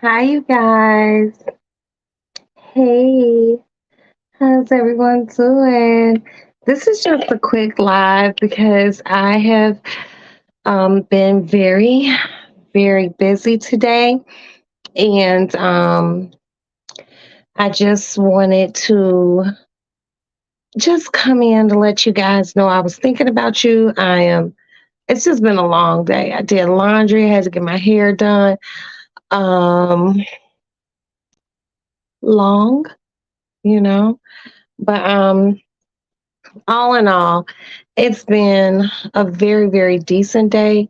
Hi, you guys. Hey, how's everyone doing? This is just a quick live because I have been very busy today, and I just wanted to just come in to let you guys know I was thinking about you. It's just been a long day. I did laundry, I had to get my hair done. Um, long, you know, but all in all, it's been a very decent day.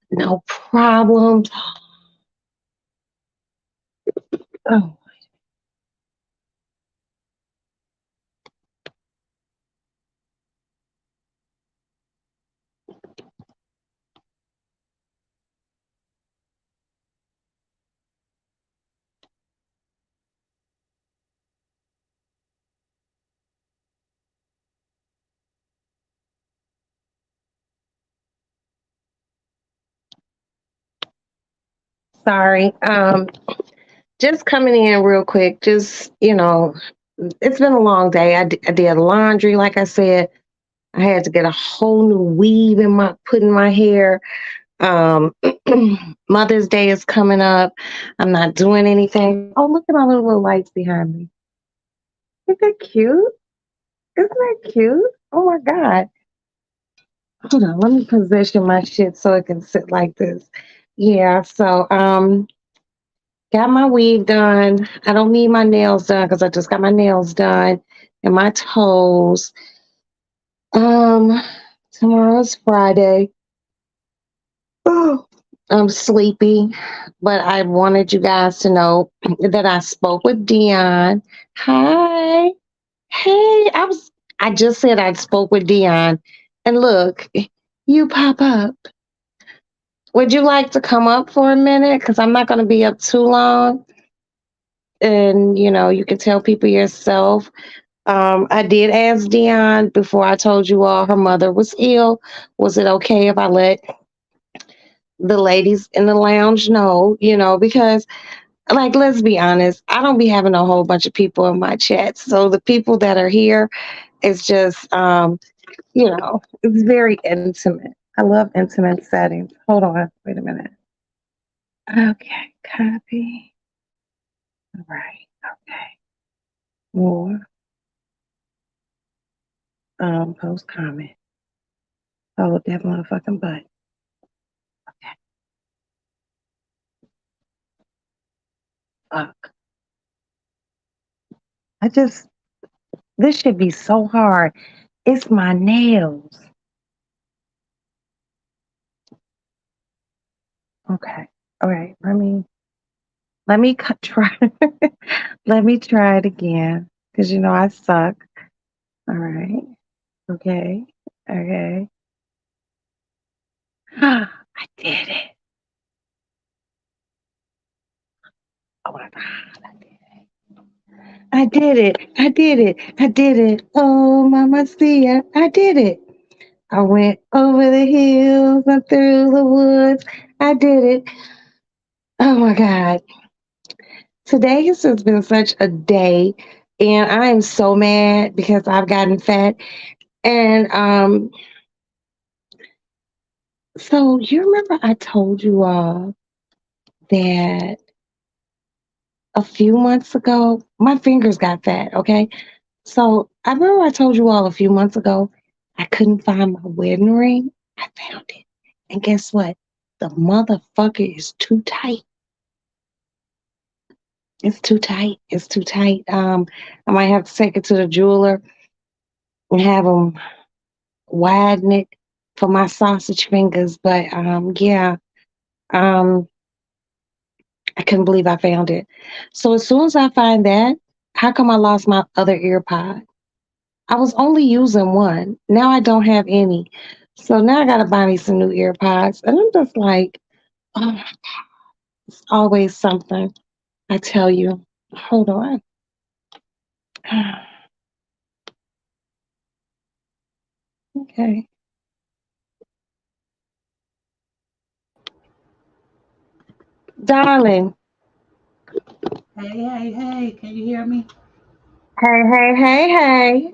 No problems. Oh, sorry. Just coming in real quick. It's been a long day. I did laundry, like I said. I had to get a whole new weave put in my hair. Um, Mother's Day is coming up. I'm not doing anything. Oh, look at all the little lights behind me. Isn't that cute? Isn't that cute? Oh my God. Hold on, let me position my shit so it can sit like this. Yeah, got my weave done. I don't need my nails done because I just got my nails done and my toes. Um, Tomorrow's Friday. Oh, I'm sleepy, but I wanted you guys to know that I spoke with Dion. Hi. Hey, I just said I spoke with Dion. And look, you pop up. Would you like to come up for a minute? Because I'm not going to be up too long. And, you can tell people yourself. I did ask Dion before I told you all her mother was ill. Was it okay if I let the ladies in the lounge know? Because, like, let's be honest, I don't be having a whole bunch of people in my chat. So the people that are here, it's just, it's very intimate. I love intimate settings. Hold on. Wait a minute. Okay. Copy. All right. Okay. More. Post comment. Oh, that motherfucking butt. Okay. Fuck. I just, this should be so hard. It's my nails. Okay. All right. Try. Let me try it again. Cause I suck. All right. Okay. Okay. I did it. Oh my God. I did it. I did it. I did it. Oh, Mama Sia, I did it. I went over the hills and through the woods. I did it. Oh my God. Today has just been such a day. And I am so mad because I've gotten fat. And so you remember I told you all that a few months ago, my fingers got fat, okay? So I remember I told you all a few months ago I couldn't find my wedding ring. I found it. And guess what? The motherfucker is too tight. It's too tight. It's too tight. I might have to take it to the jeweler and have him widen it for my sausage fingers. But yeah, um, I couldn't believe I found it. So as soon as I find that, how come I lost my other ear pod? I was only using one. Now I don't have any. So now I gotta buy me some new ear pods. And I'm just like, oh, it's always something. I tell you. Hold on. Okay. Darling, Hey, hey, hey, can you hear me? Hey, hey, hey, hey.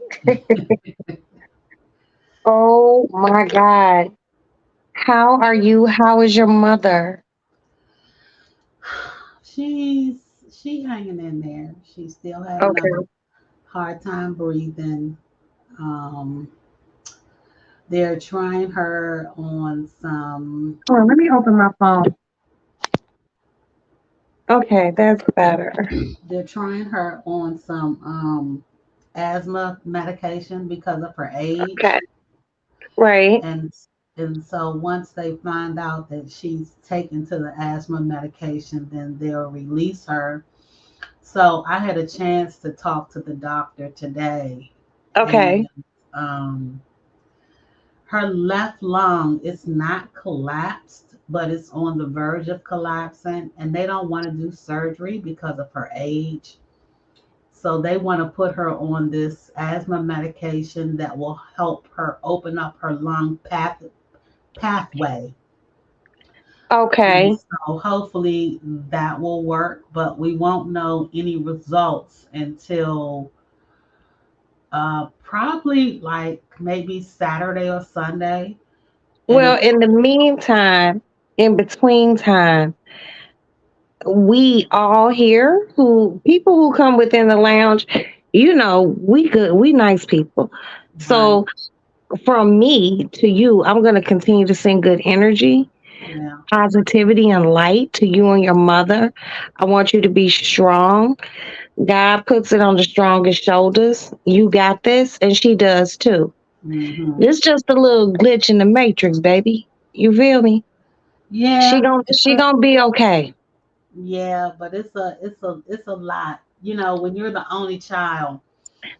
Oh my God. How are you? How is your mother? She's she hanging in there. She's still having a Okay. hard time breathing. Um, they're trying her on some. Hold on, let me open my phone. Okay, that's better. They're trying her on some asthma medication because of her Okay. age, Right. and so once they find out that she's taken to the asthma medication, then they'll release her. So I had a chance to talk to the doctor today, and Okay. um, her left lung is not collapsed, but it's on the verge of collapsing, and they don't want to do surgery because of her age. So they want to put her on this asthma medication that will help her open up her pathway. And Okay. so hopefully that will work, but we won't know any results until probably like maybe Saturday or Sunday. And Well, in the meantime, in between time, we all here who people who come within the lounge, we good, we nice people. right, So from me to you, I'm going to continue to send good energy, yeah, positivity, and light to you and your mother. I want you to be strong. God puts it on the strongest shoulders. You got this, and she does too. hmm, It's just a little glitch in the matrix, baby. You feel me? She yeah, gon' it's she a gonna be okay. yeah, but it's a lot. You know, when you're the only child,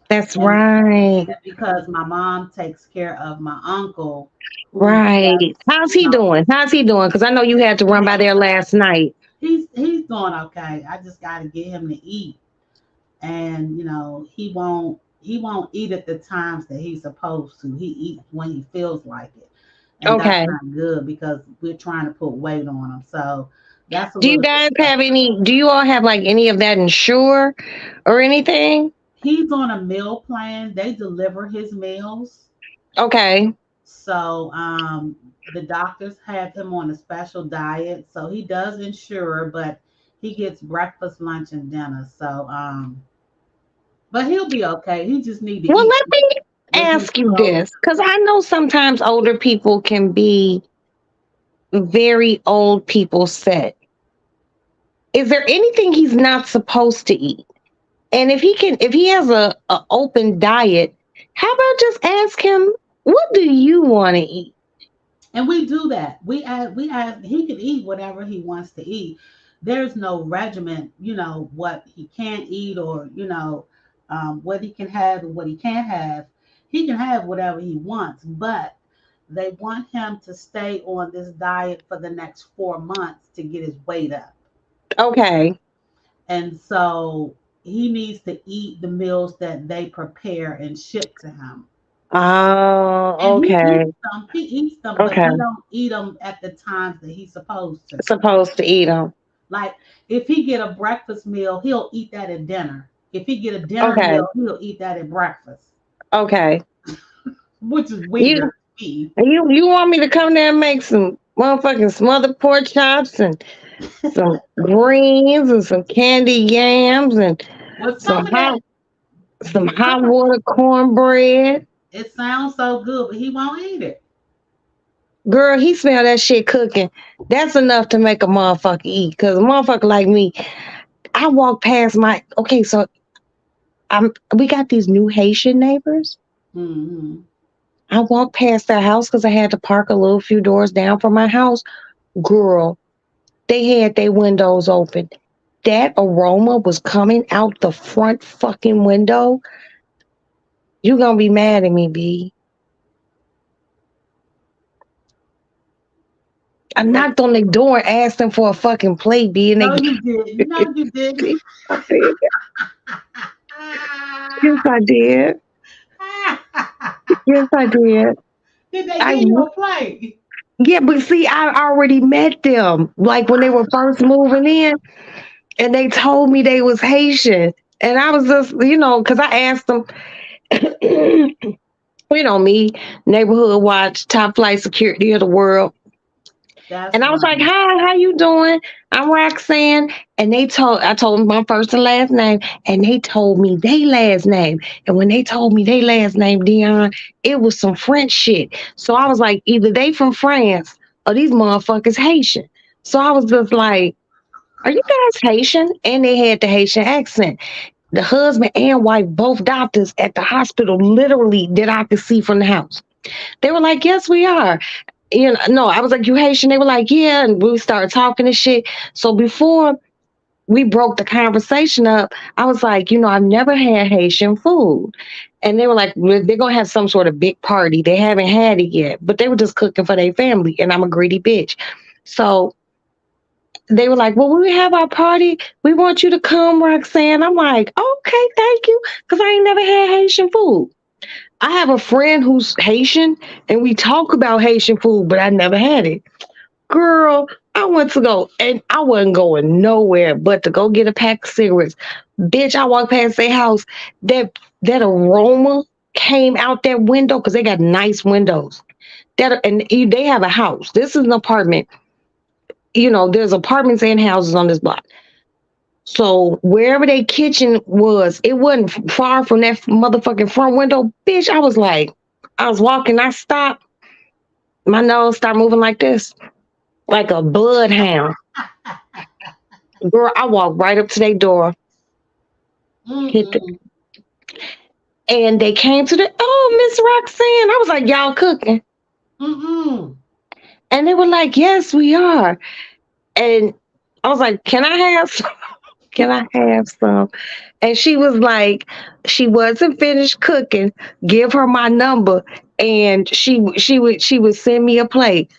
That's and right. because my mom takes care of my uncle, who Right. does, How's you he know, doing? How's he doing? Because I know you had to run by there last night. he's doing okay. I just got to get him to eat, and he won't eat at the times that he's supposed to. He eats when he feels like it, and that's Okay. not good because we're trying to put weight on him. So that's a Do you little bit guys tough. have any? Do you all have like any of that insure or anything? He's on a meal plan. They deliver his meals. Okay. So the doctors have him on a special diet. So he does insure, but he gets breakfast, lunch, and dinner. So but he'll be okay. He just need to Well, eat let me with his ask you clothes. this, because I know sometimes older people can be very old people set. Is there anything he's not supposed to eat? And if he has a open diet, how about just ask him, what do you want to eat? And we do that. We ask he can eat whatever he wants to eat. There's no regiment, what he can't eat or what he can have and what he can't have. He can have whatever he wants, but they want him to stay on this diet for the next 4 months to get his weight up. Okay. And so he needs to eat the meals that they prepare and ship to him. Oh, And he okay. eats them. He eats them, but Okay. he don't eat them at the times that he's supposed to. Supposed to eat them. Like if he get a breakfast meal, he'll eat that at dinner. If he get a dinner Okay. meal, he'll eat that at breakfast, Okay. which is You weird to me. you want me to come there and make some motherfucking smothered pork chops and some greens and some candy yams and Well, some some of that, hot some of, water cornbread. it sounds so good, but he won't eat it. Girl, he smell that shit cooking. That's enough to make a motherfucker eat. Cause a motherfucker like me, I walk past so we got these new Haitian neighbors. Hmm. I walked past their house because I had to park a little few doors down from my house. Girl, they had their windows open. That aroma was coming out the front fucking window. You gonna be mad at me, B. I But knocked on the door and asked them for a fucking plate, B, and no, they you didn't. No, you didn't. I did. Yes, I did. Yes, I did. Did they I give you a plate? Yeah, but see, I already met them. Like when they were first moving in, and they told me they was Haitian. And I was just, because I asked them, me, neighborhood watch, top flight security of the world. That's And I was like, funny. "Hi, how you doing? I'm Roxanne." And I told them my first and last name, and they told me they last name. And when they told me they last name, Dion, it was some French shit. So I was like, either they from France or these motherfuckers Haitian. So I was just like, "Are you guys Haitian?" And they had the Haitian accent. The husband and wife, both doctors at the hospital, literally that I could see from the house. They were like, "Yes, we are." No, I was like, "You Haitian?" They were like, "Yeah." And we started talking and shit. So before we broke the conversation up, I was like, "I've never had Haitian food." And they were like, "Well, they're going to have some sort of big party. They haven't had it yet, but they were just cooking for their family." And I'm a greedy bitch. So they were like, "Well, when we have our party, we want you to come, Roxanne." I'm like, "Okay, thank you." Because I ain't never had Haitian food. I have a friend who's Haitian, and we talk about Haitian food, but I never had it. Girl, I went to go, and I wasn't going nowhere but to go get a pack of cigarettes. Bitch, I walked past their house. That aroma came out that window because they got nice windows. They have a house. This is an apartment. There's apartments and houses on this block. So wherever their kitchen was, it wasn't far from that motherfucking front window. Bitch, I was walking, I stopped, my nose started moving like this, like a bloodhound. Girl, I walked right up to their door, hit the, Mm-mm. and they came to Miss Roxanne. I was like, "Y'all cooking?" Mm-mm. And they were like, "Yes, we are." And I was like, "Can I have some?" Can I have some? And she was like, she wasn't finished cooking. Give her my number, and she would send me a plate.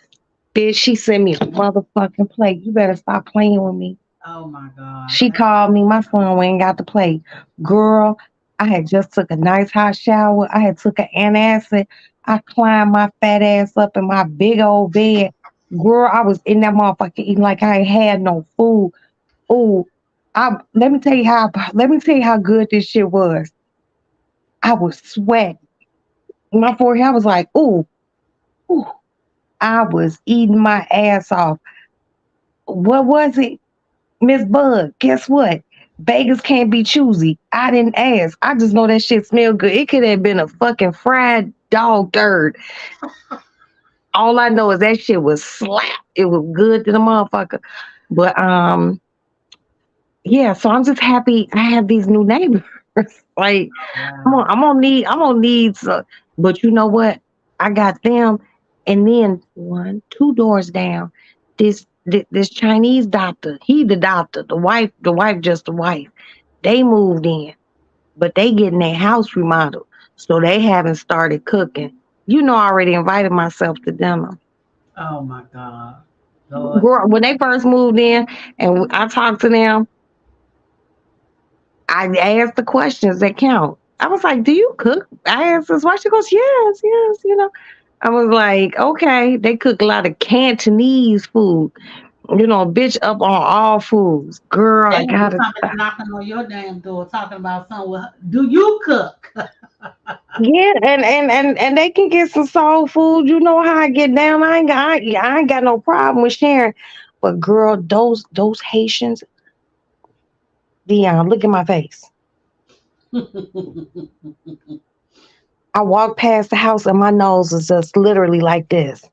Bitch, she sent me a motherfucking plate. You better stop playing with me. Oh my God. She called me. My phone ain't got the plate. Girl, I had just took a nice hot shower. I had took an antacid. I climbed my fat ass up in my big old bed. Girl, I was in that motherfucker eating like I ain't had no food. Oh, let me tell you how good this shit was. I was sweating. My forehead, I was like, ooh. I was eating my ass off. What was it? Miss Bug, guess what? Beggars can't be choosy. I didn't ask. I just know that shit smelled good. It could have been a fucking fried dog turd. All I know is that shit was slap. It was good to the motherfucker. But yeah, so I'm just happy I have these new neighbors. Like Wow. I'm gonna need some, but you know what? I got them, and then one, two doors down, this Chinese doctor. He the doctor. The wife just the wife. They moved in, but they getting their house remodeled, so they haven't started cooking. I already invited myself to dinner. Oh my God. Lord. Girl, when they first moved in, and I talked to them, I asked the questions that count. I was like, "Do you cook?" I asked his wife. She goes, "Yes, yes." I was like, "Okay." They cook a lot of Cantonese food. Bitch up on all foods. Girl, They I gonna be gotta coming knocking on your damn door talking about something. Well, do you cook? get and they can get some soul food. You know how I get down. I ain't got no problem with sharing. But girl, those Haitians, Dion, look at my face. I walked past the house and my nose was just literally like this.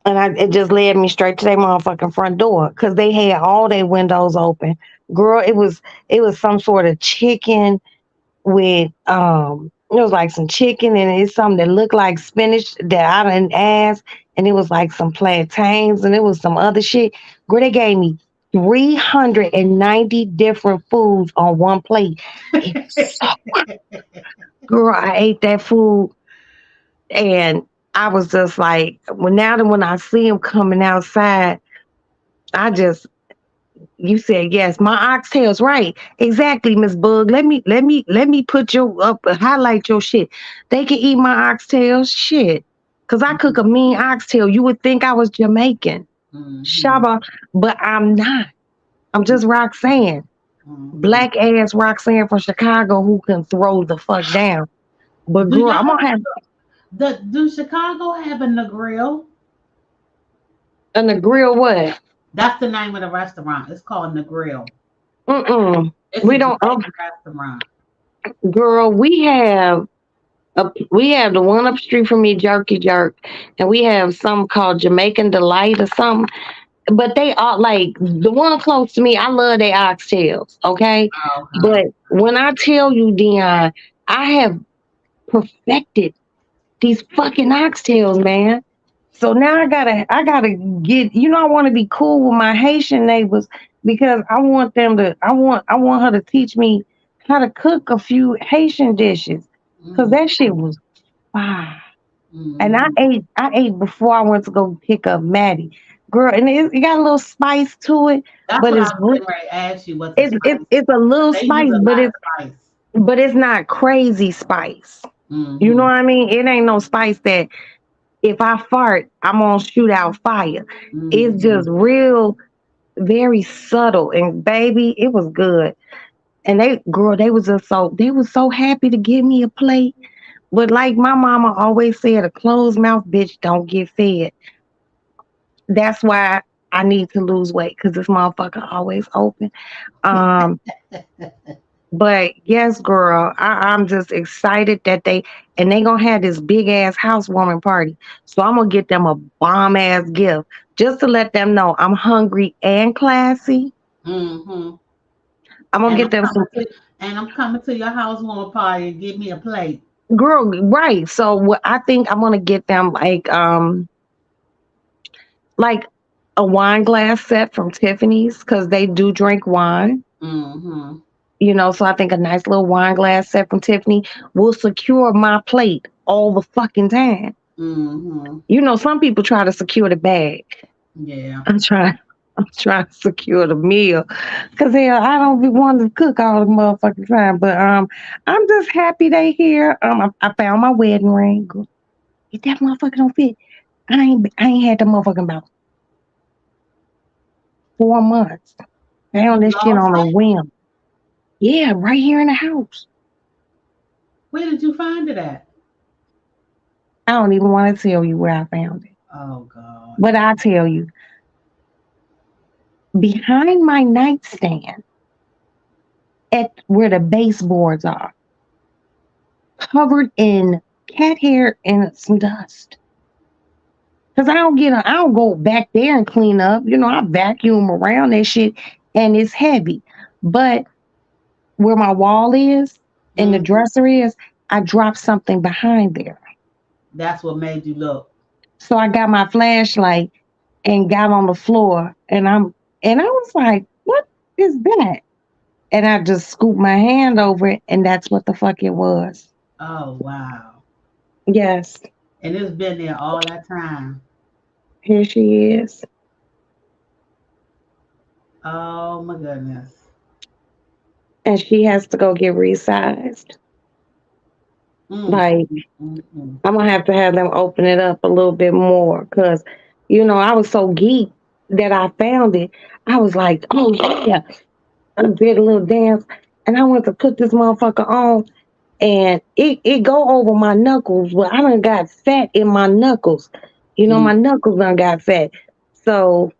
And it just led me straight to their motherfucking front door because they had all their windows open. Girl, it was some sort of chicken with it was like some chicken and it's something that looked like spinach that I didn't ask, and it was like some plantains and it was some other shit. Girl, they gave me 390 different foods on one plate. It was so, girl, I ate that food and I was just like, now that when I see them coming outside, I just you said yes. My oxtails, right? Exactly, Miss Bug. Let me put your up highlight your shit. They can eat my oxtails, shit. Because I cook a mean oxtail. You would think I was Jamaican. Mhm. Shaba, but I'm not. I'm just Roxanne. Mhm. Black ass Roxanne from Chicago who can throw the fuck down. But Do girl, y'all I'm gonna have do Chicago have a grill? on the grill what? That's the name of the restaurant. It's called the Grill. Mm-mm. It's a We don't Jamaican restaurant. girl, we have the one up the street from me, Jerky Jerk, and we have some called Jamaican Delight or something. But they are like the one close to me. I love their oxtails, okay. Okay. But when I tell you, Dion, I have perfected these fucking oxtails, man. So now I gotta get. I want to be cool with my Haitian neighbors because I want them to. I want her to teach me how to cook a few Haitian dishes because Mm, that shit was fire. And I mm. ate I ate before I went to go pick up Maddie. Girl, and it got a little spice to it, That's but what I it's was re- getting ready to ask you. What the it's spice? it's a little They use spice, a but lot it's of spice. but it's not crazy spice. You know Mm-hmm. what I mean? It ain't no spice that if I fart, I'm gonna shoot out fire. It's Mm-hmm. just real, very subtle. And baby, it was good. And they was so happy to give me a plate. But like my mama always said, a closed mouth bitch don't get fed. That's why I need to lose weight because this motherfucker always open. Um, but yes, girl, I'm just excited that they gonna have this big ass housewarming party. So I'm gonna get them a bomb ass gift just to let them know I'm hungry and classy. Mm-hmm. I'm gonna And get them some I'm coming to your housewarming party and give me a plate. girl, right? So what I think I'm gonna get them like a wine glass set from Tiffany's because they do drink wine. Mm-hmm. So I think a nice little wine glass set from Tiffany will secure my plate all the fucking time. Mm-hmm. Some people try to secure the bag. Yeah. I'm trying. I'm trying to secure the meal, cause hell, I don't be wanting to cook all the motherfucking time. But I'm just happy they here. I found my wedding ring. If that motherfucker don't fit, I ain't had the motherfucking about 4 months. Found You this shit lost on a it? whim. Yeah, right here in the house. Where did you find it at? I don't even want to tell you where I found it, Oh God. but I'll tell you. Behind my nightstand, at where the baseboards are, covered in cat hair and some dust. Cause I don't go back there and clean up. I vacuum around that shit and it's heavy. But where my wall is and the Mm-hmm. dresser is, I dropped something behind there. That's what made you look. So I got my flashlight and got on the floor and I was like, what is that? And I just scooped my hand over it and that's what the fuck it was. Oh wow. Yes, And it's been there all that time. here she is. Oh my goodness. And she has to go get resized. Mm, Like, mm, mm, mm. I'm gonna have to have them open it up a little bit more because, I was so geeked that I found it. I was like, oh yeah, I did a little dance and I went to put this motherfucker on and it go over my knuckles, but I done got fat in my knuckles. Mm. My knuckles done got fat. So,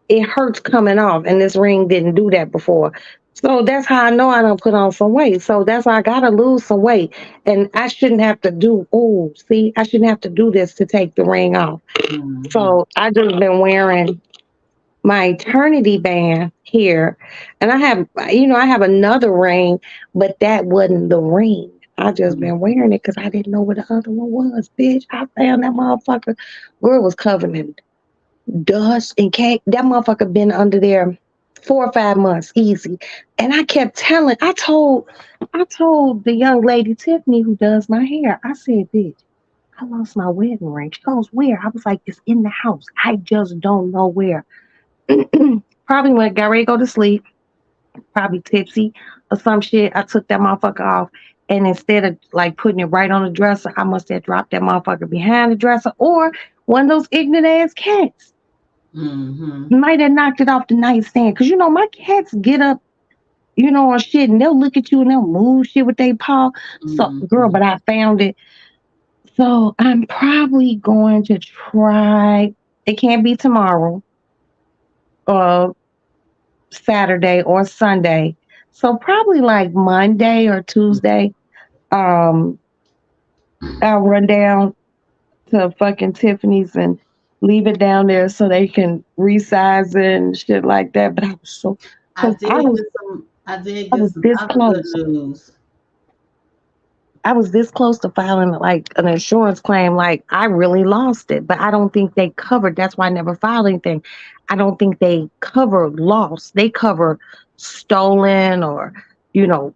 it hurts coming off, and this ring didn't do that before. So that's how I know I don't put on some weight. So that's why I gotta lose some weight, and I shouldn't have to do. Oh, see, I shouldn't have to do this to take the ring off. Mhm. So I just been wearing my eternity band here, and I have another ring, but that wasn't the ring. I just Mhm. been wearing it because I didn't know where the other one was, bitch. I found that motherfucker. Girl was covered in dust and cake. That motherfucker been under there 4 or 5 months, easy. And I told the young lady Tiffany who does my hair. I said, "Bitch, I lost my wedding ring." She goes, "Where?" I was like, "It's in the house. I just don't know where." Probably when I got ready to go to sleep, probably tipsy or some shit. I took that motherfucker off And instead of like putting it right on the dresser, I must have dropped that motherfucker behind the dresser, or one of those ignorant ass cats Mm-hmm. might have knocked it off the nightstand. Cause my cats get up, on shit, and they'll look at you and they'll move shit with their paw. So, girl, Mm-hmm. but I found it. So I'm probably going to try. It can't be tomorrow or Saturday or Sunday. So probably like Monday or Tuesday. Um, I'll run down to fucking Tiffany's and leave it down there so they can resize it and shit like that. But I was so, I because I did was get some. I did I get was some this other good close. news. I was this close to filing like an insurance claim. Like I really lost it, but I don't think they covered. That's why I never filed anything. I don't think they cover loss. They cover stolen or you know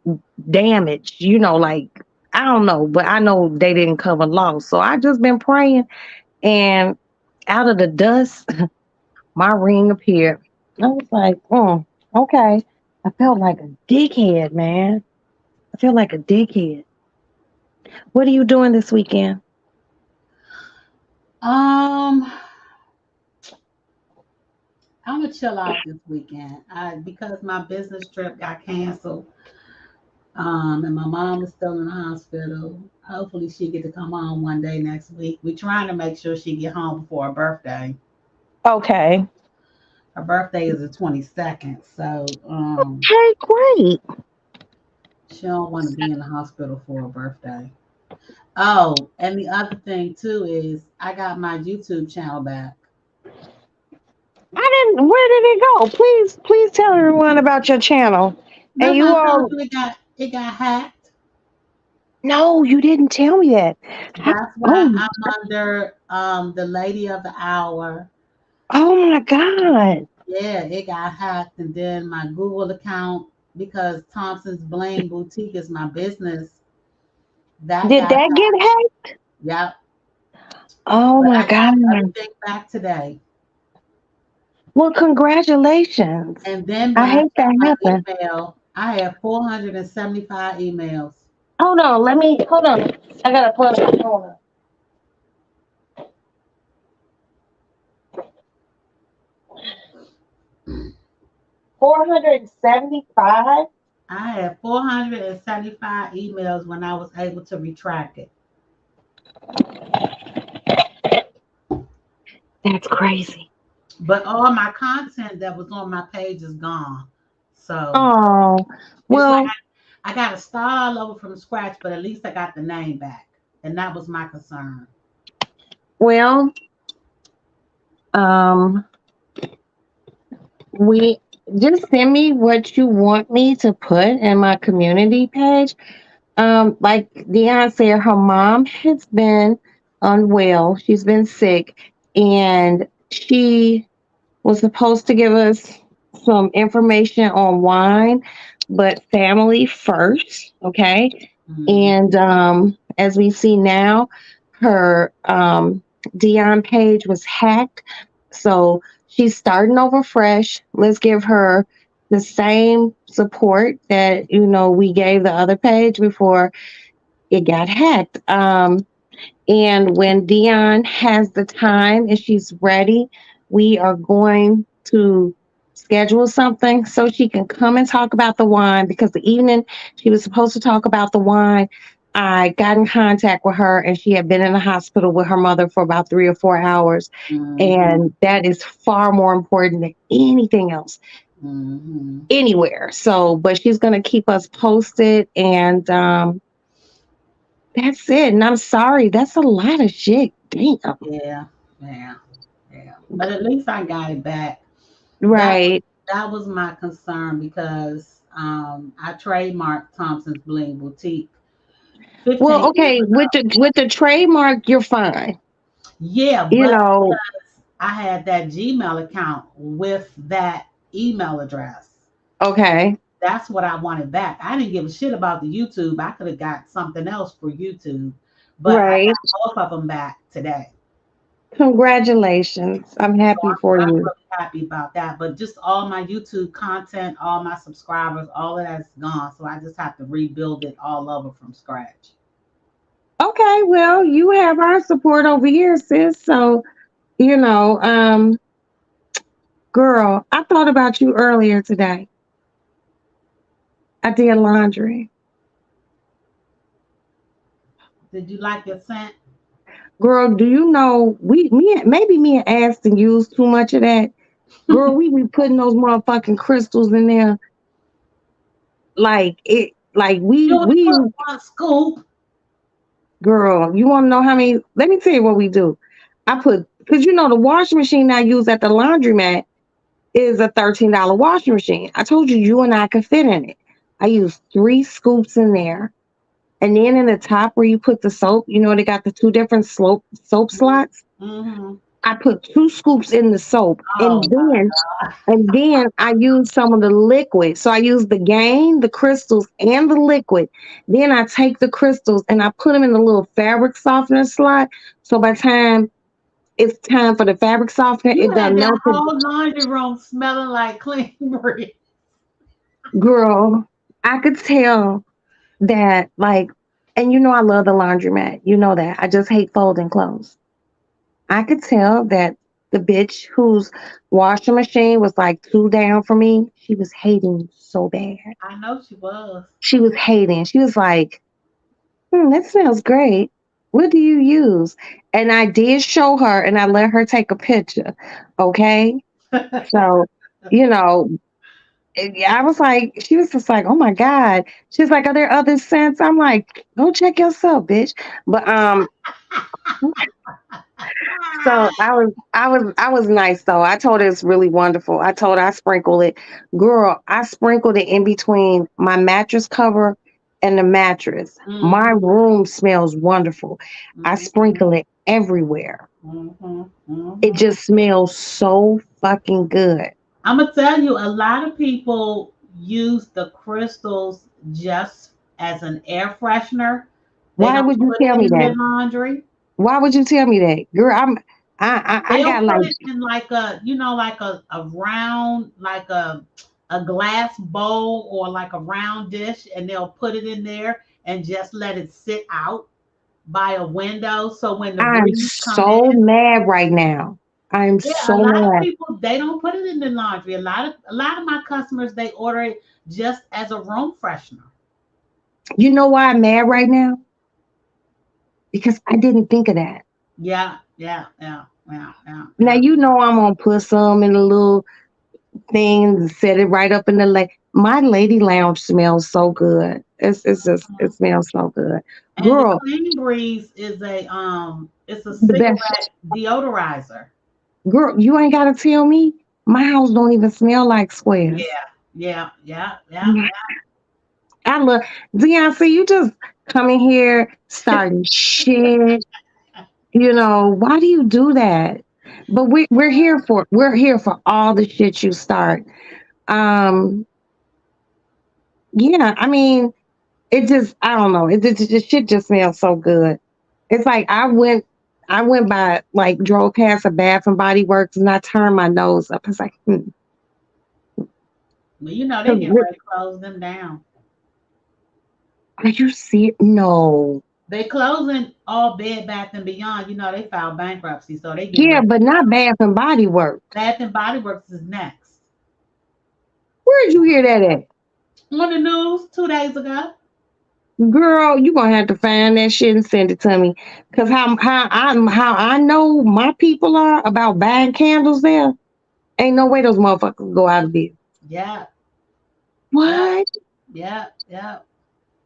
damage. Like I don't know, but I know they didn't cover loss. So I just been praying, and out of the dust, my ring appeared. I was like, okay. I felt like a dickhead, man. I feel like a dickhead. What are you doing this weekend? Um, I'm gonna chill out this weekend. Because my business trip got canceled. And my mom is still in the hospital. Hopefully, she get to come home one day next week. We're trying to make sure she get home before her birthday. Okay. Her birthday is the 22nd, so Hey, great. she don't want to be in the hospital for her birthday. Oh, and the other thing too is I got my YouTube channel back. Where did it go? Please tell everyone about your channel. And Remember you I told all, you it got hacked? no, you didn't tell me that. That's why Oh, I'm under the Lady of the Hour. oh my God. Yeah, it got hacked, and then my Google account, because Thompson's Bling Boutique is my business, that Did got that hacked. get hacked? Yep. Oh But my I got God. everything back today. Well, congratulations. And then I when I hate checked that my happened. email, I have 475 emails. Hold on. I gotta pull up my phone. 475? I had 475 emails when I was able to retract it. That's crazy. But all my content that was on my page is gone. So Oh, it's like well, I got to start all over from scratch, but at least I got the name back. And that was my concern. well, um, we just send me what you want me to put in my community page. Like Dion said, her mom has been unwell. She's been sick, and she was supposed to give us some information on wine, but family first, okay? Mm, And as we see now, her Dion page was hacked. So she's starting over fresh. Let's give her the same support that we gave the other page before it got hacked. And when Dion has the time and she's ready, we are going to schedule something so she can come and talk about the wine, because the evening she was supposed to talk about the wine, I got in contact with her and she had been in the hospital with her mother for about 3 or 4 hours. mhm, And that is far more important than anything else mhm. anywhere. So, but she's going to keep us posted, and that's it. And I'm sorry, that's a lot of shit. Damn. Yeah, yeah, yeah. But at least I got it back. That was Right. that was my concern because I trademarked Thompson's Bling Boutique 15 Well, years okay, with ago. the trademark, you're fine. Yeah, You but know, because I had that Gmail account with that email address. okay. That's what I wanted back. I didn't give a shit about the YouTube. I could have got something else for YouTube, but I Right. got both of them back today. Congratulations. I'm So happy for I'm you. really happy about that. But just all my YouTube content, all my subscribers, all of that's gone. So I just have to rebuild it all over from scratch. Okay, well, you have our support over here, sis. So, you know, girl, I thought about you earlier today. I did laundry. Did you like your scent? Girl, do you know maybe me and Aston use too much of that? Girl, we be putting those motherfucking crystals in there like it like You only we put one scoop. girl, you want to know how many? Let me tell you what we do. I put because you know the washing machine I use at the laundromat is a $13 washing machine. I told you you and I could fit in it. I use 3 scoops in there. And then in the top where you put the soap, you know, they got the two different soap slots. Mm-hmm. I put 2 scoops in the soap Oh my and then I use some of the liquid. So I use the gain, the crystals, and the liquid. Then I take the crystals and I put them in the little fabric softener slot. So by the time it's time for the fabric softener, You it had done that melted. whole laundry room smelling like clean breeze. Girl, I could tell that like, and you know I love the laundromat. You know that. I just hate folding clothes. I could tell that the bitch whose washing machine was like 2 down from me, she was hating so bad. I know she was. She was hating. She was like, that smells great. What do you use? And I did show her and I let her take a picture. Okay. So, you know, I was like, she was just like, oh my God. She's like, are there other scents? I'm like, go check yourself, bitch. But so I was nice though. I told her it's really wonderful. I told her I sprinkle it. Girl, I sprinkled it in between my mattress cover and the mattress. My Mm-hmm. room smells wonderful. I Mm-hmm. sprinkle it everywhere. Mm-hmm. It Mm-hmm. just smells so fucking good. I'm gonna tell you, a lot of people use the crystals just as an air freshener. They Why don't would you put tell it me in their that? laundry. Why would you tell me that? Girl, I They'll got put like it in like a, like a round, like a glass bowl or like a round dish, and they'll put it in there and just let it sit out by a window. So when the I'm breeze come so in, mad right now. I'm yeah, a so lot of mad. people they don't put it in the laundry. A lot of my customers they order it just as a room freshener. You know why I'm mad right now? Because I didn't think of that. Yeah, yeah, yeah, yeah, yeah, Now yeah. you know I'm gonna put some in a little thing and set it right up in the my lady lounge smells so good. It's just Mhm. it smells so good. And the Girl, Clean Breeze is it's a the best cigarette deodorizer. girl, you ain't gotta tell me. My house don't even smell like squares. Yeah, yeah, yeah, yeah, I love Dion, see you just coming here starting shit. You know, why do you do that? But we're here for all the shit you start. Um, yeah, I mean, it just I don't know. The shit just smells so good. It's like I went by like drove past a Bath and Body Works and I turned my nose up. It's like, 'Cause they 'cause get ready to close them down. are you see no. They closing all Bed Bath and Beyond. They filed bankruptcy, so they getting Yeah, ready. but not Bath and Body Works. Bath and Body Works is next. Where'd you hear that at? On the news 2 days ago. Girl, you gonna have to find that shit and send it to me. Cause how I know my people are about buying candles there. Ain't no way those motherfuckers go out of business. Yeah, yeah, What? yeah, yeah.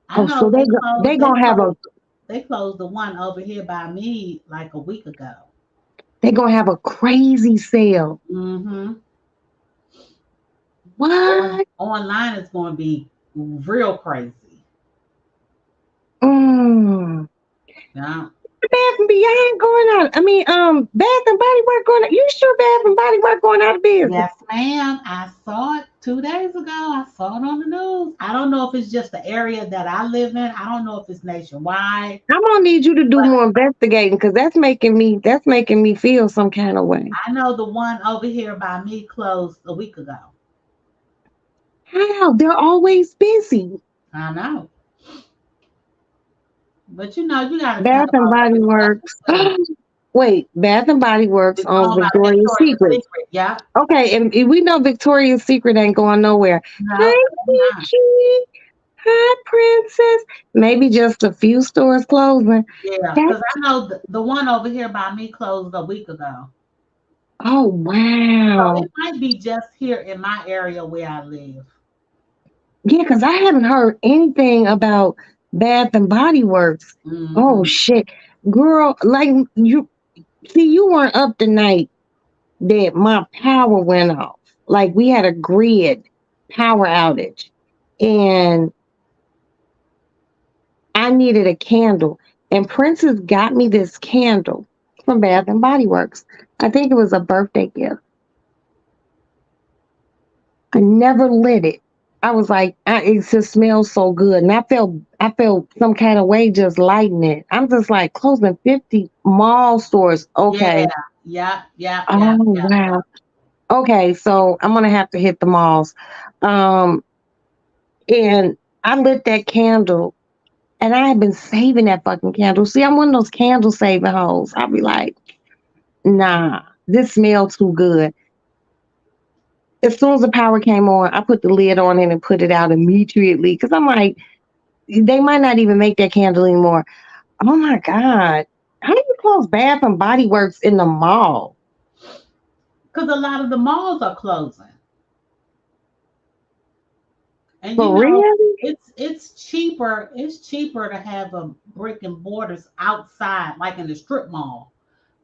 I Oh, know so they they closed. They gonna have a closed. They closed the one over here by me like a week ago. they gonna have a crazy sale. Mm-hmm. What? Online is going to be real crazy. Mm. Yeah. Bath and Beyond going out. I mean, Bath and Body Work going out. You sure Bath and Body Work going out of business? Yes, ma'am. I saw it 2 days ago. I saw it on the news. I don't know if it's just the area that I live in. I don't know if it's nationwide. I'm gonna need you to do But more investigating because that's making me feel some kind of way. I know the one over here by me closed a week ago. How? They're always busy. I know. But you got to think Bath and about Body everything else Works. too. Wait, Bath and Body Works on Oh, by Victoria's Victoria's Secret. Secret. Yeah. Okay, and we know Victoria's Secret ain't going nowhere. No, Hi, they're not. Peachy. Hi, Princess. Maybe just a few stores closing. Yeah, That's because I know the one over here by me closed a week ago. oh So wow. it might be just here in my area where I live. Yeah, because I haven't heard anything about Bath and Body Works. Oh Hmm. shit. Girl, like you see, you weren't up the night that my power went off. Like we had a grid power outage. And I needed a candle. And Princess got me this candle from Bath and Body Works. I think it was a birthday gift. I never lit it. I was like, it just smells so good. And I felt some kind of way just lighting it. I'm just like closing 50 mall stores. Yeah, Okay. yeah, yeah, Oh yeah, yeah. wow. Okay, so I'm gonna have to hit the malls. Um, and I lit that candle and I had been saving that fucking candle. See, I'm one of those candle saving hoes. I'll be like, nah, this smells too good. As soon as the power came on, I put the lid on it and put it out immediately because I'm like, they might not even make that candle anymore. Oh my God. How do you close Bath and Body Works in the mall? Because a lot of the malls are closing. And For real? it's cheaper to have a brick and mortars outside, like in the strip mall,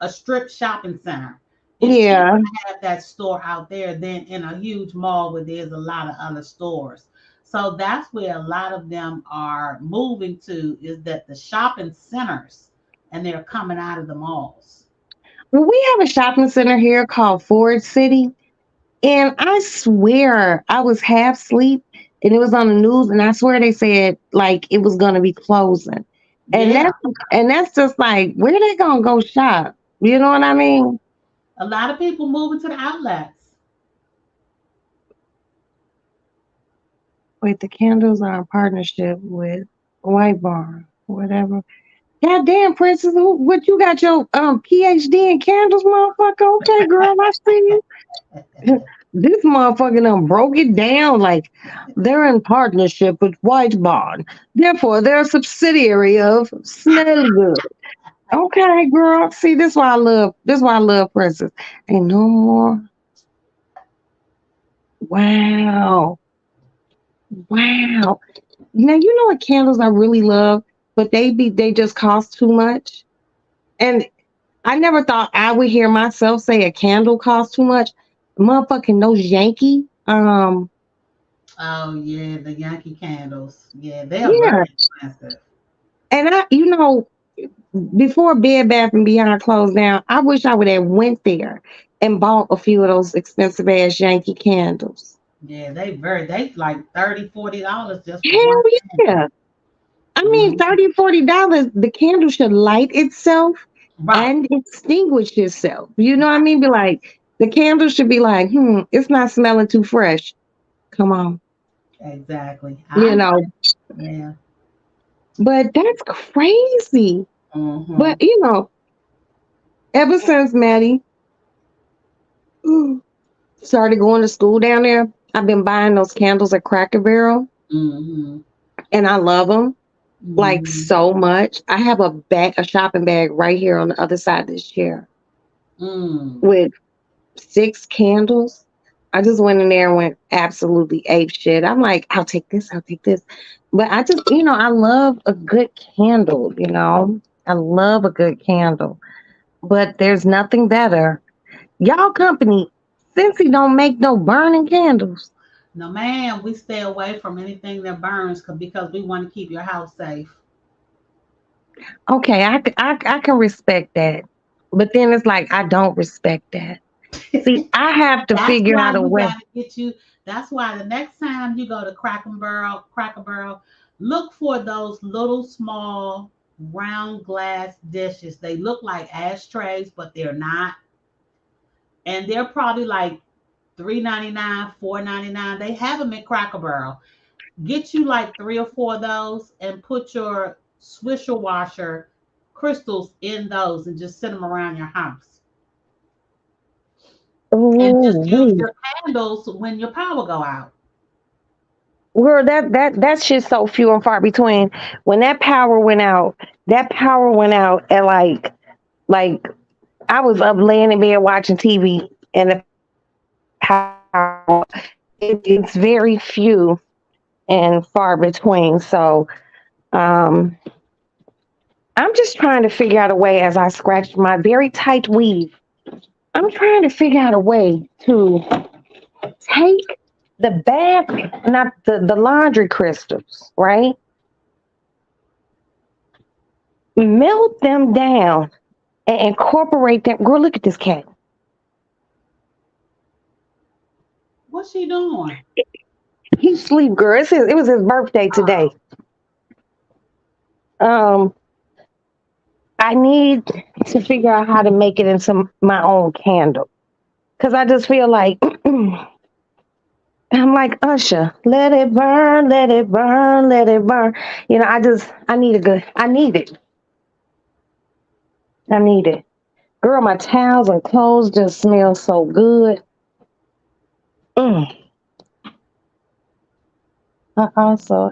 a strip shopping center. It's cheaper Yeah. to have that store out there than in a huge mall where there's a lot of other stores. So that's where a lot of them are moving to, is that the shopping centers, and they're coming out of the malls. Well, we have a shopping center here called Ford City. And I swear I was half asleep and it was on the news and I swear they said like it was gonna be closing. And Yeah, that's just like where they gonna go shop? You know what I mean? a lot of people moving to the outlets. Wait, the candles are in partnership with White Barn, whatever. God damn, Princess, what you got your PhD in candles, motherfucker? Okay, girl, I see you. This motherfucker done broke it down like they're in partnership with White Barn. Therefore, they're a subsidiary of Smell Good. Okay, girl. See, this why I love Princess. Ain't no more. Wow. Wow. Now you know what candles I really love, but they just cost too much. And I never thought I would hear myself say a candle costs too much. Motherfucking those Yankee. Oh yeah, the Yankee candles. Yeah, they are Yeah. very expensive. And before Bed Bath and Beyond closed down, I wish I would have went there and bought a few of those expensive ass Yankee candles. Yeah, they like $30, $40 just for one Hell candle. yeah. I mean, Mhm. 30, $40, the candle should light itself Right, and extinguish itself. You know what I mean? Be like, the candle should be like, it's not smelling too fresh. Come on. exactly. You I know, Yeah. but that's crazy. Hmm. But ever since Maddie started going to school down there, I've been buying those candles at Cracker Barrel Hmm. and I love them like Hmm. so much. I have a shopping bag right here on the other side of this chair Mm. with 6 candles. I just went in there and went absolutely ape shit. I'm like, I'll take this, I'll take this. But I love a good candle. I love a good candle. But there's nothing better. Y'all company, Cincy don't make no burning candles. No, man, we stay away from anything that burns because we want to keep your house safe. Okay, I can respect that. But then it's like I don't respect that. See, I have to That's figure why out a you way. gotta get you. That's why the next time you go to Cracker Barrel, look for those little small round glass dishes. They look like ashtrays, but they're not. And they're probably like 3.99, 4.99. They have them at Cracker Barrel. Get you like three or four of those and put your Swisher washer crystals in those and just set them around your house. And just use Ooh, your candles when your power go out. girl, that shit's so few and far between. When that power went out at like I was up laying in bed watching TV and the power it's very few and far between. So um I'm just trying to figure out a way as I scratch my very tight weave. I'm trying to figure out a way to take the bath, not the laundry crystals, right? Melt them down and incorporate them. Girl, look at this cat. What's she doing? He sleep, girl. It was his birthday today. Oh, Um, I need to figure out how to make it into my own candle. Cause I just feel like I'm like Usher, let it burn, let it burn, let it burn. I need a good, I need it. I need it. Girl, my towels and clothes just smell so good. Mm. I also,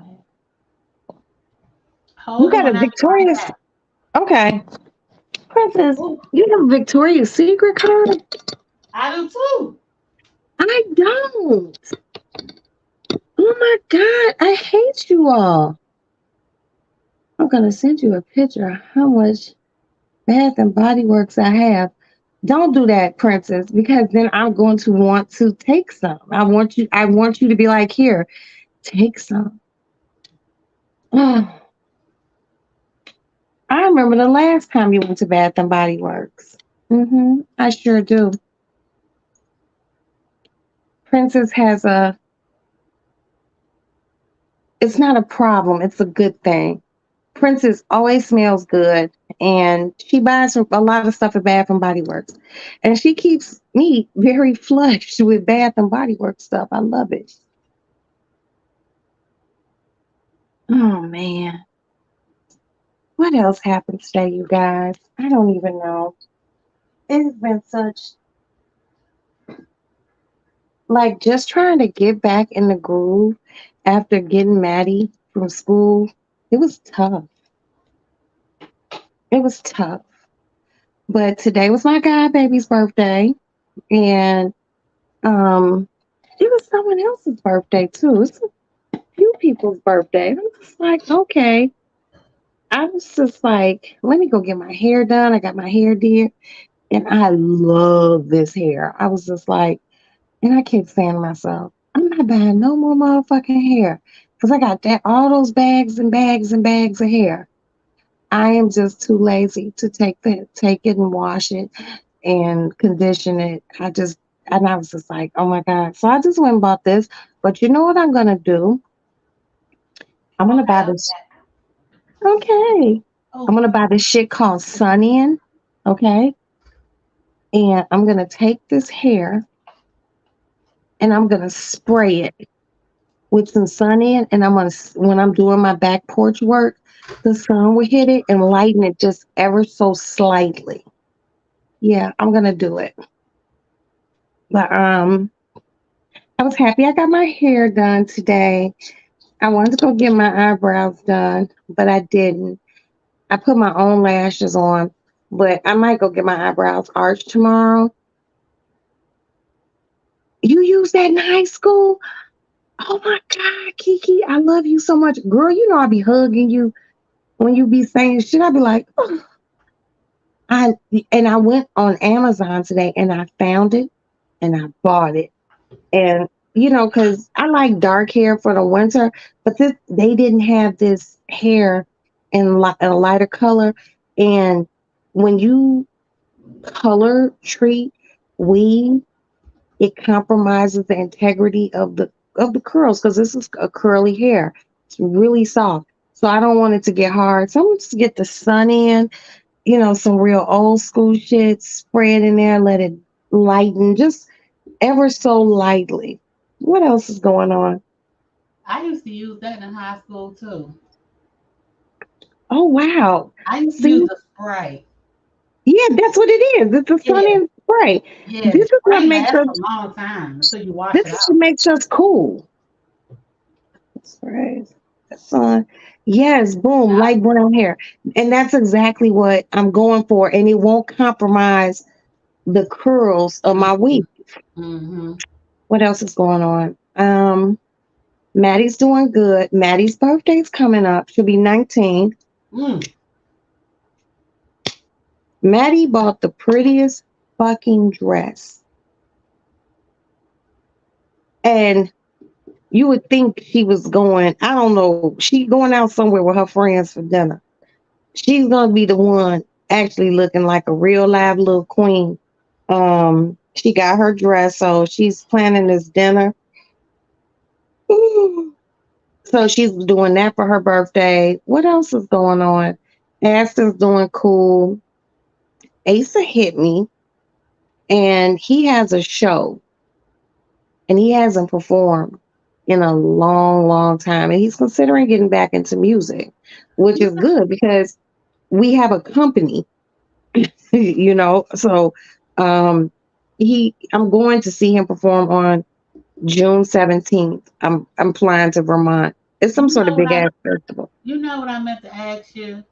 you hold got a on, I'll be right Victoria's, back. okay. Princess, Oh, you have a Victoria's Secret card? I do too. I don't. Oh my God, I hate you all. I'm going to send you a picture of how much Bath and Body Works I have. Don't do that, Princess, because then I'm going to want to take some. I want you to be like, here, take some. I remember the last time you went to Bath and Body Works. I sure do. Princess has a, it's not a problem, it's a good thing. Princess always smells good and she buys a lot of stuff at Bath and Body Works. And she keeps me very flushed with Bath and Body Works stuff. I love it. Oh man. What else happened today, you guys? I don't even know. It's been such like just trying to get back in the groove after getting Maddie from school. It was tough. It was tough. But today was my god baby's birthday. And um it was someone else's birthday too. It's a few people's birthday. I'm just like, okay. I was just like, let me go get my hair done. I got my hair did. And I love this hair. I was just like, and I kept saying to myself, I'm not buying no more motherfucking hair. Because I got that all those bags and bags and bags of hair. I am just too lazy to take it and wash it and condition it. And I was just like, oh my God. So I just went and bought this. But you know what I'm gonna do? I'm gonna Okay, buy this. Okay. I'm oh, gonna buy this shit called Sunnian. Okay. And I'm gonna take this hair and I'm gonna spray it with some sun in, and when I'm doing my back porch work, the sun will hit it and lighten it just ever so slightly. Yeah, I'm gonna do it. But I was happy I got my hair done today. I wanted to go get my eyebrows done, but I didn't. I put my own lashes on, but I might go get my eyebrows arched tomorrow. You use that in high school? Oh my God, Kiki, I love you so much. Girl, you know I be hugging you when you be saying shit. I be like, oh, I and I went on Amazon today and I found it and I bought it. And because I like dark hair for the winter, but they didn't have this hair in a lighter color. And when you color treat weave, it compromises the integrity of the curls because this is a curly hair. It's really soft. So I don't want it to get hard. So I'm gonna just get the sun in, some real old school shit, spray it in there, let it lighten just ever so lightly. What else is going on? I used to use that in high school too. Oh wow. I used to use See, the spray. yeah, that's what it is. It's a sun Yeah, in spray. yeah. The This is what spray makes lasts us a long time until you wash this it is what out. makes us cool. Spray. The sun. Yes, boom, Yeah. light brown hair. And that's exactly what I'm going for. And it won't compromise the curls of my Mm-hmm. weave. Mm-hmm. What else is going on? Maddie's doing good. Maddie's birthday's coming up. She'll be 19. Mm. Maddie bought the prettiest fucking dress. And you would think she was going, I don't know, she going out somewhere with her friends for dinner. She's gonna be the one actually looking like a real live little queen. She got her dress, so she's planning this dinner. So she's doing that for her birthday. What else is going on? Aston's doing cool. Asa hit me, and he has a show, and he hasn't performed in a long, long time. And he's considering getting back into music, which You is good because we have a company, So um I'm going to see him perform on June 17th. I'm flying to Vermont. It's some you sort of know what big I ass festival. you know what I meant to ask you.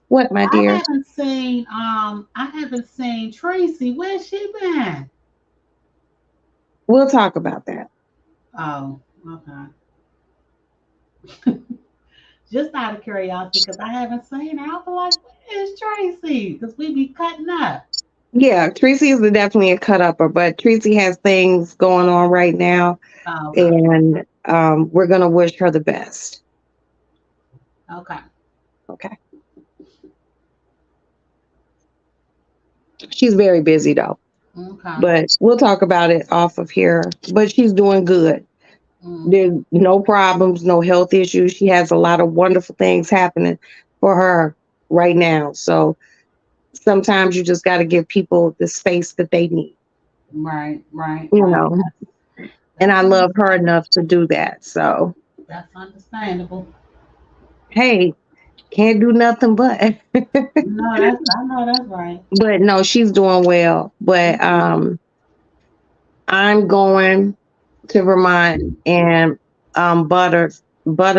What, my I dear? haven't seen Tracy. Where's she been? We'll talk about that. Oh, okay. Just out of curiosity, because I haven't seen her. I was like, where's Tracy? Because we be cutting up. Yeah, Tracy is definitely a cut upper, but Tracy has things going on right now, Oh, okay. and we're gonna wish her the best. Okay. Okay. She's very busy though, Okay. but we'll talk about it off of here. But she's doing good. Mm. There's no problems, no health issues. She has a lot of wonderful things happening for her right now. So sometimes you just got to give people the space that they need, Right, right, you right. know. And That's I love her understandable. enough to do that. So, That's understandable. hey, can't do nothing but. No, that's I know that's right. But no, she's doing well. But I'm going to Vermont, and Butter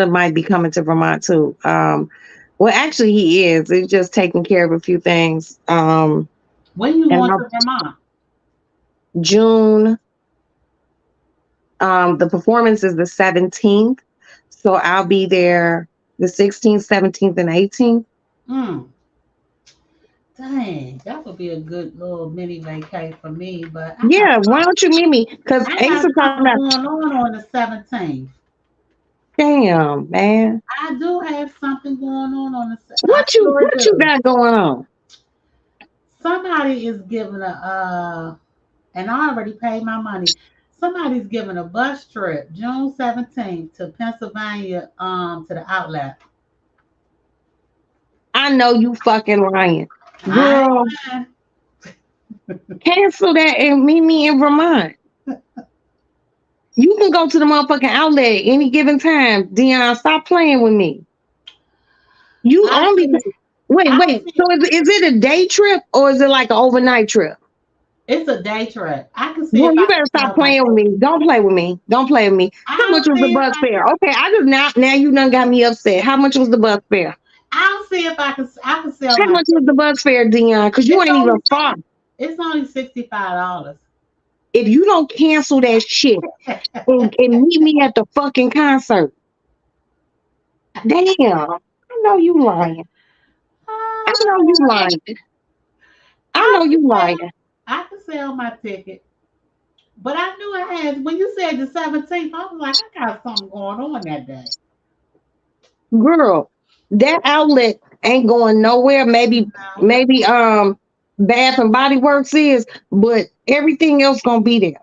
might be coming to Vermont too. Well, actually, he is. He's just taking care of a few things. When you And going to Vermont? June, the performance is the 17th, so I'll be there the 16th, 17th, and 18th. Mm. Dang, that would be a good little mini vacay for me. But Yeah, why don't you meet me? Because I Asa got talking something about, going on the 17th. damn man, I do have something going on I what you sure what you do. got going on? Somebody is giving and I already paid my money. Somebody's giving a bus trip June 17th to Pennsylvania, to the outlet. I know you fucking lying, I girl. ain't Cancel that and meet me in Vermont. You can go to the motherfucking outlet any given time. Dion, stop playing with me. You I only see. I wait. see. So is it a day trip or is it like an overnight trip? It's a day trip. I can see Well, if you I better can stop sell my playing with ticket. me. Don't play with me. Don't play with me. How I'll much was the see if bus I fare? can. Okay, I just now you done got me upset. How much was the bus fare? I'll see if I can sell How my much was the ticket. bus fare, Dion? Because you It's ain't even only far. it's only $65. If you don't cancel that shit and meet me at the fucking concert, damn. I know you lying. I know you Ah, lying. I I know can you lying. sell I can sell my ticket. But I knew I had when you said the 17th, I was like, I got something going on that day. Girl. that outlet ain't going nowhere. No. Maybe Bath and Body Works is, but everything else gonna be there.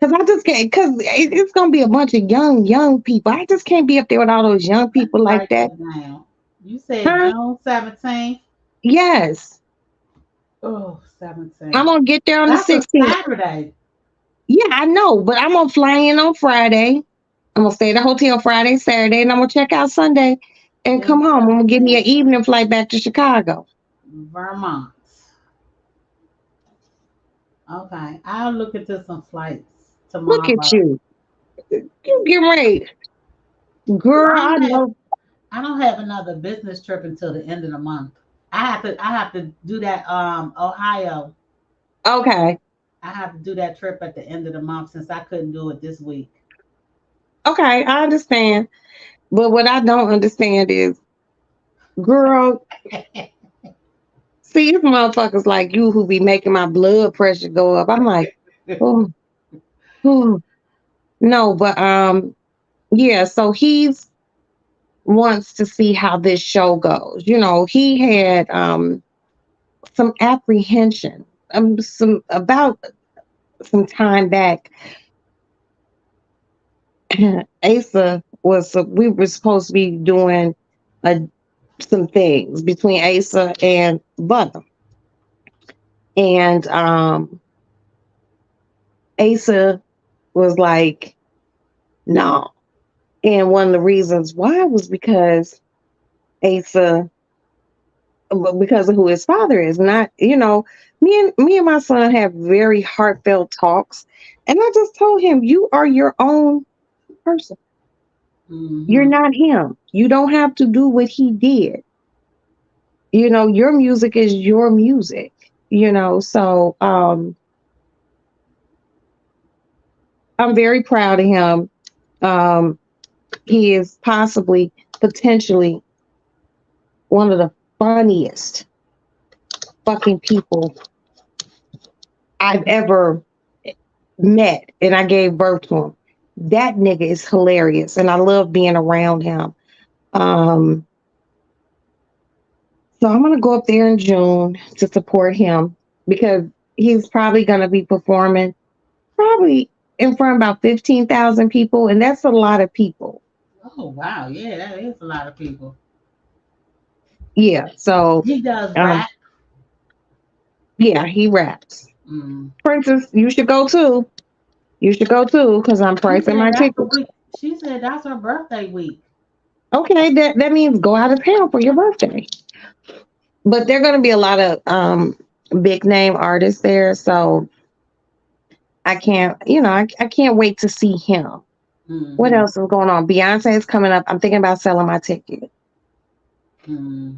Cause I just can't. Cause it's gonna be a bunch of young people. I just can't be up there with all those young Let people me like write that. that down. You said Huh? June 17th? Yes, Oh, I'm 17th. gonna get there on the That's a 16th. Saturday. Yeah, I know, but I'm gonna fly in on Friday. I'm gonna stay at the hotel Friday, Saturday, and I'm gonna check out Sunday and come June home. I'm gonna give me 17th, an evening flight back to Chicago. Vermont. Okay. I'll look into some flights Look at tomorrow. you. You get ready. Girl, I I don't have know. I don't have another business trip until the end of the month. I have to do that Ohio. Okay. I have to do that trip at the end of the month since I couldn't do it this week. Okay, I understand. But what I don't understand is, girl, see, it's motherfuckers like you who be making my blood pressure go up. I'm like, oh, oh. No, but yeah, so he's wants to see how this show goes. He had some apprehension some about some time back. Asa was we were supposed to be doing a, some things between Asa and Butter, and Asa was like, no. And one of the reasons why was Asa because of who his father is. Not, me and my son have very heartfelt talks, and I just told him, you are your own person. You're Hmm. not him. You don't have to do what he did. Your music is your music. So I'm very proud of him. Um, he is possibly, potentially, one of the funniest fucking people I've ever met, and I gave birth to him. That nigga is hilarious, and I love being around him. Um, so I'm gonna go up there in June to support him because he's probably gonna be performing probably in front of about 15,000 people, and that's a lot of people. Oh wow, yeah, that is a lot of people. Yeah, so He does um, rap. yeah, he raps. Mm. Princess, you should go too. You should go too because I'm She pricing said my that's the tickets. week. She said that's her birthday week. Okay, that means go out of town for your birthday. But there are going to be a lot of big name artists there, so I can't wait to see him. What Hmm. else is going on? Beyonce is coming up. I'm thinking about selling my ticket. Hmm.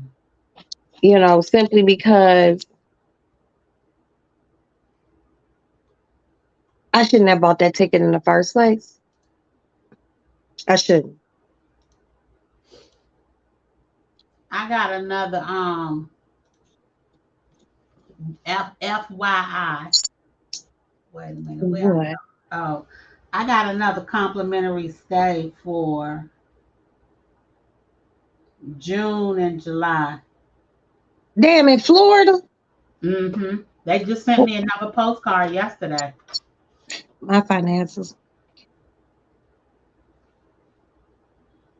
Simply because I shouldn't have bought that ticket in the first place. I shouldn't. I got another FYI. Wait a minute, where I'm What? going. Oh, I got another complimentary stay for June and July. Damn, in Florida, They just sent me another postcard yesterday. my finances.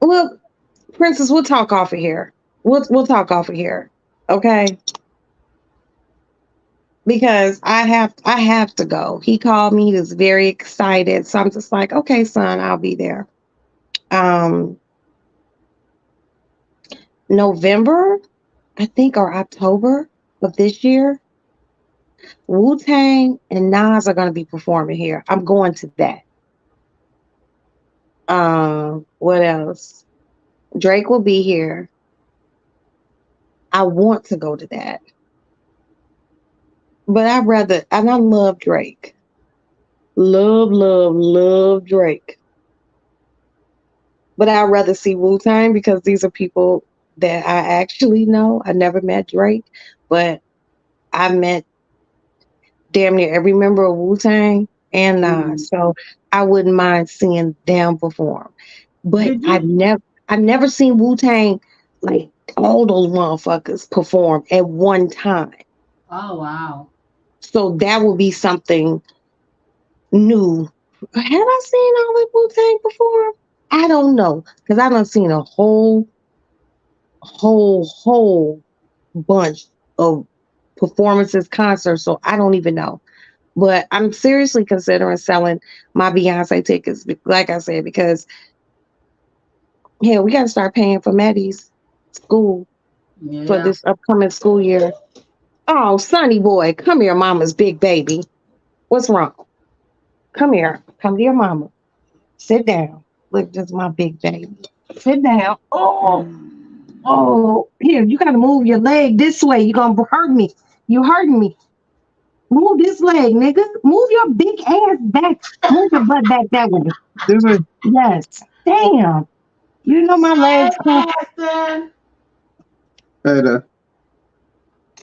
Look, Princess, we'll talk off of here. We'll talk off of here, okay? Because I have to go. He called me. He was very excited, so I'm just like, okay, son, I'll be there. Um, November, I think, or October of this year, Wu Tang and Nas are going to be performing here. I'm going to that. What else? Drake will be here. I want to go to that, but and I love Drake. Love, love, love Drake. But I'd rather see Wu Tang because these are people that I actually know. I never met Drake, but I met damn near every member of Wu Tang and Mm. Nas. So I wouldn't mind seeing them perform. But Did you? I've never seen Wu-Tang, like all those motherfuckers perform at one time. Oh wow. So that would be something new. Have I seen all the Wu-Tang perform? I don't know. Because I done seen a whole bunch of performances, concerts. So I don't even know. But I'm seriously considering selling my Beyonce tickets, like I said, because yeah, we got to start paying for Maddie's school for Yeah. this upcoming school year. Oh, Sonny boy, come here, mama's big baby. What's wrong? Come here. Come to your mama. Sit down. Look, this is my big baby. Sit down. Oh, here, you got to move your leg this way. You're going to hurt me. You hurting me. Move this leg, nigga. Move your big ass back. Move your butt back that way. This way. Yes. Damn. You know my Hey, legs can't. Pastor. Hey,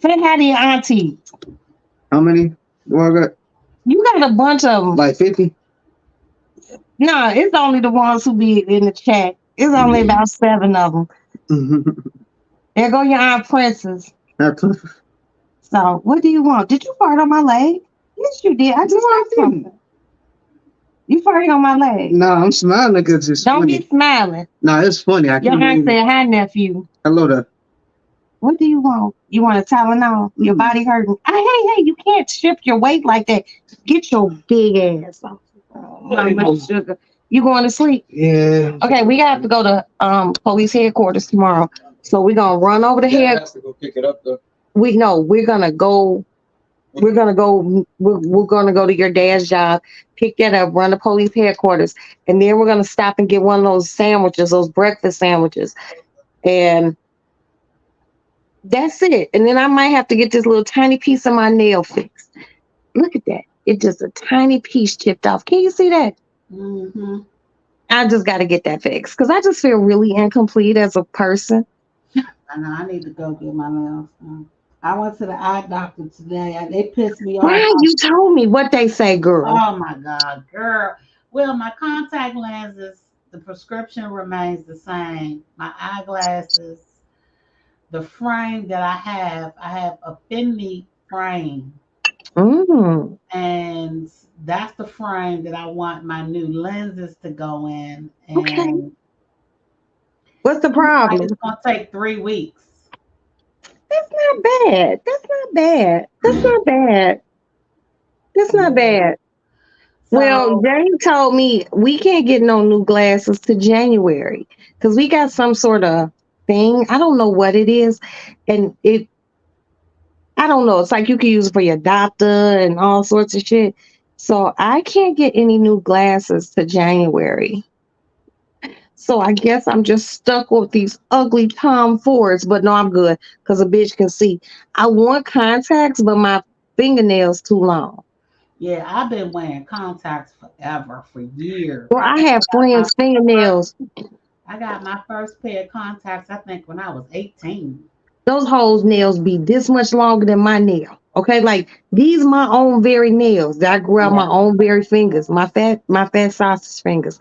Say hi to your auntie. how many? Well, I got You got a bunch of them. like 50. Nah, it's only the ones who be in the chat. It's only about 7 of them. There go your Aunt Princess. So, what do you want? Did you fart on my leg? Yes, you did. I just got something. You farted on my leg. No, I'm smiling because it's Don't funny. be smiling. No, it's funny. I Your can't aunt believe it. said, hi, nephew. Hello there. What do you want? You want a Tylenol? Your body hurting. Hey, you can't shift your weight like that. Get your big ass off. Oh, sugar. You going to sleep? Yeah. Okay, we have to go to police headquarters tomorrow. So we're gonna run over the head. Has to go pick it up though. We're gonna go. We're gonna go to your dad's job, pick that up, run to police headquarters, and then we're gonna stop and get one of those sandwiches, those breakfast sandwiches, and that's it. And then I might have to get this little tiny piece of my nail fixed. Look at that. It's just a tiny piece chipped off. Can you see that? Mm-hmm. I just got to get that fixed because I just feel really incomplete as a person. I know I need to go get my nails done. I went to the eye doctor today. They pissed me off. Why you told me what they say, girl? Oh my God, girl. Well, my contact lenses, the prescription remains the same. My eyeglasses, the frame that I have a Finley frame. Mm, And that's the frame that I want my new lenses to go in. okay. And What's the like problem? it's gonna take 3 weeks. That's not bad. That's not bad. That's not bad. That's not bad. Well, So Jane told me we can't get no new glasses to January because we got some sort of thing. I don't know what it is. And I don't know. It's like you can use it for your doctor and all sorts of shit. So I can't get any new glasses to January. So I guess I'm just stuck with these ugly Tom Fords, but no, I'm good because a bitch can see. I want contacts, but my fingernails too long. yeah, I've been wearing contacts forever, for years. Well, I have friends' fingernails. I got my first pair of contacts, I think, when I was 18. Those hoes nails be this much longer than my nail. Okay, like these my own very nails that I grew out Yeah. my own very fingers, my fat sausage fingers.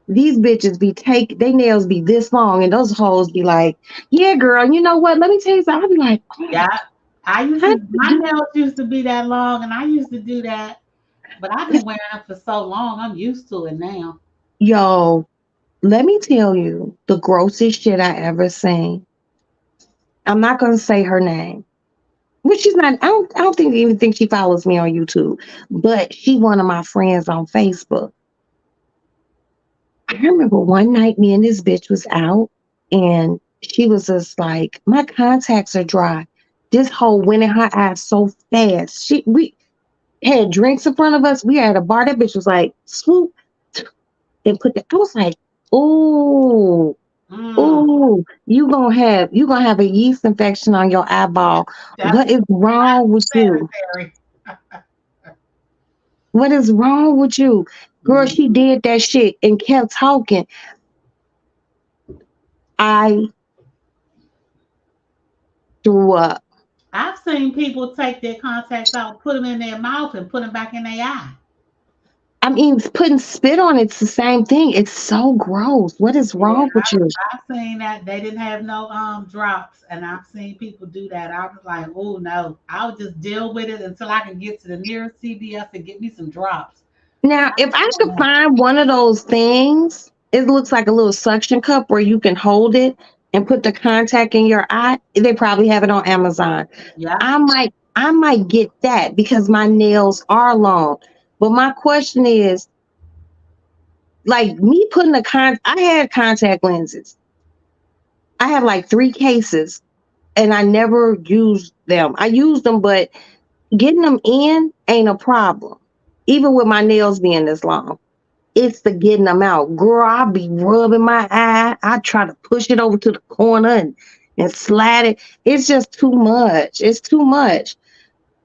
These bitches be they nails be this long, and those hoes be like, yeah, girl, you know what? Let me tell you something. I'll be like, oh, Yeah. how My did nails used to be that long, and I used to do that. But I've been wearing them for so long, I'm used to it now. yo, let me tell you the grossest shit I ever seen. I'm not gonna say her name. But she's not, I don't think even think she follows me on YouTube. But she one of my friends on Facebook. I remember one night me and this bitch was out and she was just like, my contacts are dry. This hoe went in her eyes so fast. We had drinks in front of us. We were at a bar. That bitch was like, swoop, and put the, I was like, ooh, Mm, ooh, you gonna have a yeast infection on your eyeball. that's What is wrong with you? sanitary. What is wrong with you? Girl, she Mhm. did that shit and kept talking. I threw up. I've seen people take their contacts out, put them in their mouth, and put them back in their eye. I mean, putting spit on it's the same thing. It's so gross. What is Yeah, wrong with you? I've seen that they didn't have no drops, and I've seen people do that. I was like, oh no, I'll just deal with it until I can get to the nearest CVS and get me some drops. Now, if I could find one of those things, it looks like a little suction cup where you can hold it and put the contact in your eye. They probably have it on Amazon. Yeah, I might get that because my nails are long. But my question is, like me putting I had contact lenses. I have like 3 cases and I never used them. I used them, but getting them in ain't a problem. Even with my nails being this long. It's the getting them out. Girl, I'll be rubbing my eye. I try to push it over to the corner and slide it. It's just too much. It's too much,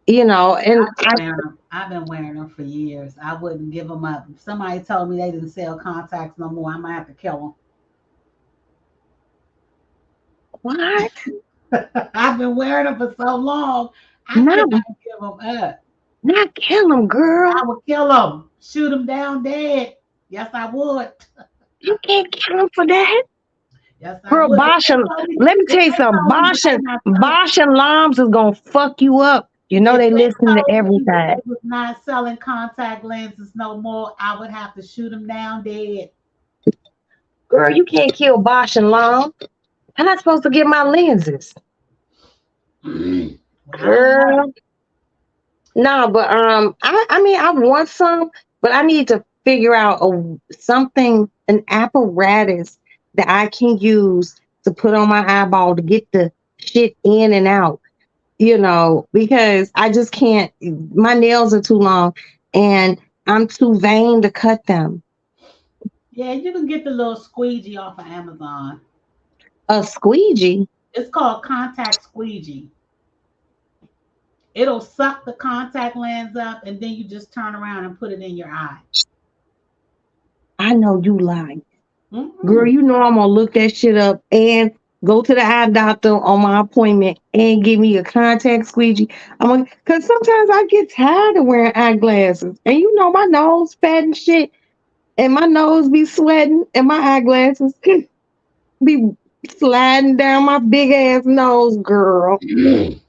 and I've been wearing them for years. I wouldn't give them up. If somebody told me they didn't sell contacts no more, I might have to kill what? them. I've been wearing them for so long, I Not, cannot give them up. not kill them, girl. I would kill them, shoot them down dead. Yes, I would. You can't kill them for that. Yes, I Girl, would. let me If tell you they something. told me they not selling, Bosch and Lambs is gonna fuck you up. You know if they they listen to told me that everything. they was not selling contact lenses no more, I would have to shoot them down dead. Girl, you can't kill Bosch and Lambs. I'm not supposed to get my lenses. Well, I don't know. Girl. No, but I mean I want some, but I need to figure out something, an apparatus that I can use to put on my eyeball to get the shit in and out, because I just can't. My nails are too long, and I'm too vain to cut them. Yeah, you can get the little squeegee off of Amazon. A squeegee. It's called contact squeegee. It'll suck the contact lens up, and then you just turn around and put it in your eye. I know you lying. Girl, Mm-mm. you know I'm gonna look that shit up and go to the eye doctor on my appointment and give me a contact squeegee. Cause sometimes I get tired of wearing eyeglasses. And my nose fat and shit, and my nose be sweating, and my eyeglasses be sliding down my big ass nose, girl.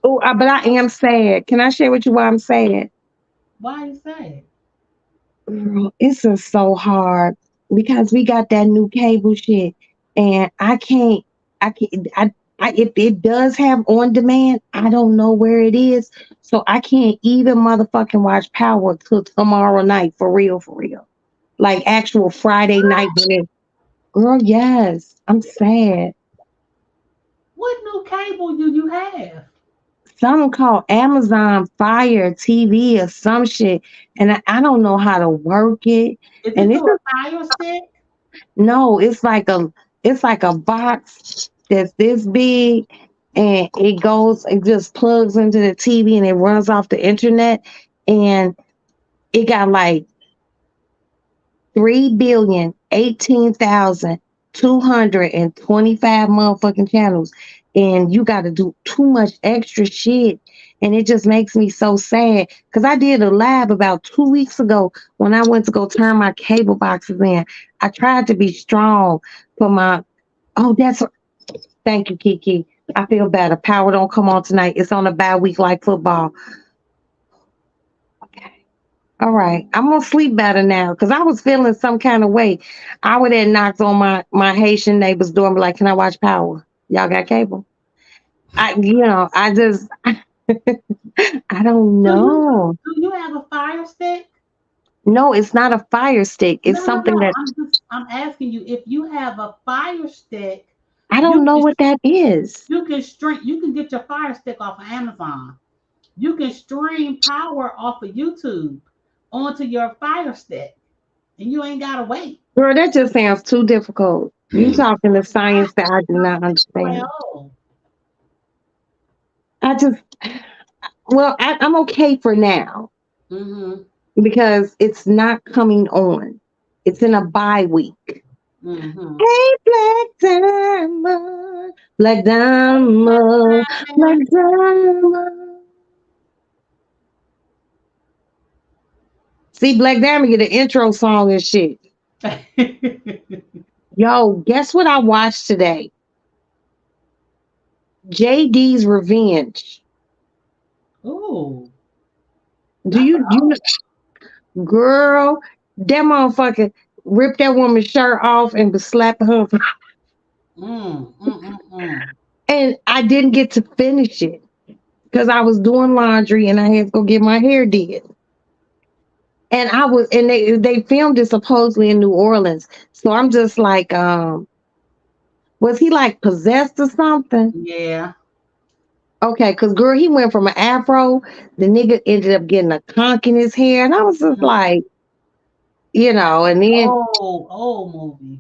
Oh, but I am sad. Can I share with you why I'm sad? Why you say? Girl, it's just so hard because we got that new cable shit, and I can't. If it does have on demand, I don't know where it is, so I can't even motherfucking watch Power till tomorrow night for real, for real, like actual Friday night. Girl, yes, I'm sad. What new cable do you have? Something called Amazon Fire TV or some shit, and I don't know how to work it, Is and it it's through a Fire Stick? No, it's like a box that's this big, and it just plugs into the TV and it runs off the internet, and it got like 3,018,225 motherfucking channels, and you got to do too much extra shit. And it just makes me so sad because I did a live about 2 weeks ago when I went to go turn my cable boxes in. I tried to be strong for my. Oh, thank you, Kiki. I feel better. Power don't come on tonight. It's on a bye week like football. Okay. All right. I'm gonna sleep better now because I was feeling some kind of way. I would have knocked on my Haitian neighbor's door and be like, "Can I watch Power? Y'all got cable?" I just I don't Do you know. do you have a Fire Stick? No, it's not a Fire Stick. It's No, no, something no. that I'm asking you if you have a Fire Stick, I don't you know can what that is. you can get your Fire Stick off of Amazon. You can stream Power off of YouTube onto your Fire Stick, and you ain't gotta wait. Girl, that just sounds too difficult. You talking the science that I do not understand. Well, I just Well, I'm okay for now mm-hmm, because it's not coming on. It's in a bye week. mm-hmm. Hey, Black Diamond, Black Diamond, Black Diamond. See, Black Diamond get an intro song and shit. Yo, guess what I watched today? JD's Revenge. Ooh. Do you girl, that motherfucker ripped that woman's shirt off and was slapping her. And I didn't get to finish it because I was doing laundry and I had to go get my hair did. And they filmed it supposedly in New Orleans. So I'm just like, was he like possessed or something? Yeah. Okay, because girl, he went from an afro, the nigga ended up getting a conch in his hair, and I was just like, and then Old movie.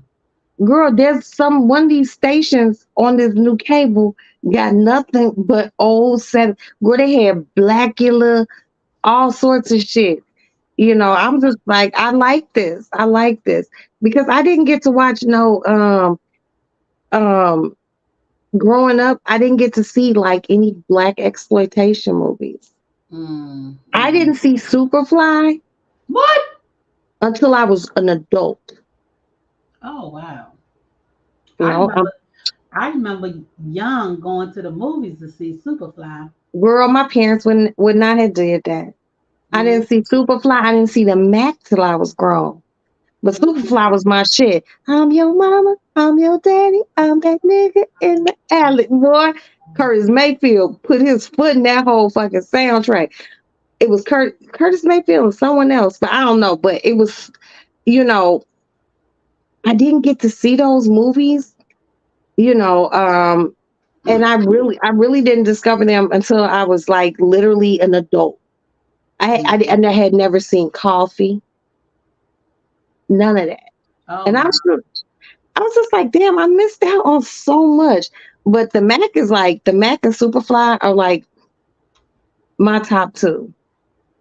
girl, there's one of these stations on this new cable got nothing but old set. Girl, they had Blackula, all sorts of shit. I'm just like, I like this. I like this because I didn't get to watch no growing up. I didn't get to see like any black exploitation movies. I didn't see Superfly. What? Until I was an adult. Oh wow. You I remember young going to the movies to see Superfly. Girl, my parents would not have did that. I didn't see Superfly. I didn't see the Mac till I was grown. But Superfly was my shit. I'm your mama. I'm your daddy. I'm that nigga in the alley. Boy, Curtis Mayfield put his foot in that whole fucking soundtrack. It was Curtis Mayfield and someone else, but I don't know. But it was, I didn't get to see those movies, and I really didn't discover them until I was like literally an adult. I had never seen Coffee, none of that, and I was just like, damn, I missed out on so much. But the Mac and Superfly are like my top two.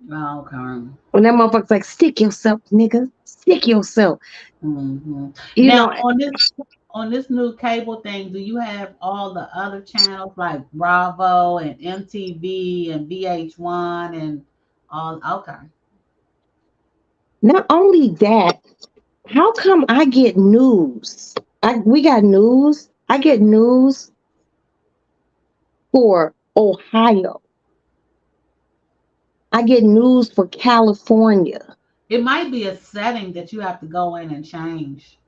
Oh, okay. When that motherfucker's like, stick yourself, nigga, stick yourself. Mm-hmm. You now, know, on this new cable thing, do you have all the other channels like Bravo and MTV and VH1 and all? Okay. Not only that, how come I get news? We got news. I get news for Ohio. I get news for California. It might be a setting that you have to go in and change.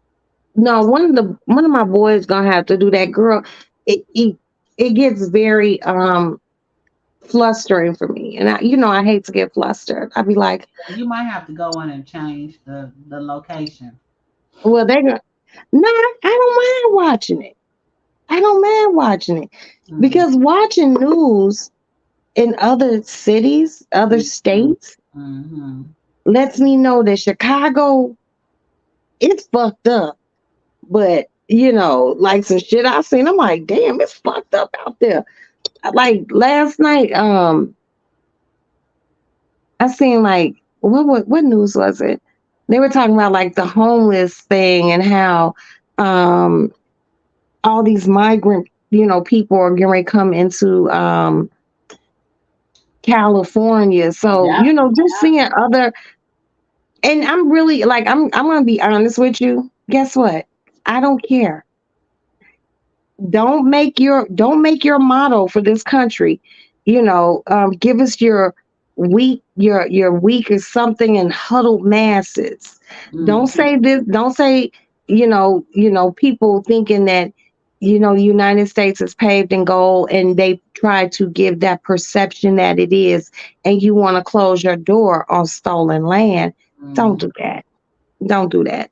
No, one of my boys gonna have to do that. Girl, it gets very flustering for me, and I hate to get flustered. I'd be like, you might have to go in and change the location. Well, they're gonna. No, I don't mind watching it. I don't mind watching it because watching news in other cities, other states, lets me know that Chicago, it's fucked up. But like some shit I've seen, I'm like, damn, it's fucked up out there. Like last night, I seen like what news was it? They were talking about like the homeless thing and how all these migrant people are getting ready to come into California. So just seeing other, and I'm really like I'm gonna be honest with you. Guess what? I don't care. Don't make your motto for this country. Give us your weak or something and huddled masses. Don't say this. Don't say people thinking that the United States is paved in gold, and they try to give that perception that it is, and you want to close your door on stolen land. Don't do that. Don't do that.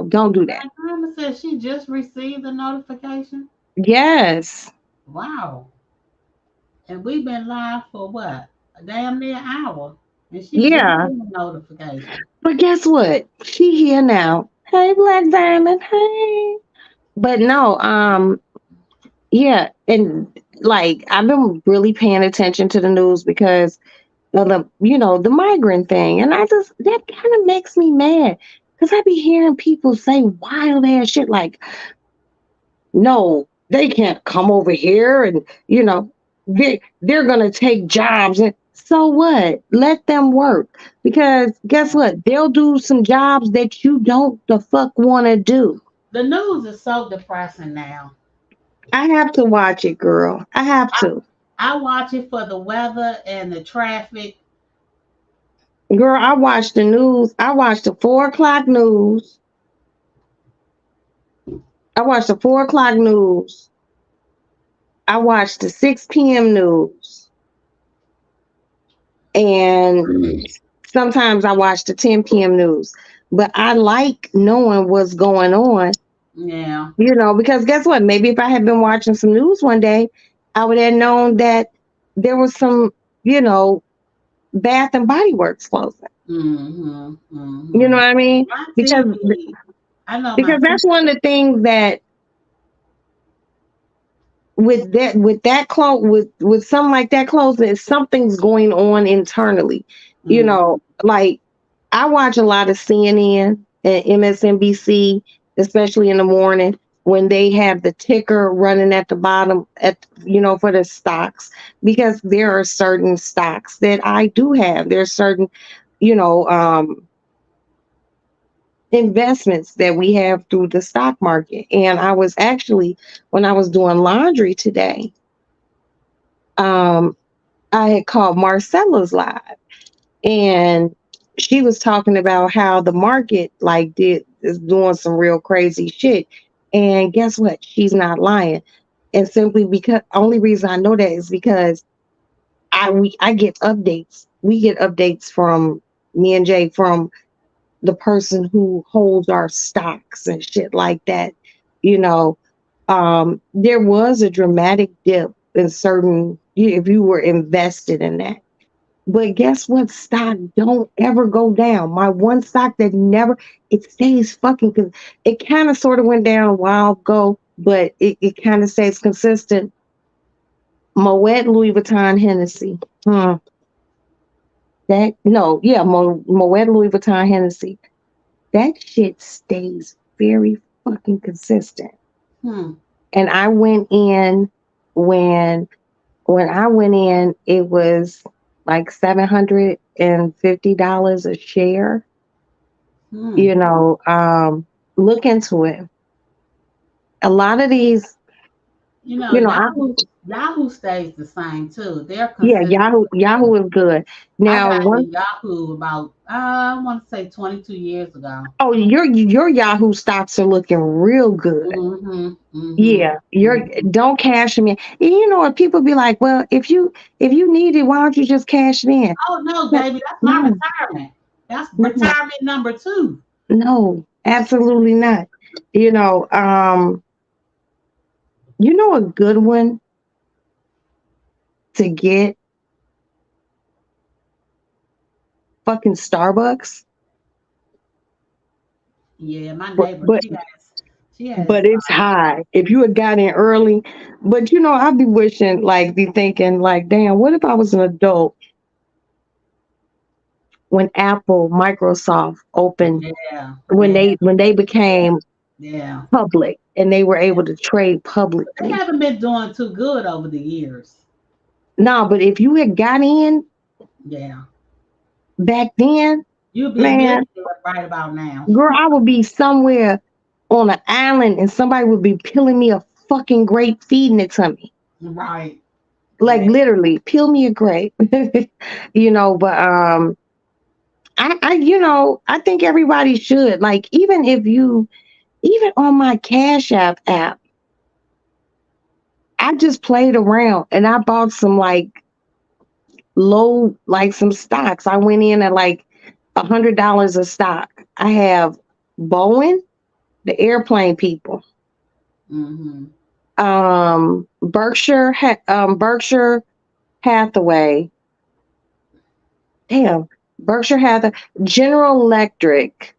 Don't do that. Mama said she just received a notification. Yes. Wow. And we've been live for what? A damn near hour. And she just got a notification. But guess what? She here now. Hey, Black Diamond. Hey. But no, yeah, and like I've been really paying attention to the news because of the migrant thing, and that kind of makes me mad because I be hearing people say wild ass shit like, no, they can't come over here, and they're gonna take jobs, and So what? Let them work. Because guess what? They'll do some jobs that you don't the fuck want to do. The news is so depressing now. I have to watch it, girl. I have I, to. I watch it for the weather and the traffic. Girl, I watch the news. I watch the 4 o'clock news. I watch the 4 o'clock news. I watch the 6 p.m. news. And sometimes I watch the 10 p.m. news. But I like knowing what's going on, Yeah. because guess what? Maybe if I had been watching some news one day, I would have known that there was some, you know, Bath and Body Works closing. Mm-hmm. You know Mm-hmm. what I mean? My Because TV, I know my because TV. that's one of the things that with that close with something like that closing, something's going on internally. Mm, Like I watch a lot of CNN and MSNBC, especially in the morning when they have the ticker running at the bottom for the stocks, because there are certain stocks that I do have. There's certain, you know, investments that we have through the stock market. And I was actually, when I was doing laundry today, um, I had called Marcella's live, and she was talking about how the market is doing some real crazy shit. And guess what? She's not lying. And simply because only reason I know that is because I get updates. We get updates from me and Jay from the person who holds our stocks and shit like that. You know, there was a dramatic dip in certain if you were invested in that. But guess what? Stock don't ever go down. My one stock that never, it stays fucking, it kind of sort of went down a while ago, but it kind of stays consistent. Moet Louis Vuitton Hennessy. Hmm. Moet Louis Vuitton Hennessy. That shit stays very fucking consistent. hmm. And I went in when I went in, it was like $750 a share. Hmm. You know, look into it. A lot of these, You know, you know, I Yahoo stays the same too. They're yeah, consistent. Yahoo is good. I Now, got one in Yahoo about I want to say 22 years ago. oh, your Yahoo stocks are looking real good. Mm-hmm. Mm-hmm. Yeah, you're don't cash them in. And you know what people be like, well, if you need it, why don't you just cash it in? Oh no, No, baby, that's my no, retirement. That's no, retirement number two. no, absolutely not. You know, a good one to get, fucking Starbucks. Yeah, my But neighbor, but she has but it's high. If you had got in early, but I'd be wishing, like, be thinking, like, damn, what if I was an adult when Apple, Microsoft opened, yeah, when yeah, they became yeah. public and they were able to trade They publicly. haven't been doing too good over the years. No, but if you had got in Yeah. back then, You'll be a man, millionaire right about now. girl, I would be somewhere on an island and somebody would be peeling me a fucking grape, feeding it to me. Right. Like Yeah. literally, peel me a grape. But I think everybody should. Like, even on my Cash app, I just played around and I bought some some stocks. I went in at like $100 a stock. I have Boeing, the airplane people, Mm-hmm. Berkshire Hathaway, damn, Berkshire Hathaway, General Electric,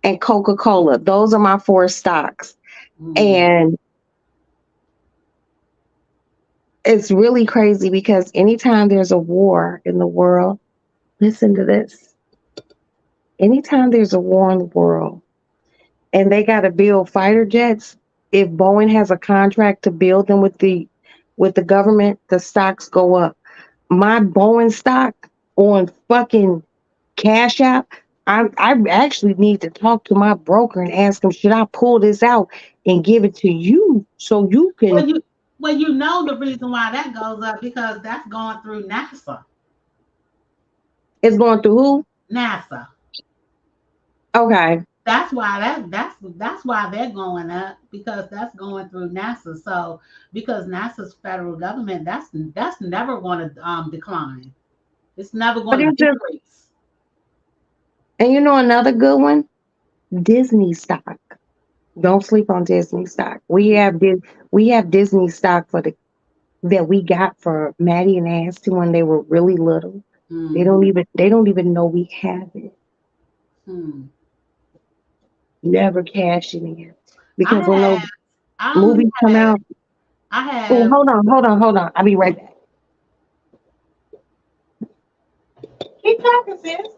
and Coca-Cola. Those are my 4 stocks. Mm-hmm. And it's really crazy because anytime there's a war in the world, listen to this. Anytime there's a war in the world and they got to build fighter jets, if Boeing has a contract to build them with the government, the stocks go up. my Boeing stock on fucking Cash App, I actually need to talk to my broker and ask him, should I pull this out and give it to you so you Well, can? you know the reason why that goes up because that's going through NASA. It's going through who? NASA. Okay. That's why that's why they're going up because that's going through NASA. So because NASA's federal government, that's never going to decline. It's never But going to it's just, decrease. and you know another good one? Disney stock. Don't sleep on Disney stock. We have Disney stock for the that we got for Maddie and Ashley when they were really little. Mm-hmm. They don't even know we have it. Hmm. Never cash it in. I Because when those have I only movies come have out, I oh have hold on. I'll be right back. Keep talking, sis.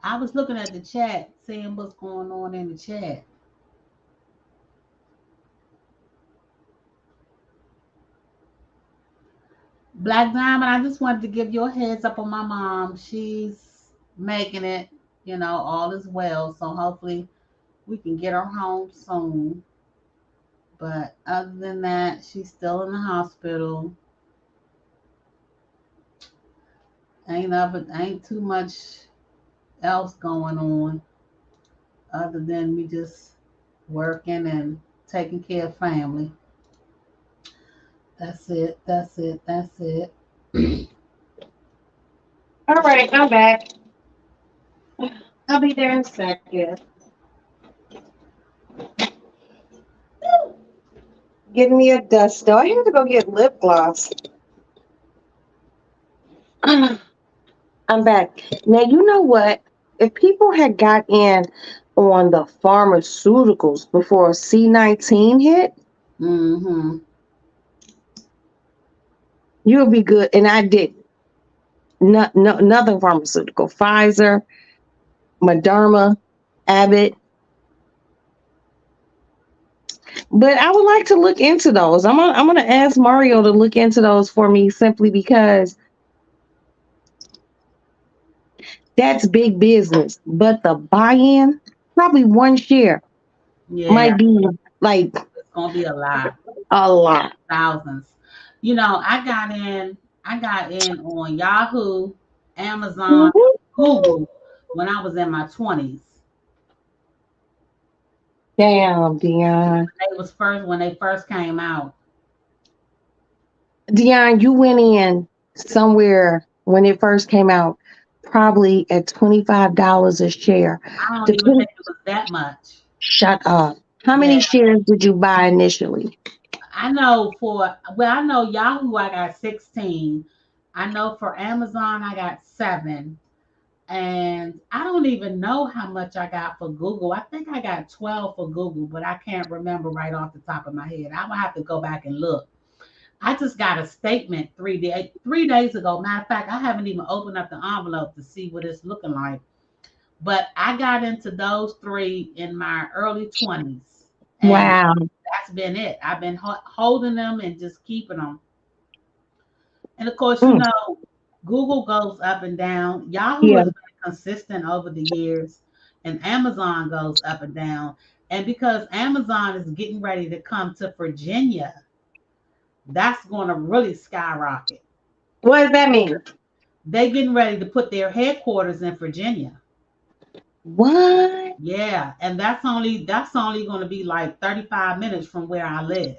I was looking at the chat, seeing what's going on in the chat. Black Diamond, I just wanted to give you a heads up on my mom. She's making it, all is well. So hopefully we can get her home soon. But other than that, she's still in the hospital. Ain't too much else going on other than me just working and taking care of family. That's it. That's it. That's it. All right, I'm back. I'll be there in a second. Getting me a duster. I have to go get lip gloss. I'm back. Now you know what? If people had got in on the pharmaceuticals before C-19 hit, Mm-hmm. you'll be good. And I didn't. Nothing pharmaceutical. Pfizer, Moderna, Abbott. But I would like to look into those. I'm gonna ask Mario to look into those for me simply because that's big business. But the buy-in, probably one share, Yeah, might be like it's gonna be a lot. a lot. Thousands. I got in on Yahoo, Amazon, Mhm. Google when I was in my 20s. Damn, Dion. When they first came out. Dion, you went in somewhere when it first came out, probably at $25 a share. I don't The even 20, think it was that much. shut up. How many Yeah. shares did you buy initially? I know Yahoo I got 16. I know for Amazon I got 7. And I don't even know how much I got for Google. I think I got 12 for Google, but I can't remember right off the top of my head. I will have to go back and look. I just got a statement 3 days ago. Matter of fact, I haven't even opened up the envelope to see what it's looking like. But I got into those three in my early 20s. And Wow. that's been it. I've been holding them and just keeping them. And of course, Mm, Google goes up and down. Yahoo yeah. has been consistent over the years, and Amazon goes up and down. And because Amazon is getting ready to come to Virginia, that's going to really skyrocket. What does that mean? They're getting ready to put their headquarters in Virginia. What? Yeah, and that's only going to be like 35 minutes from where I live.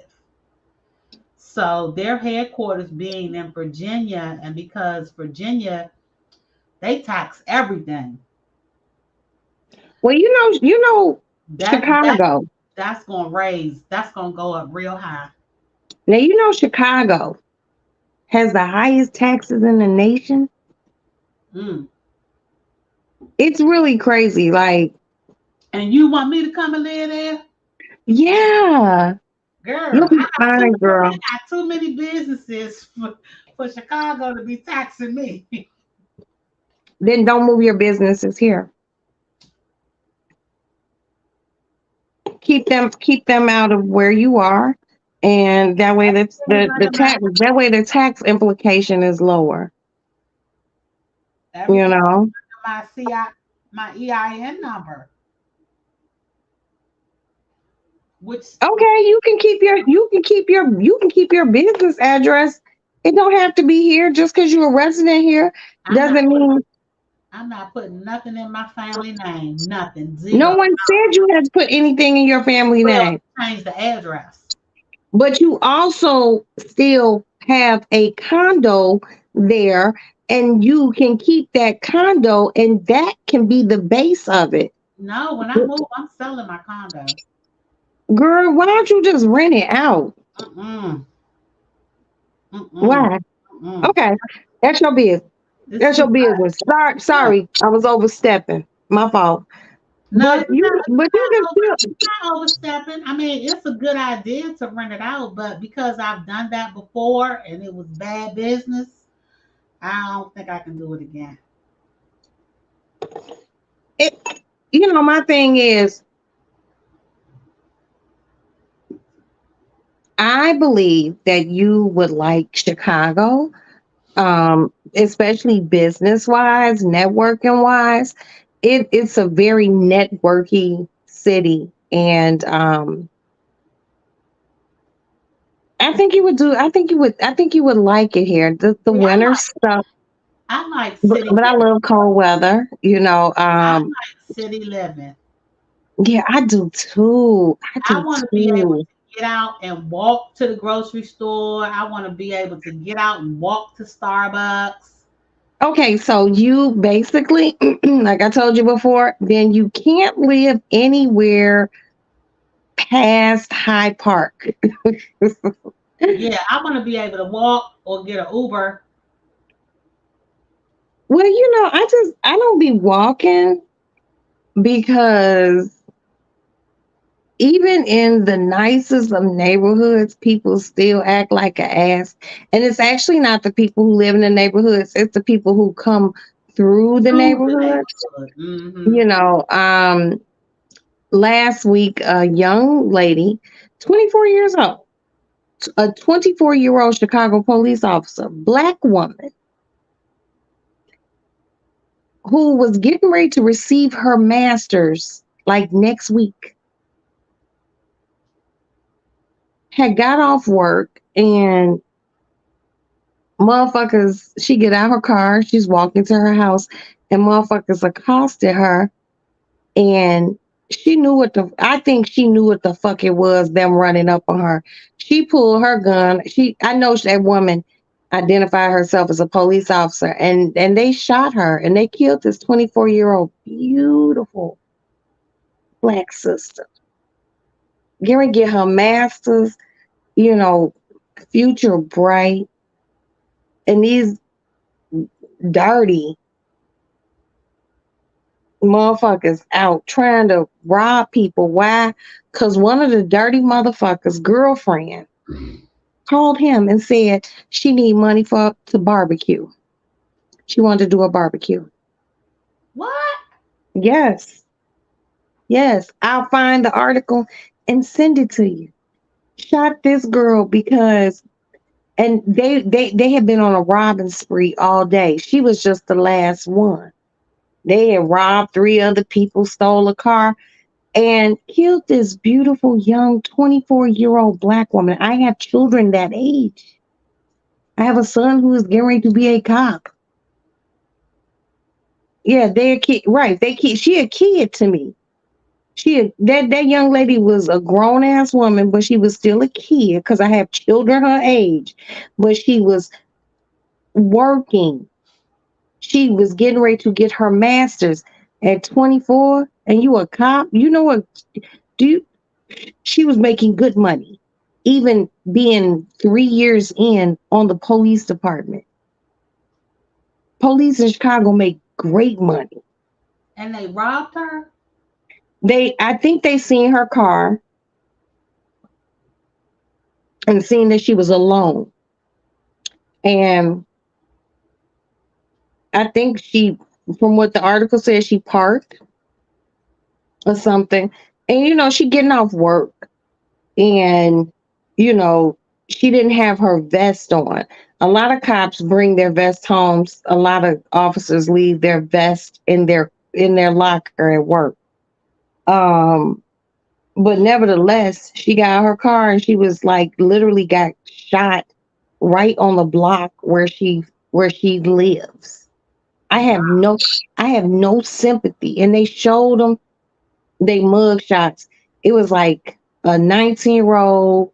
So their headquarters being in Virginia, and because Virginia, they tax everything. Well, you know That that Chicago. that's gonna go up real high. Now you know Chicago has the highest taxes in the nation. Mm. It's really crazy. Like, And you want me to come and live there? yeah, you'll Girl, be fine, I girl. got too many businesses for Chicago to be taxing me. Then don't move your businesses here. Keep them out of where you are, and that way that's Really the like tax that way the tax implication is lower. Everything know. my CI, my EIN number, which Okay, you can keep your business address. It don't have to be here just because you're a resident here. I'm not Doesn't putting, mean I'm not putting nothing in my family name. Nothing. no Zero. one said you had to put anything in your family Well, name. change the address. But you also still have a condo there, and you can keep that condo, and that can be the base of it. No, when I move, I'm selling my condo. Girl, why don't you just rent it out? Mm-mm. Mm-mm. Why? Mm-mm. Okay, that's your business. It's That's too your much. business. Sorry, Yeah. sorry, I was overstepping. My fault. No, But you can still. not overstepping. I mean, it's a good idea to rent it out, but because I've done that before and it was bad business, I don't think I can do it again. It, my thing is, I believe that you would like Chicago, especially business wise, networking wise. It's a very networky city, and I think you would like it here. The See, winter stuff, I like but, city but I living. love cold weather. I like city living. Yeah, I do too. I I do want to be able too. to get out and walk to the grocery store. I want to be able to get out and walk to Starbucks. Okay, so you basically, like I told you before, then you can't live anywhere past Hyde Park. Yeah, I want to be able to walk or get an Uber. Well, I don't be walking because even in the nicest of neighborhoods, people still act like an ass. And it's actually not the people who live in the neighborhoods, it's the people who come through the Through the neighborhoods. neighborhood. Mm-hmm. You know, last week, a young lady, 24 years old, a 24-year-old Chicago police officer, black woman, who was getting ready to receive her master's like next week, had got off work and motherfuckers, she get out her car, she's walking to her house, and motherfuckers accosted her, and I think she knew what the fuck it was, them running up on her. She pulled her gun. I know that woman identified herself as a police officer, and they shot her, and they killed this 24-year-old beautiful black sister. Gary get her master's, you know, future bright, and these dirty motherfuckers out trying to rob people. Why? Because one of the dirty motherfuckers' girlfriend called him and said she need money to barbecue. She wanted to do a barbecue. What? Yes, yes. I'll find the article and send it to you. Shot this girl because and they had been on a robbing spree all day. She was just the last one. They had robbed three other people, stole a car, and killed this beautiful young 24-year-old black woman. I have children that age. I have a son who is getting ready to be a cop. Yeah, they're kid, right? She a kid to me. That young lady was a grown ass woman, but she was still a kid because I have children her age. But she was working. She was getting ready to get her master's at 24, and you a cop. You know what? Do you She was making good money, even being 3 years in on the police department. Police in Chicago make great money. And they robbed her? I think they seen her car and seen that she was alone. And I think from what the article says, she parked or something. And, she getting off work and, you know, she didn't have her vest on. A lot of cops bring their vest homes. A lot of officers leave their vest in their locker at work. Um, but nevertheless, she got out her car and she was like literally got shot right on the block where she lives. I have no I have no sympathy. And they showed them they mug shots. It was like a 19-year-old,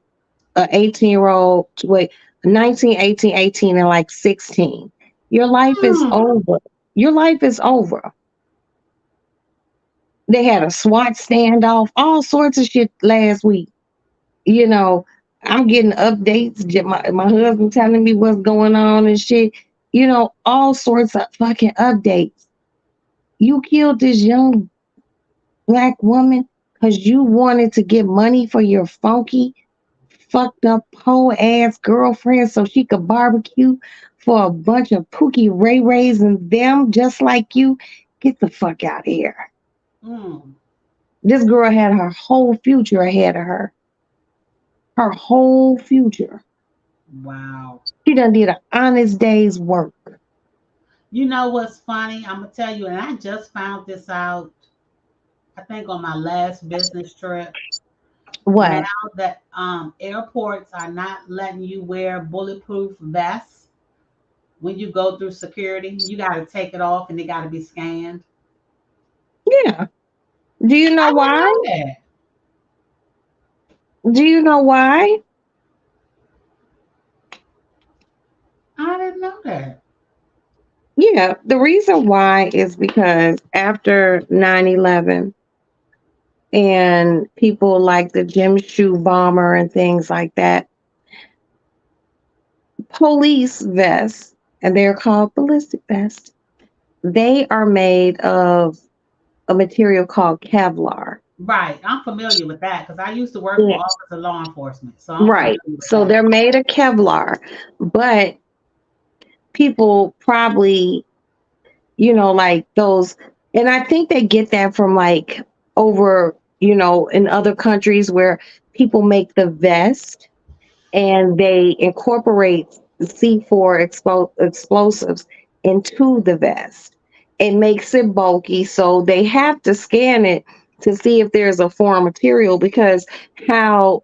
a 18-year-old, wait, 19, 18, 18, and like 16. Your life is Hmm. over. Your life is over. They had a SWAT standoff, all sorts of shit last week. You know, I'm getting updates. My husband telling me what's going on and shit. You know, all sorts of fucking updates. You killed this young black woman because you wanted to get money for your funky, fucked up, hoe ass girlfriend so she could barbecue for a bunch of Pookie Ray Rays and them just like you. Get the fuck out of here. Mm. This girl had her whole future ahead of her. Her whole future. Wow. She done did an honest day's work. You know what's funny? I'm gonna tell you, and I just found this out, I think on my last business trip. Now What? that airports are not letting you wear bulletproof vests when you go through security, you got to take it off and they got to be scanned. Yeah. Do you know I didn't why? know that. Do you know why? I didn't know that. Yeah, the reason why is because after 9/11 and people like the Jim Shoe bomber and things like that, police vests, and they're called ballistic vests, they are made of a material called Kevlar. Right. I'm familiar with that because I used to work for Yeah. Office of Law Enforcement. So I'm familiar Right. with So that. they're made of Kevlar, but people probably, like those, and I think they get that from like over, in other countries where people make the vest and they incorporate C4 explosives into the vest. It makes it bulky, so they have to scan it to see if there's a foreign material because how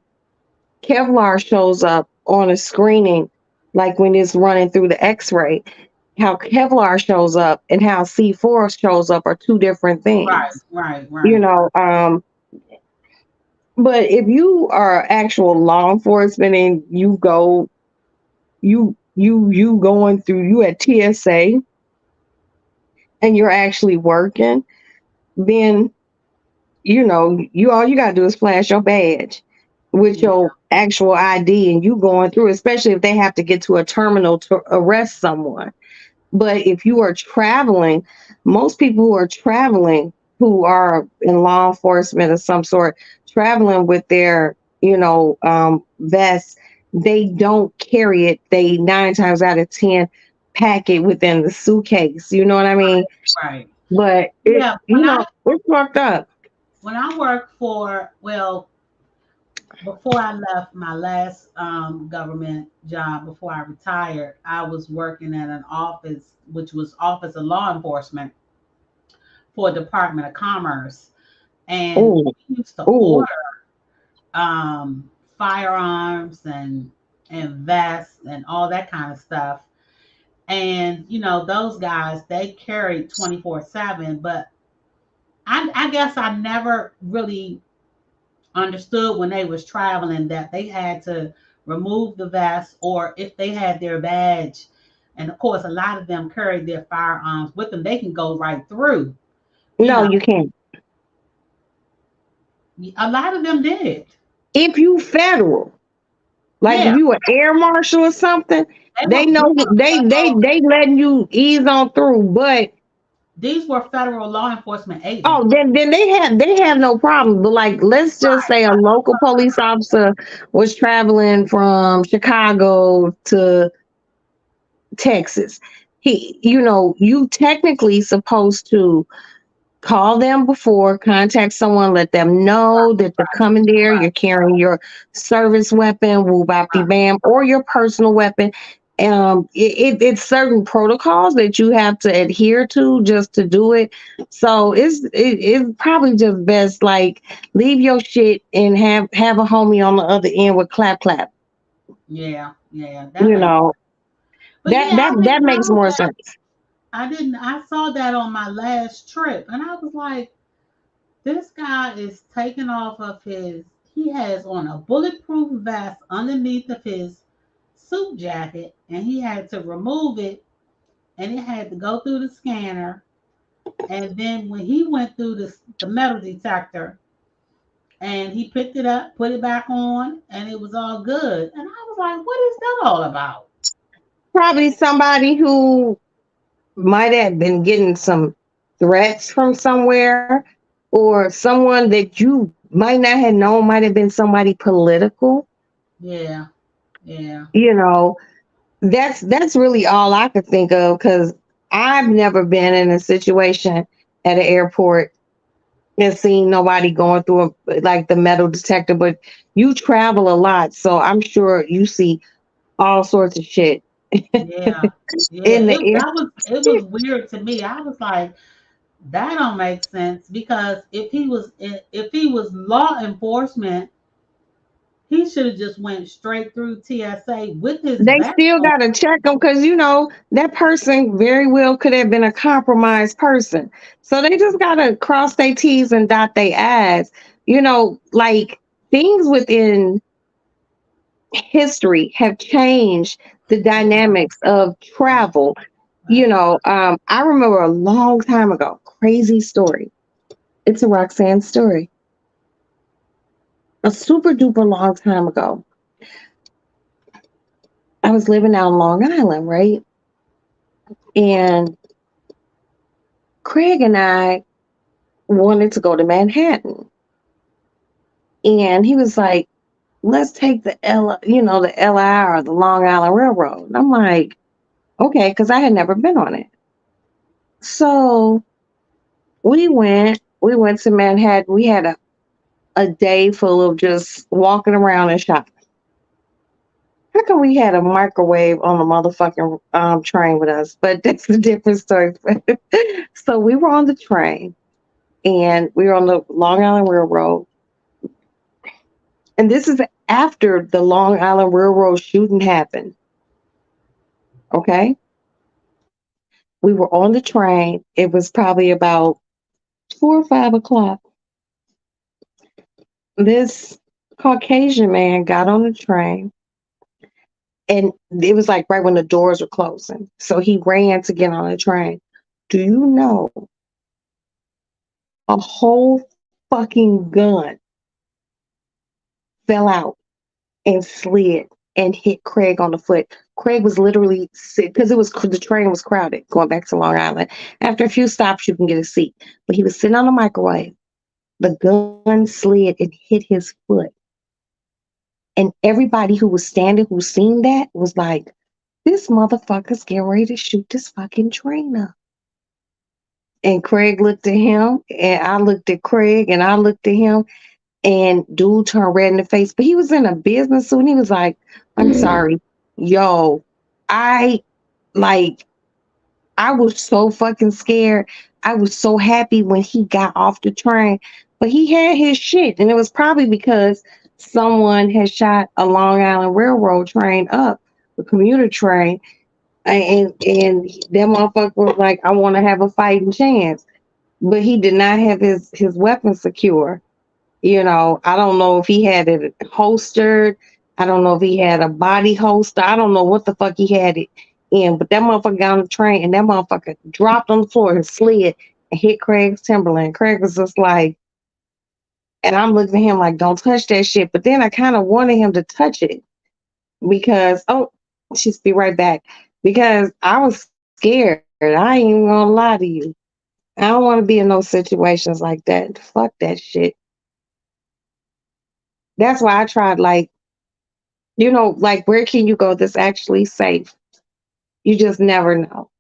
Kevlar shows up on a screening, like when it's running through the X-ray, how Kevlar shows up and how C4 shows up are two different Right, things. right, You right. know, but if you are actual law enforcement and you going through you at TSA and you're actually working, then you all you gotta do is flash your badge with Yeah, your actual ID and you going through, especially if they have to get to a terminal to arrest someone. But if you are traveling, most people who are traveling who are in law enforcement of some sort, traveling with their, vests, they don't carry it. They 9 times out of 10 pack it within the suitcase. You know what I mean? right. But Yeah, it's fucked up. when I worked for, well, before I left my last government job, before I retired, I was working at an office, which was Office of Law Enforcement for Department of Commerce. And Oh, we used to oh, order firearms and vests and all that kind of stuff. And those guys they carried 24/7, but I guess I never really understood when they was traveling that they had to remove the vest or if they had their badge. And of course, a lot of them carried their firearms with them. They can go right through. You no, know, you can't. a lot of them did. If you federal, like Yeah, if you an air marshal or something, they they were know blue federal. they letting you ease on through. But These were federal law enforcement agents. oh, then they have no problem. But like, let's just say a local police officer was traveling from Chicago to Texas. You technically supposed to call them before, contact someone, let them know that you're coming there, you're carrying your service weapon, woo bop de bam, or your personal weapon. It's certain protocols that you have to adhere to just to do it. So it's probably just best like leave your shit and have a homie on the other end with clap clap. Yeah, yeah, that You makes. know But yeah, I that didn't makes know more that. sense. I didn't. I saw that on my last trip, and I was like, this guy is taking off of his. He has on a bulletproof vest underneath of his suit jacket, and he had to remove it, and it had to go through the scanner. And then when he went through the metal detector, and he picked it up, put it back on, and it was all good. And I was like, what is that all about? Probably somebody who might have been getting some threats from somewhere, or someone that you might not have known might have been somebody political. Yeah, yeah, You know, that's really all I could think of because I've never been in a situation at an airport and seen nobody going through like the metal detector. But you travel a lot, so I'm sure you see all sorts of shit yeah, yeah. in the air. It was weird to me. I was like, that don't make sense because if he was law enforcement, he should have just went straight through TSA with his They vest still on. got to check them because that person very well could have been a compromised person. So they just got to cross their T's and dot their I's. Like things within history have changed the Yeah, dynamics of right, travel. right. I remember a long time ago, crazy story. It's a Roxanne story. A super duper long time ago, I was living out on Long Island, right? And Craig and I wanted to go to Manhattan. And he was like, let's take the LI or the Long Island Railroad. And I'm like, okay, because I had never been on it. So we went to Manhattan. We had a day full of just walking around and shopping. How come we had a microwave on the motherfucking train with us? But that's a different story. So we were on the train and we were on the Long Island Railroad. And this is after the Long Island Railroad shooting happened. Okay. We were on the train. It was probably about 4 or 5 o'clock. This Caucasian man got on the train and it was like right when the doors were closing. So he ran to get on the train. Do you know a whole fucking gun fell out and slid and hit Craig on the foot? Craig was literally sick because the train was crowded going back to Long Island. After a few stops, you can get a seat. But he was sitting on the microwave. The gun slid and hit his foot. And everybody who was standing who seen that was like, this motherfucker's getting ready to shoot this fucking train up. And Craig looked at him, and I looked at Craig, and I looked at him, and dude turned red in the face. But he was in a business suit, and he was like, I'm sorry. Yo, I like I was so fucking scared. I was so happy when he got off the train, but he had his shit, and it was probably because someone had shot a Long Island Railroad train up, the commuter train, and that motherfucker was like, "I want to have a fighting chance," but he did not have his weapon secure. I don't know if he had it holstered. I don't know if he had a body holster. I don't know what the fuck he had it in, but that motherfucker got on the train and that motherfucker dropped on the floor and slid and hit Craig's Timberland. Craig was just like, and I'm looking at him like, don't touch that shit. But then I kind of wanted him to touch it because, oh, she's be right back. Because I was scared. I ain't even gonna lie to you. I don't want to be in those situations like that. Fuck that shit. That's why I tried like like where can you go that's actually safe? You just never know.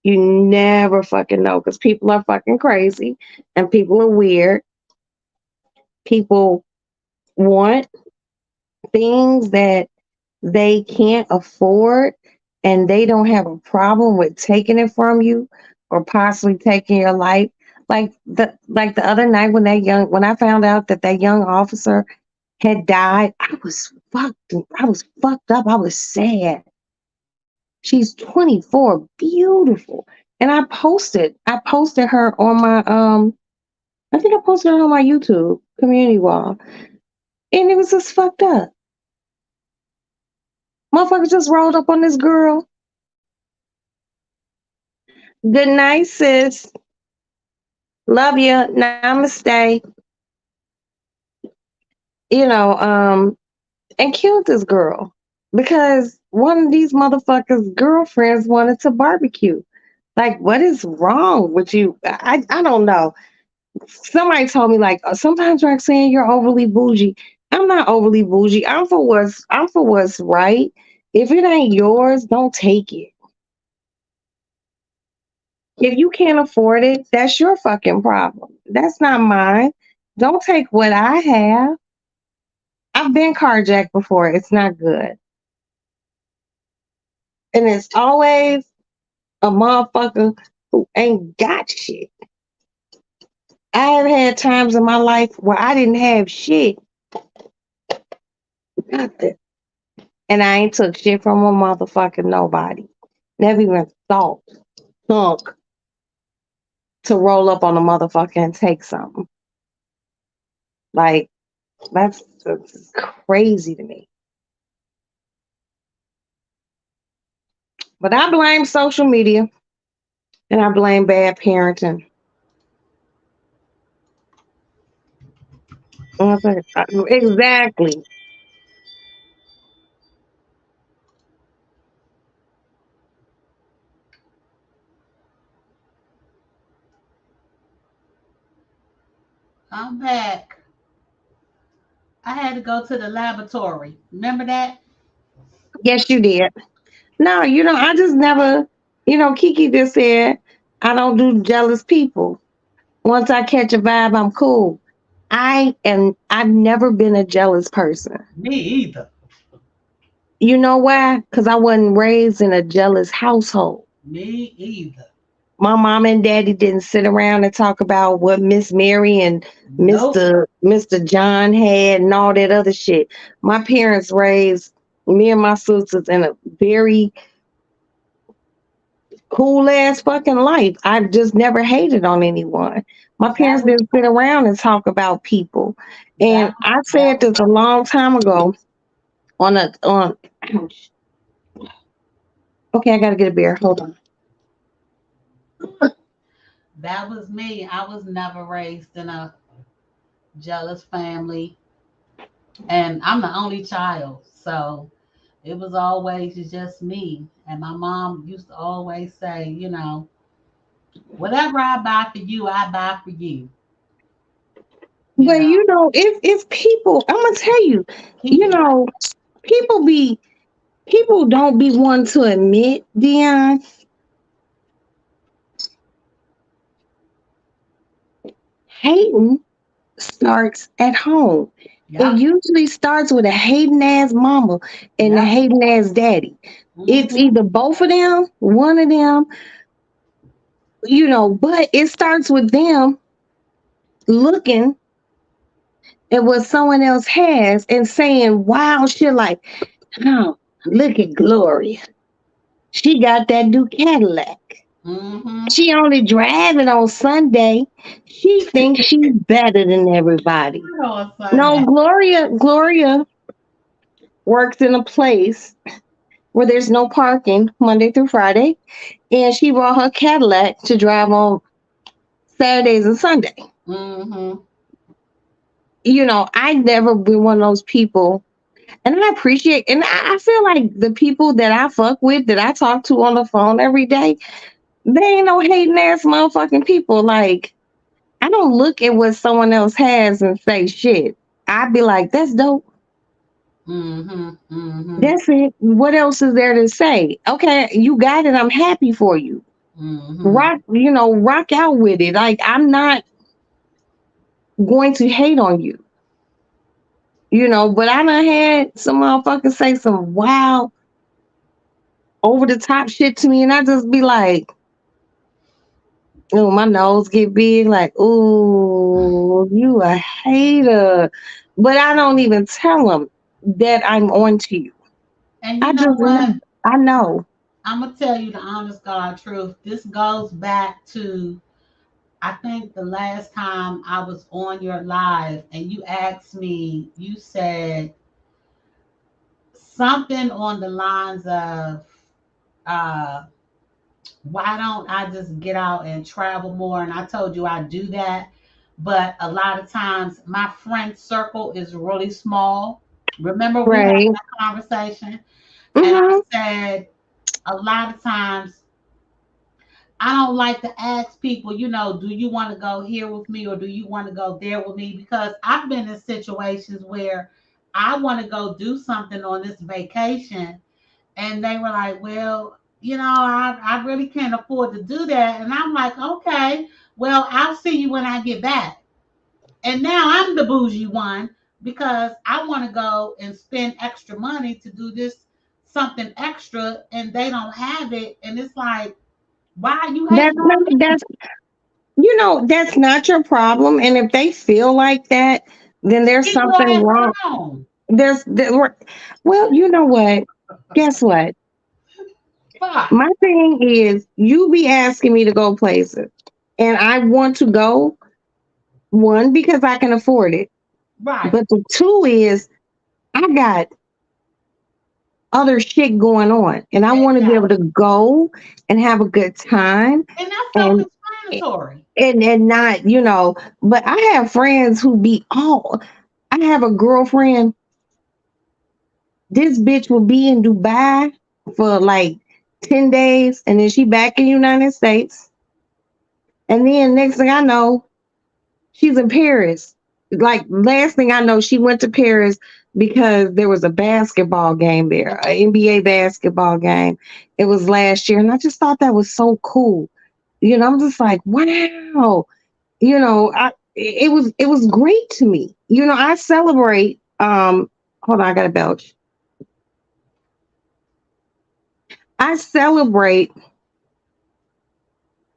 You never fucking know because people are fucking crazy and people are weird. People want things that they can't afford and they don't have a problem with taking it from you or possibly taking your life. Like the other night when I found out that that young officer had died, I was fucked up. I was sad. She's 24, beautiful. And I posted her on my I think I posted her on my YouTube community wall. And it was just fucked up. Motherfucker just rolled up on this girl. Good night, sis. Love you. Namaste. You know, and killed this girl because one of these motherfuckers' girlfriends wanted to barbecue. Like, what is wrong with you? I don't know. Somebody told me like sometimes Roxanne, you're overly bougie. I'm not overly bougie. I'm for what's right. If it ain't yours, don't take it. If you can't afford it, that's your fucking problem. That's not mine. Don't take what I have. I've been carjacked before. It's not good. And it's always a motherfucker who ain't got shit. I have had times in my life where I didn't have shit. Nothing. And I ain't took shit from a motherfucking nobody. Never even thought to roll up on a motherfucker and take something. Like, that's crazy to me. But I blame social media and I blame bad parenting. Exactly. I'm back. I had to go to the laboratory. Remember that? Yes, you did. No, I just never, Kiki just said, I don't do jealous people. Once I catch a vibe, I'm cool. I've never been a jealous person. Me either. You know why? Because I wasn't raised in a jealous household. Me either. My mom and daddy didn't sit around and talk about what Miss Mary and Nope. Mr. John had and all that other shit. My parents raised me and my sisters in a very cool ass fucking life. I just never hated on anyone. My parents didn't sit around and talk about people. And I said this a long time ago ouch. Okay, I gotta get a beer. Hold on. That was me. I was never raised in a jealous family. And I'm the only child. So it was always just me. And my mom used to always say, whatever I buy for you, I buy for you. But if people, I'm gonna tell you, people don't be wanting to admit, Dion. Hating starts at home. Yep. It usually starts with a hating ass mama and a hating ass daddy. It's either both of them, one of them, but it starts with them looking at what someone else has and saying wild shit like, oh, look at Gloria. She got that new Cadillac. She only driving on Sunday. She thinks she's better than everybody. No, Gloria works in a place where there's no parking Monday through Friday, and she brought her Cadillac to drive on Saturdays and Sunday. I've never been one of those people, and I appreciate, and I feel like the people that I fuck with, that I talk to on the phone every day, they ain't no hating ass motherfucking people. Like, I don't look at what someone else has and say shit. I'd be like, that's dope. That's it. What else is there to say? Okay, you got it. I'm happy for you. rock out with it. Like, I'm not going to hate on you, but I done had some motherfuckers say some wild over the top shit to me, and I just be like, oh, my nose get big, like, ooh, you a hater. But I don't even tell them that I'm on to you. And I you know just what? I know. I'm gonna tell you the honest God truth. This goes back to, I think, the last time I was on your live and you asked me, you said something on the lines of, uh, why don't I just get out and travel more? And I told you I do that. But a lot of times my friend circle is really small. Remember, we had Right. that conversation, and I Hmm. said a lot of times I don't like to ask people, do you want to go here with me or do you want to go there with me? Because I've been in situations where I want to go do something on this vacation, and they were like, well, I really can't afford to do that. And I'm like, okay, well, I'll see you when I get back. And now I'm the bougie one because I want to go and spend extra money to do this something extra, and they don't have it. And it's like, why are you That's hating not on me? that's not your problem. And if they feel like that, then there's Get your something ass wrong. on. Well, you know what? Guess what? Fuck. My thing is, you be asking me to go places, and I want to go. One, because I can afford it, Right. but the two is I got other shit going on, and I want to be able Exactly. to go and have a good time, And that's and self-explanatory. and not, But I have friends who be all. I have a girlfriend. This bitch will be in Dubai for like 10 days, and then she back in the United States, and then next thing I know, she's in Paris. Like, last thing I know, she went to Paris because there was a basketball game there, an NBA basketball game. It was last year, and I just thought that was so cool. I'm just like, wow. It was great to me. I celebrate. Hold on, I got to belch. I celebrate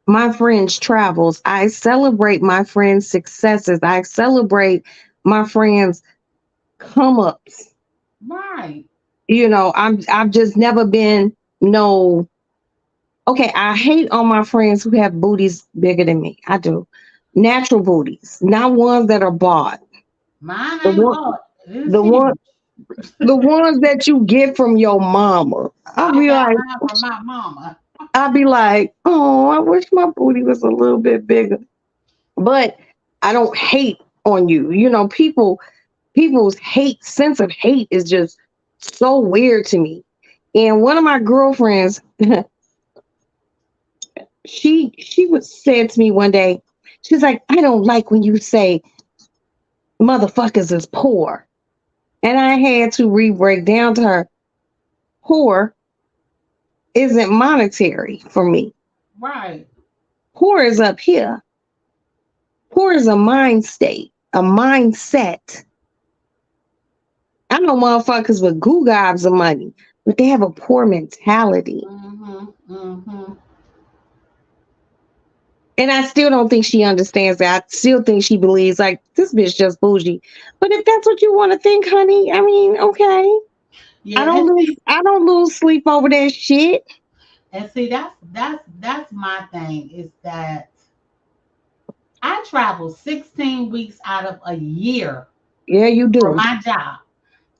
my friends' travels. I celebrate my friends' successes. I celebrate my friends' come ups. Right. I've just never been no. Okay, I hate on my friends who have booties bigger than me. I do. Natural booties, not ones that are bought. Mine The ain't one, bought. It's the one, huge. the ones that you get from your mama. I'll I be got like, mine from my mama. oh, I wish my booty was a little bit bigger. But I don't hate on you. People's sense of hate is just so weird to me. And one of my girlfriends, she was said to me one day, she's like, I don't like when you say motherfuckers is poor. And I had to re-break down to her, poor isn't monetary for me. Right. Poor is up here. Poor is a mind state, a mindset. I know motherfuckers with goo gobs of money, but they have a poor mentality. Mm-hmm. Mm-hmm. And I still don't think she understands that. I still think she believes like this bitch just bougie. But if that's what you want to think, honey, I mean, okay. I Yeah, don't lose I don't lose sleep over that shit. and see that's my thing is that I travel 16 weeks out of a year Yeah, you for do. my job.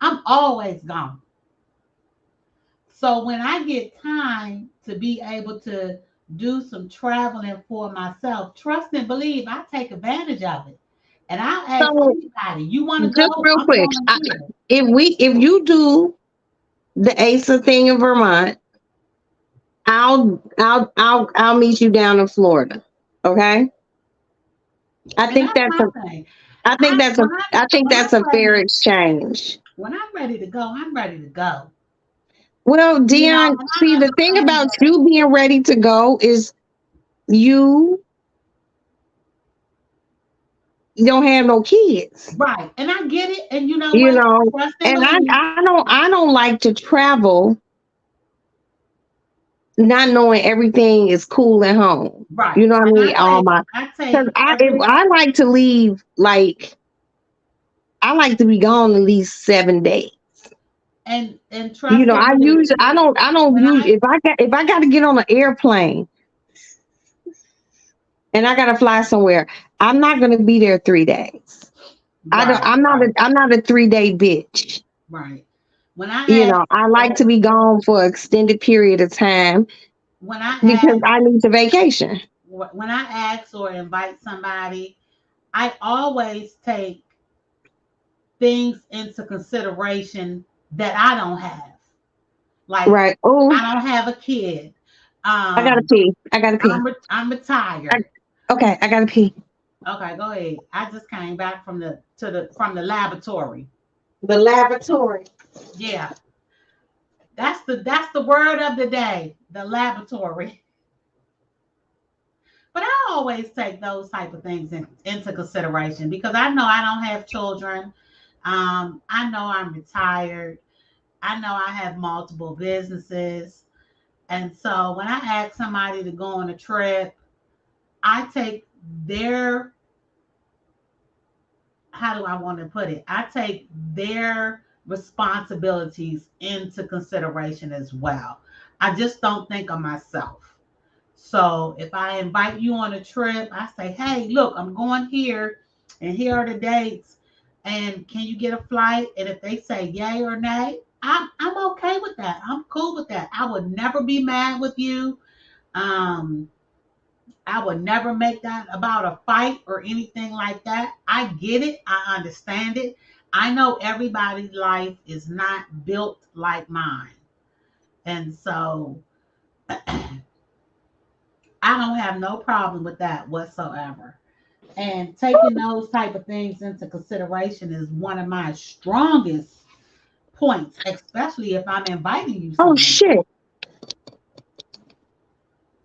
I'm always gone. So when I get time to be able to do some traveling for myself, trust and believe, I take advantage of it. And I'll ask So anybody, you want to just go? real I'm quick, going here. if you do the ASA thing in Vermont, I'll meet you down in Florida. Okay? I And think that's that's my a thing. I think I that's a when I I think when that's a I'm fair ready, exchange. when I'm ready to go, I'm ready to go. Well, You know, Dion, and see, I the thing understand about that. you being ready to go is you don't have no kids, Right. And I get it. And you know you what? know. Trust and And believe. I don't like to travel not knowing everything is cool at home. Right. You know what I And mean? All my I because take every I like to leave like I like to be gone at least 7 days. and You trust know, and believe. I don't When use I if I got to get on an airplane and I got to fly somewhere, I'm not going to be there 3 days. right, right, I'm not a 3 day bitch. right. When I You ask know, I like to for be gone for an extended period of time when I because ask I need the vacation. when I ask or invite somebody, I always take things into consideration that I don't have. Like Right. Oh, I don't have a kid. I gotta Um, pee. I gotta pee. I'm I, retired. okay, I gotta pee. Okay, go ahead. I just came back from the laboratory. The laboratory. Yeah, that's the word of the day. The laboratory. But I always take those type of things into consideration because I know I don't have children. I know I'm retired. I know I have multiple businesses. And so when I ask somebody to go on a trip, I take their, how do I want to put it? I take their responsibilities into consideration as well. I just don't think of myself. So if I invite you on a trip, I say, hey, look, I'm going here and here are the dates. And can you get a flight? And if they say yay or nay, I'm okay with that. I'm cool with that. I would never be mad with you. Um, I would never make that about a fight or anything like that. I get it. I understand it. I know everybody's life is not built like mine. And so I don't have no problem with that whatsoever. And taking those type of things into consideration is one of my strongest points, especially if I'm inviting you Oh somewhere. shit.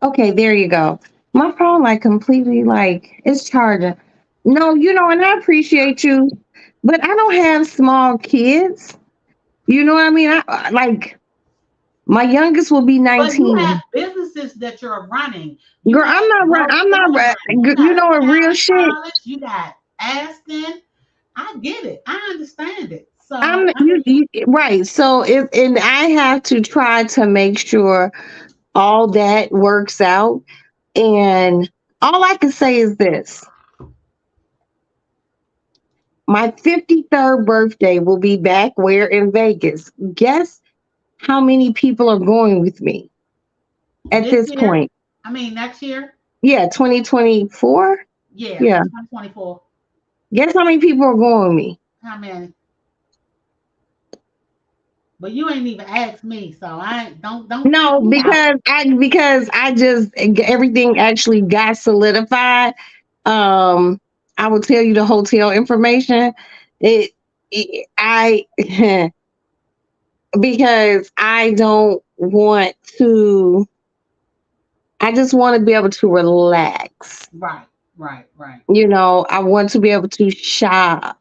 Okay, there you go. My phone like completely like it's charging. No, you know, and I appreciate you, but I don't have small kids. You know what I mean? Like my youngest will be But you have 19. businesses that you're running. You Girl, got I'm not Northern, you you got know what real County shit. College, you got Aston. I get it. I understand it. So I'm I mean, right. So and I have to try to make sure all that works out. And all I can say is this. My 53rd birthday will be back where in Vegas. Guess how many people are going with me at this this year, point? I mean next year, Yeah, 2024. yeah, Yeah. 2024. Guess how many people are going with me? How many? But you ain't even asked me, so I ain't, don't count No, me out. because I just everything actually got solidified. Um, I will tell you the hotel information. I because I don't want to. I just want to be able to relax. Right, right, right. You know, I want to be able to shop.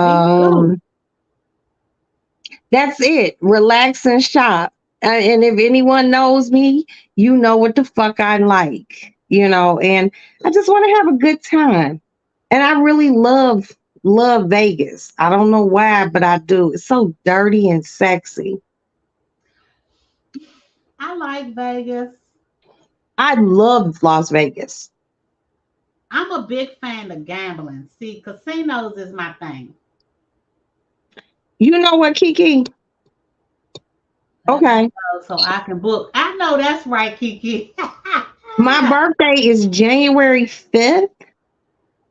Me too. Um, that's it. Relax and shop. And if anyone knows me, you know what the fuck I like. You know, and I just want to have a good time. And I really love Vegas. I don't know why, but I do. It's so dirty and sexy. I like Vegas. I love Las Vegas. I'm a big fan of gambling. See, casinos is my thing. You know what, Kiki? Let me Okay. know so I can book. I know that's right, Kiki. My birthday is January 5th.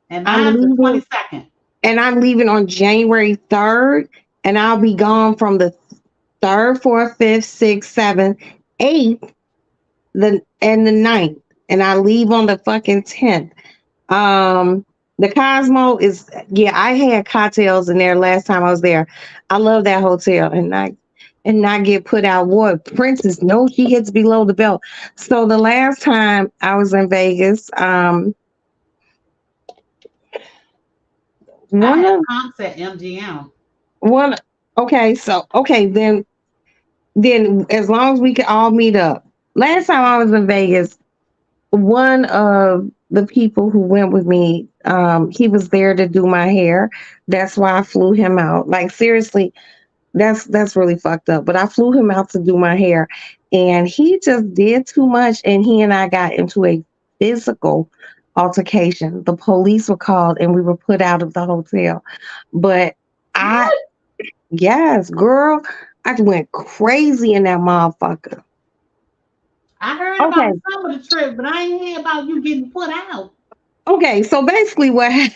And I'm mine's the leaving 22nd. and I'm leaving on January 3rd. And I'll be gone from the 3rd, 4th, 5th, 6th, 7th, 8th, the 9th. And I leave on the fucking 10th. The Cosmo is, yeah, I had cocktails in there last time I was there. I love that hotel. And and not get put out. What Princess? No, she hits below the belt. So the last time I was in Vegas, I one had of comps at MGM. one. Okay, then as long as we can all meet up. Last time I was in Vegas, one of the people who went with me, he was there to do my hair. That's why I flew him out. Like seriously, that's really fucked up. But I flew him out to do my hair, and he just did too much, and he and I got into a physical altercation. The police were called, and we were put out of the hotel. But I, yes, girl, I went crazy in that motherfucker. I heard about Okay, some of the trip, but I ain't hear about you getting put out. okay. So basically, what I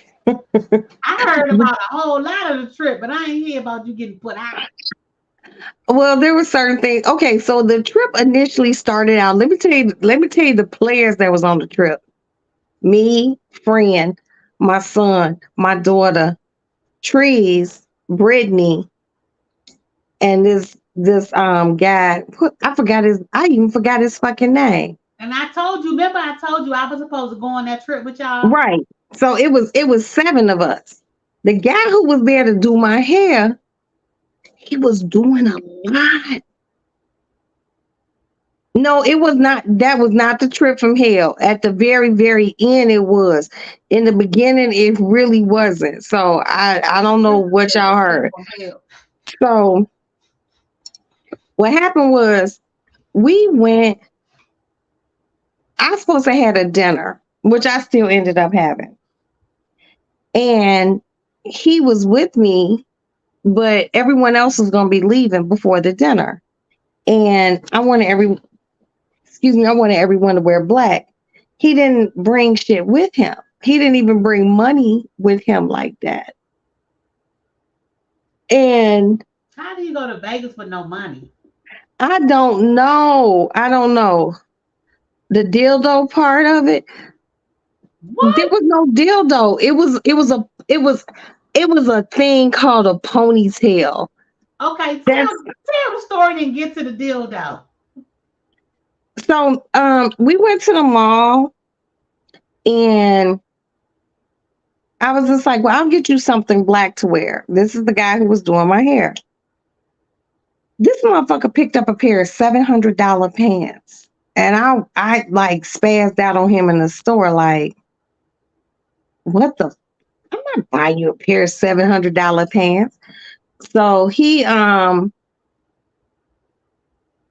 heard about a whole lot of the trip, but I ain't hear about you getting put out. well, there were certain things. Okay, so the trip initially started out. Let me tell you the players that was on the trip. Me, friend, my son, my daughter, Trees, Brittany, and this guy. I even forgot his fucking name. And I told you, remember I told you I was supposed to go on that trip with y'all? Right. So it was seven of us. The guy who was there to do my hair, he was doing a lot. No, it was not. That was not the trip from hell. At the very, very end, it was. In the beginning, it really wasn't. So I don't know what y'all heard. So what happened was we went. I was supposed to had a dinner, which I still ended up having, and he was with me, but everyone else was going to be leaving before the dinner, and I wanted everyone to wear black. He didn't bring shit with him. He didn't even bring money with him like that. And How do you go to Vegas with no money? I don't know. I don't know. The dildo part of it, there What? was no dildo. It was a thing called a ponytail. Okay, That's tell the story and get to the dildo. so we went to the mall, and I was just like, well, I'll get you something black to wear. This is the guy who was doing my hair. This motherfucker picked up a pair of $700 pants. And I like spazzed out on him in the store, like, what the? I'm not buying you a pair of $700 pants. So he had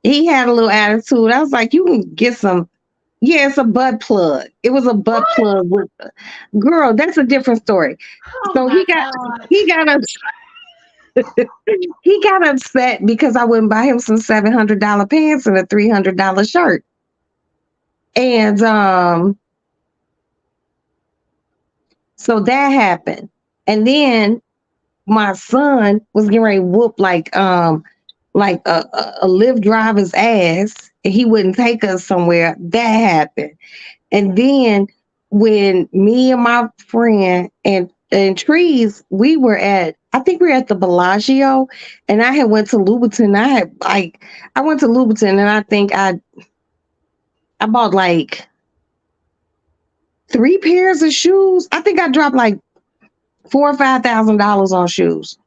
a little attitude. I was like, you can get some. Yeah, it's a butt plug. It was a butt What? plug with girl. That's a different story. Oh So my God. he got a he got upset because I wouldn't buy him some $700 pants and a $300 shirt. And so that happened. And then my son was getting ready to whoop like a Lyft driver's ass, and he wouldn't take us somewhere. That happened. And then when me and my friend and Trees, I think we were at the Bellagio, and I had went to Louboutin. I went to Louboutin, and I think I bought like 3 pairs of shoes. I think I dropped like $4,000 or $5,000 on shoes.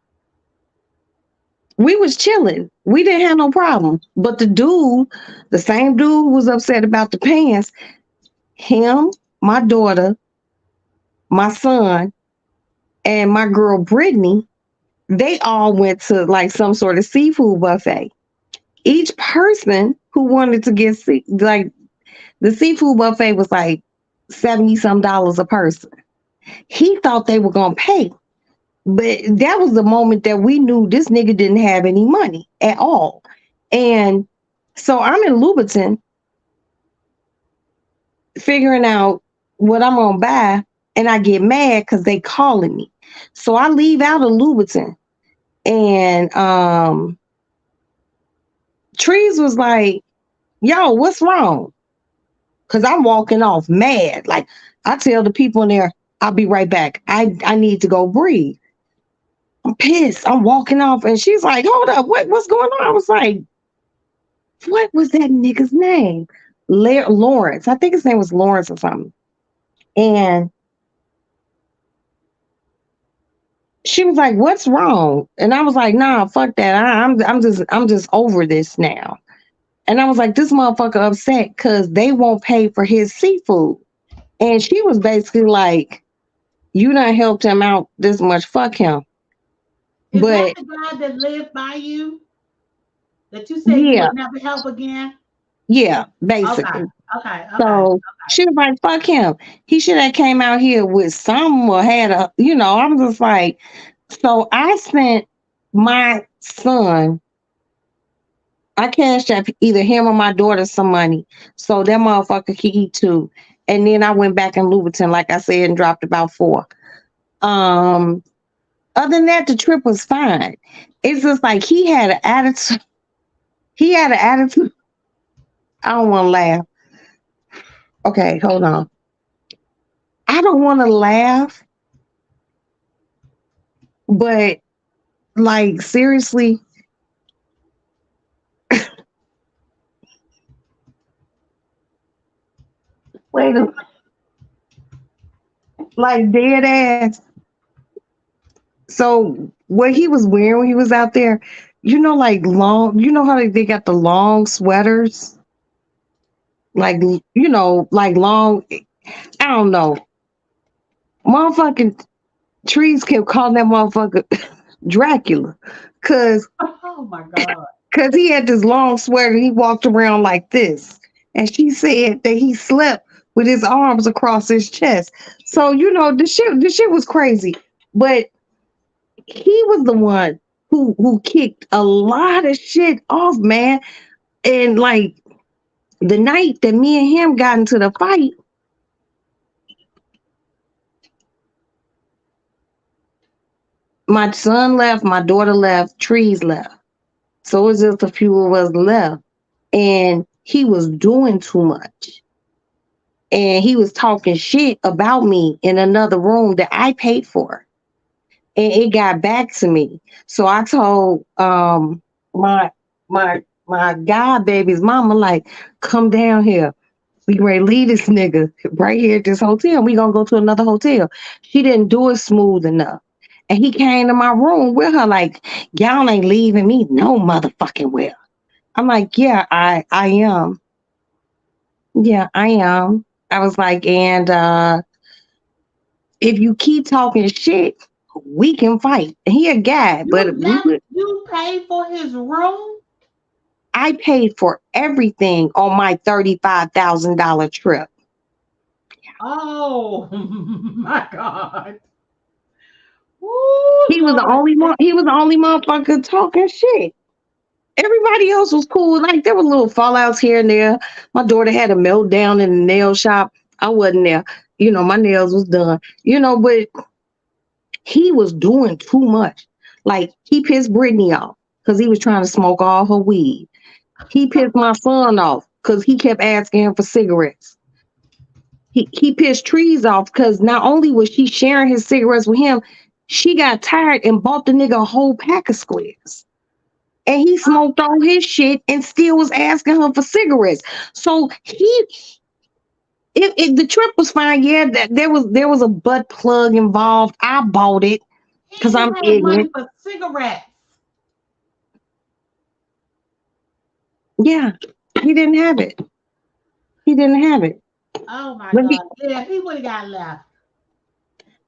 We was chilling. We didn't have no problem. But the same dude was upset about the pants. Him, my daughter, my son, and my girl Brittany, they all went to like some sort of seafood buffet. Each person who wanted to get like the seafood buffet was like 70 some dollars a person. He thought they were gonna pay. But that was the moment that we knew this nigga didn't have any money at all. And so I'm in Louboutin figuring out what I'm gonna buy, and I get mad because they calling me. So I leave out of Louboutin, and Trees was like, yo, what's wrong? Because I'm walking off mad. Like I tell the people in there, I'll be right back. I need to go breathe. I'm pissed. I'm walking off, and she's like, "Hold up, what's going on?" I was like, "What was that nigga's name?" Lawrence. I think his name was Lawrence or something. And she was like, "What's wrong?" And I was like, "Nah, fuck that. I'm just over this now." And I was like, "This motherfucker upset because they won't pay for his seafood." And she was basically like, "You done helped him out this much. Fuck him." Is that But the guy that lived by you that you said you yeah, would never help again? yeah, Okay, basically. okay. So she was like, "Fuck him. He should have came out here with some or had a, I'm just like, so I sent my son, I cashed up either him or my daughter some money so that motherfucker could eat too. And then I went back in Louboutin, like I said, and dropped about 4. Um, Other than that, the trip was fine. It's just like he had an attitude. He had an attitude. I don't want to laugh. Okay, hold on. I don't want to laugh, but like seriously, wait a like dead ass. So what he was wearing when he was out there, like long, how they got the long sweaters, like like long. I don't know. Motherfucking trees kept calling that motherfucker Dracula, cause Oh my God. cause he had this long sweater. He walked around like this, and she said that he slept with his arms across his chest. So the shit was crazy, but he was the one who kicked a lot of shit off, man. And like the night that me and him got into the fight, my son left, my daughter left, Trees left. So it was just a few of us left. And he was doing too much. And he was talking shit about me in another room that I paid for. And it got back to me. So I told my my god baby's mama, like, "Come down here. We ready to leave this nigga right here at this hotel. We gonna go to another hotel." She didn't do it smooth enough. And he came to my room with her like, "Y'all ain't leaving me no motherfucking well." I'm like, "Yeah, I am. Yeah, I am." I was like, "And if you keep talking shit, we can fight." And he a guy, but You paid for his room? I paid for everything on my $35,000 trip. Oh my God. Woo, He was the Lord. only motherfucker talking shit. Everybody else was cool. Like there were little fallouts here and there. My daughter had a meltdown in the nail shop. I wasn't there. My nails was done. But he was doing too much. Like he pissed Brittany off because he was trying to smoke all her weed. He pissed my son off because he kept asking him for cigarettes. He pissed Trees off because not only was she sharing his cigarettes with him, she got tired and bought the nigga a whole pack of squares. And he smoked all his shit and still was asking her for cigarettes. So the trip was fine. Yeah, that there was a butt plug involved. I bought it because He I'm had money ignorant. for cigarettes. Yeah, he didn't have it. He didn't have it. Oh my But God. Yeah, he would have got left.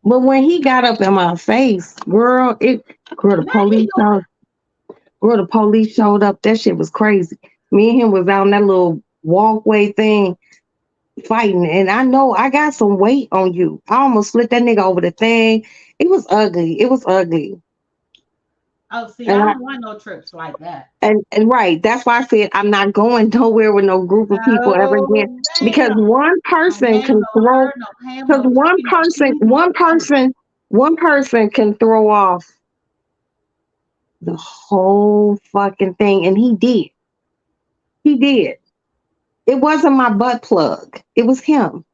when he got up in my face, girl, the Now he police going, the police showed up. That shit was crazy. Me and him was out on that little walkway thing fighting, and I know I got some weight on you. I almost split that nigga over the thing. It was ugly. It was ugly. oh, see, And I I, don't want no trips like that. and right, that's why I said I'm not going nowhere with no group of people ever again. No, Because ma'am. one No, person ma'am, can no throw her, no Pam, because no Cookie, no Steve, no none. one person can throw off the whole fucking thing. And he did. He did. It wasn't my butt plug. It was him.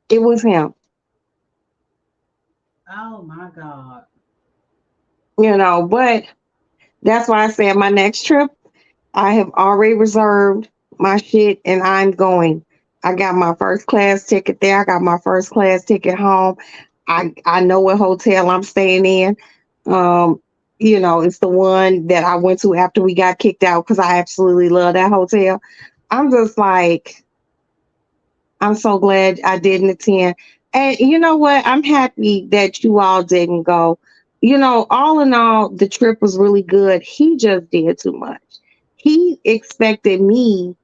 It was him. Oh my God. But that's why I said my next trip, I have already reserved my shit and I'm going. I got my first class ticket there. I got my first class ticket home. I know what hotel I'm staying in. Um, it's the one that I went to after we got kicked out because I absolutely love that hotel. I'm just like, I'm so glad I didn't attend. And you know what? I'm happy that you all didn't go. All in all, the trip was really good. He just did too much. He expected me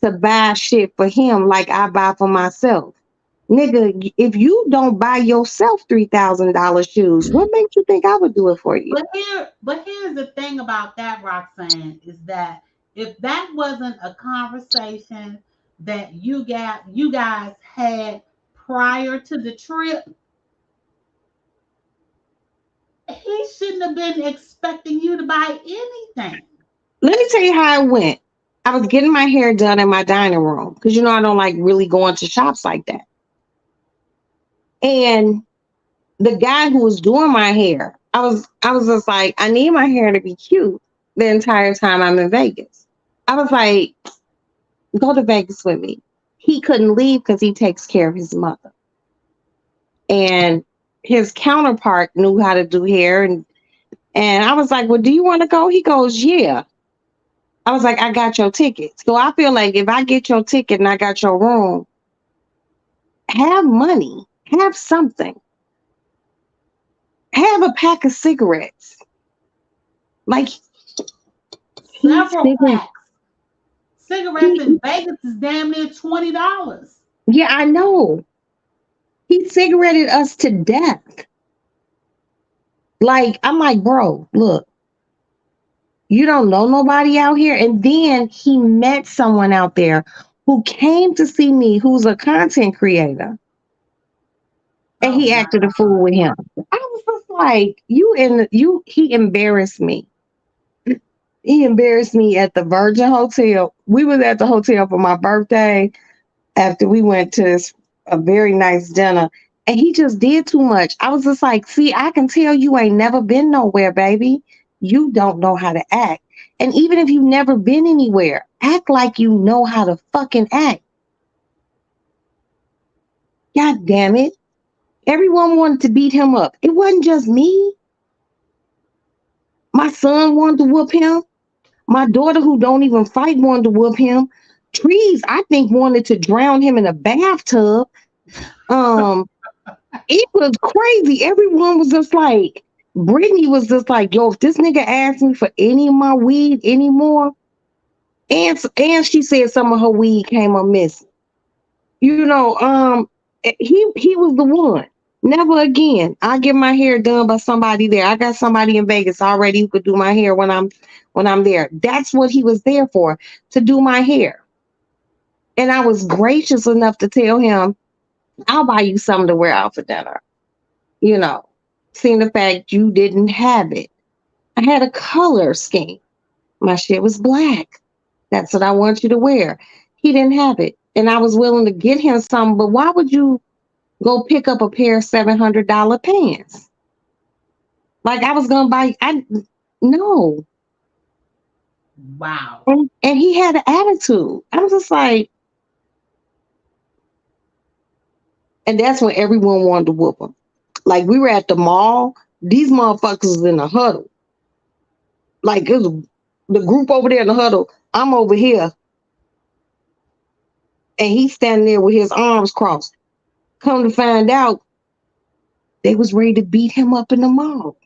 to buy shit for him like I buy for myself. Nigga, if you don't buy yourself $3,000 shoes, what makes you think I would do it for you? But here's the thing about that, Roxanne, is that if that wasn't a conversation that you guys had prior to the trip, he shouldn't have been expecting you to buy anything. Let me tell you how it went. I was getting my hair done in my dining room because I don't like really going to shops like that. And the guy who was doing my hair, I was just like, I need my hair to be cute the entire time I'm in Vegas. I was like, go to Vegas with me. He couldn't leave because he takes care of his mother. And his counterpart knew how to do hair and I was like, well, do you want to go? He goes, yeah. I was like, I got your ticket. So I feel like if I get your ticket and I got your room, have money, have something, have a pack of cigarettes. Like he Several cigarette, packs. Cigarettes in Vegas is damn near $20. yeah, I know. He cigaretted us to death. Like, I'm like, bro, look, you don't know nobody out here. And then he met someone out there who came to see me, who's a content creator. And Oh he my acted a fool with him. I was just like, he embarrassed me. He embarrassed me at the Virgin Hotel. We was at the hotel for my birthday after we went to a very nice dinner. And he just did too much. I was just like, see, I can tell you ain't never been nowhere, baby. You don't know how to act. And even if you've never been anywhere, act like you know how to fucking act. God damn it. Everyone wanted to beat him up. It wasn't just me. My son wanted to whoop him. My daughter, who don't even fight, wanted to whoop him. Trees, I think, wanted to drown him in a bathtub. Um, it was crazy. Everyone was just like, Brittany was just like, yo, if this nigga asked me for any of my weed anymore, and she said some of her weed came up missing. He was the one. Never again. I get my hair done by somebody there. I got somebody in Vegas already who could do my hair when I'm there. That's what he was there for, to do my hair. And I was gracious enough to tell him, I'll buy you something to wear out for dinner. You know, seeing the fact you didn't have it. I had a color scheme. My shit was black. That's what I want you to wear. He didn't have it. And I was willing to get him some, but why would you go pick up a pair of $700 pants? Like I was gonna buy, no. Wow. And he had an attitude. I was just like, and that's when everyone wanted to whoop him. Like we were at the mall, these motherfuckers was in a huddle. Like it was the group over there in the huddle. I'm over here. And he's standing there with his arms crossed. Come to find out, they was ready to beat him up in the mall.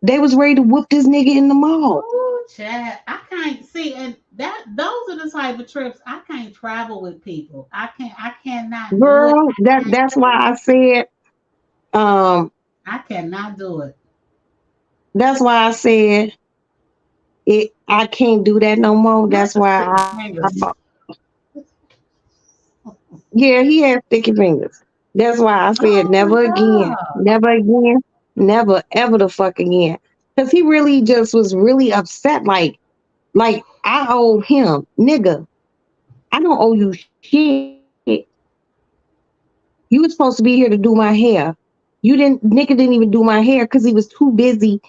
They was ready to whoop this nigga in the mall. Ooh, Chad, I can't see, and those are the type of trips I can't travel with people. I cannot do it. Girl, that's why I said, um, I cannot do it. that's why I said I can't do that no more. Not That's the why sticky fingers. yeah, he had sticky fingers. That's why I said Oh my never again. God. Never again. Never ever the fuck again. Cause he really just was really upset. Like I owe him, nigga. I don't owe you shit. You were supposed to be here to do my hair. Nigga didn't even do my hair because he was too busy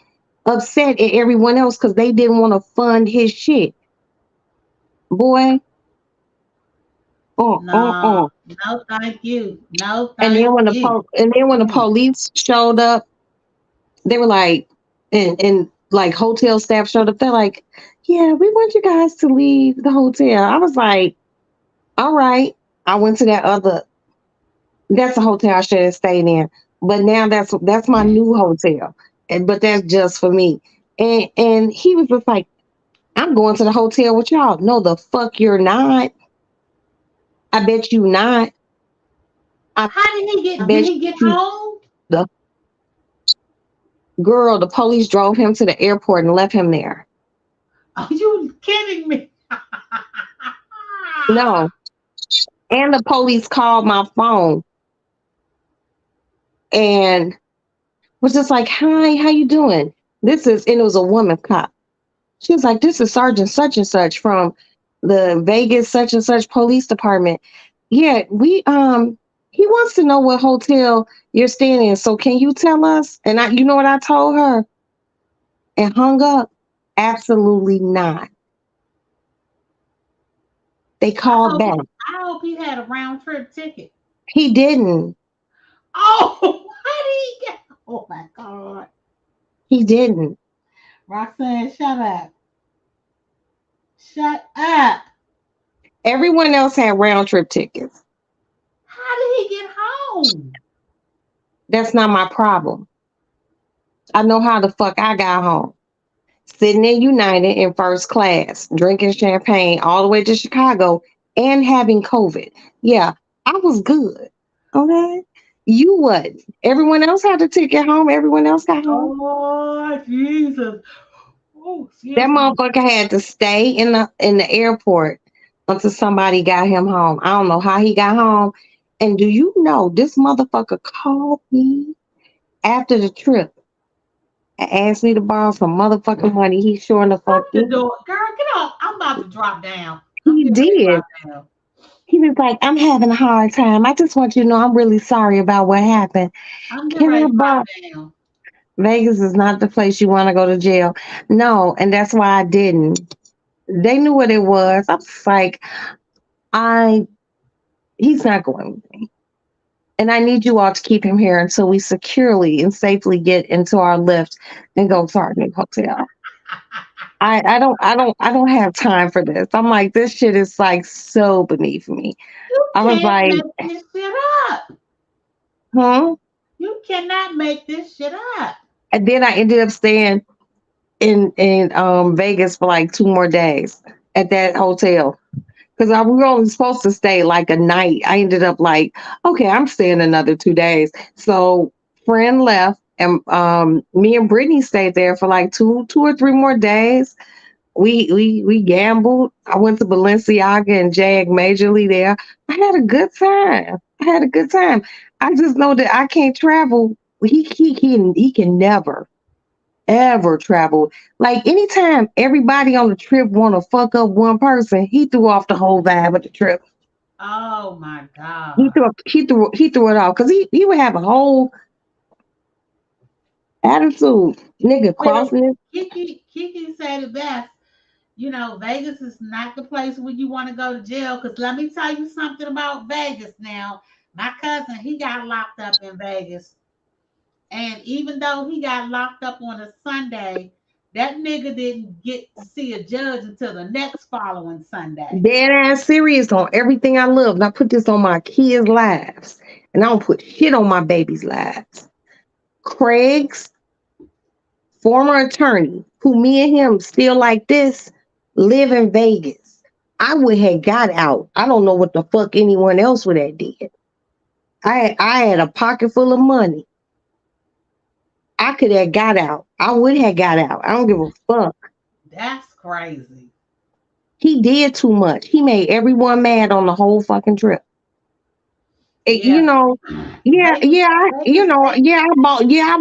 upset at everyone else because they didn't want to fund his shit. Boy. No, no, thank you. No, And thank then when you. the police showed up, they were like, and like hotel staff showed up. They're like, yeah, we want you guys to leave the hotel. I was like, all right. I went to that's a hotel I should have stayed in. But now that's my new hotel. But that's just for me. And he was just like, I'm going to the hotel with y'all. No, the fuck you're not. I bet you not. I How did he get? Did bet he get you home? the girl, the police drove him to the airport and left him there. Are you kidding me? No. And the police called my phone and was just like, hi, how you doing? And it was a woman cop. She was like, this is Sergeant such and such from the Vegas such and such police department. Yeah, he wants to know what hotel you're staying in. So can you tell us? And you know what I told her? And hung up. Absolutely not. They called back. I hope he had a round trip ticket. He didn't. Oh, how did he get? Oh my God. He didn't. Roxanne, shut up. Shut up. Everyone else had round trip tickets. How did he get home? That's not my problem. I know how the fuck I got home. Sitting in United in first class, drinking champagne all the way to Chicago and having COVID. Yeah, I was good. Okay. You wasn't. Everyone else had a ticket home. Everyone else got home. Oh, Jesus. Oh, That excuse me. motherfucker had to stay in the airport until somebody got him home. I don't know how he got home. And do you know this motherfucker called me after the trip and asked me to borrow some motherfucking money? He sure enough Shut the did. door. Girl, get off. I'm about to drop down. He did. He was like, I'm having a hard time. I just want you to know I'm really sorry about what happened. I'm getting Can ready I to borrow? drop down. Vegas is not the place you want to go to jail. No, and that's why I didn't. They knew what it was. I was like, he's not going with me. And I need you all to keep him here until we securely and safely get into our lift and go to our new hotel. I don't have time for this. I'm like, this shit is like so beneath me. You I was can't like, make this shit up. huh? You cannot make this shit up. And then I ended up staying in Vegas for like 2 more days at that hotel. Because we were only supposed to stay like a night. I ended up like, okay, I'm staying another 2 days. So friend left and me and Brittany stayed there for like 2 or 3 more days. We gambled. I went to Balenciaga and Jag majorly there. I had a good time. I just know that I can't travel. He can never ever travel. Like anytime everybody on the trip want to fuck up one person, he threw off the whole vibe of the trip. Oh my God. He threw it off because he would have a whole attitude. Nigga crossing it. Kiki said it best. You know, Vegas is not the place where you want to go to jail. Because let me tell you something about Vegas now. My cousin, he got locked up in Vegas. And even though he got locked up on a Sunday, that nigga didn't get to see a judge until the next following Sunday. Dead ass serious on everything I love. And I put this on my kids' lives. And I don't put shit on my babies' lives. Craig's former attorney, who me and him still like this, live in Vegas. I would have got out. I don't know what the fuck anyone else would have did. I had a pocket full of money. I could have got out. I would have got out. I don't give a fuck. That's crazy. He did too much. He made everyone mad on the whole fucking trip. You know, I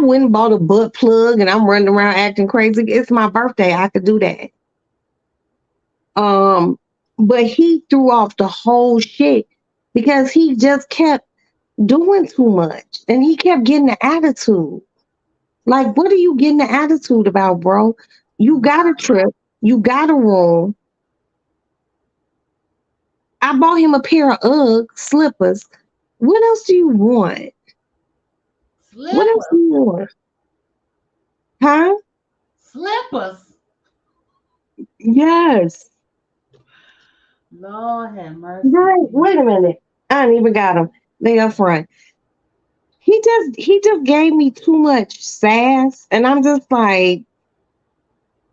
went and bought a butt plug and I'm running around acting crazy. It's my birthday. I could do that. But he threw off the whole shit because he just kept doing too much. And he kept getting the attitude. Like, what are you getting the attitude about, bro? You got a trip, you got a room. I bought him a pair of UGG slippers. What else do you want? What else do Slippers. you want? Huh? Slippers. Yes. Lord have mercy. Right. Wait a minute. I ain't even got them. They up front. He just gave me too much sass, and I'm just like,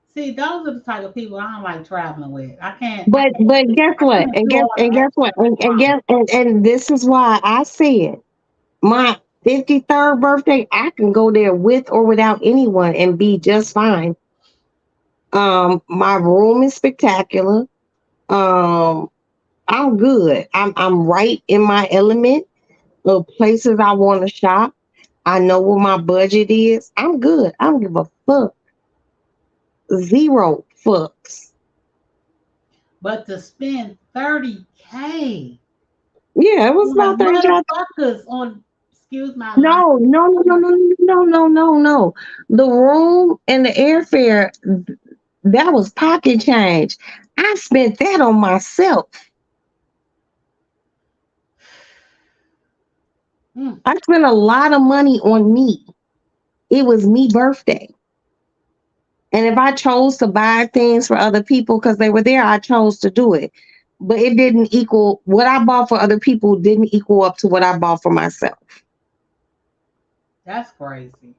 See, those are the type of people I don't like traveling with. but guess I what? can't And do guess all the and guess extra what? And drama. guess and this is why I said my 53rd birthday, I can go there with or without anyone and be just fine. My room is spectacular. Um, I'm good. I'm right in my element. The places I want to shop. I know what my budget is. I'm good. I don't give a fuck. Zero fucks. But to spend 30K Yeah, it was about on 35. motherfuckers on, excuse my language. No, no, no, no, no, no, no, no, no. The room and the airfare, that was pocket change. I spent that on myself. Mm, I spent a lot of money on me. It was me birthday. And if I chose to buy things for other people because they were there, I chose to do it. But it didn't equal what I bought for other people, didn't equal up to what I bought for myself. that's crazy.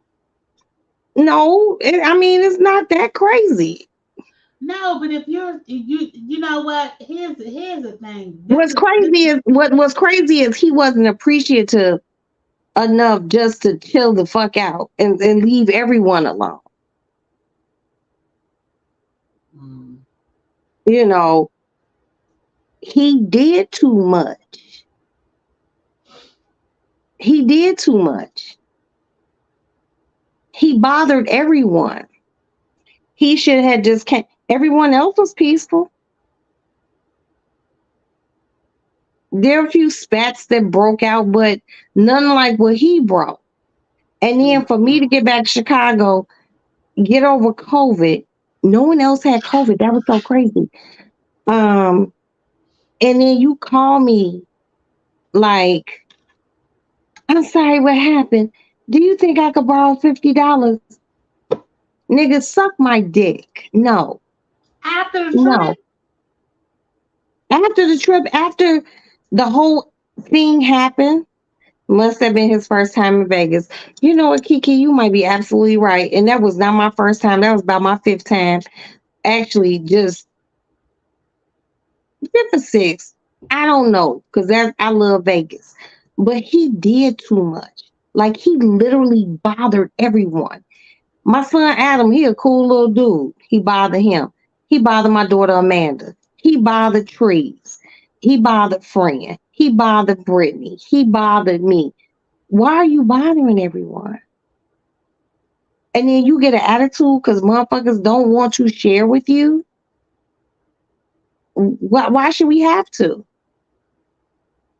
No, I mean, it's not that crazy. No, but if you know what? Here's the thing. What was crazy is he wasn't appreciative enough just to chill the fuck out and leave everyone alone. Mm, You know, he did too much. He did too much. He bothered everyone. He should have just came. Everyone else was peaceful. There are a few spats that broke out, but none like what he brought. And mm, then for me mm. to get back to Chicago, get over COVID, no one else had COVID. That was so crazy. Um, and then you call me like, I'm sorry, what happened? Do you think I could borrow $50? Nigga, suck my dick. No, After the no. trip, After the trip, after the whole thing happened, must have been his first time in Vegas. You know what, Kiki, you might be absolutely right. And that was not my first time. That was about my fifth time. Actually, just fifth or sixth. I don't know, because that I love Vegas. But he did too much. Like he literally bothered everyone. My son Adam, he a cool little dude. He bothered him. He bothered my daughter Amanda. He bothered Trees. He bothered Fran. He bothered Brittany. He bothered me. Why are you bothering everyone? And then you get an attitude because motherfuckers don't want to share with you. Why should we have to?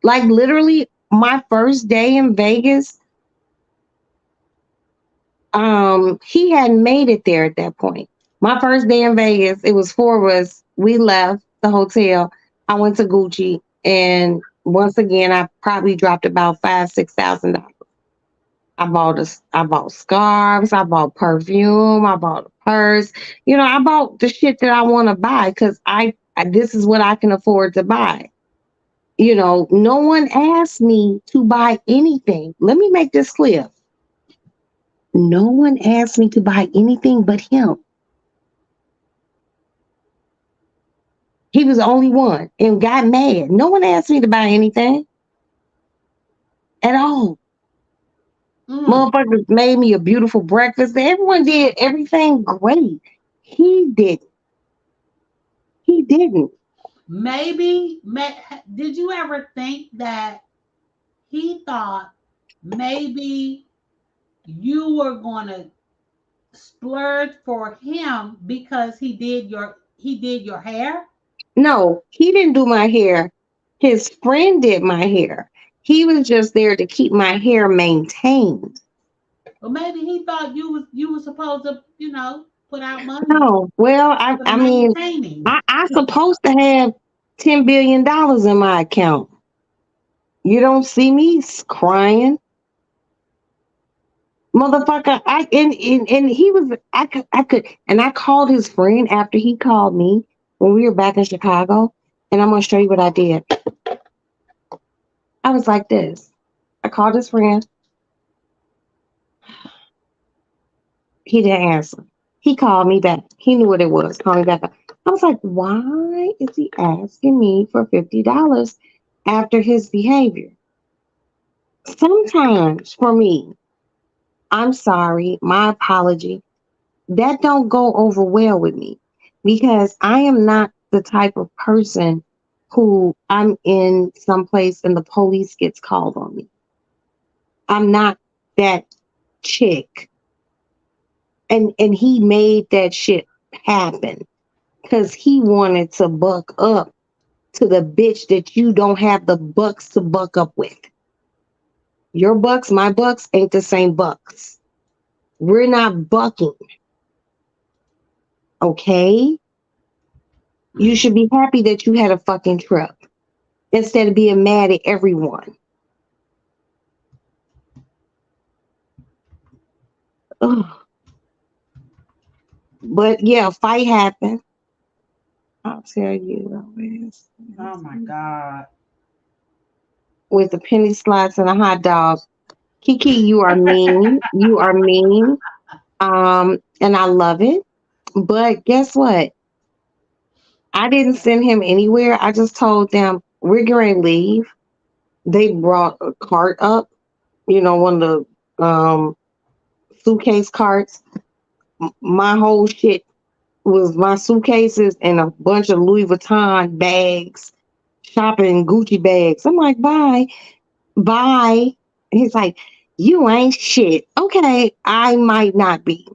Like literally, my first day in Vegas, he hadn't made it there at that point. My first day in Vegas, it was four of us. We left the hotel. I went to Gucci, and once again, I probably dropped about $5,000-6,000. I bought scarves, I bought perfume, I bought a purse. You know, I bought the shit that I want to buy because this is what I can afford to buy. You know, no one asked me to buy anything. Let me make this clear. No one asked me to buy anything but him. He was the only one and got mad. No one asked me to buy anything at all. mm, Motherfuckers made me a beautiful breakfast. Everyone did everything great. He didn't. He didn't. did you ever think that he thought maybe you were gonna splurge for him because he did your hair? No, he didn't do my hair. His friend did my hair. He was just there to keep my hair maintained. Well, maybe he thought you was supposed to, put out money No, well, for the I mean, maintaining. I supposed to have $10 billion in my account. You don't see me crying, motherfucker. And he was I could and I called his friend after he called me when we were back in Chicago, and I'm gonna show you what I did. I was like this. I called his friend. He didn't answer. He called me back. He knew what it was. Called me back. I was like, why is he asking me for $50 after his behavior? Sometimes for me, I'm sorry, my apology. That don't go over well with me because I am not the type of person who I'm in someplace and the police gets called on me. I'm not that chick. And he made that shit happen because he wanted to buck up to the bitch that you don't have the bucks to buck up with. Your bucks, my bucks ain't the same bucks. We're not bucking. Okay? You should be happy that you had a fucking trip instead of being mad at everyone. Ugh. But yeah, fight happened. I'll tell you. Oh my God. With the penny slots and a hot dog. Kiki, you are mean. You are mean. And I love it. But guess what? I didn't send him anywhere. I just told them we're going to leave. They brought a cart up, one of the suitcase carts. My whole shit was my suitcases and a bunch of Louis Vuitton bags, shopping Gucci bags. I'm like, bye, bye. He's like, you ain't shit. Okay, I might not be.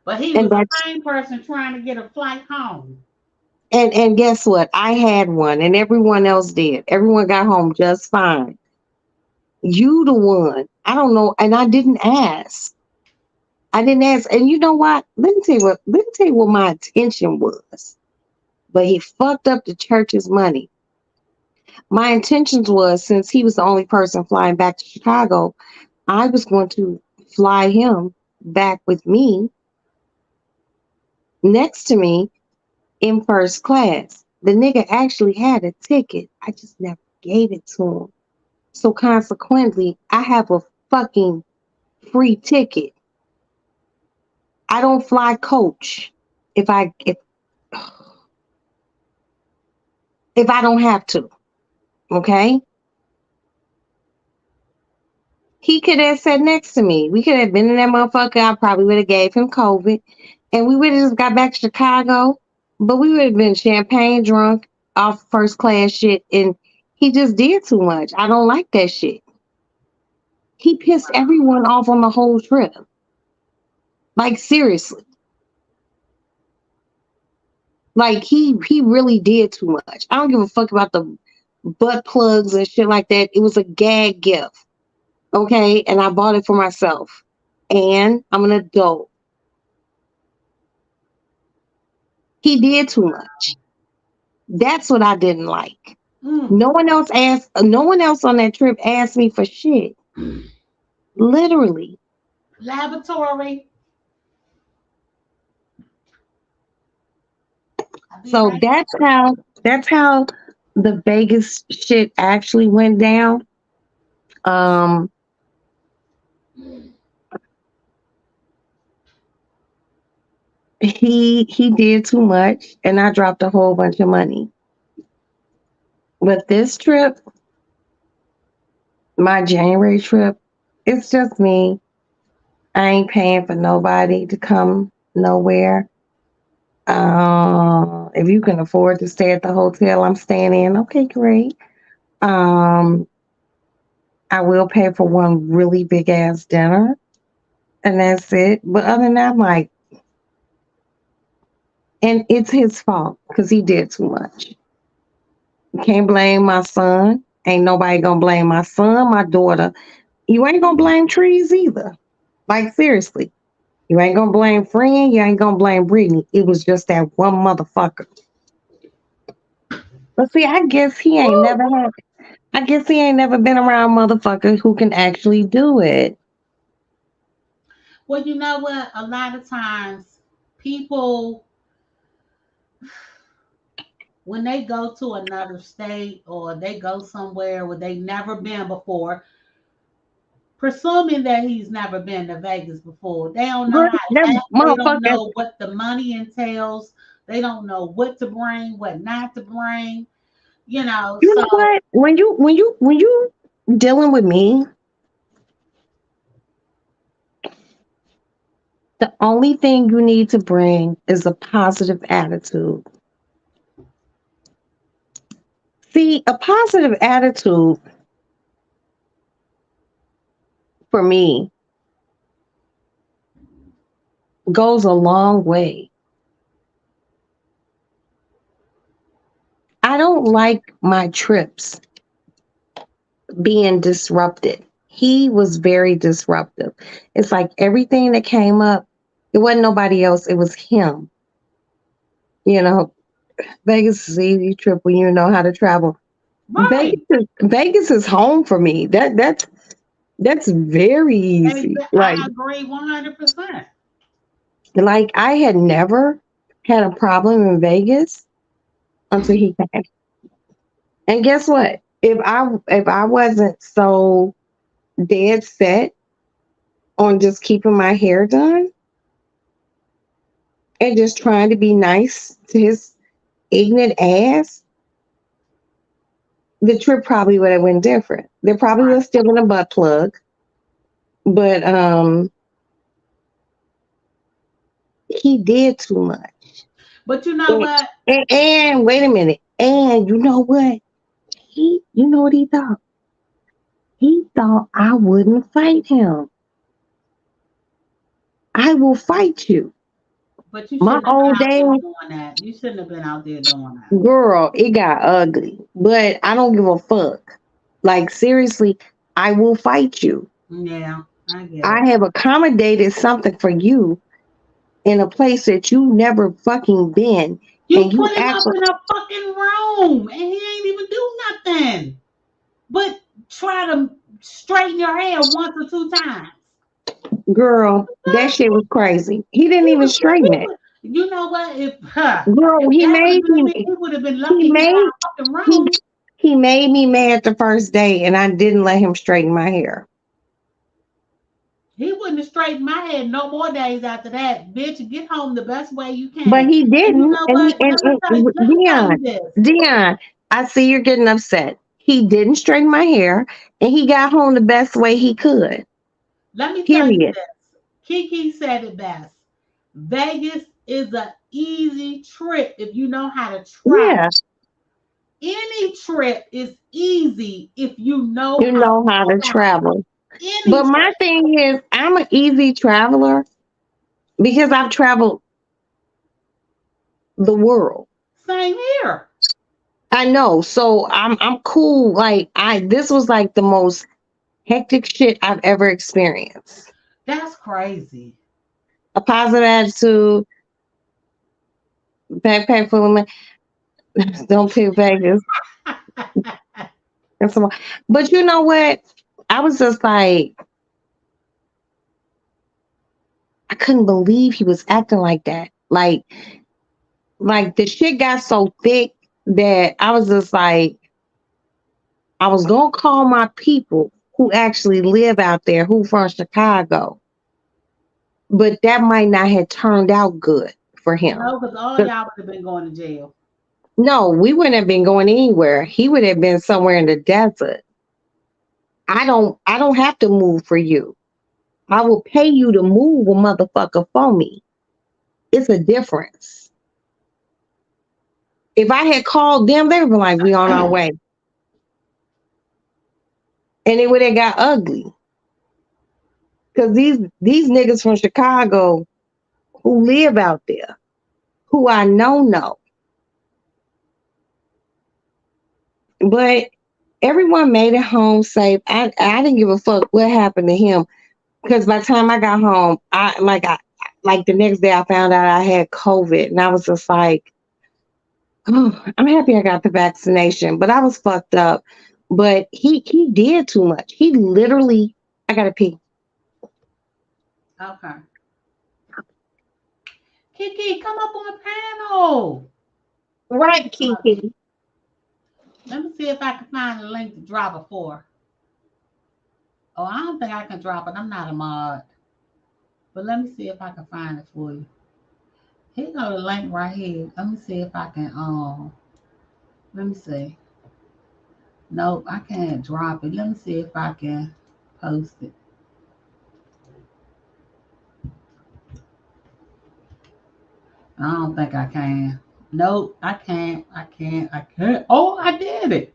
But he And was the that's same person trying to get a flight home. and guess what? I had one and everyone else did. Everyone got home just fine. You the one. I don't know. And I didn't ask. I didn't ask. And you know what? Let me tell you what my intention was. But he fucked up the church's money. My intentions was, since he was the only person flying back to Chicago, I was going to fly him back with me, next to me, in first class. The nigga actually had a ticket. I just never gave it to him. So consequently, I have a fucking free ticket. I don't fly coach if I don't have to. Okay? He could have sat next to me. We could have been in that motherfucker. I probably would have gave him COVID. And we would have just got back to Chicago. But we would have been champagne drunk off first class shit. And he just did too much. I don't like that shit. He pissed everyone off on the whole trip. Like, seriously. Like, he really did too much. I don't give a fuck about the butt plugs and shit like that. It was a gag gift. Okay? And I bought it for myself. And I'm an adult. He did too much. That's what I didn't like. No one else on that trip asked me for shit. Literally. Laboratory. So that's how the Vegas shit actually went down. He did too much and I dropped a whole bunch of money. But this trip, my January trip, it's just me. I ain't paying for nobody to come nowhere. If you can afford to stay at the hotel I'm staying in, okay, great. I will pay for one really big ass dinner, and that's it. But other than that, I'm like, and it's his fault because he did too much. You can't blame my son. Ain't nobody gonna blame my son, my daughter. You ain't gonna blame trees either. Like seriously. You ain't gonna blame friend, you ain't gonna blame Brittany. It was just that one motherfucker. But see, I guess he ain't never been around motherfuckers who can actually do it. Well, you know what? A lot of times, people, when they go to another state or they go somewhere where they never been before, presuming that he's never been to Vegas before, they don't know Girl, how that to act. They don't motherfucker, know what the money entails. They don't know what to bring, what not to bring. You know, you so know what? When you dealing with me, the only thing you need to bring is a positive attitude. See, a positive attitude for me goes a long way. I don't like my trips being disrupted. He was very disruptive. It's like everything that came up, it wasn't nobody else, it was him. You know, Vegas is an easy trip when you know how to travel. right. Vegas is home for me. That's very easy. I agree 100%. Like I had never had a problem in Vegas until he came. And guess what? If I wasn't so dead set on just keeping my hair done and just trying to be nice to his ignorant ass, the trip probably would have went different. There probably Right. was still in a butt plug, but he did too much. But you know And, what? and wait a minute. And you know what? You know what he thought? He thought I wouldn't fight him. I will fight you. But you My shouldn't have been old out there days, doing that. You shouldn't have been out there doing that. girl, it got ugly. But I don't give a fuck. Like seriously, I will fight you. Yeah, I get it. I have accommodated something for you in a place that you never fucking been, You and you put him act up in a fucking room and he ain't even do nothing. But try to straighten your hair once or two times. girl, that shit was crazy. He didn't He even was, straighten it. you know what? Girl, If he that would have made been me, me he would have been he lucky he got made a fucking he room. he made me mad the first day and I didn't let him straighten my hair. He wouldn't have straightened my head no more days after that. Bitch, get home the best way you But can. he And you didn't. know And he what? Let me tell Dion, you this. Dion, I see you're getting upset. He didn't straighten my hair and he got home the best way he could. Let me tell you Period. this. Kiki said it best. Vegas is an easy trip if you know how to Yeah. travel. Any trip is easy if you know You how know to how to travel. travel. Any But my trip. thing is I'm an easy traveler because I've traveled the world. Same here. I know. So I'm cool. Like this was like the most hectic shit I've ever experienced. That's crazy. A positive attitude, backpack full of money. Don't pick Vegas. And so, but you know what? I was just like, I couldn't believe he was acting like that. Like the shit got so thick that I was just like, I was gonna call my people who actually live out there, who from Chicago, but that might not have turned out good for him. No, because all 'Cause y'all would have been going to jail. no, we wouldn't have been going anywhere. He would have been somewhere in the desert. I don't have to move for you. I will pay you to move a motherfucker for me. It's a difference. If I had called them, they would be like, we on our way. And it would have got ugly. Because these niggas from Chicago who live out there, who I know. But everyone made it home safe. I didn't give a fuck what happened to him because by the time I got home, I like the next day I found out I had COVID, and I was just like, oh, I'm happy I got the vaccination, but I was fucked up. But he did too much. He literally, I gotta pee. Okay. Kiki, come up on the panel. Right, Kiki. Let me see if I can find a link to drop it for. Oh, I don't think I can drop it. I'm not a mod. But let me see if I can find it for you. Here go the link right here. Let me see if I can let me see. Nope, I can't drop it. Let me see if I can post it. I don't think I can. Nope, I can't. I can't. Oh, I did it.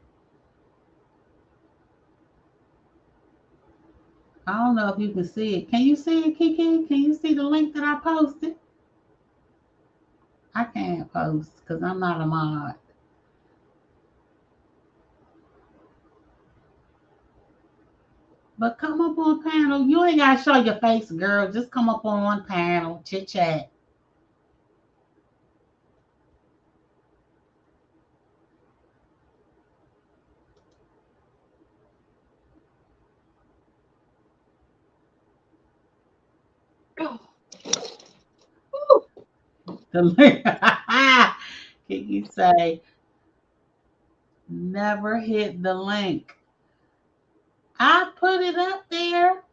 I don't know if you can see it. Can you see it, Kiki? Can you see the link that I posted? I can't post because I'm not a mod. But come up on panel. You ain't gotta show your face, girl. Just come up on one panel, chit chat. The link. Can you say never hit the link? I put it up there.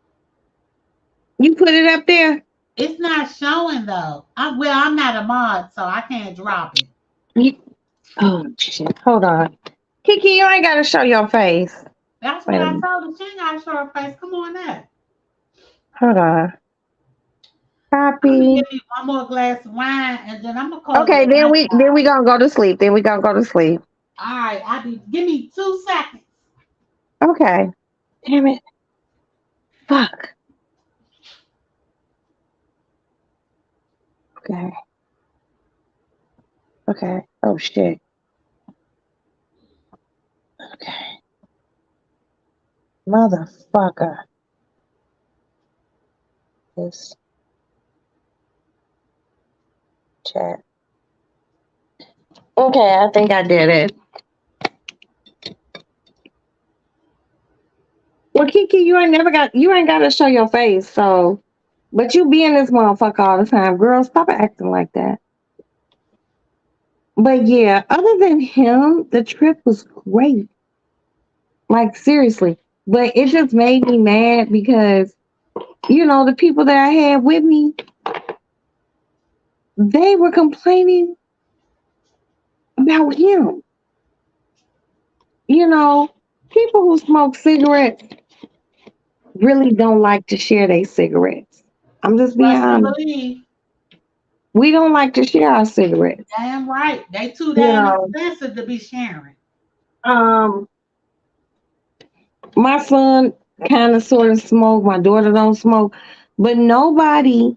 You put it up there? It's not showing though. I'm not a mod, so I can't drop it. Oh shit. Hold on. Kiki, you ain't gotta show your face. That's Wait what a I minute. told her. She ain't got to show her face. Come on up. Hold on. I'm Copy. gonna give you one more glass of wine, and then I'm gonna call Okay, you. then we gonna go to sleep. Then we gonna go to sleep. All right, give me 2 seconds. Okay. Damn it. Fuck. Okay. Okay. Oh shit. Okay. Motherfucker. This chat. Okay, I think I did it. Well, Kiki, you ain't gotta show your face, so but you be in this motherfucker all the time. Girl, stop acting like that. But yeah, other than him, the trip was great. Like seriously. But it just made me mad because, the people that I had with me, they were complaining about him. People who smoke cigarettes really don't like to share their cigarettes. I'm just being Trust and honest. believe. We don't like to share our cigarettes. Damn right. They too You damn know, expensive to be sharing. um, my son kind of sort of smoke. My daughter don't smoke, but nobody,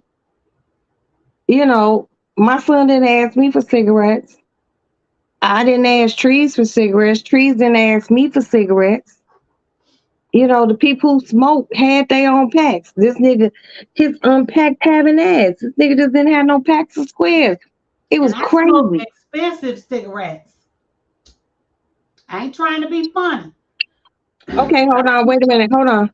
you know, my son didn't ask me for cigarettes. I didn't ask Trees for cigarettes. Trees didn't ask me for cigarettes. The people who smoke had their own packs. This nigga, his unpacked having ass. This nigga just didn't have no packs of squares. It was And I smoke crazy. expensive cigarettes. I ain't trying to be funny. Okay, hold on. Wait a minute. Hold on.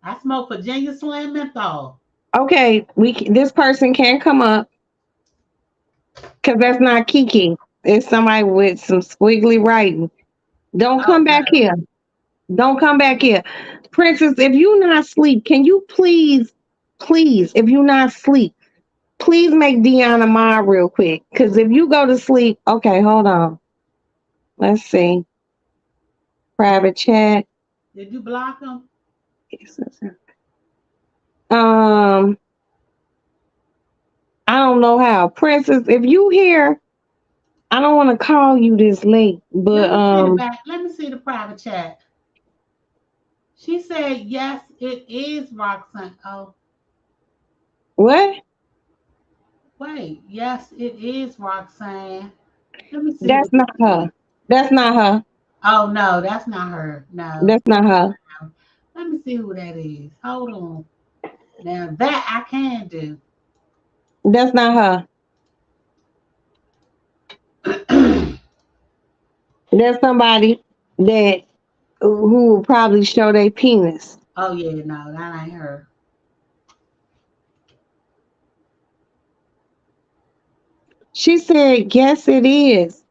I smoke Virginia Slim menthol. Okay, this person can't come up because that's not Kiki. It's somebody with some squiggly writing. Don't come back Okay. here. Don't come back here. Princess, if you not asleep, can you please, if you not asleep, please make Deanna mine real quick. Because if you go to sleep, okay, hold on. Let's see. Private chat. Did you block them? I don't know how. Princess, if you here, I don't want to call you this late, but Let me see the private chat. She said yes, it is Roxanne. Oh, what? wait, yes, it is Roxanne. Let me see That's what not this is. her. That's not her. Oh no, that's not her. No. That's not her. Let me see who that is. Hold on. Now that I can do. That's not her. There's somebody that who will probably show their penis. Oh yeah, no, that ain't her. She said, "Yes, it is."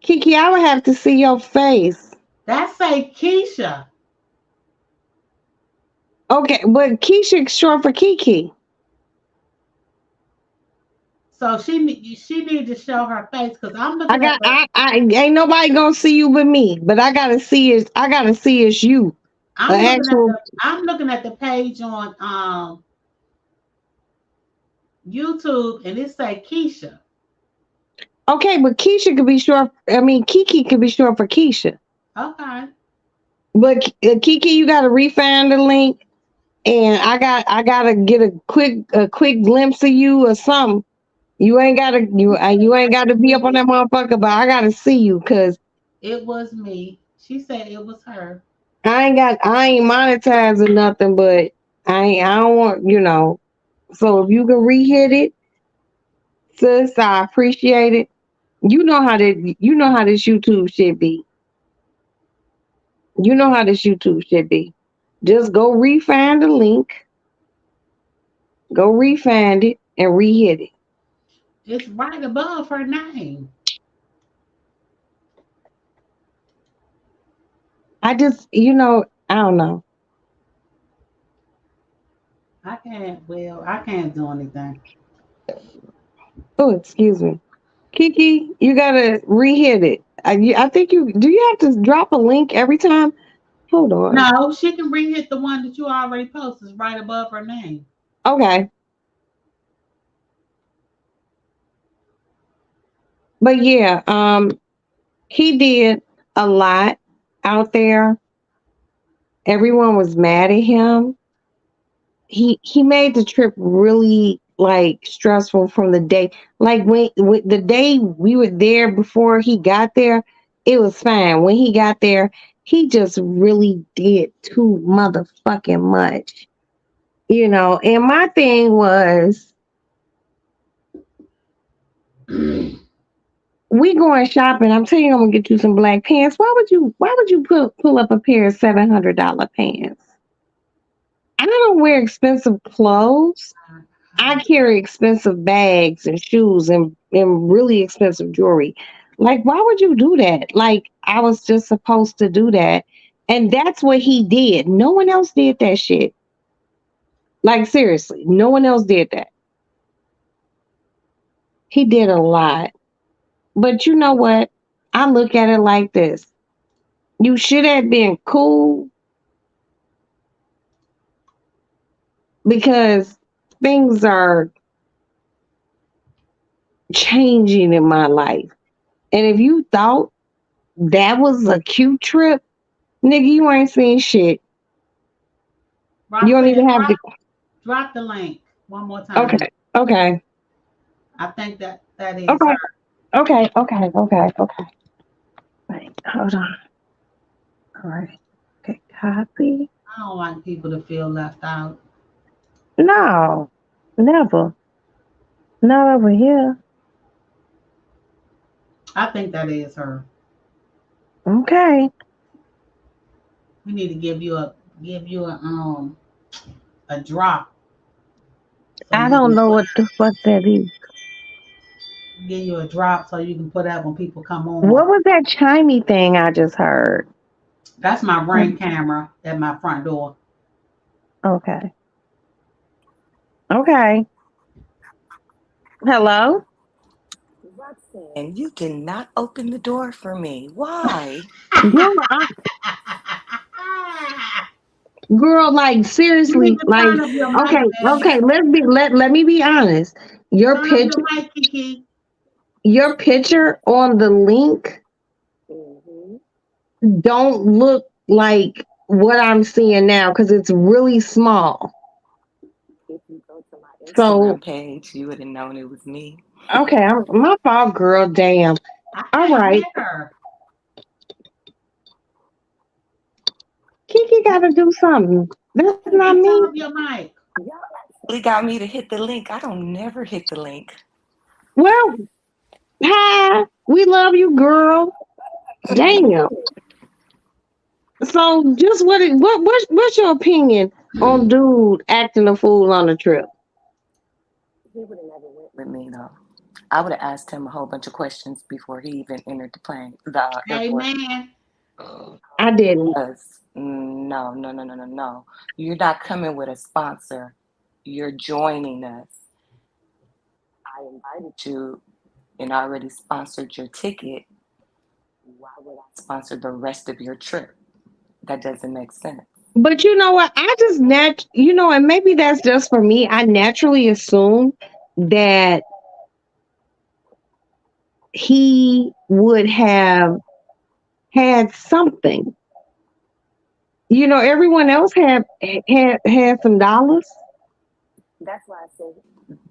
Kiki, I would have to see your face. That say Keisha. Okay, but Keisha short for Kiki. So she need to show her face because I'm I looking at got the I ain't nobody gonna see you but me, but I gotta see it's you. I'm An looking at actual the I'm looking at the page on YouTube and it say Keisha. okay, but Keisha could be short. I mean, Kiki could be short for Keisha. Okay. But Kiki, you gotta refine the link, and I gotta get a quick glimpse of you or something. You ain't gotta be up on that motherfucker, but I gotta see you because It was me. She said it was her. I ain't monetizing nothing, but I don't want So if you can re-hit it, sis, I appreciate it. You know how this YouTube should be. You know how this YouTube should be. Just go re-find the link, go re-find it, and re-hit it. It's right above her name. I just, I don't know. I can't do anything. Oh, excuse me. Kiki, you gotta re-hit it. I think do you have to drop a link every time? Hold on. No, she can re-hit the one that you already posted. It's right above her name. Okay. But yeah, he did a lot out there. Everyone was mad at him. He made the trip really like stressful from the day. Like when the day we were there before he got there, it was fine. When he got there, he just really did too motherfucking much. And my thing was, we going shopping. I'm telling you, I'm gonna get you some black pants. Why would you pull up a pair of $700 pants? I don't wear expensive clothes. I carry expensive bags and shoes and really expensive jewelry. Like, why would you do that? Like, I was just supposed to do that. And that's what he did. No one else did that shit. Like, seriously, no one else did that. He did a lot. But you know what? I look at it like this. You should have been cool because things are changing in my life. And if you thought that was a cute trip, nigga, you ain't seen shit. You don't Roxanne, even have to. drop the link one more time. Okay, okay, I think that is okay, her. okay. Wait, hold on. All right. Okay, copy. I don't like people to feel left out. No, never. Not over here. I think that is her. Okay. We need to give you a drop so I you don't can know put what the fuck that is. give you a drop so you can put up when people come on. What was that chimey thing I just heard? That's my ring camera at my front door. Okay. Okay. Hello? Roxanne, you did not open the door for me. Why? Girl, girl, like You need seriously, to like turn up your okay, mic, man. okay, let me be honest. Your Turn up your picture mic, Kiki. your picture on the link Mm-hmm. don't look like what I'm seeing now because it's really small. If you go to my So Instagram page, you would have known it was me. okay, my fault, girl. Damn. I All can't right. hear her. Kiki got to do something. That's not Turn me. off your mic. Y'all actually got me to hit the link. I don't never hit the link. Well, hi. We love you, girl. Damn. So, just what's your opinion on dude acting a fool on the trip? He would have never went with me though. I would have asked him a whole bunch of questions before he even entered the airport. Amen. I didn't. Because no. You're not coming with a sponsor. You're joining us. I invited you and already sponsored your ticket. Why would I sponsor the rest of your trip? That doesn't make sense. But you know what? I just and maybe that's just for me. I naturally assume that he would have had something. Everyone else had some dollars. That's why I said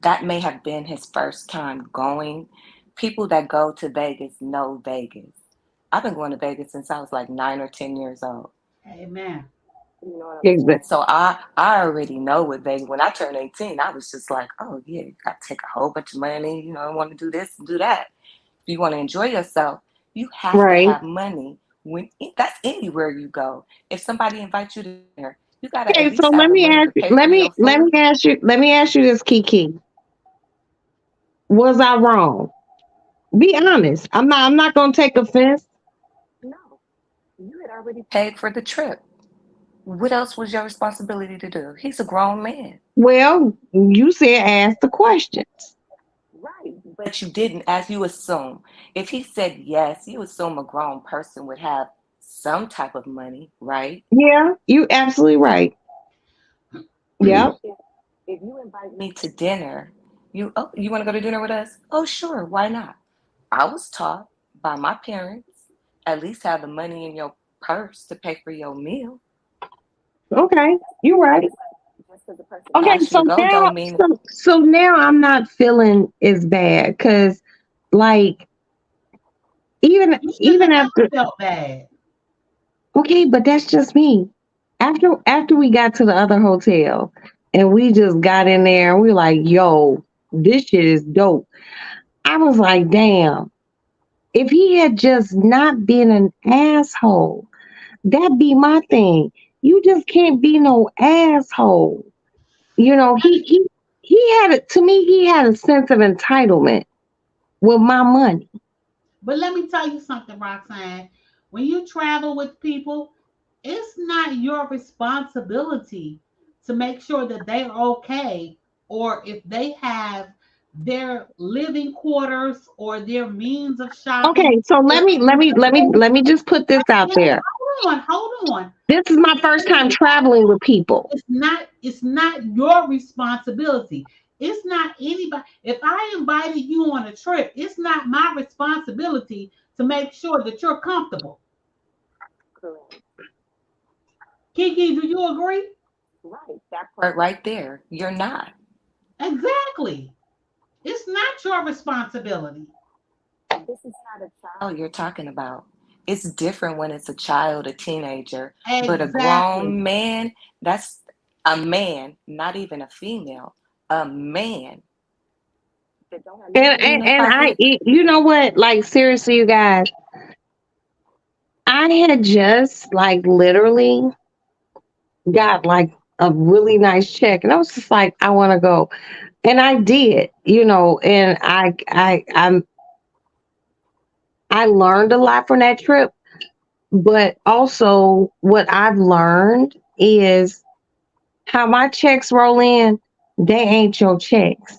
that may have been his first time going. People that go to Vegas know Vegas. I've been going to Vegas since I was like 9 or 10 years old. Amen. You know what I'm saying? Exactly. So I already know what Vegas. When I turned 18, I was just like, oh yeah, you got to take a whole bunch of money. I want to do this and do that. If you want to enjoy yourself, you have to Right. have money. That's anywhere you go. If somebody invites you to dinner, you gotta at Okay, least so have let the me money ask to you. pay for your food. Let me ask you this, Kiki. Was I wrong? Be honest. I'm not gonna take offense. No, you had already paid for the trip. What else was your responsibility to do? He's a grown man. Well, you said ask the questions. Right. But you didn't, as you assume. If he said yes, you assume a grown person would have some type of money, right? Yeah, you absolutely right. Yep. If you invite me to dinner, you want to go to dinner with us? Oh, sure, why not? I was taught by my parents, at least have the money in your purse to pay for your meal. Okay, you're right. Just because the person Okay, asks you to go don't mean so now I'm not feeling as bad because, like, even You should even have after. never felt bad. Okay, but that's just me. After we got to the other hotel and we just got in there and we were like, yo, this shit is dope. I was like, damn, if he had just not been an asshole, that'd be my thing. You just can't be no asshole. He had to me, he had a sense of entitlement with my money. But let me tell you something, Roxanne. When you travel with people, it's not your responsibility to make sure that they're okay or if they have their living quarters or their means of shopping. Okay, so It's let me just put this out there. hold on. This is my first time traveling with people. It's not your responsibility. It's not anybody. If I invited you on a trip, it's not my responsibility to make sure that you're comfortable. correct. Kiki, do you agree? Right. That part right there. You're not. Exactly. It's not your responsibility. This is not a child you're talking about. It's different when it's a child, a teenager, but a Exactly. grown man, that's a man, not even a female, a man that don't have no And money in and, their and pocket. you know what? Like seriously, you guys, I had just like literally got like a really nice check, and I was just like, I want to go, and I did, and I learned a lot from that trip, but also what I've learned is how my checks roll in, they ain't your checks.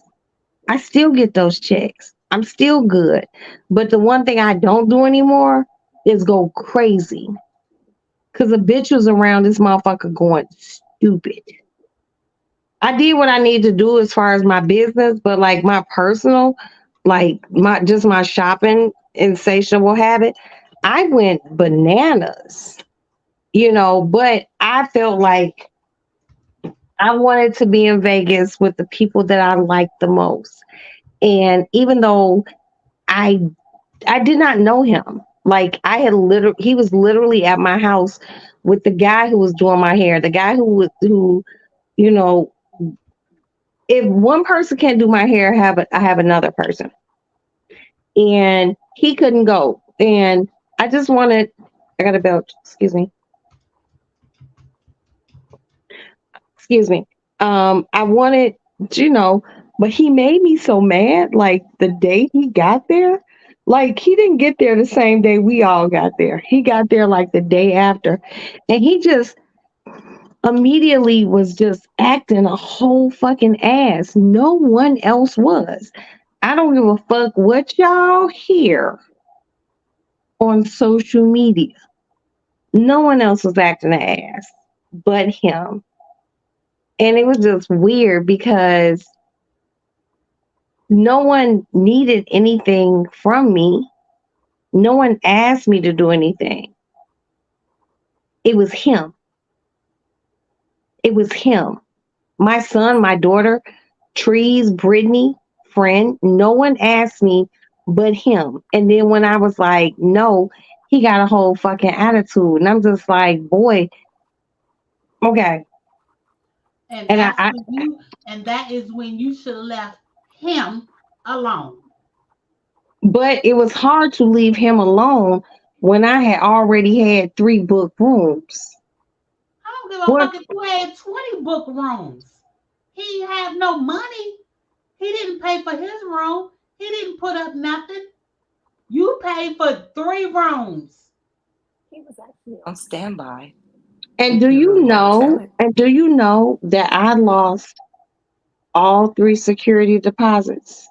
I still get those checks. I'm still good. But the one thing I don't do anymore is go crazy. Cause a bitch was around this motherfucker going stupid. I did what I need to do as far as my business, but like my personal, like my shopping insatiable habit, I went bananas, but I felt like I wanted to be in Vegas with the people that I liked the most. And even though I I did not know him. Like he was literally at my house with the guy who was doing my hair, the guy who, you know, if one person can't do my hair, I have another person. And he couldn't go. And I just wanted, I got a belch, excuse me. I wanted, you know, but he made me so mad. Like the day he got there, like he didn't get there the same day we all got there. He got there like the day after, and he just immediately was just acting a whole fucking ass. No one else was. I don't give a fuck what y'all hear on social media. No one else was acting an ass but him. And it was just weird because no one needed anything from me. No one asked me to do anything. It was him. It was him. My son, my daughter, Trees, Brittany, friend, no one asked me but him. And then when I was like, no, he got a whole fucking attitude. And I'm just like, boy, okay. And And that's I when you, and that is when you should have left him alone. but it was hard to leave him alone when I had already had 3 booked rooms. I don't give a What fuck if you had 20 book rooms. He had no money. He didn't pay for his room. He didn't put up nothing. You paid for 3 rooms. He was actually on standby. and If do you you really want to tell know it. and do you know that I lost all 3 security deposits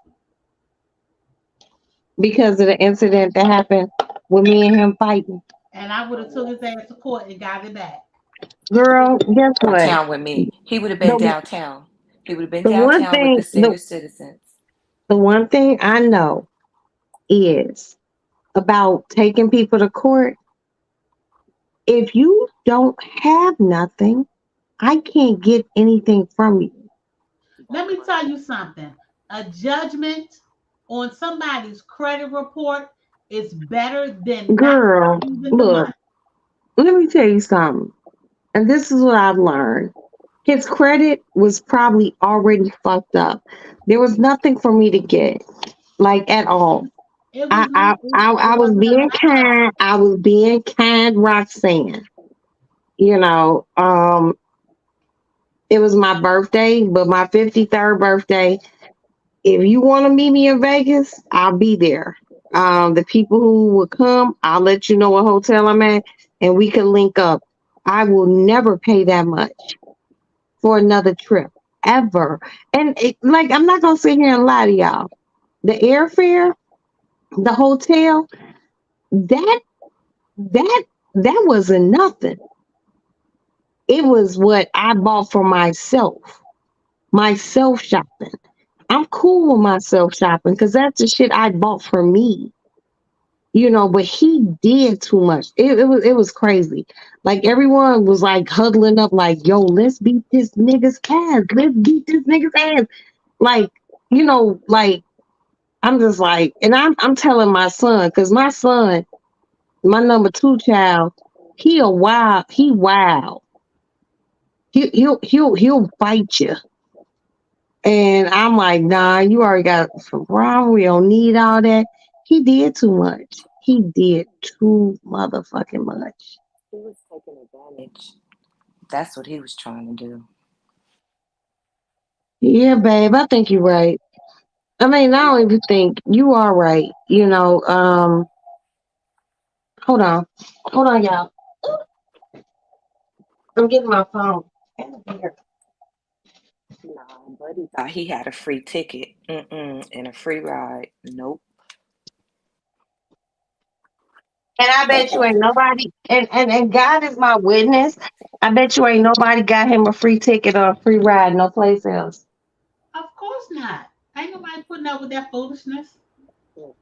because of the incident that happened with me and him fighting? And I would have took his ass to court and got it back. Girl, guess what? Downtown with me. He would have been The downtown. He would have been the one downtown with the thing senior citizens. the one thing I know is about taking people to court. If you don't have nothing, I can't get anything from you. Let me tell you something. A judgment on somebody's credit report is better than not Girl, receiving the look, money. let me tell you something. And this is what I've learned. His credit was probably already fucked up. There was nothing for me to get, like at all. It I was I not. I, It I was wasn't being allowed. kind. I was being kind, Roxanne. You know, it was my birthday, but my 53rd birthday. If you want to meet me in Vegas, I'll be there. The people who will come, I'll let you know what hotel I'm at, and we can link up. I will never pay that much for another trip ever. And like, I'm not gonna sit here and lie to y'all. The airfare, the hotel, that that that wasn't nothing. It was what I bought for myself shopping. I'm cool with myself shopping because that's the shit I bought for me. You know, but he did too much. It was crazy. Like everyone was like huddling up, like, yo, let's beat this nigga's ass. Let's beat this nigga's ass. Like, like I'm just like, and I'm telling my son, because my son, my number 2 child, he wild. He'll fight you. And I'm like, nah, you already got some problem. We don't need all that. He did too much. He did too motherfucking much. He was taking advantage. That's what he was trying to do. Yeah, babe, I think you're right. I mean, I don't even think you are right. Hold on. Hold on, y'all. I'm getting my phone. Nah, buddy thought he had a free ticket. And a free ride. Nope. And I bet you ain't nobody, and God is my witness. I bet you ain't nobody got him a free ticket or a free ride no place else. Of course not. Ain't nobody putting up with that foolishness. Mhm.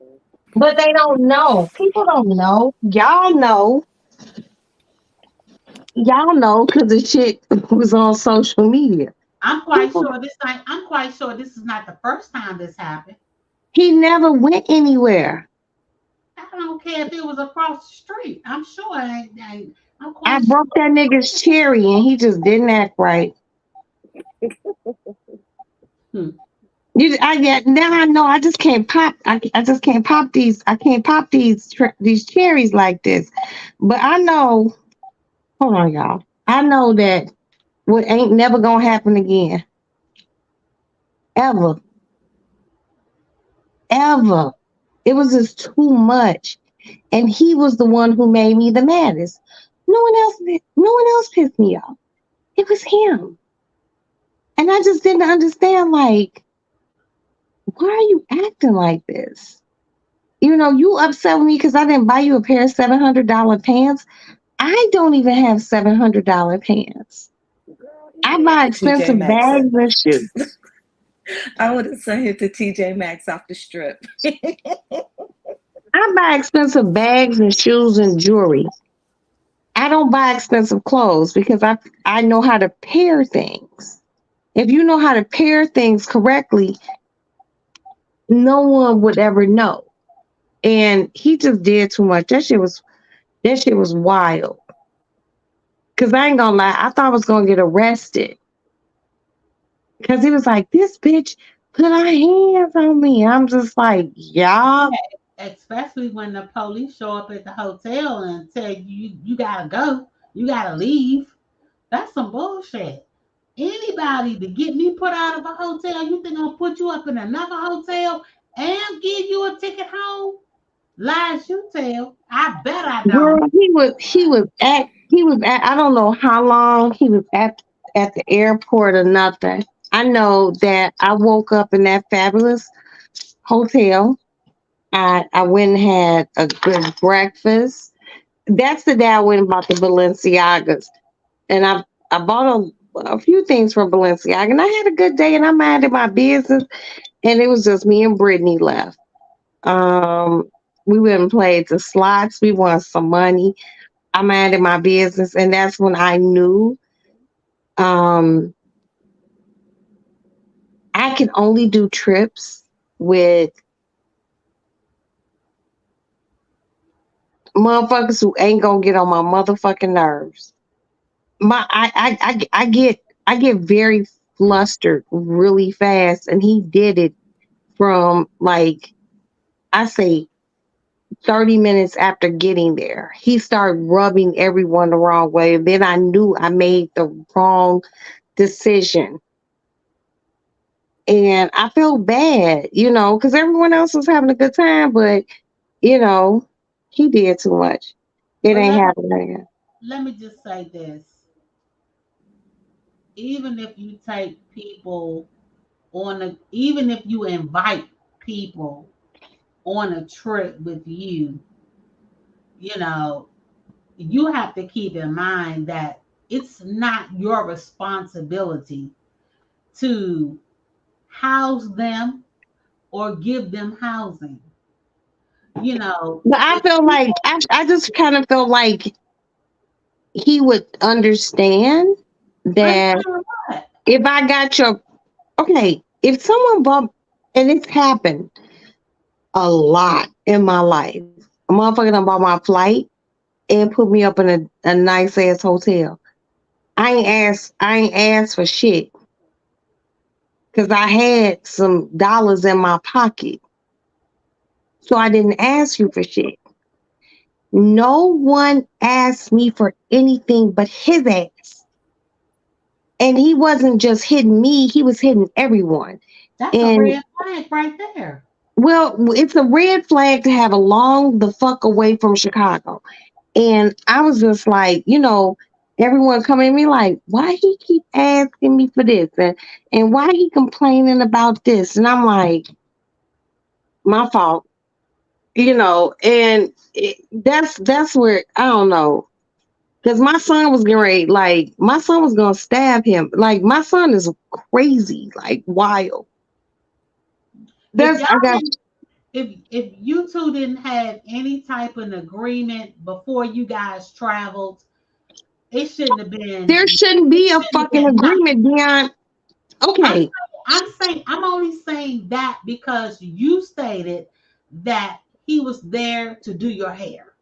But they don't know. People don't know. Y'all know because the shit was on social media. I'm quite People, sure this time. I'm quite sure this is not the first time this happened. he never went anywhere. I don't care if it was across the street. I'm sure I'm I quite sure. broke that nigga's cherry and he just didn't act right. Hmm. Now I know I just can't pop. I just can't pop these. I can't pop these cherries like this. But I know. Hold on, y'all. I know that what ain't never gonna happen again. Ever, ever. It was just too much, and he was the one who made me the maddest. No one else. No one else pissed me off. It was him, and I just didn't understand. Like, why are you acting like this? You upset with me because I didn't buy you a pair of $700 pants. I don't even have $700 pants. Girl, he I would have buy hit the TJ expensive Maxx. bags and shoes. I would have sent him to TJ Maxx off the strip. I buy expensive bags and shoes and jewelry. I don't buy expensive clothes because I know how to pair things. If you know how to pair things correctly, no one would ever know. And he just did too much. That shit was wild. Cause I ain't gonna lie, I thought I was gonna get arrested. Cause he was like, this bitch put her hands on me. I'm just like, y'all. Especially when the police show up at the hotel and tell you gotta go, you gotta leave. That's some bullshit. Anybody to get me put out of a hotel, you think I'll put you up in another hotel and give you a ticket home? Lies you tell. I bet I Girl, don't. he was at I don't know how long he was at the airport or nothing. I know that I woke up in that fabulous hotel. I went and had a good breakfast. That's the day I went and bought the Balenciagas. And I bought a few things from Balenciaga and I had a good day and I minded my business and it was just me and Brittany left. Um we went and played the slots. We won some money. I minded my business, and that's when I knew um, I can only do trips with motherfuckers who ain't gonna get on my motherfucking nerves. I get very flustered really fast, and he did it from like I say 30 minutes after getting there. He started rubbing everyone the wrong way. And then I knew I made the wrong decision. And I felt bad, because everyone else was having a good time, but you know, he did too much. It But ain't let happening. let me just say this. Even if you take people even if you invite people on a trip with you, you know, you have to keep in mind that it's not your responsibility to house them or give them housing. You know, But I if feel like I just kind of felt like he would understand that understand what? if I got your okay, if someone bump and it's happened a lot in my life, a motherfucker done bought my flight and put me up in a nice ass hotel. I ain't asked for shit because I had some dollars in my pocket. So I didn't ask you for shit. No one asked me for anything but his ass. And he wasn't just hitting me, he was hitting everyone. That's a And red flag right there. well, it's a red flag to have a long the fuck away from Chicago. And I was just like, everyone coming at me like, why he keep asking me for this? And why he complaining about this? And I'm like, my fault. And that's where I don't know. Because my son was getting ready, like my son was gonna stab him. Like my son is crazy, like wild. If That's y'all I got didn't, if you two didn't have any type of agreement before you guys traveled, it shouldn't have been. there shouldn't It be a shouldn't have fucking been nothing. agreement, Dion. I'm Okay, I'm only saying that because you stated that he was there to do your hair.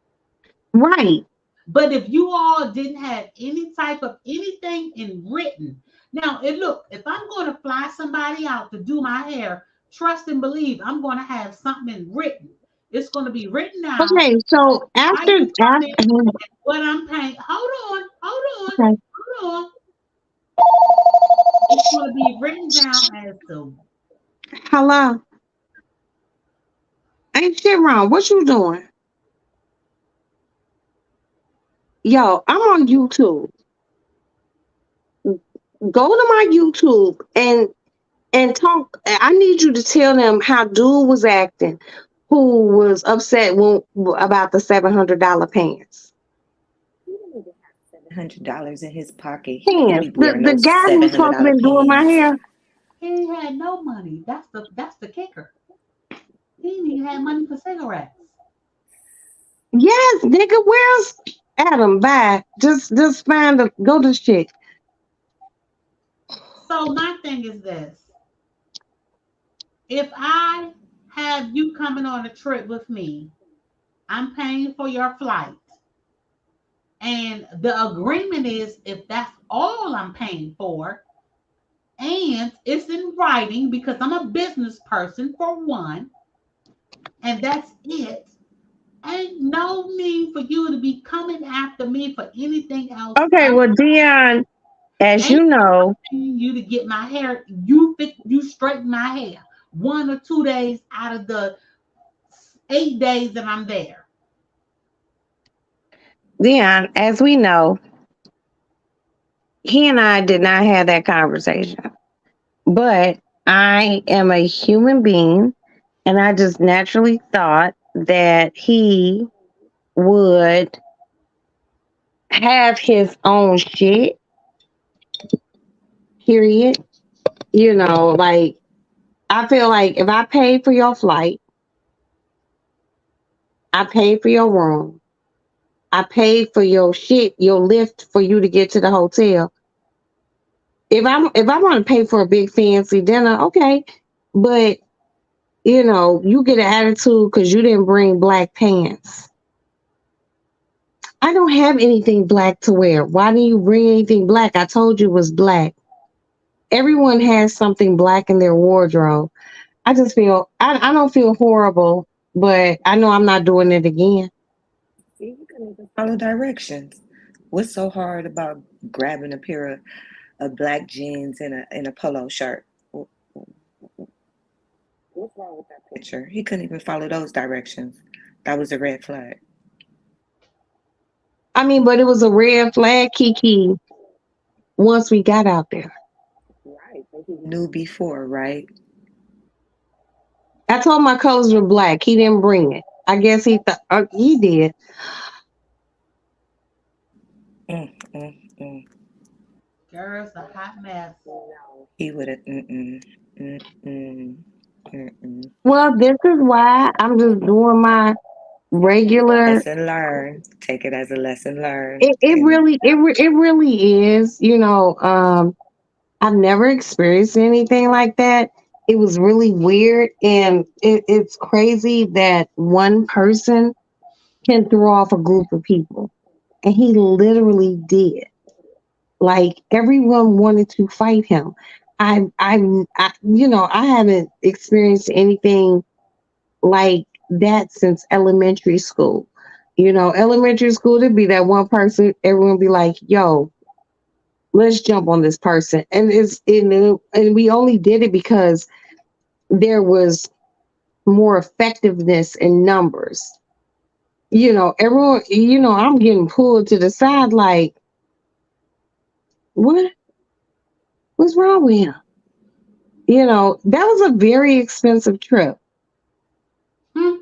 right. But if you all didn't have any type of anything in written, now and look, if I'm going to fly somebody out to do my hair, trust and believe I'm going to have something written. It's going to be written down. Okay, so Why you come in? after What I'm paying? Hold on, okay. hold on. It's going to be written down as to Hello. Ain't shit wrong. What you doing? Yo, I'm on YouTube. Go to my YouTube and talk. I need you to tell them how dude was acting, who was upset about the $700 pants. $700 in his pocket. He can't Pants. be wearing The no guy who's supposed to $700 been doing my pants. hair. he ain't had no money. That's the kicker. He ain't even had money for cigarettes. Yes, nigga. Where's Adam? Bye. Just find the go to shit. So my thing is this: if I have you coming on a trip with me, I'm paying for your flight. And the agreement is if that's all I'm paying for, and it's in writing because I'm a business person for one, and that's it. Ain't no need for you to be coming after me for anything else. Okay, well, Dion, as Ain't you know, paying you to get my hair. You straighten my hair 1 or 2 days out of the 8 days that I'm there. Dion, as we know, he and I did not have that conversation. But I am a human being, and I just naturally thought that he would have his own shit, period. Like, I feel like if I paid for your flight, I paid for your room, I paid for your shit, your lift for you to get to the hotel. If I want to pay for a big fancy dinner, okay. But you get an attitude because you didn't bring black pants. I don't have anything black to wear. Why didn't you bring anything black? I told you it was black. Everyone has something black in their wardrobe. I don't feel horrible, but I know I'm not doing it again. See, you can even follow directions. What's so hard about grabbing a pair of black jeans and a polo shirt? What's wrong with that picture? He couldn't even follow those directions. That was a red flag. I mean, but it was a red flag, Kiki, once we got out there. Right. But he knew before, right? I told my colors were black. He didn't bring it. I guess he thought he did. Mm, mm, mm. Girl, it's a hot mess. No, he would have. Mm-mm, mm-mm, mm-mm. Well, this is why I'm just doing my regular. Lesson learned. Take it as a lesson learned. It And really it really is. I've never experienced anything like that. It was really weird, and it's crazy that one person can throw off a group of people, and he literally did. Like everyone wanted to fight him. I haven't experienced anything like that since elementary school. Elementary school, there'd be that one person, everyone be like, yo, let's jump on this person. And we only did it because there was more effectiveness in numbers. Everyone, I'm getting pulled to the side like, what? What's wrong with him? That was a very expensive trip. Hmm.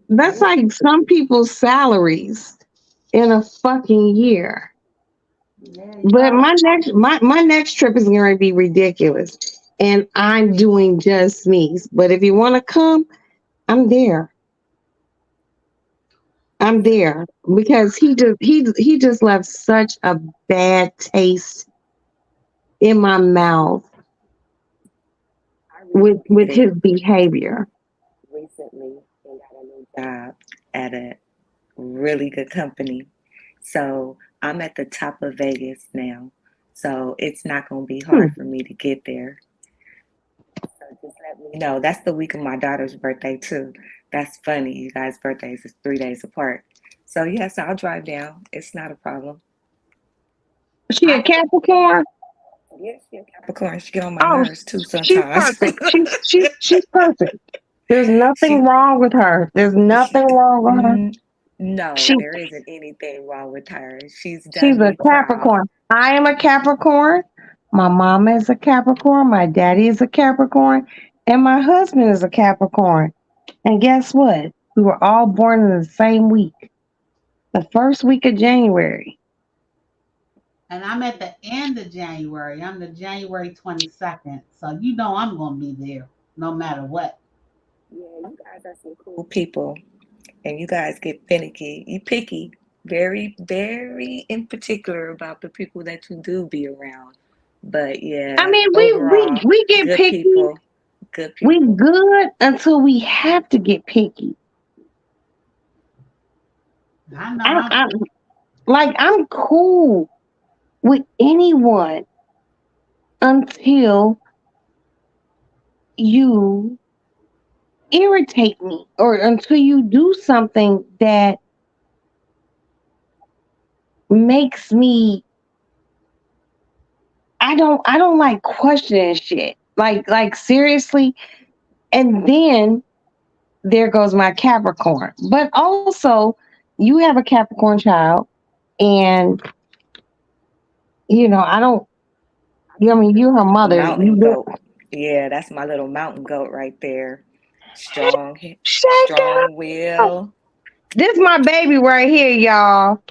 That's like some people's salaries in a fucking year. Yeah, But y'all. my next trip is going to be ridiculous, and I'm doing just me. But if you want to come, I'm there. I'm there because he just left such a bad taste in my mouth I with recently his behavior. and got a new job at really good company. So I'm at the top of Vegas now. So it's not going to be hard for me to get there. So just let me know. That's the week of my daughter's birthday too. That's funny. You guys' birthdays is 3 days apart. So yes, I'll drive down. It's not a problem. She a Capricorn? Yes, you're Capricorn. She get on my Oh, nerves too she's sometimes. perfect. She's perfect. There's nothing She, wrong with her. There's nothing wrong with her. no, She there isn't anything wrong with her. She's she's done a me proud. Capricorn. I am a Capricorn. My mama is a Capricorn. My daddy is a Capricorn. And my husband is a Capricorn. And guess what? We were all born in the same week, the first week of January. And I'm at the end of January. I'm the January 22nd. So you know I'm gonna be there no matter what. Yeah, you guys are some cool people, and you guys get finicky. You picky, very, very in particular about the people that you do be around. But I yeah, mean, overall, we get good picky. people, good We people. good until we have to get picky. I know I, I'm I like I'm cool with anyone until you irritate me or until you do something that makes me I don't like questioning shit. Like seriously. And then there goes my Capricorn. But also you have a Capricorn child and I don't I mean you're her A mother. mountain goat. Yeah, that's my little mountain goat right there. Strong, Shake strong up. will. This my baby right here, y'all.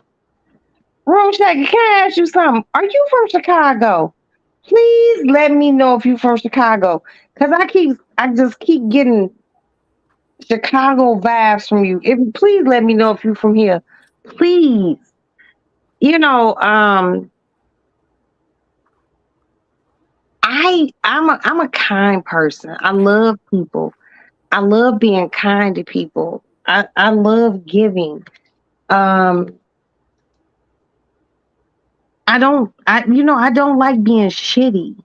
Room Shaker, can I ask you something? Are you from Chicago? Please let me know if you from Chicago. Cause I just keep getting Chicago vibes from you. If please let me know if you're from here. Please. You know, I'm a kind person. I love people. I love being kind to people. I love giving. Um I don't like being shitty.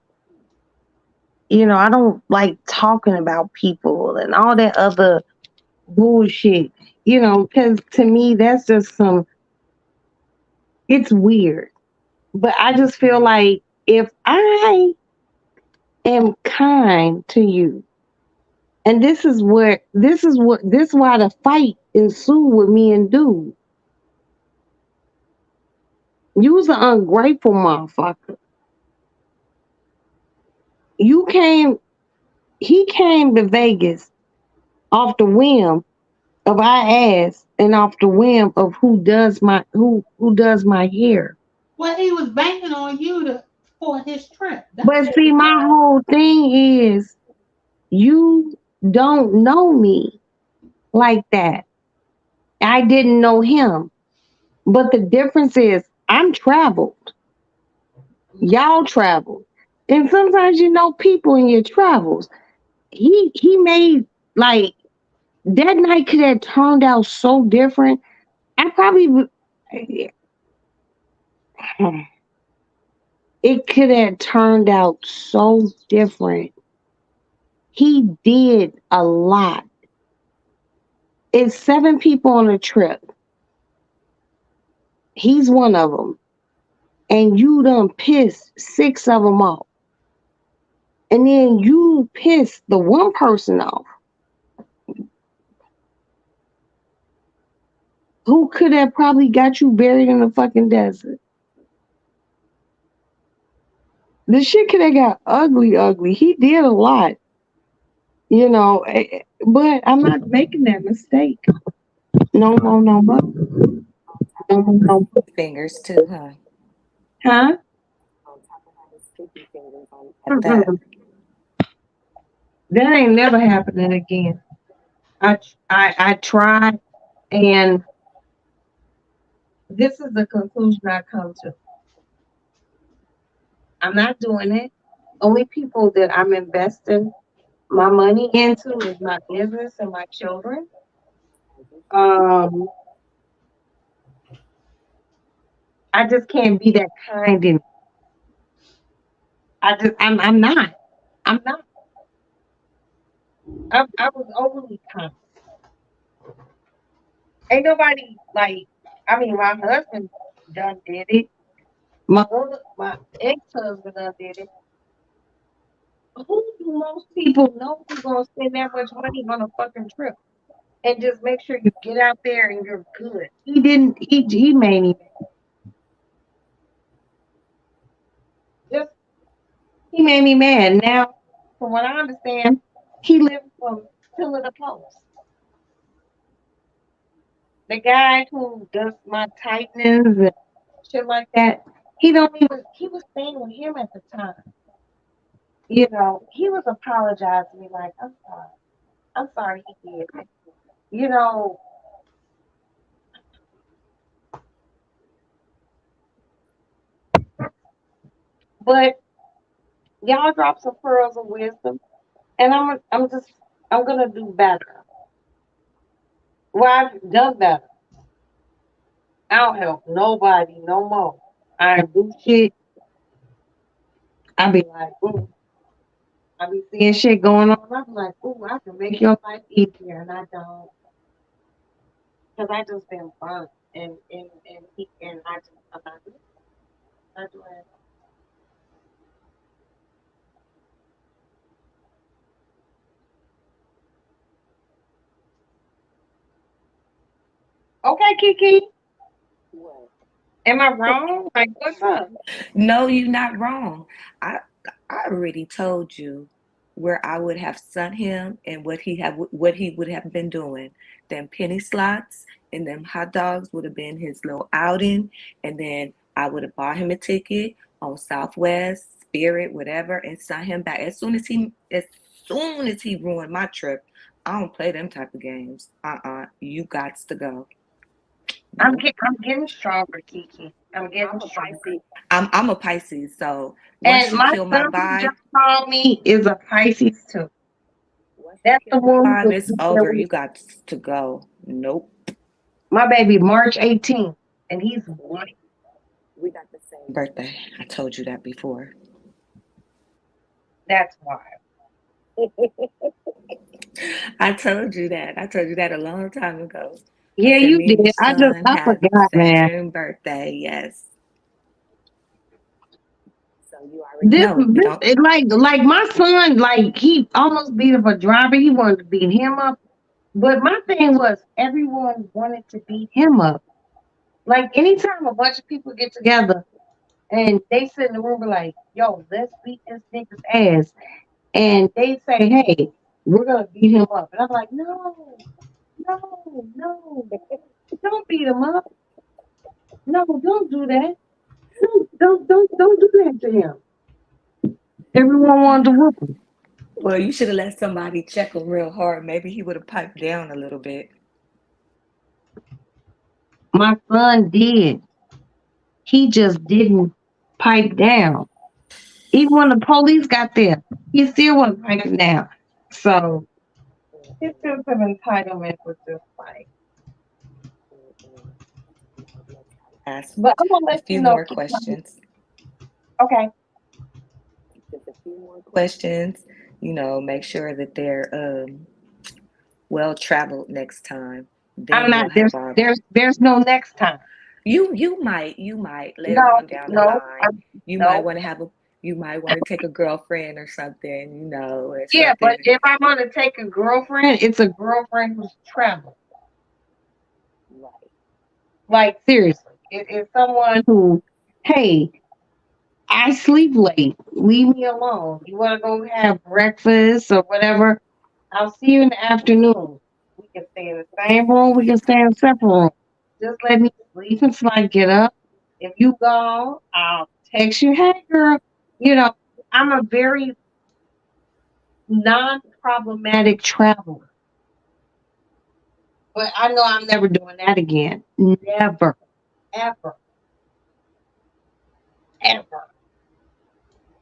I don't like talking about people and all that other bullshit, because to me, that's just it's weird. But I just feel like if I am kind to you, and this is why the fight ensued with me and dude. You was an ungrateful motherfucker. You came, he came to Vegas off the whim of our ass and off the whim of who does my hair. well, he was banking on you to for his trip. That's But what see, it my was. whole thing is you don't know me like that. I didn't know him. But the difference is I'm traveled. Y'all traveled. And sometimes you know people in your travels. He made like that night could have turned out so different. I probably it could have turned out so different. He did a lot. It's 7 people on a trip. He's one of them. And you done pissed 6 of them off. And then you pissed the one person off who could have probably got you buried in the fucking desert. The shit could have got ugly, ugly. He did a lot, but I'm not making that mistake. No, no, no, no, no, no, no. Fingers too, huh? Huh? On top of having sticky fingers on at that. Mm-mm. That ain't never happening again. I tried, and this is the conclusion I come to. I'm not doing it. Only people that I'm investing my money into is my business and my children. Um, I just can't be that kind and I'm not. I'm not. I was overly kind. Ain't nobody like I mean my husband done did it. My ex-husband done did it. Who do most people know who's gonna spend that much money on a fucking trip and just make sure you get out there and you're good? He didn't. He made me just he made me mad. Now, from what I understand, he lived from pillar to post. The guy who does my tightness and shit like that, he don't even. He was staying with him at the time. You know, he was apologizing to me like, "I'm sorry. I'm sorry he did it." You know, but y'all drop some pearls of wisdom, and I'm gonna do better. Well, I've done better. I don't help nobody no more. I do shit. I be like, ooh, I be seeing shit going on. I'm like, ooh, I can make your life easier, and I don't, cause I just been burnt, and I just I'm not doing it. Okay, Kiki, What? am I wrong? Like, what's up? No, you're not wrong. I I already told you where I would have sent him and what he would have been doing. Them penny slots and them hot dogs would have been his little outing, and then I would have bought him a ticket on Southwest, Spirit, whatever, and sent him back as soon as he ruined my trip. I don't play them type of games. You got to go. Nope. I'm getting stronger, Kiki. I'm getting I'm a stronger. Pisces. I'm a Pisces, so once And you my kill my son who vibe, just called me is a Pisces too. once you That's the kill my one who vibe, was it's there over. with You got to go. Nope. my baby March 18th, and he's white. We got the same birthday. I told you that before. That's why. I told you that. I told you that a long time ago. I Yeah, said you me and your did. son I have the forgot, man. same birthday. Yes. So you already This know. You this don't. it like my son, like he almost beat up a driver. He wanted to beat him up. But my thing was everyone wanted to beat him up. Like anytime a bunch of people get together and they sit in the room and like, yo, let's beat this nigga's ass. And they say, hey, we're gonna beat him up. And I'm like, no, no, don't beat him up. No, don't do that. Don't do that to him. Everyone wanted to whoop him. Well, you should have let somebody check him real hard. Maybe he would have piped down a little bit. My son did. He just didn't pipe down. Even when the police got there, he still wasn't piping down. So his sense of entitlement was just like. Ask But I'm gonna a let you few know. more questions. Okay, Just a few more questions. Make sure that they're well traveled next time. I'm Then not. we'll have our. There's no next time. You might later No, on down the no, line. You might no. want to have a. You might want to take a girlfriend or something. Or Yeah, but something. if I'm gonna take a girlfriend, it's a girlfriend who's traveled. Right. Like seriously, it's someone who, hey, I sleep late. Leave me alone. You want to go have breakfast or whatever? I'll see you in the afternoon. We can stay in the same room. We can stay in separate rooms. Just let me sleep until I get up. If you go, I'll text you. Hey, girl. You know, I'm a very non-problematic traveler, but I know I'm never doing that again. Never, ever, ever,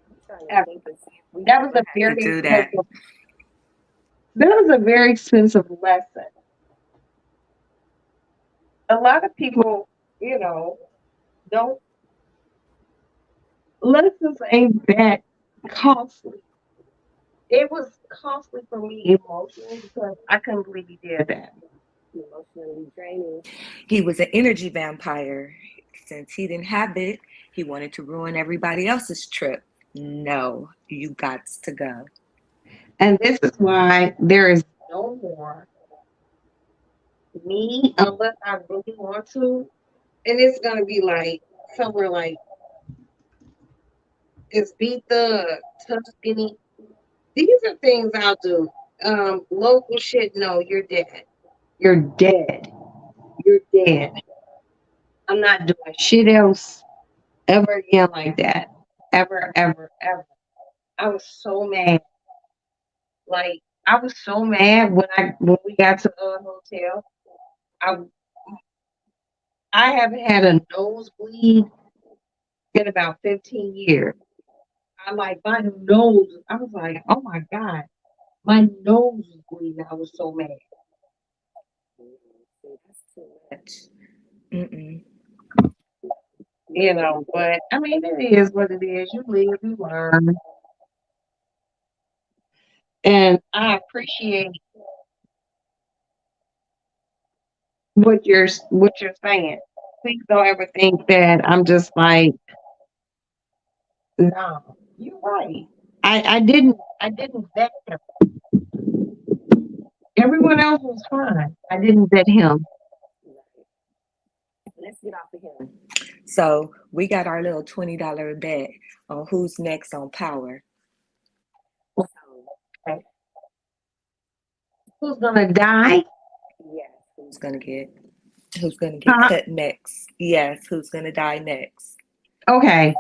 I'm trying to ever. think and see if we That was ever a had to very do that. expensive. That was a very expensive lesson. A lot of people, you know, don't lessons ain't that costly. It was costly for me emotionally because I couldn't believe he did that. Emotionally draining. He was an energy vampire. Since he didn't have it, he wanted to ruin everybody else's trip. No, you got to go. And this is why there is no more me unless I really want to. And it's gonna be like somewhere like Isbitha, Tuscany. These are things I'll do. Local shit, no, you're dead. You're dead. You're dead. I'm not doing shit else ever again like that. Ever, ever, ever. I was so mad. Like I was so mad when we got to the hotel. I I haven't had a nosebleed in about 15 years. I like my nose. I was like, oh my God, my nose was bleeding. I was so mad. That's too much. Mm-mm. But I mean, it is what it is. You live, you learn. And I appreciate what you're saying. Please don't ever think that I'm just like, no, you're right. I didn't vet him. Everyone else was fine. I didn't vet him. Let's get off of him. So we got our little $20 bet on who's next on Power. Okay. Who's gonna die? Yes, who's gonna get cut next? Yes, who's gonna die next? Okay.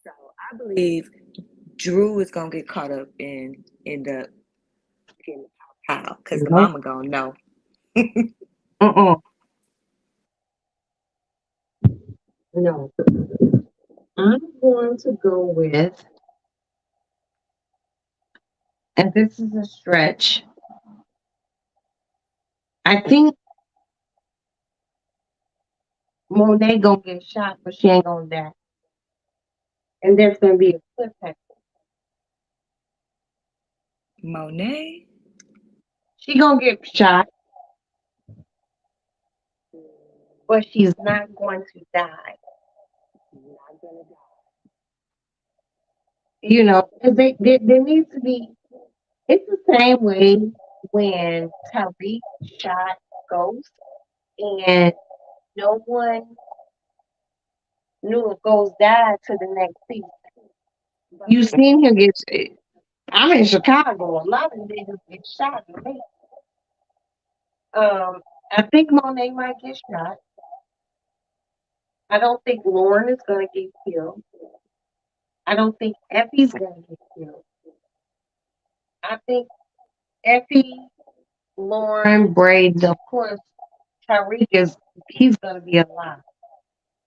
So I believe Drew is gonna get caught up in the pile because the mama gonna know. No. I'm going to go with, and this is a stretch. I think Monet gonna get shot, but she ain't gonna die. And there's gonna be a cliffhanger. Monet? She gonna get shot, but she's not going to die. Not gonna die. 'Cause there needs to be. It's the same way when Tariq shot Ghost, and no one knew if Ghost died to the next season. You seen him get. I'm in Chicago. A lot of niggas get shot. Right? I think Monet might get shot. I don't think Lauren is gonna get killed. I don't think Effie's gonna get killed. I think Effie, Lauren, Braden, of course, Tariq he's gonna be alive.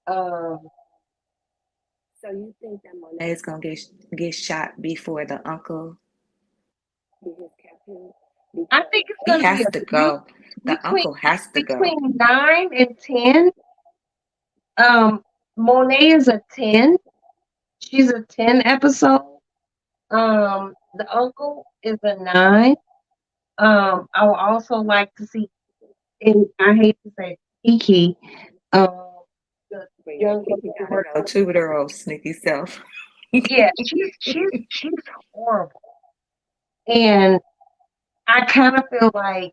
Um, So you think that Monet is gonna get shot before the uncle gets captured? I think it's He gonna be has a to go. The between uncle has to go. between 9 and 10. Monet is a 10. She's a 10 episode. The uncle is a 9. I would also like to see, and I hate to say Kiki, the young girl. Two with her old sneaky self. Yeah, she's horrible, and I kind of feel like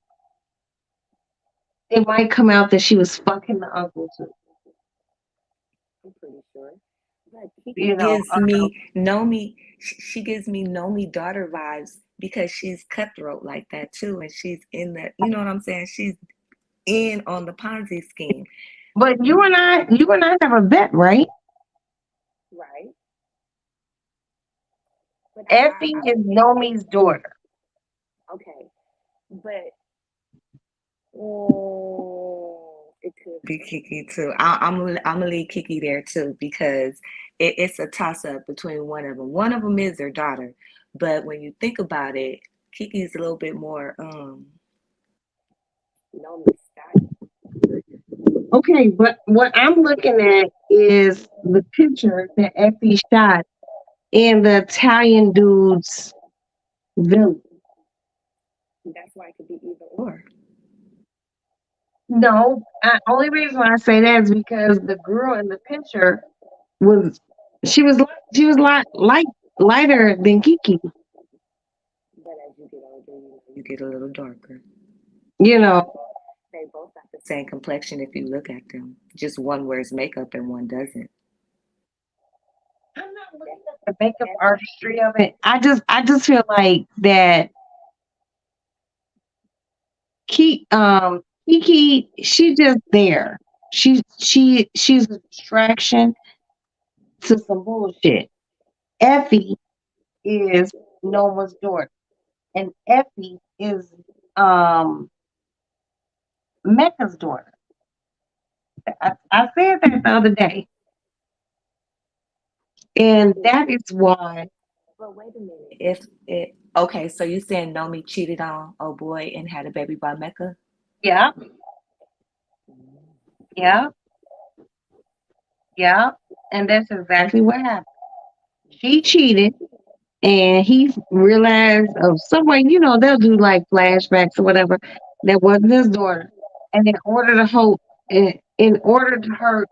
it might come out that she was fucking the uncle too. I'm pretty sure. But she gives me Nomi daughter vibes because she's cutthroat like that too, and she's in the, you know what I'm saying? She's in on the Ponzi scheme. But you and I have a bet, right? Right. But Effie is Nomi's daughter. Okay, but it could be Kiki too. I'm gonna leave Kiki there too because it's a toss up between one of them. One of them is their daughter, but when you think about it, Kiki's a little bit more Nomi's style. Okay, but what I'm looking at is the picture that Effie shot in the Italian dude's village. That's why it could be either or. No, only reason why I say that is because the girl in the picture was she was lighter than Kiki. But as you get older, you get a little darker. You know, They both got the same complexion if you look at them. Just one wears makeup and one doesn't. I'm not looking at the makeup artistry of it. I just feel like that Kiki, she's just there. She's a distraction to some bullshit. Effie is Noma's daughter, and Effie is um Mecca's daughter. I said that the other day, and that is why. But wait a minute. If it okay, so you saying Nomi cheated on oh boy and had a baby by Mecca? Yeah, yeah, yeah, and that's exactly what happened. She cheated, and he realized of some way, they'll do like flashbacks or whatever. That wasn't his daughter, and in order to hurt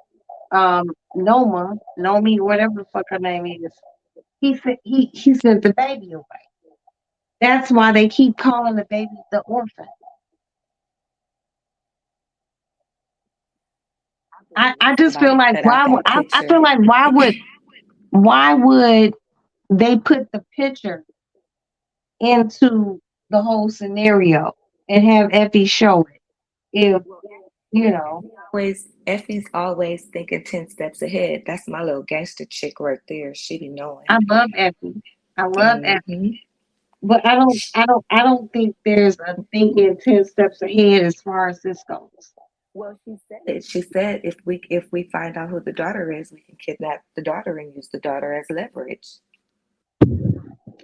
Nomi, whatever the fuck her name is, he sent the baby away. That's why they keep calling the baby the orphan. I just feel Somebody like cut out that I picture. feel like why would they put the picture into the whole scenario and have Effie show it? If you know, Effie's always thinking 10 steps ahead. That's my little gangster chick right there. She be knowing. I love Effie. I love Effie. Mm-hmm. But I don't think there's a thinking 10 steps ahead as far as this goes. Well, she said it. She said if we find out who the daughter is, we can kidnap the daughter and use the daughter as leverage.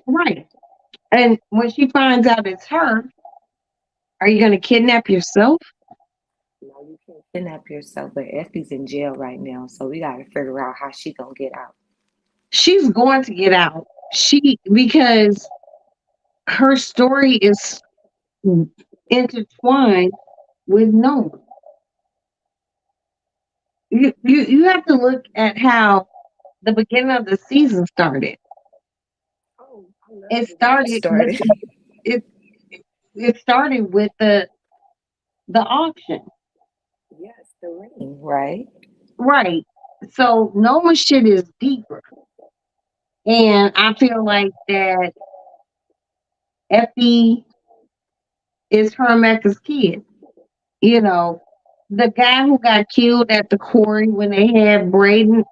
Right. And when she finds out it's her, are you going to kidnap yourself? No, you can't kidnap yourself, but Effie's in jail right now, so we got to figure out how she gonna get out. She's going to get out. Because her story is intertwined with Noah. You have to look at how the beginning of the season started. Oh, It started with it started with the auction. Yes, the ring, right? Right. So Noah's shit is deeper. And I feel like that Effie is her Mecca's kid. You know, the guy who got killed at the quarry when they had Braden,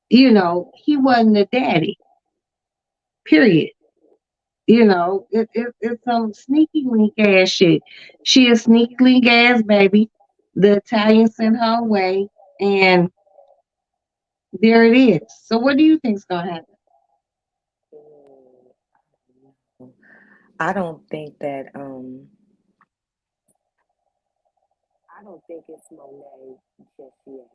he wasn't the daddy. Period. It's some sneaky link ass shit. She a sneaky link ass baby. The Italian sent her away, and there it is. So, what do you think's gonna happen? I don't think that I don't think it's Monet just yet.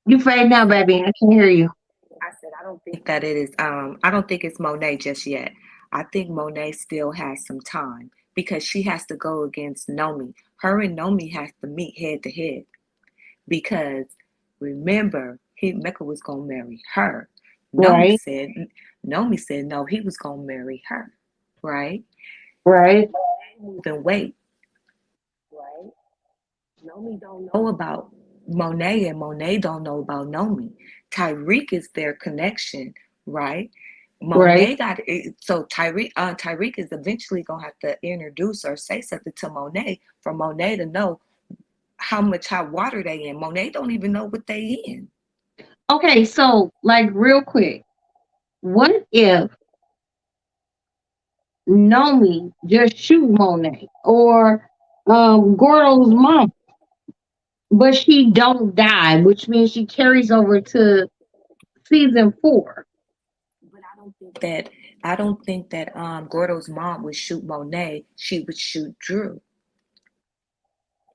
You fade now, baby. I can hear you. I said I don't think that it is I don't think it's Monet just yet. I think Monet still has some time because she has to go against Nomi. Her and Nomi has to meet head to head. Because remember, Mecca was gonna marry her. Right. Nomi said no, he was gonna marry her. Right? Right. Move and wait. Right? Nomi don't know about Monet and Monet don't know about Nomi. Tyreek is their connection, right? Monet got it. So Tyreek is eventually gonna have to introduce or say something to Monet for Monet to know how much hot water they in. Monet don't even know what they in. Okay, so like real quick, what if Nomi just shoot Monet or Gordo's mom, but she don't die, which means she carries over to season 4. But I don't think that Gordo's mom would shoot Monet. She would shoot Drew.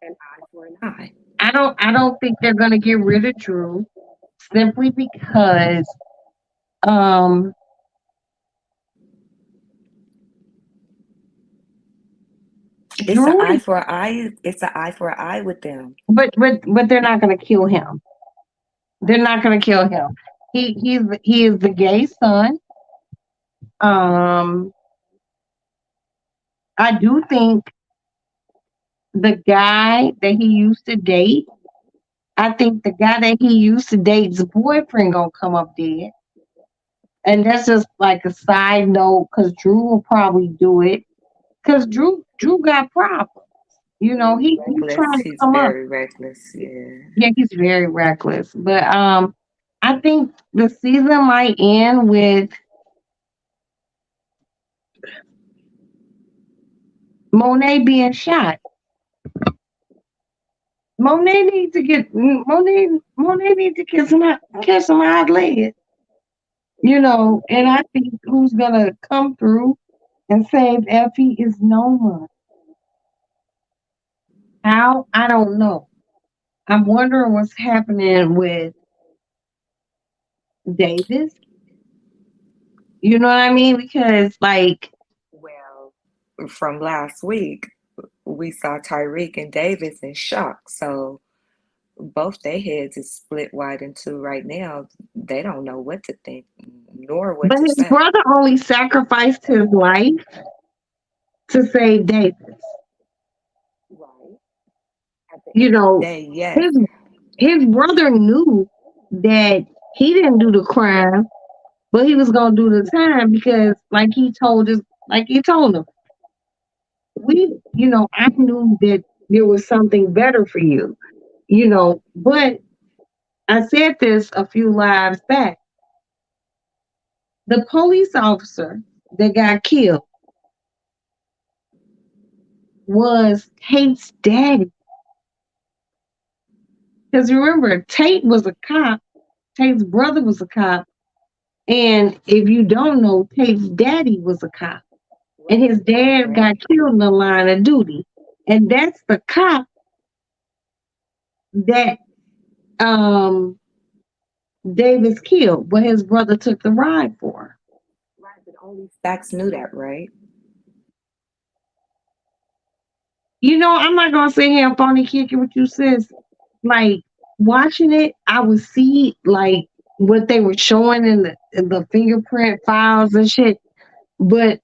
An eye for an eye. I don't think they're gonna get rid of Drew simply because um It's an Drew eye for an eye. It's an eye for an eye with them. but they're not gonna kill him. They're not gonna kill him. He is the gay son. Um I do think the guy that he used to date, I think the guy that he used to date's boyfriend gonna come up dead. And that's just like a side note because Drew will probably do it. Because Drew got problems. You know, he Reckless. trying to He's come up. very reckless. Yeah. Yeah, he's very reckless. But I think the season might end with Monet being shot. Monet needs to kiss some hot lead. You know, and I think who's gonna come through and save Effie is Noma. How? I don't know. I'm wondering what's happening with Davis. You know what I mean? Because like Well, from last week, we saw Tyreek and Davis in shock. So both their heads is split wide in two right now. They don't know what to think nor what but to his say. brother only sacrificed his life to save Davis. Right. At the You end of the know, day, yes. his his brother knew that he didn't do the crime, but he was gonna do the time because like he told him, I knew that there was something better for you, but I said this a few lives back. The police officer that got killed was Tate's daddy. Because remember, Tate was a cop, Tate's brother was a cop, and if you don't know, Tate's daddy was a cop. And his dad got killed in the line of duty. And that's the cop that Davis killed, but his brother took the ride for. Right, but only Stacks knew that, right? I'm not gonna sit here and phony kick it with you, sis. Like watching it, I would see like what they were showing in the fingerprint files and shit, but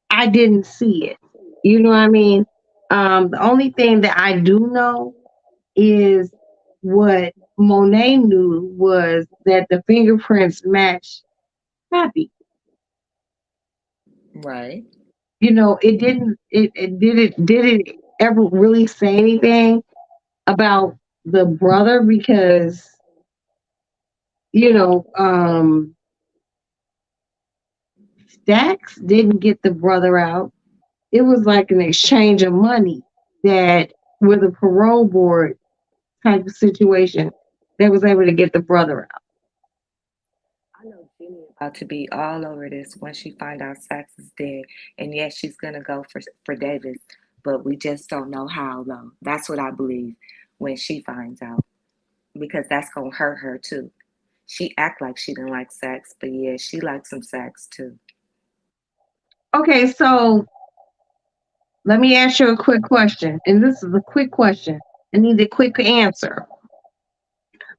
I didn't see it. You know what I mean? The only thing that I do know is what Monet knew was that the fingerprints matched Happy. Right. It didn't did it ever really say anything about the brother because, you know, um Stacks didn't get the brother out. It was like an exchange of money that with a parole board type of situation that was able to get the brother out. I know Jenny about to be all over this when she find out Sax is dead. And yes, she's gonna go for Davis, but we just don't know how though. That's what I believe when she finds out. Because that's gonna hurt her too. She act like she didn't like sex, but yeah, she likes some sex too. Okay, so let me ask you a quick question. And this is a quick question. I need a quick answer.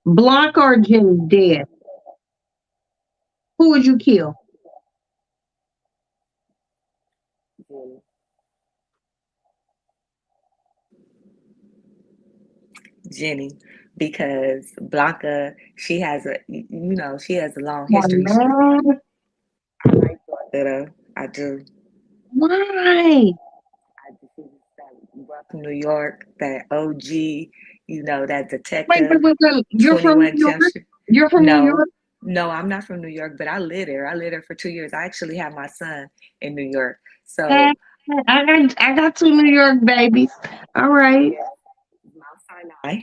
Blanca or Jenny dead? Who would you kill? Jenny. Jenny, because Blanca, she has a long Oh, history. man. I like Blanca, I do. Why? I just see that rough New York, that OG, that Wait, detective, wait, wait. You're from New 21 Jump York? Street. You're from New No, York? no, I'm not from New York, but I live there. I lived there for 2 years. I actually have my son in New York. Eh, So, I got two New York babies. All right. yes, Mount Sinai.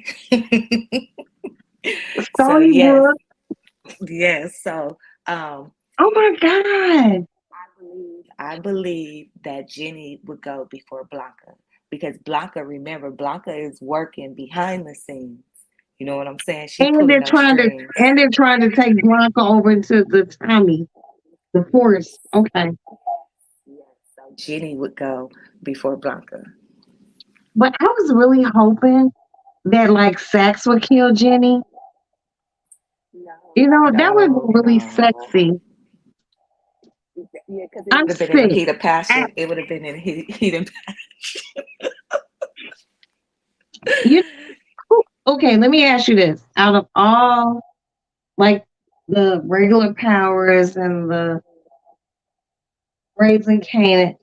So, Stony yes, Brook. yes. So, um, Oh my God. I believe that Jenny would go before Blanca. because remember, Blanca is working behind the scenes. You know what I'm saying? She And pulling those strings. they're trying to take Blanca over into the Tommy, the forest. Okay. Yes, so Jenny would go before Blanca. But I was really hoping that like Sax would kill Jenny. You know, that would be really sexy. Yeah, because it I'm would have been in the sick. heat of passion. It would have been in the heat of You okay, let me ask you this. Out of all like the regular powers and the Raising Kanan,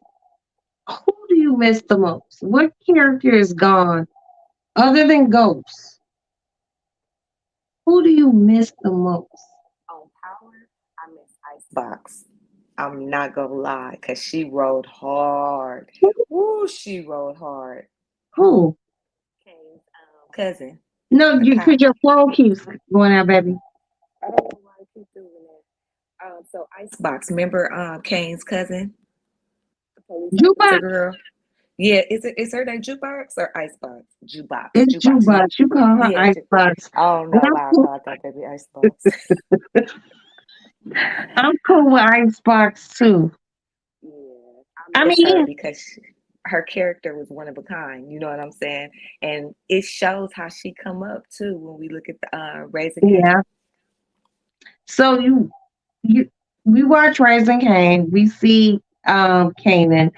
who do you miss the most? What character is gone other than Ghost? Who do you miss the most? On Power, I miss Icebox. I'm not gonna lie, cause she rode hard. Woo, she rode hard. Who? Kane's cousin. No, The you cop. because your phone keeps going out, baby. I don't know why I keep doing that. So Icebox, remember Kane's cousin? The police officer Jukebox. girl. Yeah, is her name Jukebox or Icebox? Jukebox. It's Jukebox. You call her Yeah, Icebox. I don't know why I called that baby Icebox. I'm cool with Icebox too. Yeah, I I miss her mean, because her character was one of a kind. You know what I'm saying? And it shows how she come up too when we look at the Raising Cane's. yeah. So we watch Raising Cane. We see Kanan.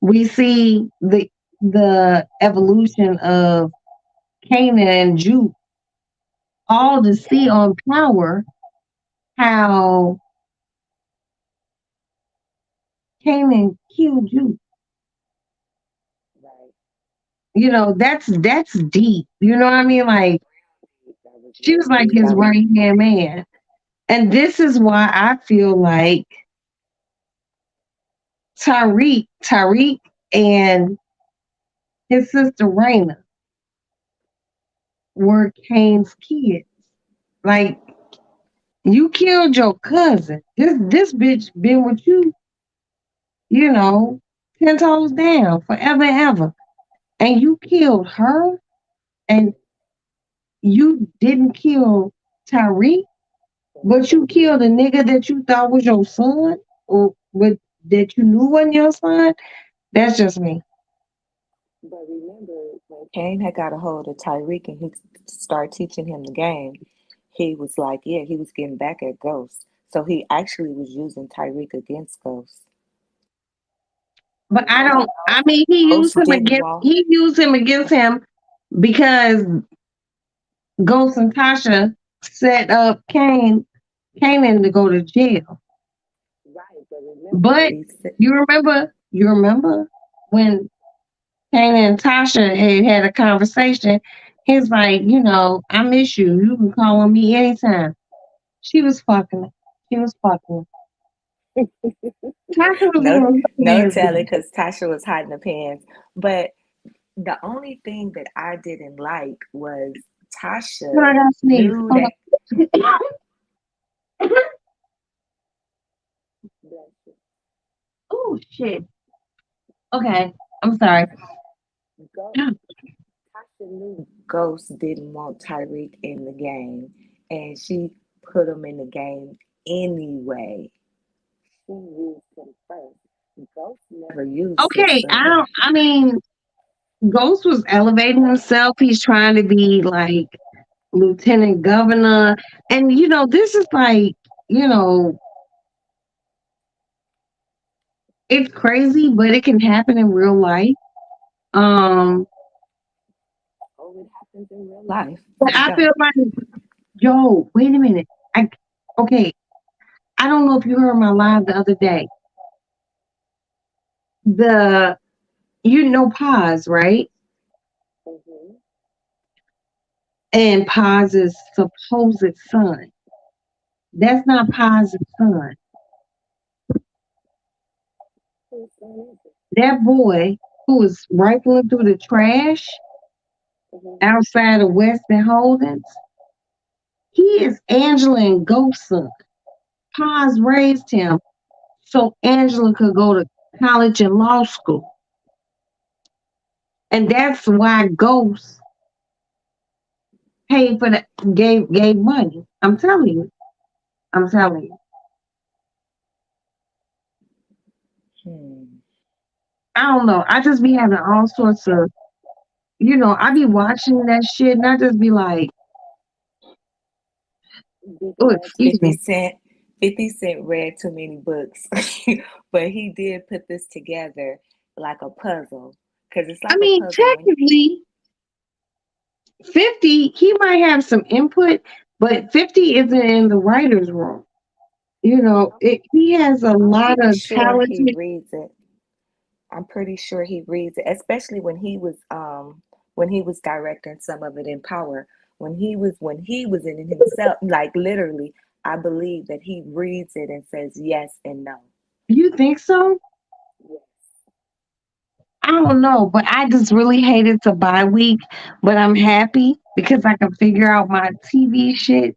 We see the evolution of Kanan and Juke, all to see on Power how Kanan killed Juke. Right. You know, that's deep. You know what I mean? Like That was she was like deep. his right hand man. And this is why I feel like Tariq and his sister Raina were Kane's kids. Like you killed your cousin. This bitch been with you, you know, 10 toes down forever and ever. And you killed her and you didn't kill Tariq, but you killed a nigga that you thought was your son or that you knew wasn't your son. That's just me. But remember, when Kane had got a hold of Tyreek and he started teaching him the game, he was like, yeah, he was getting back at Ghost. So he actually was using Tyreek against Ghost. But I mean Ghost didn't want. he used him against him because Ghost and Tasha set up Kanan to go to jail. Right, but remember, But you remember when Kanan and Tasha had a conversation. He's like, you know, I miss you. You can call on me anytime. She was fucking. She was fucking. Tasha was no telling because Tasha was hiding the pants. But the only thing that I didn't like was Tasha knew that. Oh shit. Okay, I'm sorry. Tasha knew Ghost didn't want Tyreek in the game, and she put him in the game anyway. She used him first. Ghost never used. Okay, I mean, Ghost was elevating himself. He's trying to be like lieutenant governor, and you know, this is like, you know, it's crazy, but it can happen in real life. Oh, it happens in real life. But I feel like, yo, wait a minute. Okay. I don't know if you heard my live the other day. You know Paz, right? Mm-hmm. And Paz's supposed son. That's not Paz's son. That boy who was rifling through the trash outside of Weston Holdings, he is Angela and Ghost's son. Paz raised him so Angela could go to college and law school. And that's why Ghost paid for the gave money. I'm telling you. I'm telling you. I don't know. I just be having all sorts of, I be watching that shit and I just be like, oh, Because excuse 50 me. Cent 50 Cent read too many books, but he did put this together like a puzzle. Because it's I like a mean, puzzle when technically, 50, he might have some input, but 50 isn't in the writer's room. He has a I'm lot pretty of sure he talented. reads it. I'm pretty sure he reads it, especially when he was directing some of it in Power. When he was in it himself, like literally, I believe that he reads it and says yes and no. You think so? Yes. I don't know, but I just really hated to buy week, but I'm happy because I can figure out my TV shit.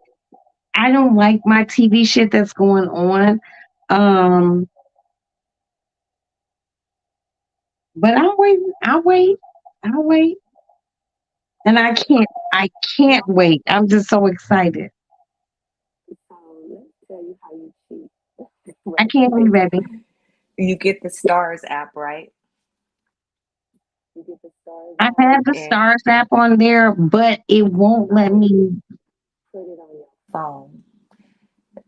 I don't like my TV shit that's going on. Um, but I'll wait. I'll wait. I'll wait. And I can't wait. I'm just so excited. So let me tell you how you cheat I right can't wait, quick. baby. You get the Stars app, right? You get the Stars I app have the and Stars app on there, but it won't let me. put it on your phone.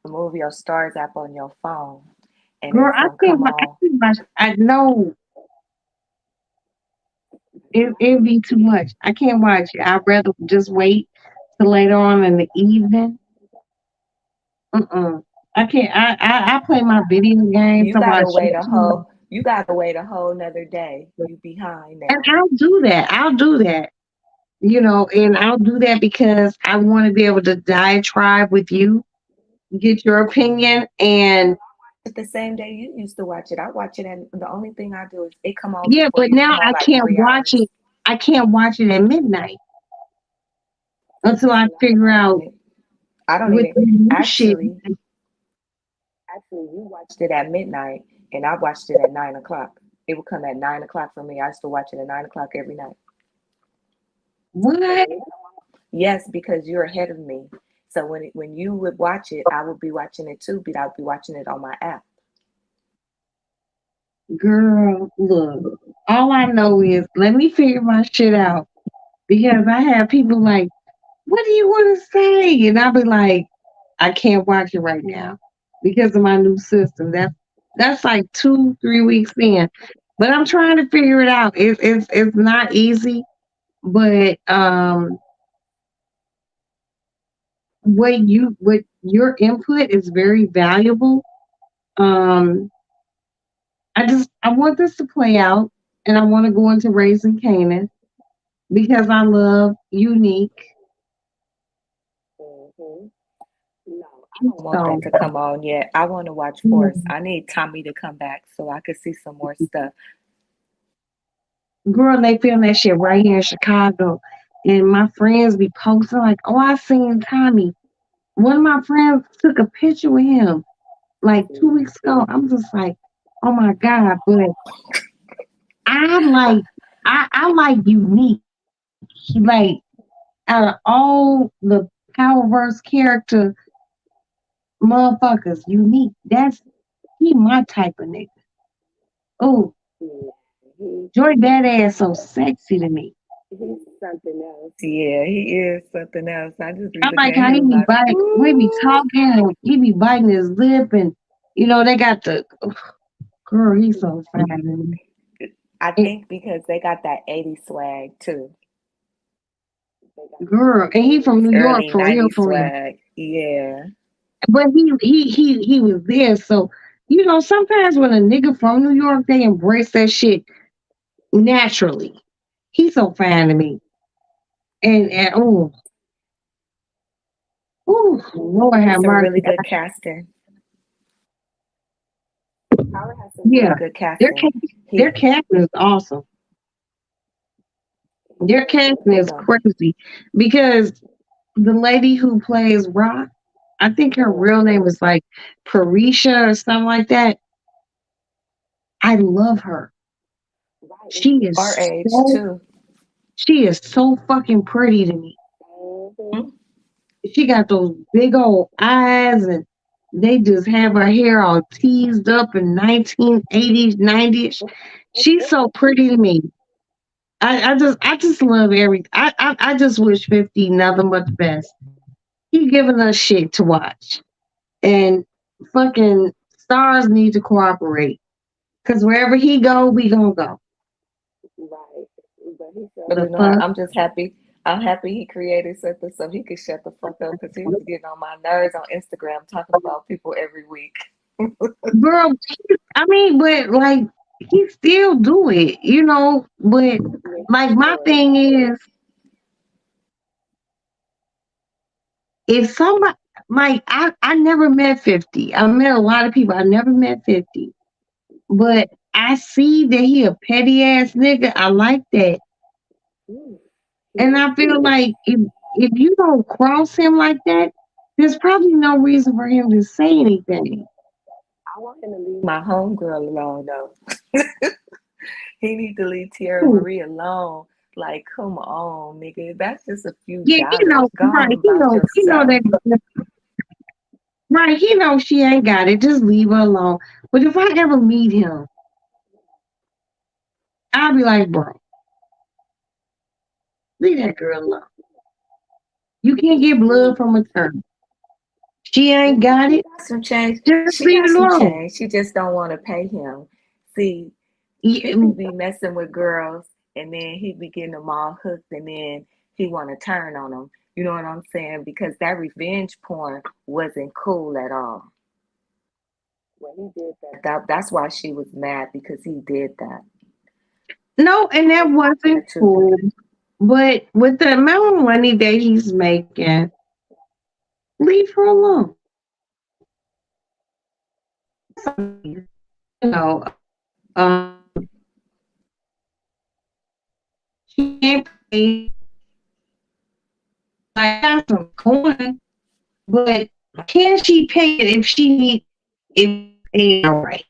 Move your Stars app on your phone, and Girl, it's I gonna can't. come on. I know it'd be too much. I can't watch it. I'd rather just wait till later on in the evening. I can't. I play my video games. You I watch gotta wait a YouTube, whole. You gotta wait a whole nother day. You behind and now. I'll do that. I'll do that. And I'll do that because I want to be able to diatribe with you, get your opinion, and It's the same day you used to watch it. I watch it, and the only thing I do is it come on yeah. before But you. now Come on I like can't watch 3 hours. it. I can't watch it at midnight until I See, figure out I don't with even. the new shit. Actually, you watched it at midnight, and I watched it at 9 o'clock. It would come at 9 o'clock for me. I used to watch it at 9 o'clock every night. What, Yes, because you're ahead of me. So when you would watch it, I would be watching it too, but I'd be watching it on my app. girl? Look, all I know is let me figure my shit out because I have people like, "What do you want to say?" And I'll be like, "I can't watch it right now because of my new system." That's like 2-3 weeks in, but I'm trying to figure it out. It's not easy, but what your input is very valuable. Um, I want this to play out, and I want to go into Raising Canaan because I love Unique. Hmm. No, I don't want that So, to come on yet. I want to watch Force. mm, I need Tommy to come back so I could see some more stuff. girl, they film that shit right here in Chicago, and my friends be posting like, "Oh, I seen Tommy." One of my friends took a picture with him like 2 weeks ago. I'm just like, "Oh my god!" But I like, I like Unique. He like out of all the Powerverse character motherfuckers, Unique. He my type of nigga. Oh, Yeah, he, Joy that ass so sexy to me. he's something else. Yeah, he is something else. I just be I looking like at how he him be like, biting, we be ooh. talking and he be biting his lip and they got the girl, he's so fine to me. I And, think because they got that 80s swag too. They got that girl, and he 80s, from New York early for real, 90s for real. swag. Yeah. But he was there, so sometimes when a nigga from New York, they embrace that shit naturally. He's so fine to me. And Lord It's have some mercy. really good casting. Howard has some really Yeah, good their casting. ca- their He casting is awesome. Their casting they is gonna crazy because the lady who plays Rock, I think her real name is like Parisha or something like that. I love her. right. And She she's our is age so too. She is so fucking pretty to me. Mhm. She got those big old eyes, and they just have her hair all teased up in 1980s, 90s. She's so pretty to me. I just love I just wish 50 nothing but the best. He giving us shit to watch. And fucking stars need to cooperate. Cause wherever he go, we gonna go. Right. But he said, The you know, fuck? I'm just happy. I'm happy he created something so he could shut the fuck up because he was getting on my nerves on Instagram talking about people every week. Girl, I mean, but like he still do it, you know. But like my thing is, if somebody like I never met 50. I met a lot of people. I never met 50. But I see that he a petty ass nigga. I like that. And I feel like if you don't cross him like that, there's probably no reason for him to say anything. I want him to leave my homegirl alone though. He need to leave Tierra Ooh, Marie alone. Like, come on, nigga. That's just a few yeah, dollars. Go right. on about He know yourself. that right. He knows she ain't got it. Just leave her alone. But if I ever meet him, I'll be like, bro, leave that girl alone. You can't get blood from a turtle. She ain't got it. Some change. Just She leave got it some alone. change. She just don't want to pay him. See, Yeah, 50 be messing with girls and then he be getting them all hooked and then he want to turn on them. You know what I'm saying? Because that revenge porn wasn't cool at all. When he did that's why she was mad because he did that. no, and that wasn't That too. cool. But with the amount of money that he's making, leave her alone. You know, um, she can't pay like that's some coin, but can she pay it if she need if paid all right?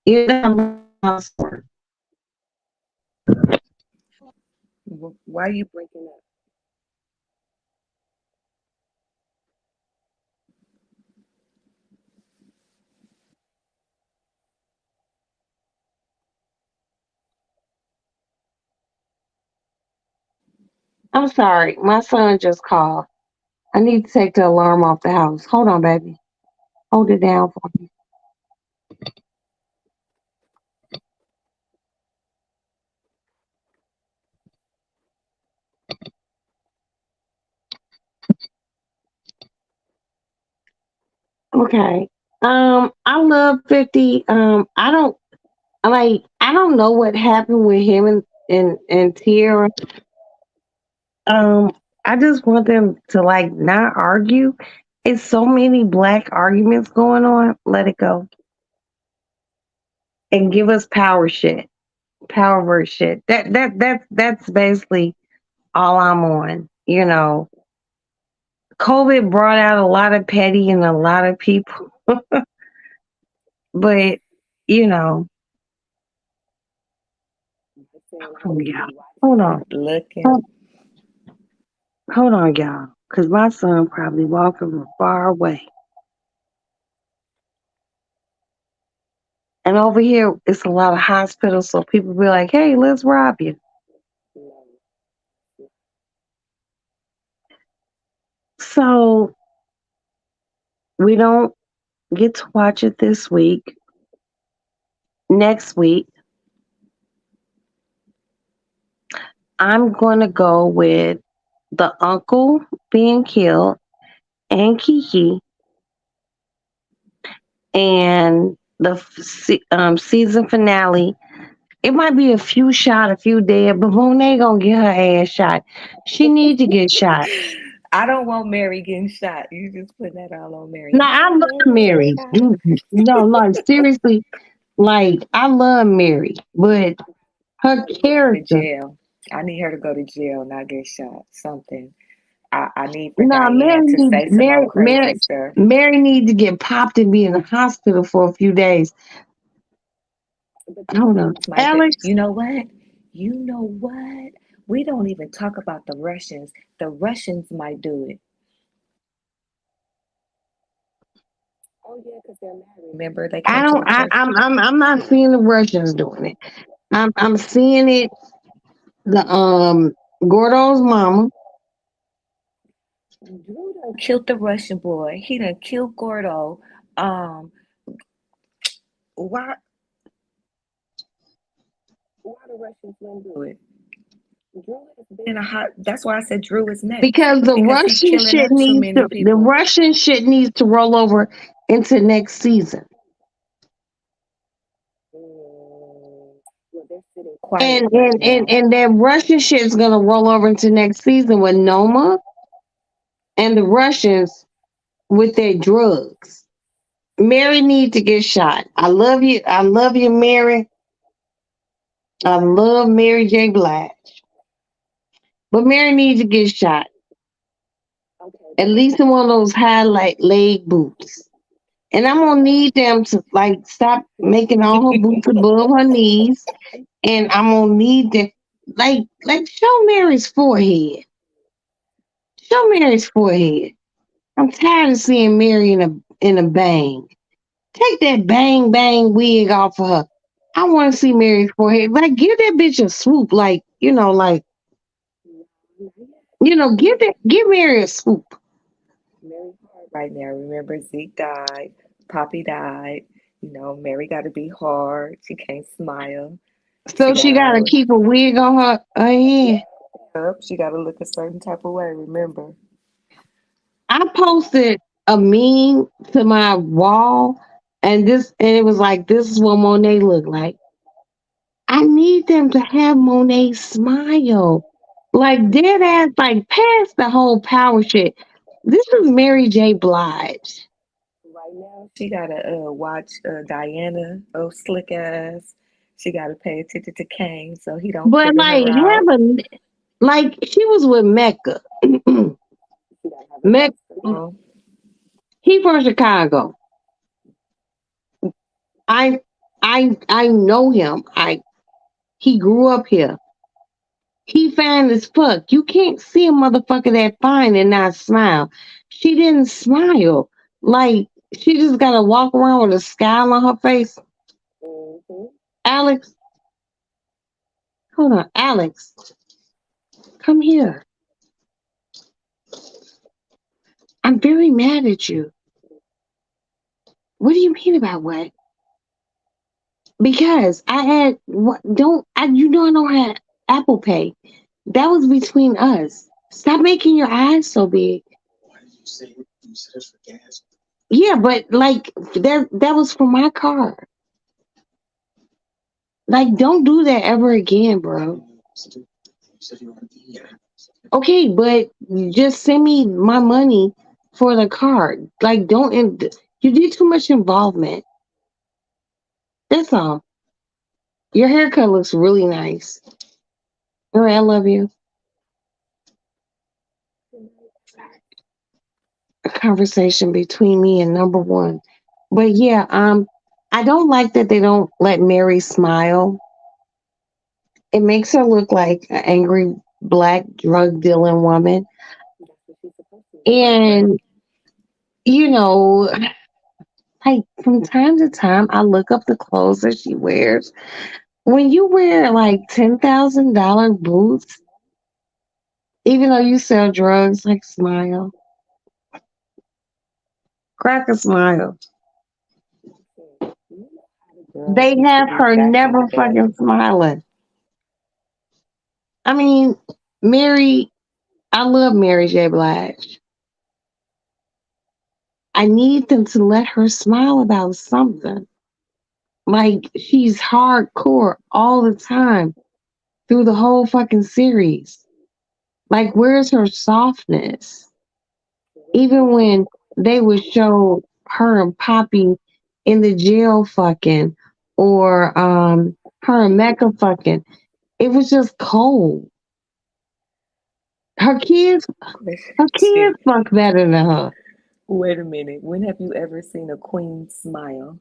If that's for Why are you breaking up? I'm sorry, my son just called. I need to take the alarm off the house. Hold on, baby. Hold it down for me. Okay. I love 50. I don't know what happened with him and Tierra. Um, I just want them to like not argue. It's so many black arguments going on. Let it go and give us power shit, power verse shit. That's basically all I'm on. You know, COVID brought out a lot of petty and a lot of people, but you know, hold on, y'all. Hold on, Looking. hold, hold on, y'all, because my son probably walking from far away. And over here, it's a lot of hospitals, so people be like, "Hey, let's rob you." So we don't get to watch it this week. Next week, I'm going to go with the uncle being killed and Kiki and the season finale. It might be a few shot, a few dead, but Monet gonna get her ass shot. She need to get shot. I don't want Mary getting shot. You just put that all on Mary. Now I love Mary. No, like seriously, like I love Mary, but her To character. jail. I need her to go to jail, not get shot. Something. I need for No, Diane to say some more crazy stuff. Mary need to get popped and be in the hospital for a few days. But Hold on, my Alex. you know what? You know what? We don't even talk about the Russians. The Russians might do it. Oh yeah, because they're married. Remember, they I come to don't. the church. I'm not seeing the Russians doing it. I'm seeing it. The Gordo's mama. Drew done killed the Russian boy. He done killed Gordo. Um, why? Why the Russians wouldn't do it? Drew has been a hot. That's why I said Drew is next Because because he's killing up too many The people. Russian shit needs to roll over into next season. Well, they're sitting quiet right now. And that Russian shit is gonna roll over into next season with Noma and the Russians with their drugs. Mary need to get shot. I love you. I love you, Mary. I love Mary J. Blige. But Mary needs to get shot. Okay. At least in one of those high leg boots. And I'm gonna need them to like stop making all her boots above her knees. And I'm gonna need them like show Mary's forehead. Show Mary's forehead. I'm tired of seeing Mary in a bang. Take that bang wig off of her. I want to see Mary's forehead. Like give that bitch a swoop. Like give Mary a swoop. Mary's hard right now. Remember, Zeke died, Poppy died. Mary got to be hard. She can't smile. So she gotta keep a wig on her head. Yep, she got to look a certain type of way. Remember. I posted a meme to my wall, and it was like, this is what Monet looked like. I need them to have Monet smile. Like dead ass, like past the whole power shit. This is Mary J. Blige. Right now, she gotta watch Diana, oh slick ass. She gotta pay attention to Kane so he don't But figure like her out. like she was with Mecca. Mecca, he from Chicago. I know him. He grew up here. He fine as fuck. You can't see a motherfucker that fine and not smile. She didn't smile. Like she just gotta walk around with a scowl on her face. Mm-hmm. Alex, hold on, Alex, come here. I'm very mad at you. What do you mean about what? Because I had what? You know I don't have Apple Pay. That was between us. Stop making your eyes so big. Why did you say it? You said it's for gas. Yeah, but like that was for my car. Like, don't do that ever again, bro. You said you were going to be here. Okay, but just send me my money for the card. Like, you did too much involvement. That's all. Your haircut looks really nice. All right, I love you. A conversation between me and number one. But yeah, I don't like that they don't let Mary smile. It makes her look like an angry black drug dealing woman. And like from time to time, I look up the clothes that she wears. When you wear like $10,000 boots, even though you sell drugs, like smile, crack a smile. They have her never fucking smiling. I mean, I love Mary J. Blige. I need them to let her smile about something. Like she's hardcore all the time through the whole fucking series. Like, where's her softness? Even when they would show her and Poppy in the jail fucking, or her and Mecca fucking, it was just cold. Her kids fuck better than her. Wait a minute. When have you ever seen a queen smile?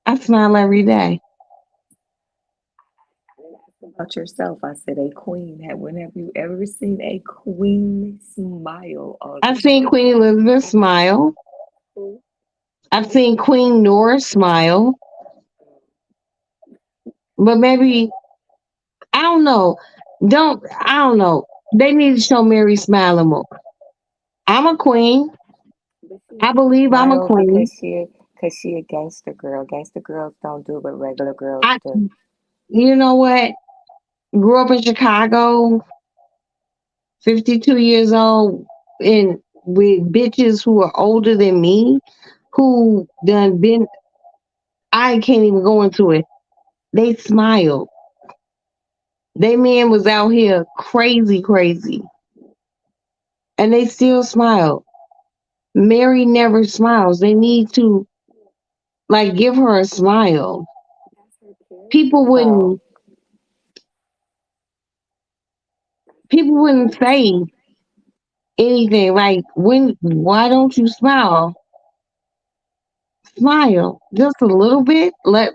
I smile every day. About yourself, I said a queen. When have you ever seen a queen smile all the I've seen time? Queen Elizabeth smile. I've seen Queen Nora smile. But maybe I don't know. I don't know. They need to show Mary smiling more. I'm a queen. But she I believe I'm a smile queen. because she a gangster girl. Gangster girls don't do what regular girls I do. You know what? Grew up in Chicago, 52 years old, and with bitches who are older than me, who done been I can't even go into it. They smile. They men was out here crazy, crazy. And they still smile. Mary never smiles. They need to like give her a smile. People So wouldn't people wouldn't say anything like why don't you smile? Smile just a little bit. Let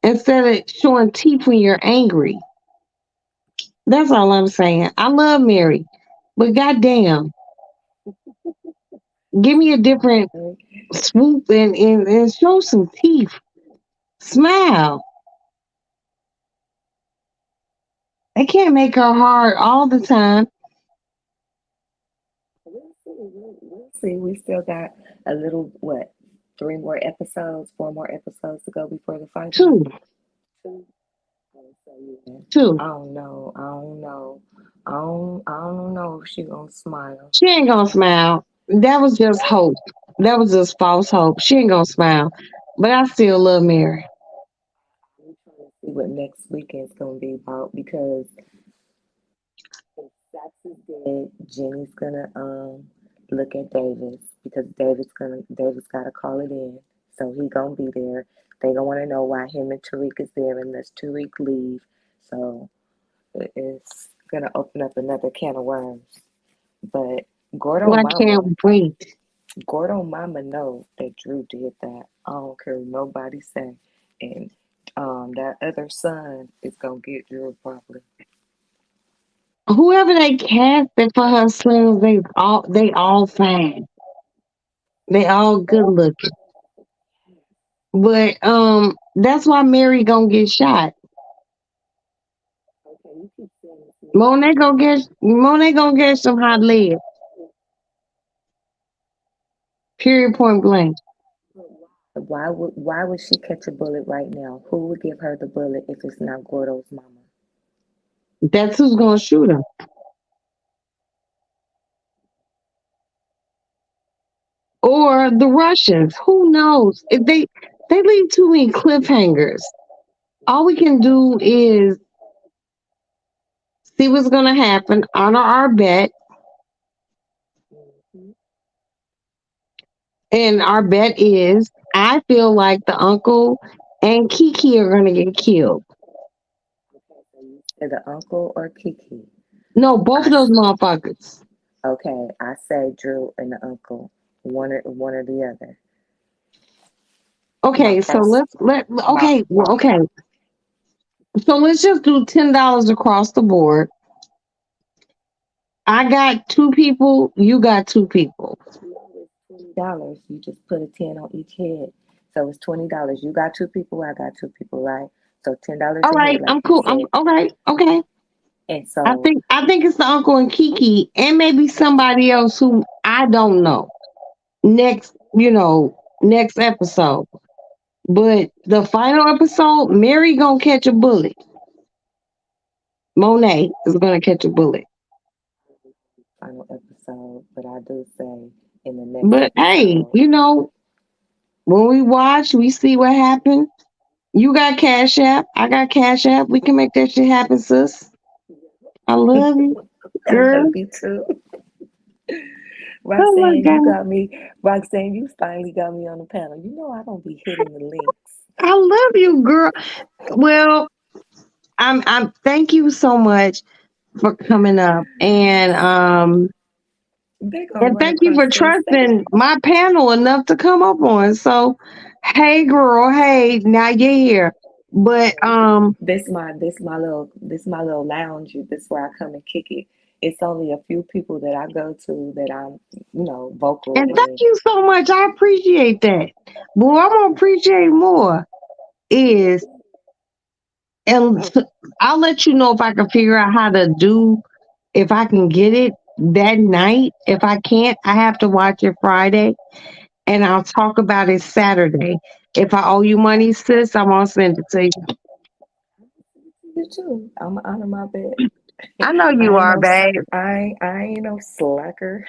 Instead of showing teeth when you're angry. That's all I'm saying. I love Mary, but goddamn, give me a different swoop and show some teeth. Smile. They can't make her hard all the time. we'll see. We still got a little what? 3 more episodes, 4 more episodes to go before the final. Two, Two. So yeah. two. I don't know. I don't know. I don't know if she gonna smile. She ain't gonna smile. That was just hope. That was just false hope. She ain't gonna smile. But I still love Mary. I'm trying to see what next weekend's gonna be about because if Sax is dead, Jenny's gonna look at Davis because Davis gotta call it in. So he gonna be there. They gonna wanna know why him and Tariq is there and does Tariq leave. So it's gonna open up another can of worms. But Well, Gordo I Mama, can't wait. Gordo Mama know that Drew did that. I don't care what nobody say. And that other son is gonna get Drew probably. Whoever they casted for her sons, they all fine. They all good looking. But that's why Mary gonna get shot. Okay, you keep saying this. Monet gonna get some hot lead. Period point blank. Why would she catch a bullet right now? Who would give her the bullet if it's not Gordo's mama? That's who's gonna shoot her. Or the Russians. Who knows? If they leave too many cliffhangers. All we can do is see what's gonna happen, honor our bet, Mm-hmm. and our bet is I feel like the uncle and Kiki are gonna get killed. Okay, so you say the uncle or Kiki? No, both I of those motherfuckers. okay, I say Drew and the uncle, one or the other. Okay, so My okay, well, okay. So let's just do $10 across the board. I got two people, you got two people. $20. You just put a 10 on each head. So it's $20. You got two people, I got two people, right? So $10 All a head, right, like I'm you cool. I'm said. okay. And I so think I think it's the uncle and Kiki and maybe somebody else who I don't know. Next episode. But the final episode, Mary gonna catch a bullet. Monet is gonna catch a bullet. final episode, but I do say in the next But hey, episode. when we watch, we see what happened. You got Cash App. I got Cash App. We can make that shit happen, sis. I love you, I girl. love you too. Oh my Roxanne, you god. got me. Roxanne, you finally got me on the panel. You know I don't be hitting the links. I love you, girl. Well, I'm thank you so much for coming up They're gonna and run thank you across for the stage. trusting my panel enough to come up on. So hey girl, hey, now you're here. But This my little lounge. This where I come and kick it. It's only a few people that I go to that I'm, vocal and thank with. you so much. I appreciate that. But what I'm gonna appreciate more is, and I'll let you know if I can figure out how to do, if I can get it that night. If I can't, I have to watch it Friday, and I'll talk about it Saturday. If I owe you money, sis, I'm gonna send it to you. You too. I'm honor my bet. I know you I ain't are, no, babe. I ain't no slacker.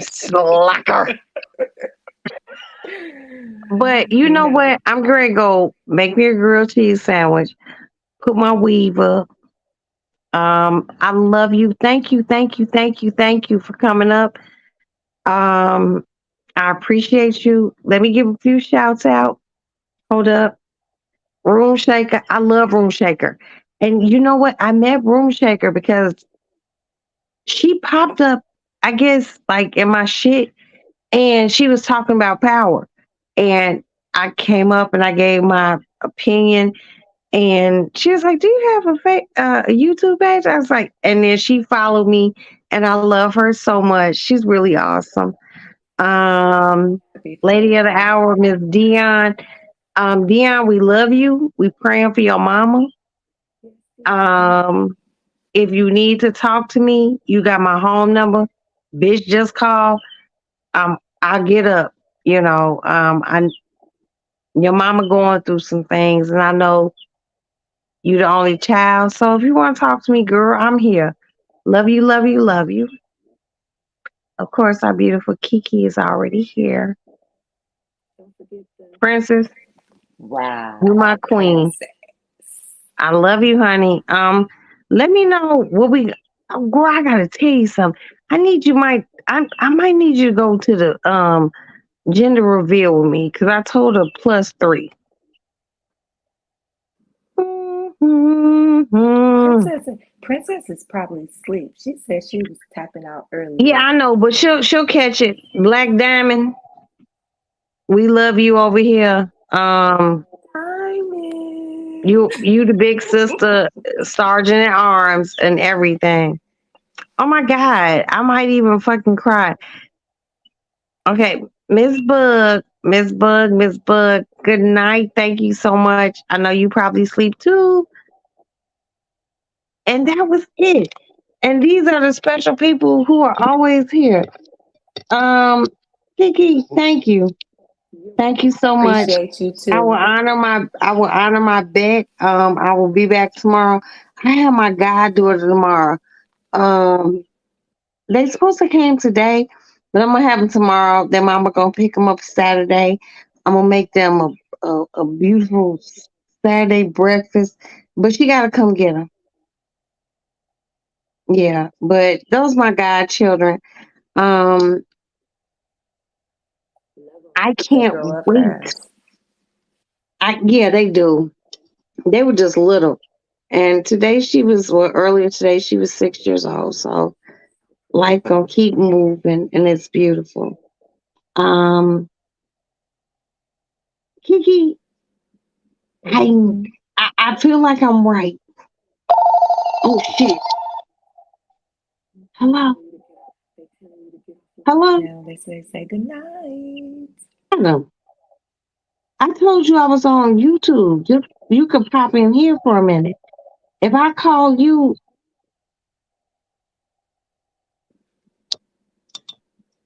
Slacker. But you know No. what? I'm gonna go make me a grilled cheese sandwich. Put my weave up. I love you. Thank you. Thank you. Thank you. Thank you for coming up. Um, I appreciate you. Let me give a few shouts out. Hold up. Room Shaker. I love Room Shaker. And you know what? I met Room Shaker because she popped up, I guess, like in my shit, and she was talking about power. And I came up and I gave my opinion. And she was like, "Do you have a YouTube page?" I was like, and then she followed me, and I love her so much. She's really awesome. Um, Be Lady of the following. Hour, Miss Dion. Dion, we love you. We praying for your mama. Um, if you need to talk to me, you got my home number. Bitch, just call. I'll get up. I your mama going through some things, and I know you the only child. So if you want to talk to me, girl, I'm here. Love you, love you, love you. Of course, our beautiful Kiki is already here. Don't forget the Princess, you my wow, queen. princess. I love you, honey. Let me know what we. Oh, girl, I gotta tell you something. I might need you to go to the gender reveal with me because I told her +3. Princess Princess is probably asleep. She said she was tapping out Yeah, earlier. I know, but she'll catch it. Black Diamond, we love you over here. Timing. You the big sister, sergeant at arms, and everything. Oh my god, I might even fucking cry. Okay, Miss Bug, Miss Bug, Miss Bug. Good night. Thank you so much. I know you probably sleep too. And that was it. And these are the special people who are always here. Um, Kiki, thank you. Thank you so much. Appreciate you too. I will honor my bet. I will be back tomorrow. I have my goddaughter tomorrow. Um, they supposed to came today, but I'm gonna have them tomorrow. Then mama gonna pick them up Saturday. I'm gonna make them a beautiful Saturday breakfast. But she gotta come get them. Yeah, but those my godchildren. Um, Love 'em. I They can't grow up wait. fast. Yeah, they do. They were just little. And today she was, well, earlier today she was 6 years old. So life gonna keep moving, and it's beautiful. Um, Kiki, I Mm-hmm. I feel like I'm right. Oh shit! They Hello, tell you to get up. They tell you to get off your phone hello. now. They say good night. Hello. I told you I was on YouTube. Just you could pop in here for a minute. If I call you,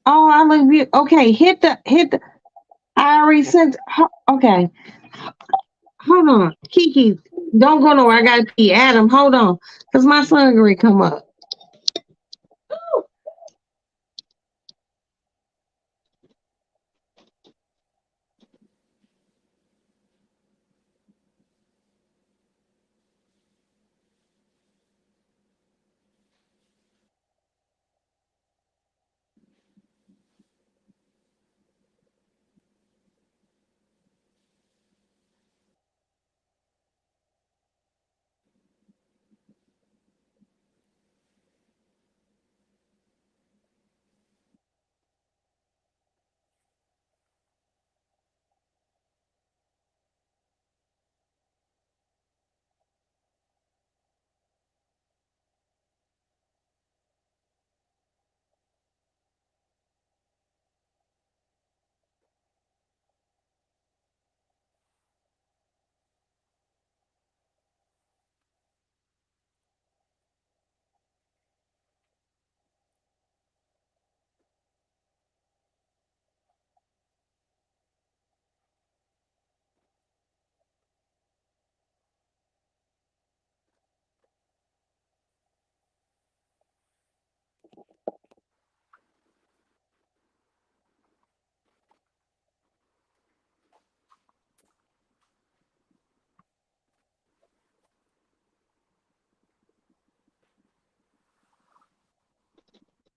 oh, I love you. Okay, hit the. I already sent. Okay, hold on, Kiki. Don't go nowhere. I gotta pee. Adam, hold on, cause my son gonna come up.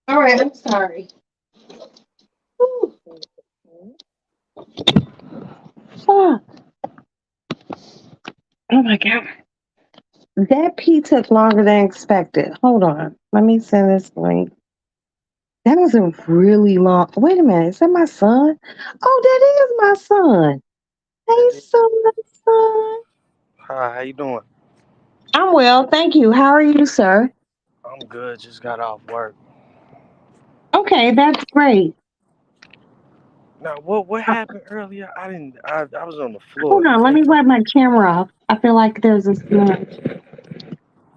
All right, I'm sorry. Whew. Fuck. Oh my God. That pee took longer than expected. Hold on. Let me send this link. That was a really long. Wait a minute. Is that my son? Oh, that is my son. Hey, That is. son. Hi, how you doing? I'm well, thank you. How are you, sir? I'm good. Just got off work. Okay, that's great. Now, what happened earlier? I didn't. I was on the floor Hold on. Let me thinking. wipe my camera off. I feel like there's a smudge.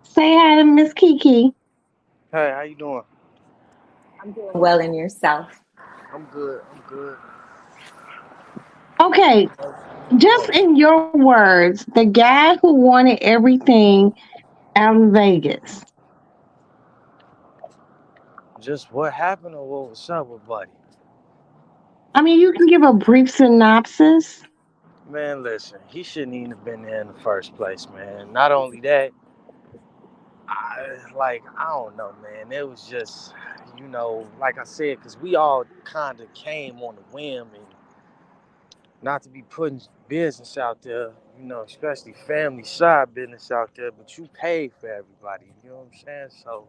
Say hi to Miss Kiki. Hey, how you doing? I'm doing well in yourself. I'm good. I'm good. Okay, just What? in your words, the guy who wanted everything out in Vegas. Just what happened or what was up with Buddy? I mean, you can give a brief synopsis. Man, listen. He shouldn't even have been there in the first place, man. Not only that, I don't know, man. It was just, like I said, because we all kind of came on a whim and not to be putting business out there, especially family side business out there, but you pay for everybody, you know what I'm saying? So,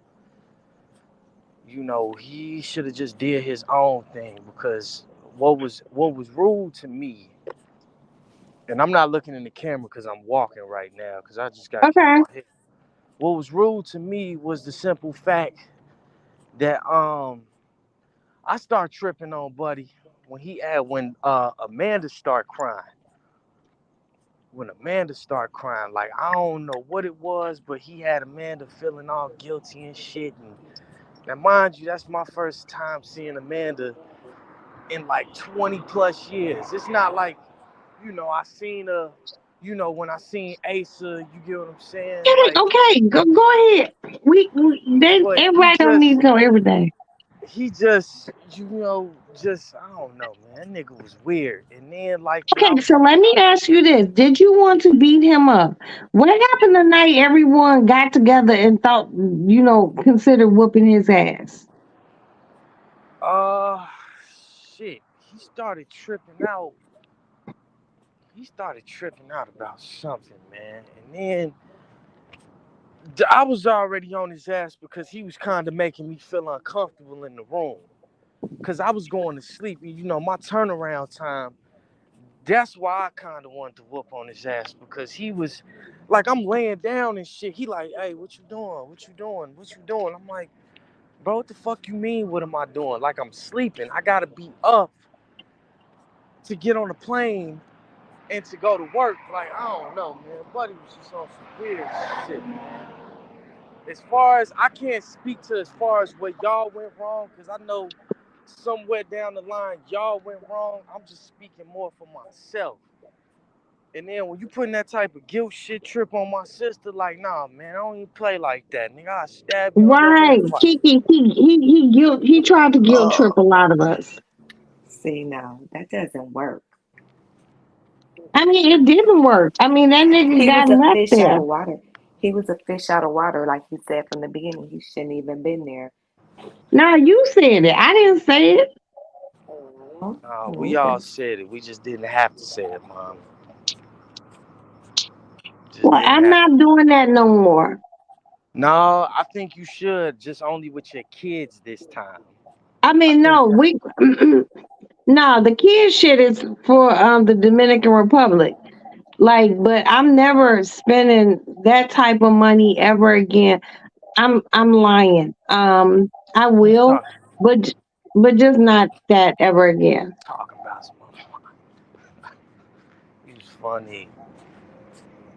he should have just did his own thing because what was rude to me, and I'm not looking in the camera because I'm walking right now because I just got to get Okay. my head. What was rude to me was the simple fact that I start tripping on Buddy when Amanda start crying. When Amanda started crying, like I don't know what it was, but he had Amanda feeling all guilty and shit. And now, mind you, that's my first time seeing Amanda in like 20 plus years. It's not like, I seen her, when I seen Asa, you get what I'm saying? Okay, Like, okay, go ahead. They but everybody don't need to know everything. he just, just, I don't know, man. That nigga was weird. And then, like, when I Okay, was so at let me ask you this: did you want to beat him up? What happened the night everyone got together and thought, considered whooping his ass? uh, shit, he started tripping out. He started tripping out about something, man. And then I was already on his ass because he was kind of making me feel uncomfortable in the room. Because I was going to sleep. And, my turnaround time, that's why I kind of wanted to whoop on his ass because he was like, I'm laying down and shit. He like, hey, what you doing? What you doing? What you doing? I'm like, bro, what the fuck you mean? What am I doing? Like, I'm sleeping. I got to be up to get on the plane and to go to work. Like, I don't know, man. Buddy was just on some weird shit, man. As far as I can't speak to as far as where y'all went wrong, because I know somewhere down the line y'all went wrong. I'm just speaking more for myself. And then when you putting that type of guilt shit trip on my sister, like, nah, man, I don't even play like that. Nigga, I'll stab you in your Right, windpipe. Kiki, he tried to guilt trip a lot of us. See, no, that doesn't work. I mean, it didn't work. I mean, that nigga He got was a left fish out there. of water. He was a fish out of water, like you said from the beginning. He shouldn't even been there. Now you said it. I didn't say it. We Okay. all said it. We just didn't have to say it, mom. Just Well, didn't I'm have to. not doing that no more. No, I think you should, just only with your kids this time. I I mean, think no, that. no, the kid shit is for the Dominican Republic. Like, but I'm never spending that type of money ever again. I'm lying. I What you will, talking? but but just not that ever again. Talking about some. You funny,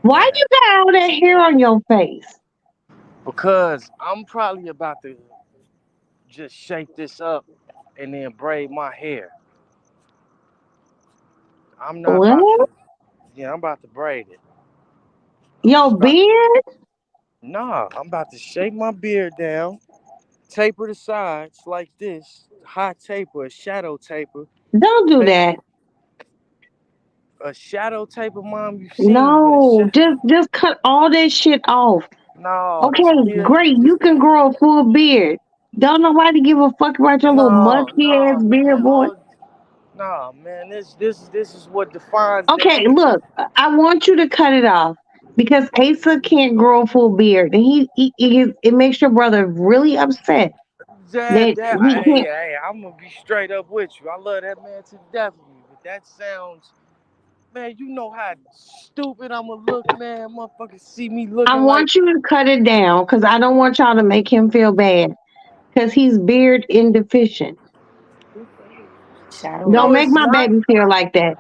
Why man. you got all that hair on your face? Because I'm probably about to just shape this up and then braid my hair. I'm not about What? to. Yeah, I'm about to braid it. I'm Your just about. beard? Nah, I'm about to shape my beard down, taper the sides like this, high taper, a shadow taper, Don't do taper, that. a shadow taper. Mom, you've seen me with a No, shadow. just cut all that shit off. No, Okay, this beard, great. this You can grow a full beard. Don't nobody give a fuck about your little musky ass beard, boy. No, man, this is what defines the Okay, amateur. look, I want you to cut it off because Asa can't grow a full beard, and it makes your brother really upset that he can't. Hey, I'm gonna be straight up with you. I love that man to death, but that sounds, man. You know how stupid I'm gonna look, man. Motherfuckers see me I looking like. want you to cut it down because I don't want y'all to make him feel bad because he's beard indeficient. Shadow Don't No, it. make it's my not. baby feel like that.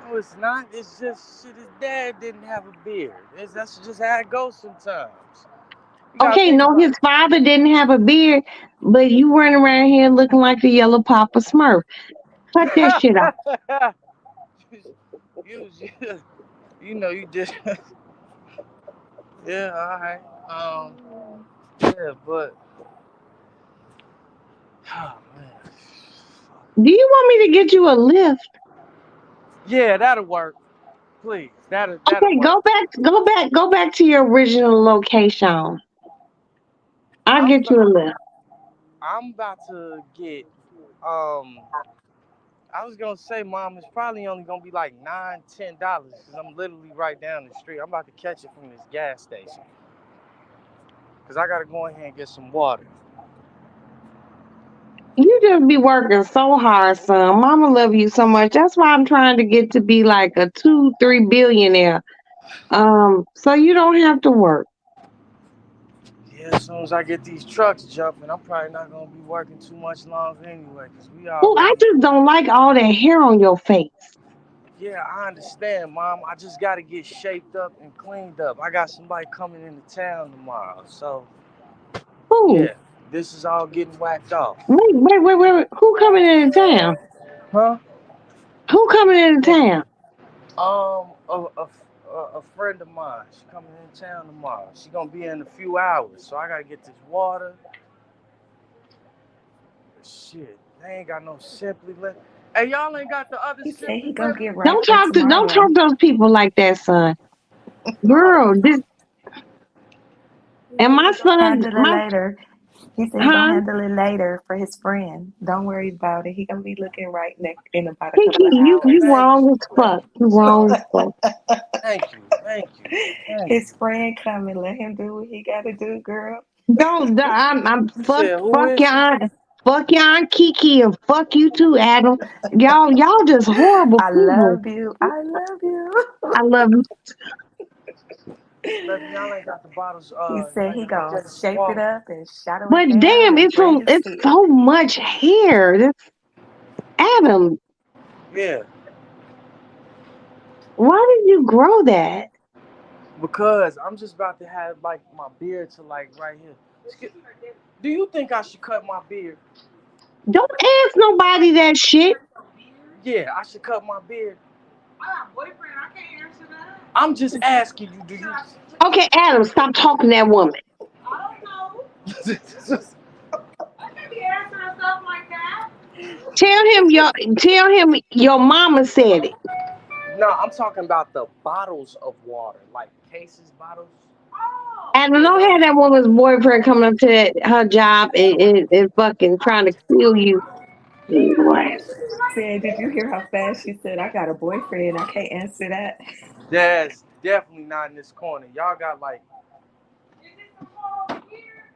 No, it's not. It's just shit. His dad didn't have a beard. That's just how it goes sometimes. You gotta Okay, think no, about his father didn't have a beard, but you running around here looking like the yellow Papa Smurf. Cut that shit off. you, you, you know, you just yeah, all right. Yeah, but oh man, Do you want me to get you a lift? yeah, that'll work. Please, that'll Okay, work. go back to your original location. I'll I'm get you a lift. I'm about to get I was gonna say, Mom, it's probably only gonna be like $9-10 because I'm literally right down the street. I'm about to catch it from this gas station because I gotta go in here and get some water. You just be working so hard, son. Mama love you so much. That's why I'm trying to get to be like a 2-3 billionaire. So you don't have to work. Yeah, as soon as I get these trucks jumping, I'm probably not gonna be working too much longer anyway because we Oh, I already. just don't like all that hair on your face. Yeah, I understand, Mom. I just gotta get shaped up and cleaned up. I got somebody coming into town tomorrow, so Who? yeah, this is all getting whacked off. Wait. Who coming into town? Huh? Who coming into town? A friend of mine. She's coming in town tomorrow. She's gonna be in a few hours, so I gotta get this water. Shit, they ain't got no Simply Lift. Hey, y'all ain't got the other He said Simply he gonna Lift? get right Don't for talk tomorrow. those people like that, son. No. Girl, and my He gonna son, handle it later. He said he gonna huh? handle it later for his friend. Don't worry about it. He gonna be looking right next in about a couple Kiki, of you hours. wrong as fuck. You wrong as fuck. Thank you. His friend coming. Let him do what he gotta do, girl. Don't. I'm You said who is it? fuck your aunt Kiki, and fuck you too, Adam. Y'all just horrible I people. love you. I love you. I love you. Baby, y'all ain't got the bottles. He said he gonna Get shape it water. up and shadow But it down damn, and braid his it's hair. so much hair. That's Adam. Yeah, Why did you grow that? because I'm just about to have like my beard to like right here. Do you think I should cut my beard? Don't ask nobody that shit. Yeah, I should cut my beard. I got a boyfriend. I can't answer that. I'm just asking you. Do you? Okay, Adam, stop talking to that woman. I don't know. I can't be answering stuff like that. Tell him your mama said it. No, I'm talking about the bottles of water, like cases, bottles. Oh. Adam, don't have that woman's boyfriend coming up to her job and fucking trying to steal you. Said, did you hear how fast she said, I got a boyfriend, I can't answer that? That's definitely not in this corner. Y'all got like. Is it some over here?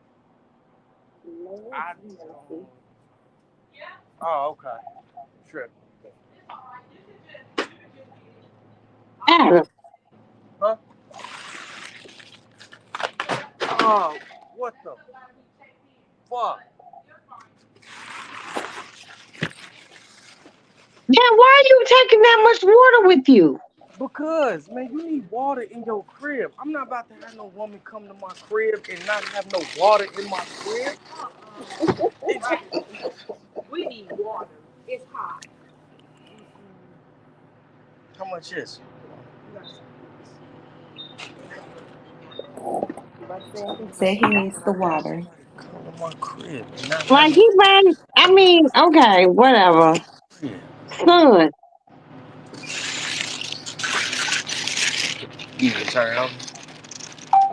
Yeah. Oh, okay. Trip. Adam, Huh? Oh, what the fuck? yeah, why are you taking that much water with you? Because, man, you need water in your crib. I'm not about to have no woman come to my crib and not have no water in my crib. We need water. It's hot. How much is it? Said he needs the water. Come to my crib and not Like have okay, whatever. no Son, You can turn it on.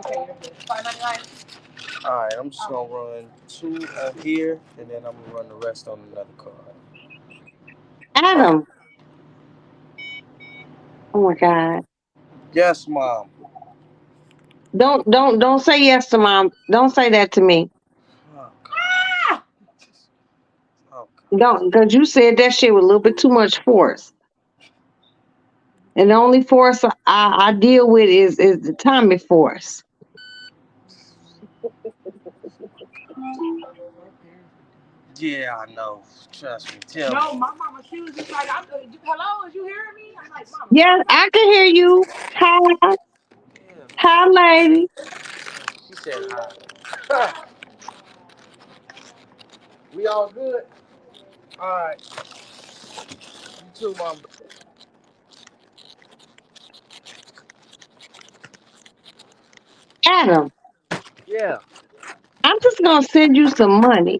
Okay, $5.99. All right, I'm just gonna run 2 on here, and then I'm gonna run the rest on another card. Adam. Oh my God. Yes, mom. Don't say yes to mom. Don't say that to me. Oh, God. Oh, Don't, because you said that shit with a little bit too much force. And the only force I deal with is the Tommy force. yeah, I know. Trust me. Tell No, me. my mama, she was just like, hello, is you hearing me? I'm like, mama, Yes, calm down. I can hear you. Hi, hi, Yeah, lady. she said hi. We all good? All right. You too, mom. Adam, Yeah, I'm just gonna send you some money.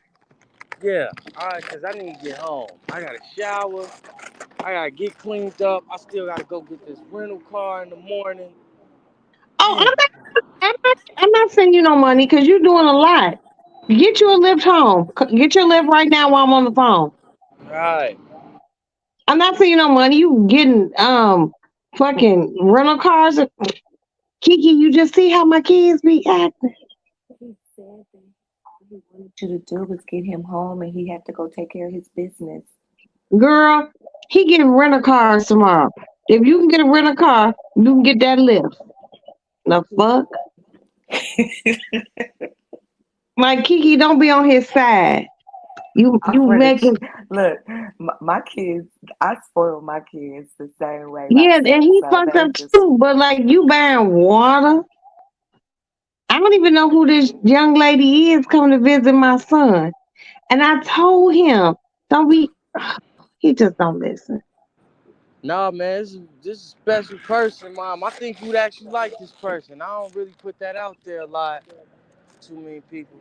yeah. All right, because I need to get home. I got to shower. I got to get cleaned up. I still got to go get this rental car in the morning. Oh, Damn. I'm not sending you no money because you're doing a lot. Get you a lift home. Get your lift right now while I'm on the phone. All right. I'm not sending you no money. You getting fucking rental cars. Kiki, you just see how my kids be acting. He said that all he wanted you to do was get him home and he had to go take care of his business. Girl, he getting rental cars tomorrow. If you can get a rental car, you can get that lift. The fuck? Like Kiki, don't be on his side. You I you swear to making look, my kids, I spoil my kids the same way, like yeah, and he so fucked they up just too. But like you buying water. I don't even know who this young lady is coming to visit my son. And I told him, don't be he just don't listen. Nah, man, this is a special person, mom. I think you'd actually like this person. I don't really put that out there a lot. Too many people.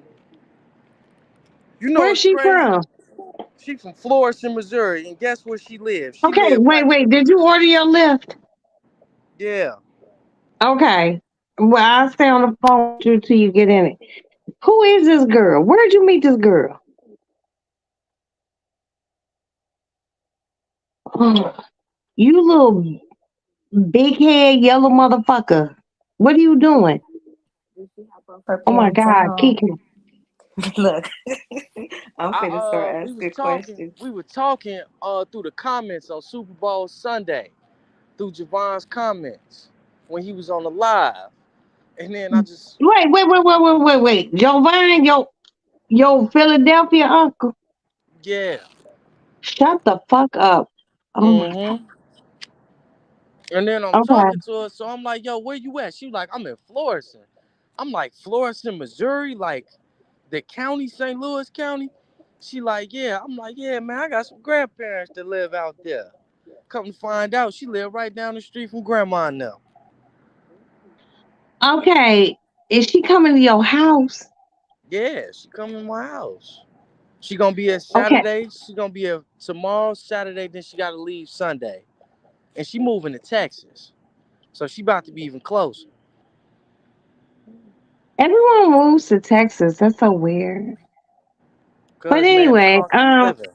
You know Where's it's she crazy. from? She from Florissant, Missouri, and guess where she lives? She Okay, live wait, like, wait. Did you order your lift? yeah. Okay. Well, I'll stay on the phone with you till you get in it. Who is this girl? Where'd you meet this girl? Oh, you little big head yellow motherfucker. What are you doing? did she have both her Oh my parents at God, home? Kiki. Look, I'm finna start We was asking talking. questions. We were talking through the comments on Super Bowl Sunday, through Javon's comments when he was on the live, and then I just Wait. Giovanni, your Philadelphia uncle. yeah. Shut the fuck up. Oh my Mm-hmm. And then I'm okay. talking to her, so I'm like, "Yo, where you at?" She like, "I'm in Florissant." I'm like, "Florissant, Missouri, like the county, St. Louis County." She like, "Yeah." I'm like, "Yeah, man, I got some grandparents that live out there." Come to find out, she live right down the street from Grandma now. Okay. Is she coming to your house? Yeah, she come in my house. She gonna be here Okay. Saturday. She gonna be here tomorrow, Saturday. Then she gotta leave Sunday, and she moving to Texas, so she about to be even closer. Everyone moves to Texas. That's so weird. But Cause man, the anyway, cost of living.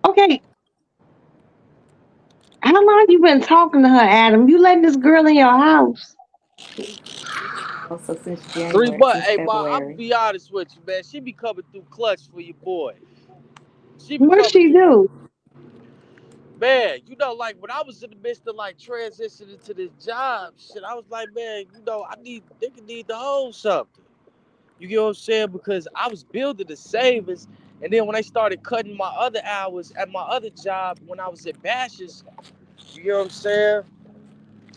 okay. How long you been talking to her, Adam? You letting this girl in your house? Also, since Three, January, but since hey, Ma, I'm gonna February. be honest with you, man. She be coming through clutch for your boy. She be What coming she through, do? man. You know, like when I was in the midst of like transitioning to this job, shit, I was like, man, you know, they need to hold something. You get what I'm saying? Because I was building the savings, and then when they started cutting my other hours at my other job when I was at Bash's, you get what I'm saying?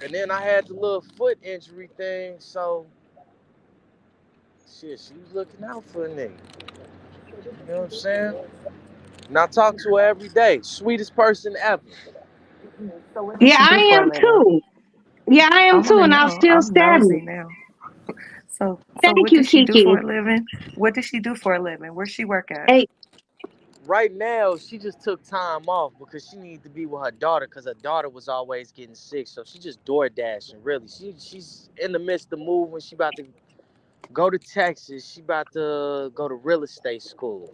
And then I had the little foot injury thing, so shit, she was looking out for a nigga. You know what I'm saying? And I talk to her every day. Sweetest person ever. So what does Yeah, she I do for a am living? too. Yeah, I I am want too, to and I'll know. still I'm stab nosy you. now. So Thank what you, does she do Kiki. for a living? What does she do for a living? Where she work at? Hey, Right now, she just took time off because she needed to be with her daughter because her daughter was always getting sick. So she just door dashing, really. She's in the midst of moving. She about to Go to Texas. She about to go to real estate school.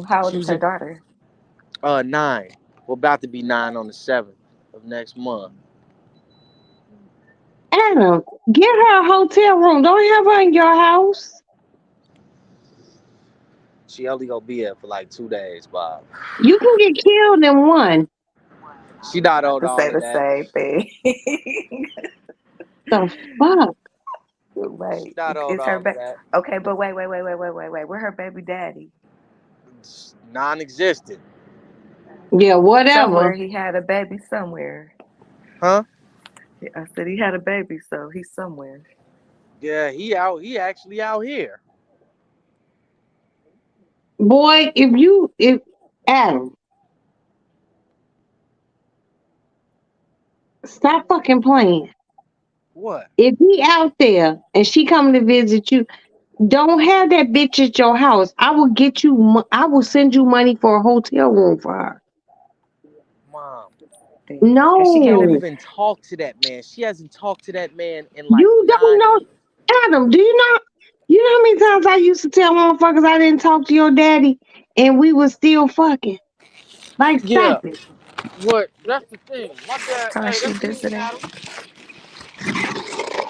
How old She is was her in daughter? 9. We're about to be 9 on the 7th of next month. Adam, get her a hotel room. Don't have her in your house. She only gonna be here for like 2 days, Bob. You can get killed in one. She not About on to all say of the that. same thing. The fuck? She Wait, not on is her all of baby? that. Okay, but wait. Where her baby daddy? It's non-existent. Yeah, whatever. Somewhere he had a baby somewhere. Huh? I said he had a baby, so he's somewhere. Yeah, he out. He actually out here. Boy, if Adam, stop fucking playing. What? If he out there and she coming to visit you, don't have that bitch at your house. I will get you. I will send you money for a hotel room for her. Mom, Does she she have don't a? No, even talk to that man. She hasn't talked to that man in like you don't 9 know, years. Adam. Do you know? You know how many times I used to tell motherfuckers I didn't talk to your daddy, and we was still fucking. Like, Yeah. stop it. What? That's the thing. My dad. Time Hey, she that's me, visiting? Adam.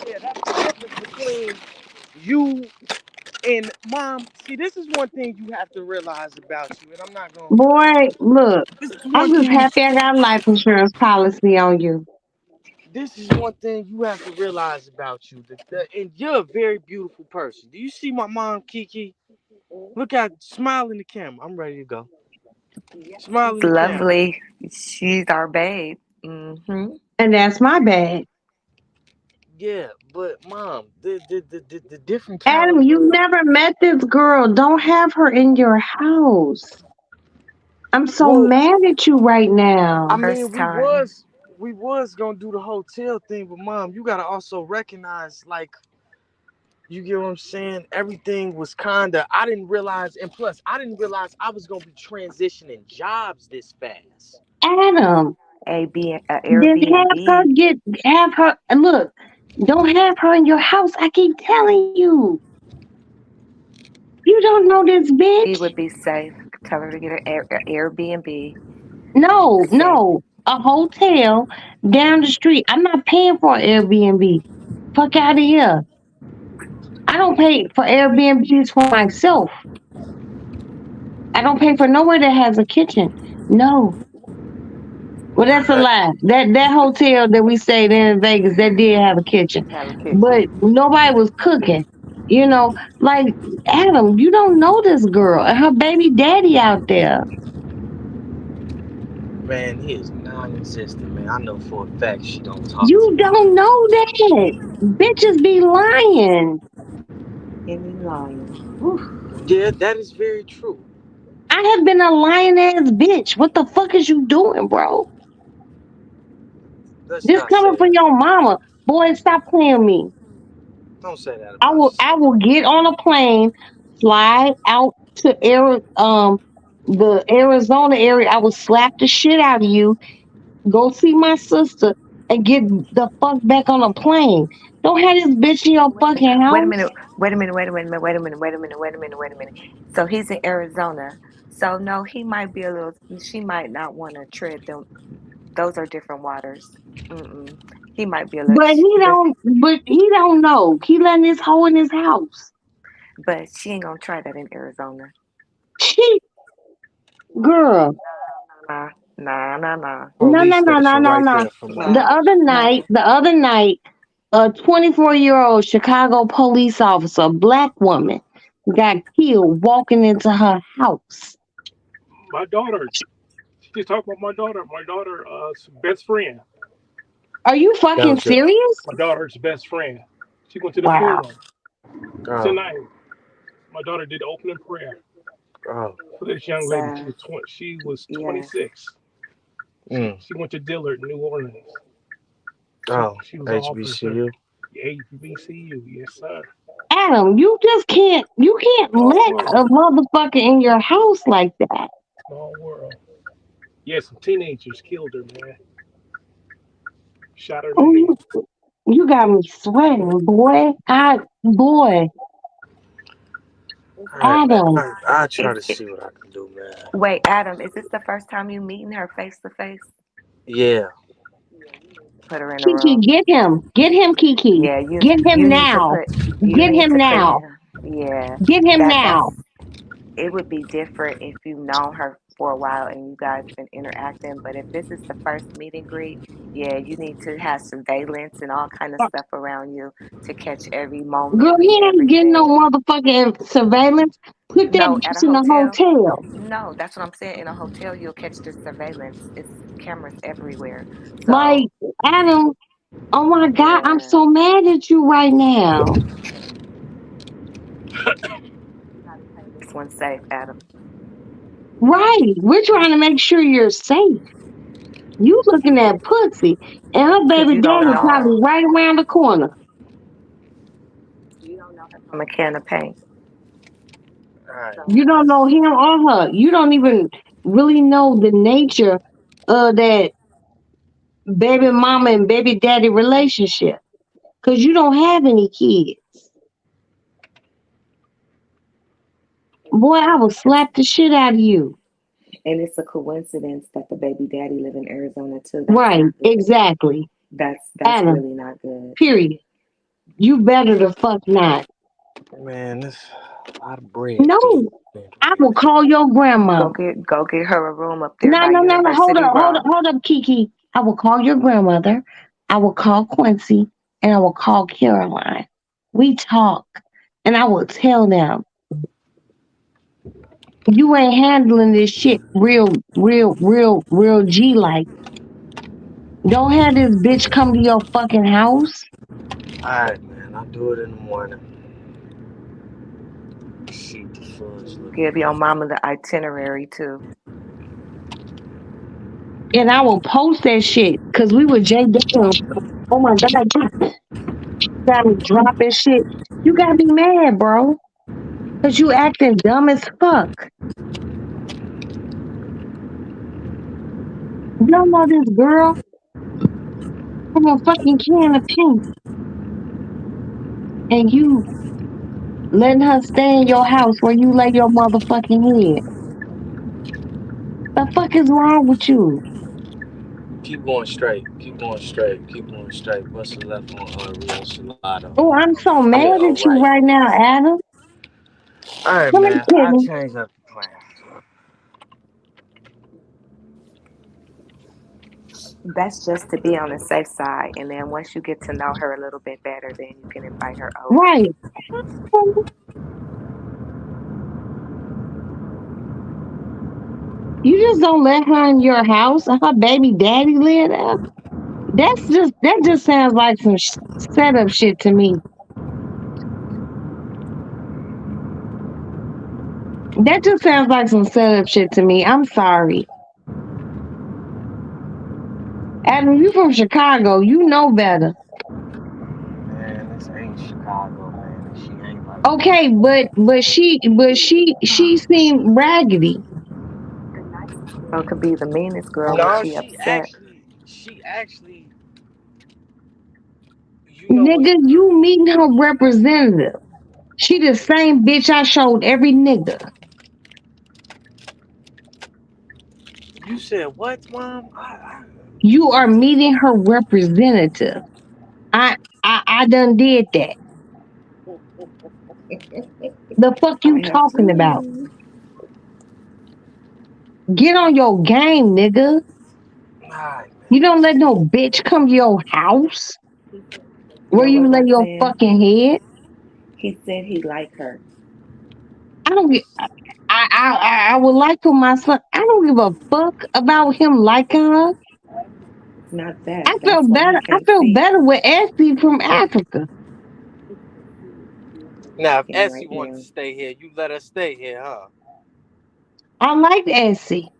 Yeah, that's the difference between you and mom. See, this is one thing you have to realize about you, and I'm not gonna. Boy, look, This is I'm one just thing. happy I got a life insurance policy on you. This is one thing you have to realize about you. And you're a very beautiful person. Do you see my mom, Kiki? Look at smile in the camera. I'm ready to go. Smile in She's the camera. lovely. She's our babe. Mm-hmm. And that's my bad. Yeah, but mom, the different Adam, you caliber. never met this girl. Don't have her in your house. I'm so Well, mad at you right I now. mean, First time. we was gonna do the hotel thing, but mom, you gotta also recognize, like, you get what I'm saying? Everything was kinda. I didn't realize, and plus, I didn't realize I was gonna be transitioning jobs this fast. Adam, then Airbnb. have her, look, don't have her in your house. I keep telling you. You don't know this It bitch? would be safe. Tell her to get an Airbnb. No, Safe. no. A hotel down the street. I'm not paying for an Airbnb. Fuck out of here. I don't pay for Airbnbs for myself. I don't pay for nowhere that has a kitchen. No. Well, that's a lie. That hotel that we stayed in Vegas, that did have a kitchen, Have a kitchen. but nobody was cooking. You know, like Adam, you don't know this girl and her baby daddy out there. Man, he is non-existent, man. I know for a fact she don't talk to You me. don't know that. Bitches be lying. Any lying. Whew. Yeah, that is very true. I have been a lying ass bitch. What the fuck is you doing, bro? Let's This not coming say from that. your mama. Boy, stop playing with me. Don't say that I about will I yourself. will get on a plane, fly out to the Arizona area. I will slap the shit out of you, go see my sister, and get the fuck back on a plane. Don't have this bitch in your fucking Wait a house. minute. Wait a minute. So he's in Arizona. So no, he might be a little. She might not want to tread them. Those are different waters. Mm-mm. He might be a little. But he don't know. He letting this hoe in his house. But she ain't gonna try that in Arizona. She girl. Nah, nah. No, Police no, no, no, station no, right no. there from my The No, house. other no. night, a 24-year-old Chicago police officer, a black woman, got killed walking into her house. My daughter. She's talking about my daughter. My daughter, best friend. Are you That fucking was your. serious? My daughter's best friend. She went to the Wow. funeral Oh, tonight. My daughter did the opening prayer oh. for this young lady. She Sad. was she was Yeah. 26. Mm. She went to Dillard, New Orleans. Oh, She was an officer. HBCU. HBCU, yes sir. Adam, you can't Small let world. a motherfucker in your house like that. Small world. Yeah, some teenagers killed her, man. Shot her in the Oh, head. You got me sweating, boy. Boy, All right, man. Adam. I'll try to see what I can do, man. Wait, Adam, is this the first time you meeting her face to face? Yeah. Put her in a Kiki, room. get him. Get him, Kiki. Yeah, Get him you need to now. put you Get need him to put now. him. Yeah, Get him that's now. it would be different if you've known her for a while and you guys been interacting. But if this is the first meet and greet, yeah, you need to have surveillance and all kind of stuff around you to catch every moment Girl, he and ain't getting no everything. motherfucking surveillance. Put that No, at a bitch in a hotel. hotel. No, that's what I'm saying. In a hotel, you'll catch the surveillance. It's cameras everywhere. Like, So Adam, oh my God, I'm yeah, so mad at you right now. you gotta play this one safe, Adam. Right. We're trying to make sure you're safe. You looking at pussy, and her Cause baby you don't daddy know her. probably right around the corner. You don't know her from a can of paint. All right, So You don't man. know him or her. You don't even really know the nature of that baby mama and baby daddy relationship because you don't have any kids. Boy, I will slap the shit out of you. and it's a coincidence that the baby daddy live in Arizona too. That's Right, not good. exactly. That's Adam, really not good. period. You better the fuck not. Man, this a lot of bread No, being spent I right will call your grandma. Go get her a room up there No, by no, no, no. Hold University up, hold up, Row. hold up, Kiki. I will call your grandmother. I will call Quincy, and I will call Caroline. We talk, and I will tell them you ain't handling this shit real G like. Don't have this bitch come to your fucking house. All right, man. I'll do it in the morning. See what the fun's looking Give your like. mama the itinerary too. And I will post that shit because we were J. Oh my God, you got me dropping shit. You got me mad, bro. Because you acting dumb as fuck. You don't know this girl from a fucking can of paint. And you letting her stay in your house where you lay your motherfucking head. The fuck is wrong with you? Keep going straight. Keep going straight. Keep going straight. What's the left on Rio Salado? Oh, I'm so Yeah, mad all at you right. right now, Adam. All right, Come here, man. I'll kitten. change up the plan. That's just to be on the safe side. And then once you get to know her a little bit better, then you can invite her over. Right. You just don't let her in your house and her baby daddy live there. That just sounds like some setup shit to me. That just sounds like some setup shit to me. I'm sorry. Adam, you from Chicago. You know better. Man, this ain't Chicago, man. And she ain't like Okay, but she seemed raggedy. The nicest girl could be the meanest girl when no, she upset. she actually, you know what's Nigga, you meeting her representative. She the same bitch I showed every nigga. you said what, mom? You are meeting her representative. I done did that. The fuck I you have talking about? to. Get on your game, nigga. all right, You don't let man. no bitch come to your house where Yo, you what lay was I your saying? fucking head. He said he liked her. I don't get. I would like for my son. I don't give a fuck about him liking her. It's not that. I feel That's why he better. I can't feel see. better with Essie from Africa He can't see what you're Now, if thinking Essie right wants to now. stay here, you let her stay here, huh? I like Essie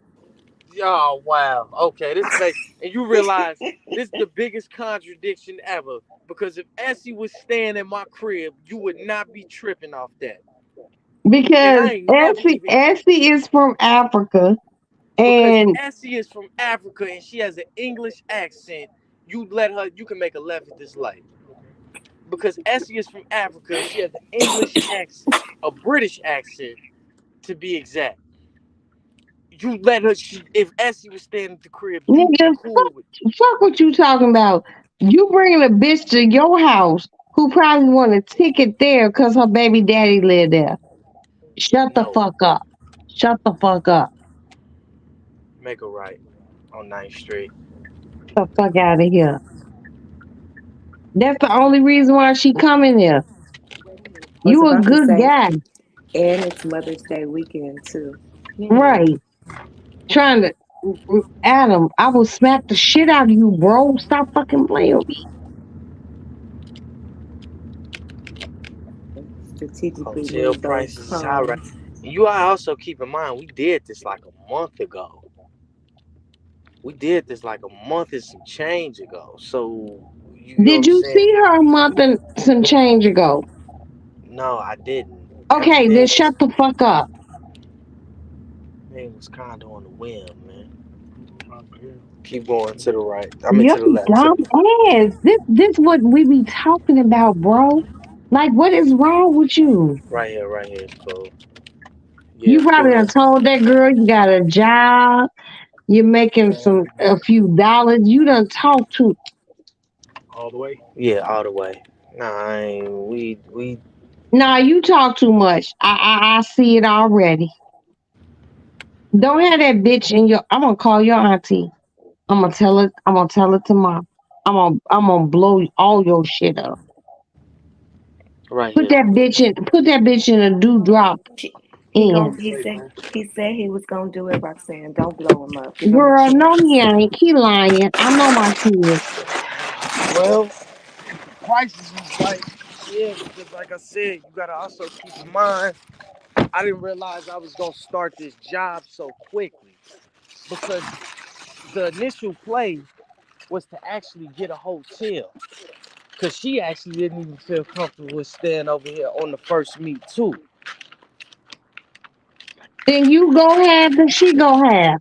Oh wow. Okay, this make and you realize this is the biggest contradiction ever. Because if Essie was staying in my crib, you would not be tripping off that. And because I ain't never even Essie is from Africa, because and Essie is from Africa and she has an English accent. You let her, you can make her left at this light. because Essie is from Africa. She has an English accent, a British accent, to be exact. You let her. If Essie was staying at the crib, you would be Nigga, cool with. fuck what you talking about. You bringing a bitch to your house who probably want a ticket there because her baby daddy live there. Shut the No, fuck up. Shut the fuck up. make a right on 9th Street. Get the fuck out of here. That's the only reason why she coming here. I was You a about to good say, guy. and it's Mother's Day weekend too. Right. Trying to Adam, I will smack the shit out of you, bro. Stop fucking playing with me. Strategically Hotel move those prices is high, right? crumbs. You gotta also keep in mind we did this like a month ago. We did this like a month and some change ago. So you know what Did I'm you saying? see her a month and some change ago? No, I didn't. Okay, then shut the fuck up. Everything was kind of on the whim, man. Keep going to the right. I mean Yo, to the left. dumb ass. This what we be talking about, bro. Like, what is wrong with you? Right here, right here. So yeah, You probably pull done in told that girl you got a job. You're making a few dollars. You done talked to. all the way. yeah, all the way. Nah, I ain't, we Nah, you talk too much. I see it already. Don't have that bitch in your. I'm gonna call your auntie. I'm gonna tell it. I'm gonna tell it to mom. I'm gonna blow all your shit up. right Put here. that bitch in. Put that bitch in a dewdrop He in. gon' he said he was gonna do it, Roxanne. Don't blow him up. Give him a Girl, no, chance. he ain't. He lying. I know my kids. Well, prices is like yeah, because like I said, you gotta also keep in mind. I didn't realize I was gonna start this job so quickly because the initial play was to actually get a hotel because she actually didn't even feel comfortable with staying over here on the first meet too. Then you go have and she go have.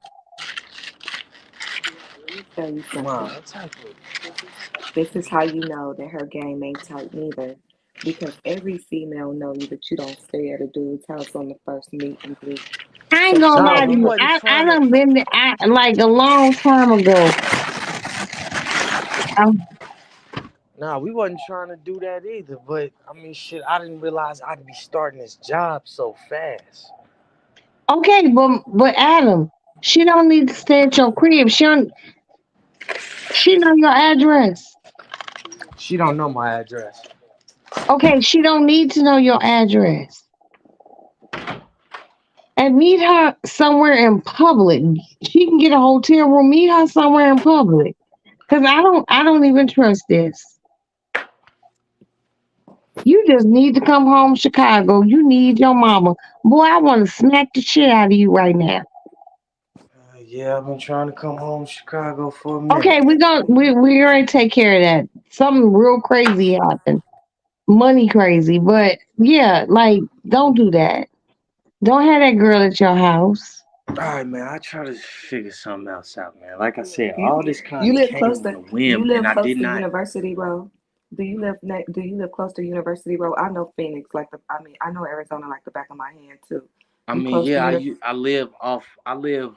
Let me tell you Wow, something. that type of This is how you know that her game ain't tight neither. Because every female knows that you don't stay at a dude's house on the first meet and greet. I ain't So gonna she no, lie to we you. knows. wasn't I trying to. done been there, like a long time ago. Um, Nah, we wasn't trying to do that either. But I mean, shit, I didn't realize I'd be starting this job so fast. okay, but Adam, she don't need to stay at your crib. She know your address. She don't know my address. Okay, she don't need to know your address. And meet her somewhere in public. She can get a hotel room. Meet her somewhere in public. Cause I don't even trust this. You just need to come home, Chicago. You need your mama. Boy, I want to smack the shit out of you right now. Yeah, I've been trying to come home to Chicago for a minute. Okay, we're gonna take care of that. Something real crazy happened. Money crazy. But yeah, like don't do that. Don't have that girl at your house. All right, man. I try to figure something else out, man. Like I said, You all this kind you of live came close on to a whim, and I did to not. University Road? Do you live close to University Road? I know Phoenix I know Arizona like the back of my hand too. I You mean, close to yeah, uni I live off. I live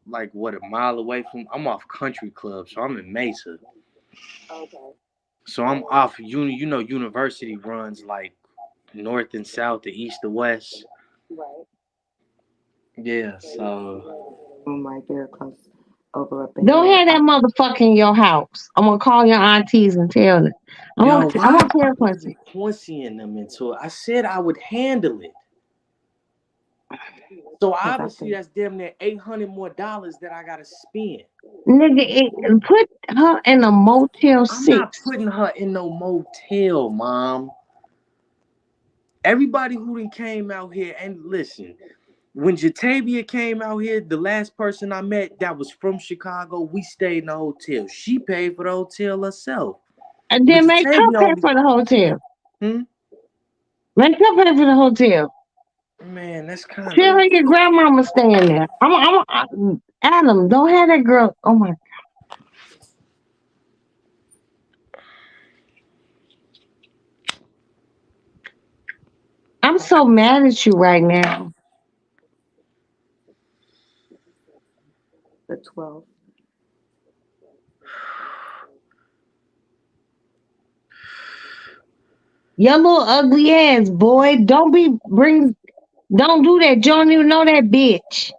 like what, a mile away from. I'm off Country Club, so I'm in Mesa. Okay. So I'm off uni. You know, University runs like north and south, the east to west. Right. Yeah, So you so got a room right there close over up Don't ahead. have that motherfucker in your house. I'm gonna call your aunties and tell them. yo, I'm why gonna am I tell bringing Quincy. Quincy and them into it? I said I would handle it. So Because I obviously think that's damn near $800 more that I gotta spend. Nigga, put her in a Motel I'm not 6. putting her in no motel, mom. Everybody who done came out here and listen, when Jatavia came out here, the last person I met that was from Chicago, we stayed in a hotel. She paid for the hotel herself. And But then make her Jatavia pay only, for the hotel. hmm? Make her pay for the hotel. Man, that's kind Tell her of. your grandmama staying there. Adam, don't have that girl. Oh my. I'm so mad at you right now. The 12th. Your little ugly ass boy. Don't do that. You don't even know that bitch.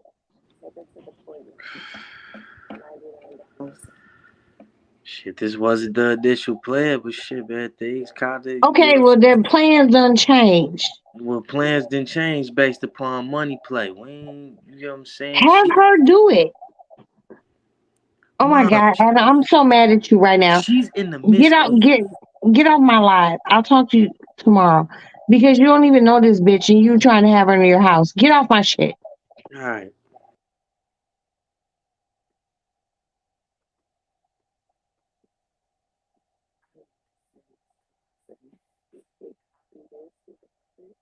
Shit, this wasn't the initial plan, but shit, man, things kind of, Okay, well their plans done changed. well, plans didn't change based upon money play. We ain't, you know what I'm saying? Have her do it. Oh my Mom, god, Anna, I'm so mad at you right now. she's in the Get midst out, of. get off my live. I'll talk to you tomorrow because you don't even know this bitch and you trying to have her in your house. Get off my shit. All right.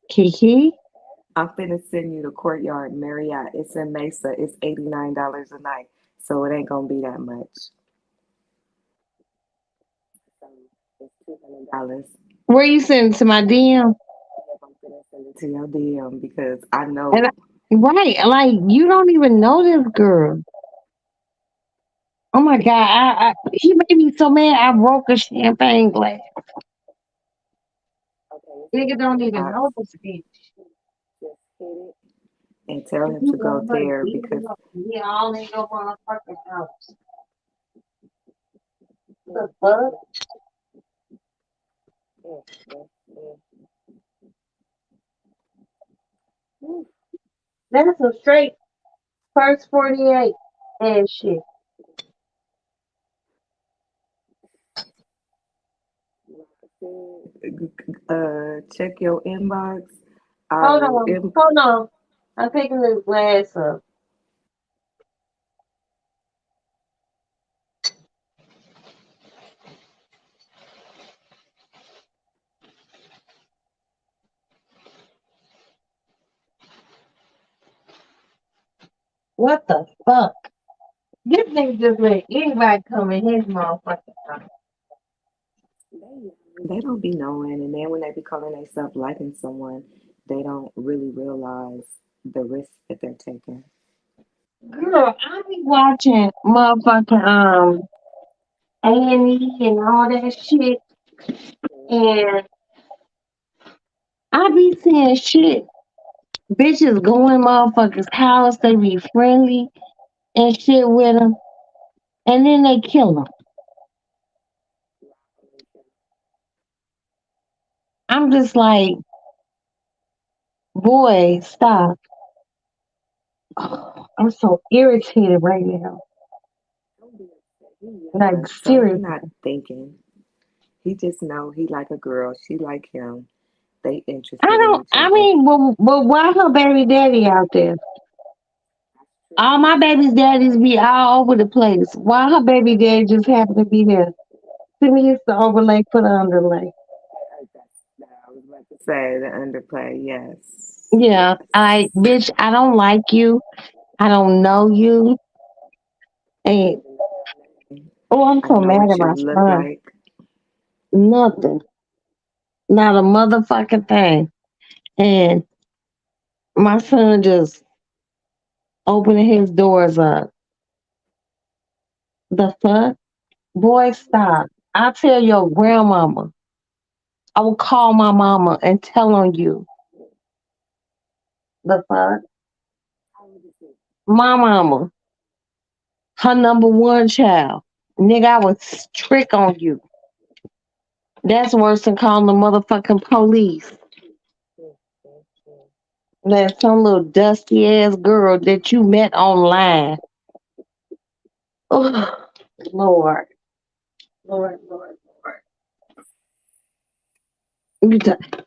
Kiki. I'm finna send you the Courtyard Marriott. It's in Mesa. It's $89 a night, so it ain't gonna be that much. So it's $200. Where you sending to my DM? I'm finna send it to your DM because I And know. right, like you don't even know this girl. Oh my god, he made me so mad. I broke a champagne glass. Nigga don't even I know this bitch. just hit it and tell him You to go want her to there beat because him up. We all in your motherfucking house. The fuck? That's a straight first 48 and shit. check your inbox. I Hold will. on, hold on. I'm picking this glass up. What the fuck? This nigga just let anybody come in his motherfucking house. They don't be knowing, and then when they be calling themselves liking someone, they don't really realize the risk that they're taking. Girl, I be watching motherfucking A&E and all that shit, and I be seeing shit. Bitches go in motherfuckers' house, they be friendly and shit with them, and then they kill them. I'm just like, boy, stop. I'm so irritated right now. Like, So he seriously. not thinking. He just know he like a girl. She like him. They interested in each I other. mean, but why her baby daddy out there? All my baby's daddies be all over the place. Why her baby daddy just happen to be there? To me, it's the overlay for the underlay. I was about to say the underplay. Yes. Yeah, bitch, I don't like you. I don't know you. And oh, I'm I so know mad what at you my look son. like. Nothing, not a motherfucking thing. And my son just opening his doors up. The fuck, boy, stop! I tell your grandmama. I will call my mama and tell on you. The fuck, my mama, her number one child. Nigga, I would trick on you. That's worse than calling the motherfucking police. That some little dusty ass girl that you met online. Oh, Lord. Lord, Lord, Lord.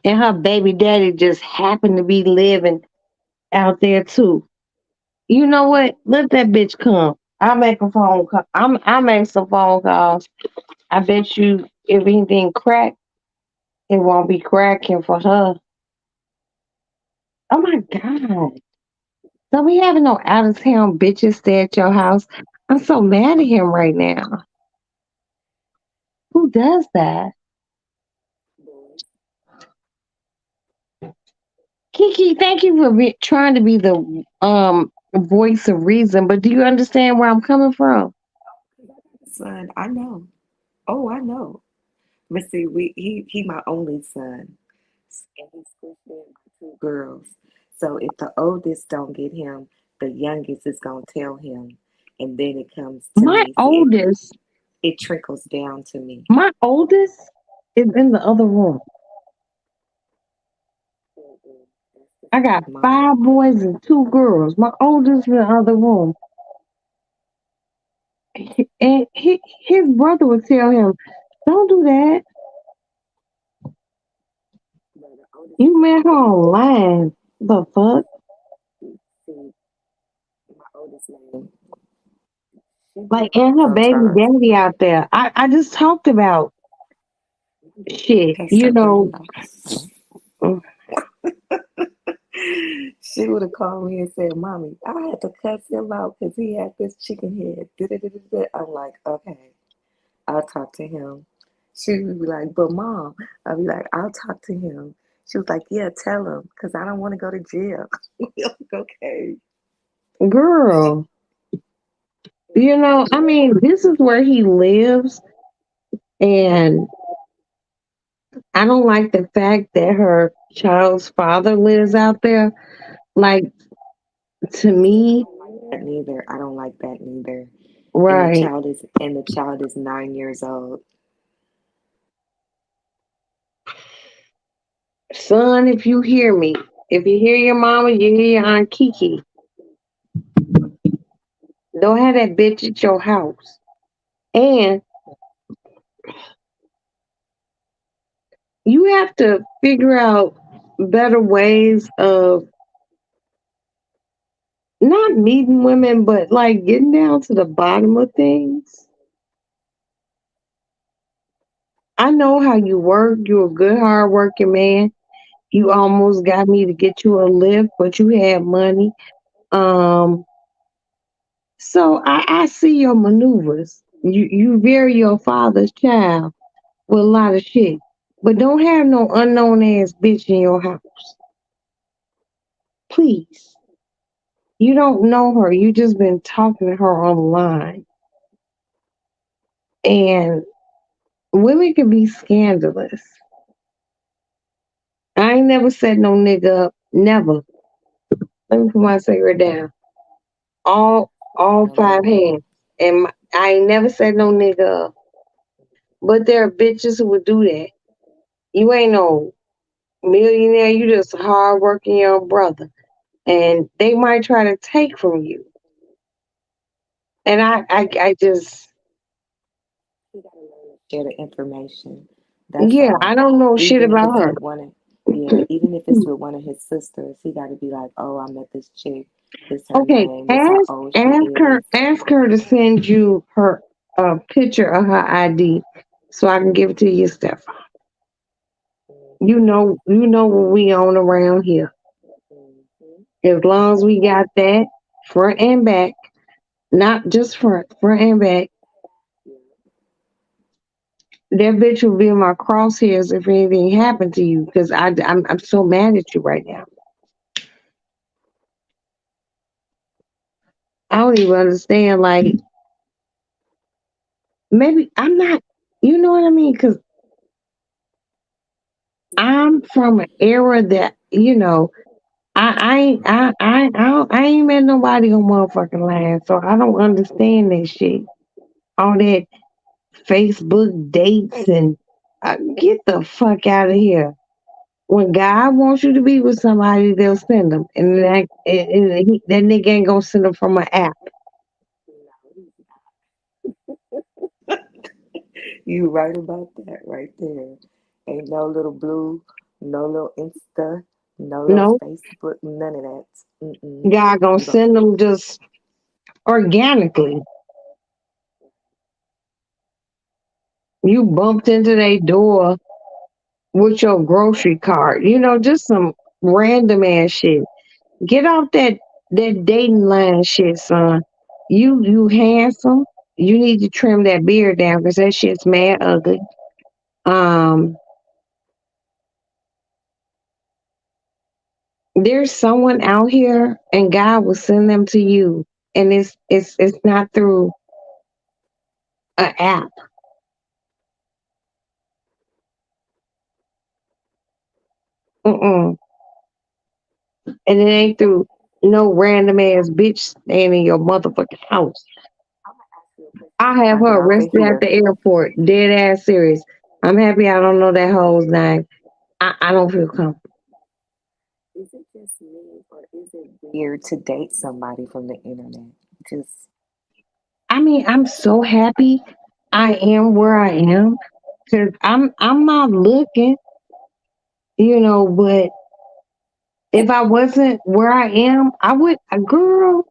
And her baby daddy just happened to be living out there too. You know what? Let that bitch come. I'll make a phone call. I make some phone calls. I bet you if anything crack, it won't be cracking for her. Oh my God. Don't be having no out of town bitches stay at your house. I'm so mad at him right now. Who does that? Kiki, thank you for trying to be the voice of reason, but do you understand where I'm coming from? Son, I know. Oh, I know. But see, he my only son, and he's squished in by two girls. So if the oldest don't get him, the youngest is gonna tell him, and then it comes to My me. See, oldest, it trickles down to me. my oldest is in the other room. Mm-mm. That's I the got stepmom. 5 boys and 2 girls. My oldest in the other room. And his brother would tell him, don't do that. But the oldest You is met her my baby. online. The fuck? See, my oldest name, she be Like, around and her baby sometimes. daddy out there. I just talked about shit, Okay, you so know. Mm, she would have called me and said, "Mommy, I had to cuss him out because he had this chicken head." Da-da-da-da-da. I'm like, "Okay, I'll talk to him." She would be like, "But mom," I'll be like, "I'll talk to him." She was like, "Yeah, tell him because I don't want to go to jail." I'm like, okay. girl, I mean, this is where he lives. And I don't like the fact that her child's father lives out there. Like, to See, I me, don't like that neither. I don't like that neither. right. And the child is 9 years old. Son, if you hear me, if you hear your mama, you hear your Aunt Kiki. Don't have that bitch at your house. And you have to figure out better ways of not meeting women, but like getting down to the bottom of things. I know how you work. You're a good, hard working man. You almost got me to get you a lift, but you had money. Um, so I see your maneuvers. You vary your father's child with a lot of shit. But don't have no unknown ass bitch in your house. Please. You don't know her. You just been talking to her online. And women can be scandalous. I ain't never set no nigga up. Never. Let me put my cigarette down. All No, five ma'am. hands. And I ain't never set no nigga up. But there are bitches who would do that. You ain't no millionaire. You just a hard working young brother. And they might try to take from you. And I just, You gotta learn to share the information. That's yeah, all. I don't know shit Even if about it's her. with yeah, even if it's with one of his sisters, he got to be like, "Oh, I met this chick. This her Okay, name. This how old she is." ask her to send you her picture of her ID so I can give it to you, Stefan. You know what we own around here. Mhm. As long as we got that front and back, not just front and back, Yeah. that bitch will be in my crosshairs if anything happened to you. Because I'm so mad at you right now. I don't even understand. Like maybe I'm not. You know what I mean? Because I'm from an era that I ain't met nobody on motherfucking line, so I don't understand that shit. All that Facebook dates and get the fuck out of here. When God wants you to be with somebody, they'll send them, and that nigga ain't gonna send them from an app. You right about that right there. Ain't no little blue, no little Insta, no little No, Facebook, none of that. Mm-mm. God gonna You gon' send them just organically. You bumped into their door with your grocery cart. Just some random ass shit. Get off that dating line shit, son. You handsome. You need to trim that beard down because that shit's mad ugly. Um, There's someone out here, and God will send them to you, and it's not through an app. Mm-mm. And it ain't through no random ass bitch staying in your motherfucking house. I'm gonna ask you a question. I have Now get her over arrested at here. the airport. Dead ass serious. I'm happy I don't know that hoe's name. I don't feel comfortable. Is it just me or is it weird to date somebody from the internet? Just I mean, I'm so happy I am where I am. Cause I'm not looking, but if I wasn't where I am, girl,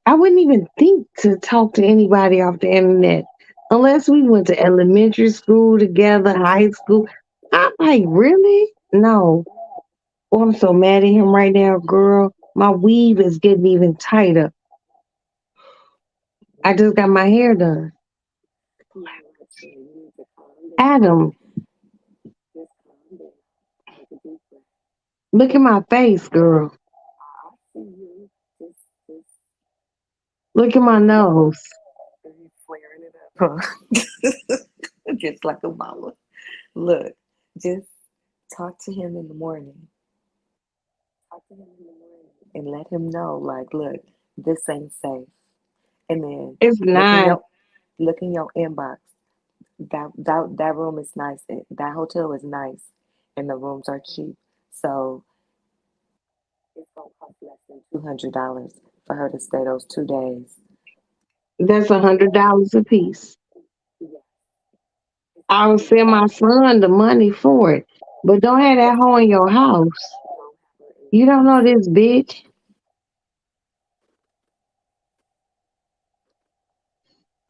I wouldn't even think to talk to anybody off the internet unless we went to elementary school together, high school. I'm like, really? No. Oh, I'm so mad at him right now, girl. My weave is getting even tighter. I just got my hair done. you know what, so you need to calm down. Adam, Just calm down. Take a deep breath. look at my face, girl. I see you. Just Look at my nose. flaring it up. Huh? Just like a mama. Look, just talk to him in the morning. Talk to him in the morning and let him know, like, look, this ain't safe. And then It's look in not. your look in your inbox. That room is nice. That hotel is nice, and the rooms are cheap. So it's gonna cost less than $200 for her to stay those 2 days. That's $100 a piece. Yeah, it's a I'll hundred send my dollars. son the money for it. But don't have that hoe in your house. Don't have her in You your don't know house. this bitch.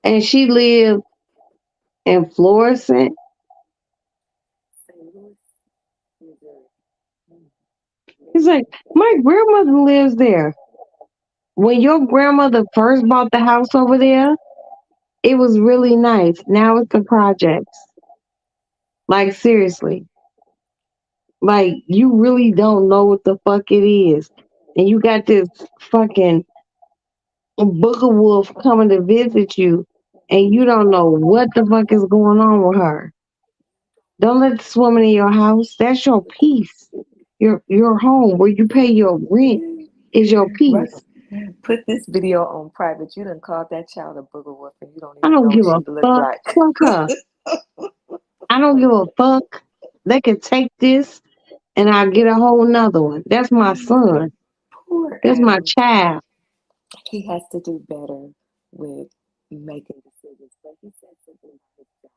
And she lived in Florissant. St. Louis, Missouri. He's like, my grandmother lives there. When your grandmother first bought the house over there, it was really nice. Now it's the projects. Like, seriously. Like, you really don't know what the fuck it is. And you got this fucking Booger Wolf coming to visit you, and you don't know what the fuck is going on with her. Don't let this woman in your house. That's your peace. Your home where you pay your rent is your Right. peace. Put this video on private. You done called that child a booger wolf and you don't I even don't know what give a she look fuck. like. Fuck her. I don't give a fuck. They can take this and I'll get a whole nother one. That's my son. Poor That's my Adam. child. He has to do better with making decisions. But he said something about his job.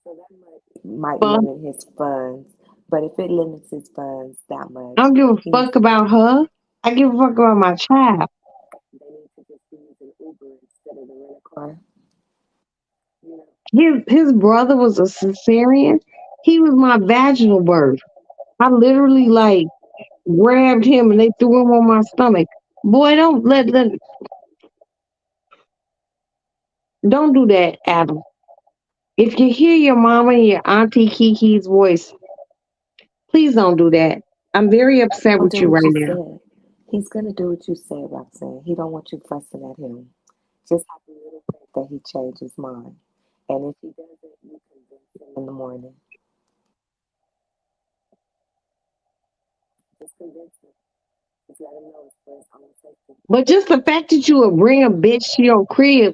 So that might Fuck. limit his funds. But if it limits his funds that I much, don't give a he needs fuck about her. I give a fuck about my child. they need to just be using Uber instead of the rental car. You know. His brother was a cesarean. He was my vaginal birth. I literally like grabbed him and they threw him on my stomach. Boy, don't do that, Adam. If you hear your mama and your auntie Kiki's voice, please don't do that. I'm very upset Don't with do you what right you now. said. He's gonna do what you said, Roxanne. He don't want you fussing at him. Just have a little faith that he changed his mind. And if he doesn't, you convince him in the morning. Just convince him. Just let him know it's for his own safety. But just the fact that you would bring a bitch to your crib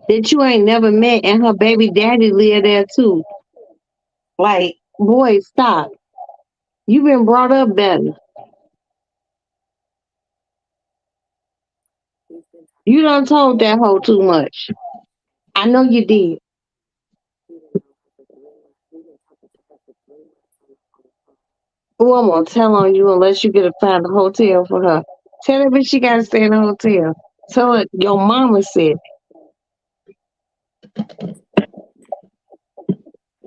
that you ain't never met and her baby daddy live there too. Like, boy, stop. You've been brought up better. He's been talking You to done told that hoe too much. I know you did. he didn't know her for 3 months. He's been talking to her for 3 months on the phone. Oh, I'm gonna tell on you unless you get to find a hotel for her. Tell her bitch she gotta stay in a hotel. Tell her your mama said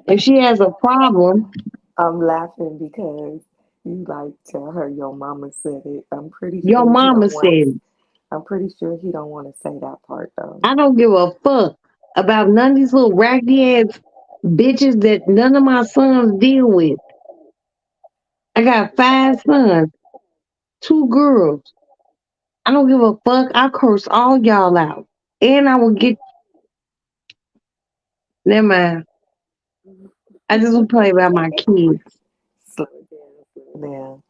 if she has a problem, I'm laughing because you like tell her your mama said it. your mama said it. I'm pretty sure he don't want to say that part though. I don't give a fuck about none of these little raggedy ass bitches that none of my sons deal with. I got 5 sons. 2 girls. I don't give a fuck. I curse all y'all out. And I will get never mind. I just want to play about my kids. Slow it down, slow it down.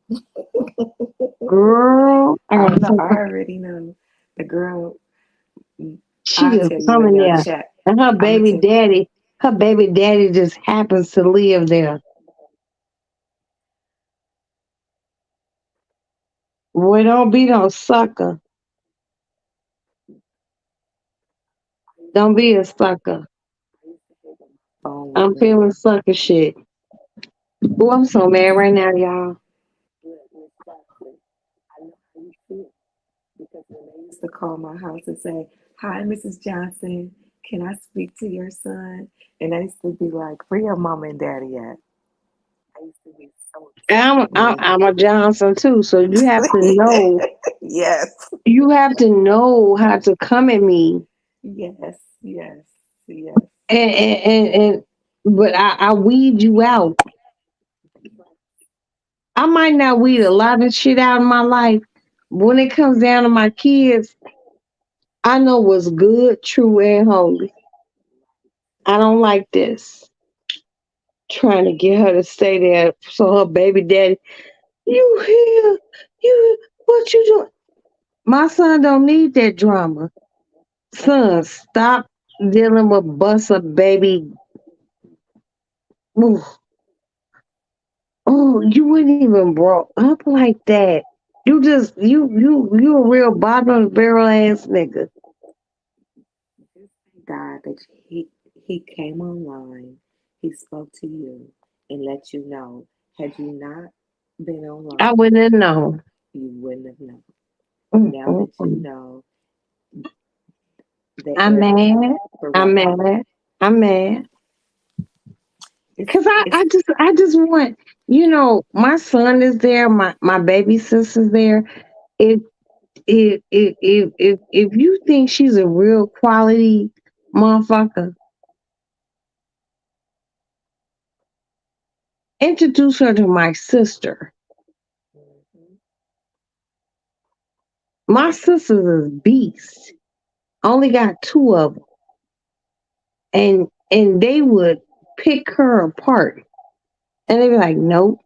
Girl, I I got know, some, I already know. The girl, she I'll just tell you in coming your there. chat. And I'm gonna tell her baby daddy just happens to live there. Boy, don't be no sucker. Don't be a sucker. phone with I'm me. feeling sucker shit. Oh, I'm so mad right now, y'all. Look, Miss Jackson, I know how you feel because when they used to call my house and say, "Hi, Mrs. Johnson, can I speak to your son?" And I used to be like, "Where your mama and daddy at?" I used to be so I'm, upset, I'm man. I'm a Johnson too, so you have to know. Yes, You have to know how to come at me, yes, yes, yes. and but I weed you out. I might not weed a lot of shit out in my life. But when it comes down to my kids, I know what's good, true, and holy. I don't like this. Trying to get her to stay there so her baby daddy, you here, what you doing? My son don't need that drama. Son, stop dealing with bust a baby. Ooh. Oh, you wouldn't even brought up like that. You just you a real bottom of the barrel ass nigga. Just thank God that he came online, he spoke to you and let you know. Had you not been I online, wouldn't have known. you wouldn't have known. Mm, Now mm, that you mm. know that I'm everything mad. for I'm right now, mad. I'm mad. it's Cause I, it's I just I just want, my son is there, my baby sister's there. If if you think she's a real quality motherfucker, introduce her to my sister. Mhm. My sisters is beasts. Only got 2 of them, and they would pick her apart, and they be like, nope.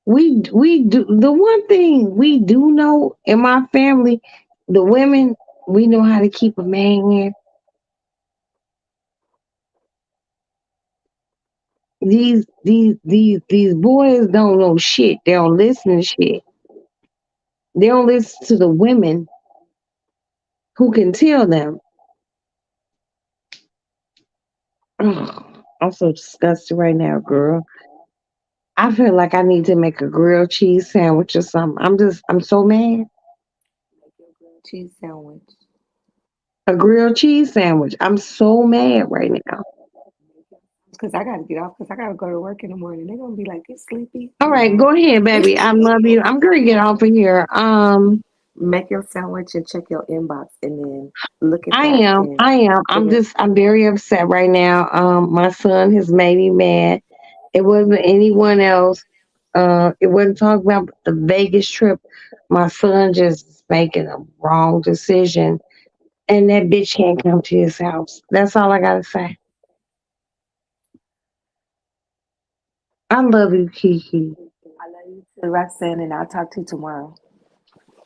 We do the one thing we do know in my family, the women, we know how to keep a man. These boys don't know shit. They don't listen to shit. They don't listen to the women who can tell them. Ugh, I'm so disgusted right now, girl. I feel like I need to make a grilled cheese sandwich or something. I'm so mad. Make your grilled cheese sandwich. A grilled cheese sandwich. I'm so mad right now. Because I gotta get off because I gotta go to work in the morning. They're gonna be like, "You sleepy?" All right, No. go ahead, baby. I love you. I'm gonna get off of here. Make your sandwich and check your inbox and then look at I that am. and I am. figure. I'm very upset right now. My son has made me mad. It wasn't anyone else. It wasn't talking about the Vegas trip. My son just making a wrong decision, and that bitch can't come to his house. That's all I gotta say. I love you, Kiki. I love you too, Roxanne, and I'll talk to you tomorrow.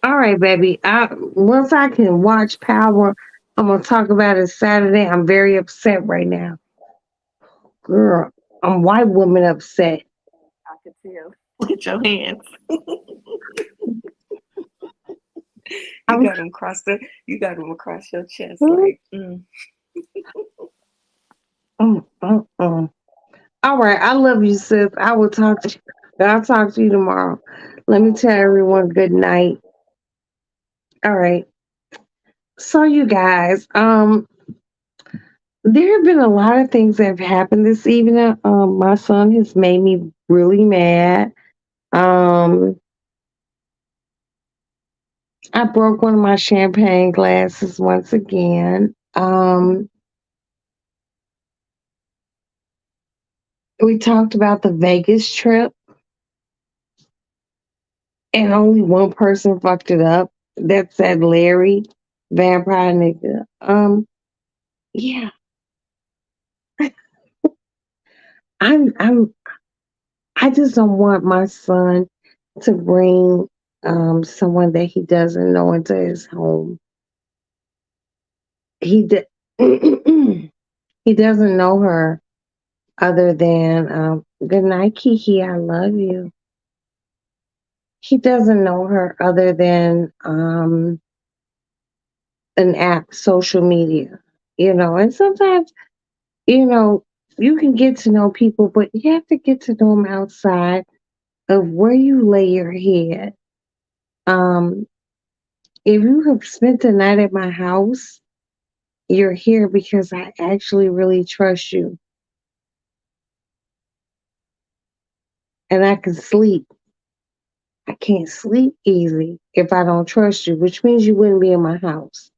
All right, baby. Once I can watch Power, I'm gonna talk about it Saturday. I'm very upset right now, girl. I'm white woman upset. I can tell. Look at your hands. You I'm, got them across you got them across your chest like, mm, mm, mm. All right, I love you, sis. I will talk to you. I'll talk to you tomorrow. Let me tell everyone good night. All right. So you guys, there have been a lot of things that have happened this evening. My son has made me really mad. Um, I broke one of my champagne glasses once again. We talked about the Vegas trip, And only one person fucked it up. That's that Larry vampire nigga. Yeah. I'm I just don't want my son to bring someone that he doesn't know into his home. He he doesn't know her other than good night, Kiki, I love you. He doesn't know her other than an app, social media, and sometimes, you know, you can get to know people, but you have to get to know them outside of where you lay your head. Um, if you have spent the night at my house, you're here because I actually really trust you and I can sleep. I can't sleep easy if I don't trust you, which means you wouldn't be in my house.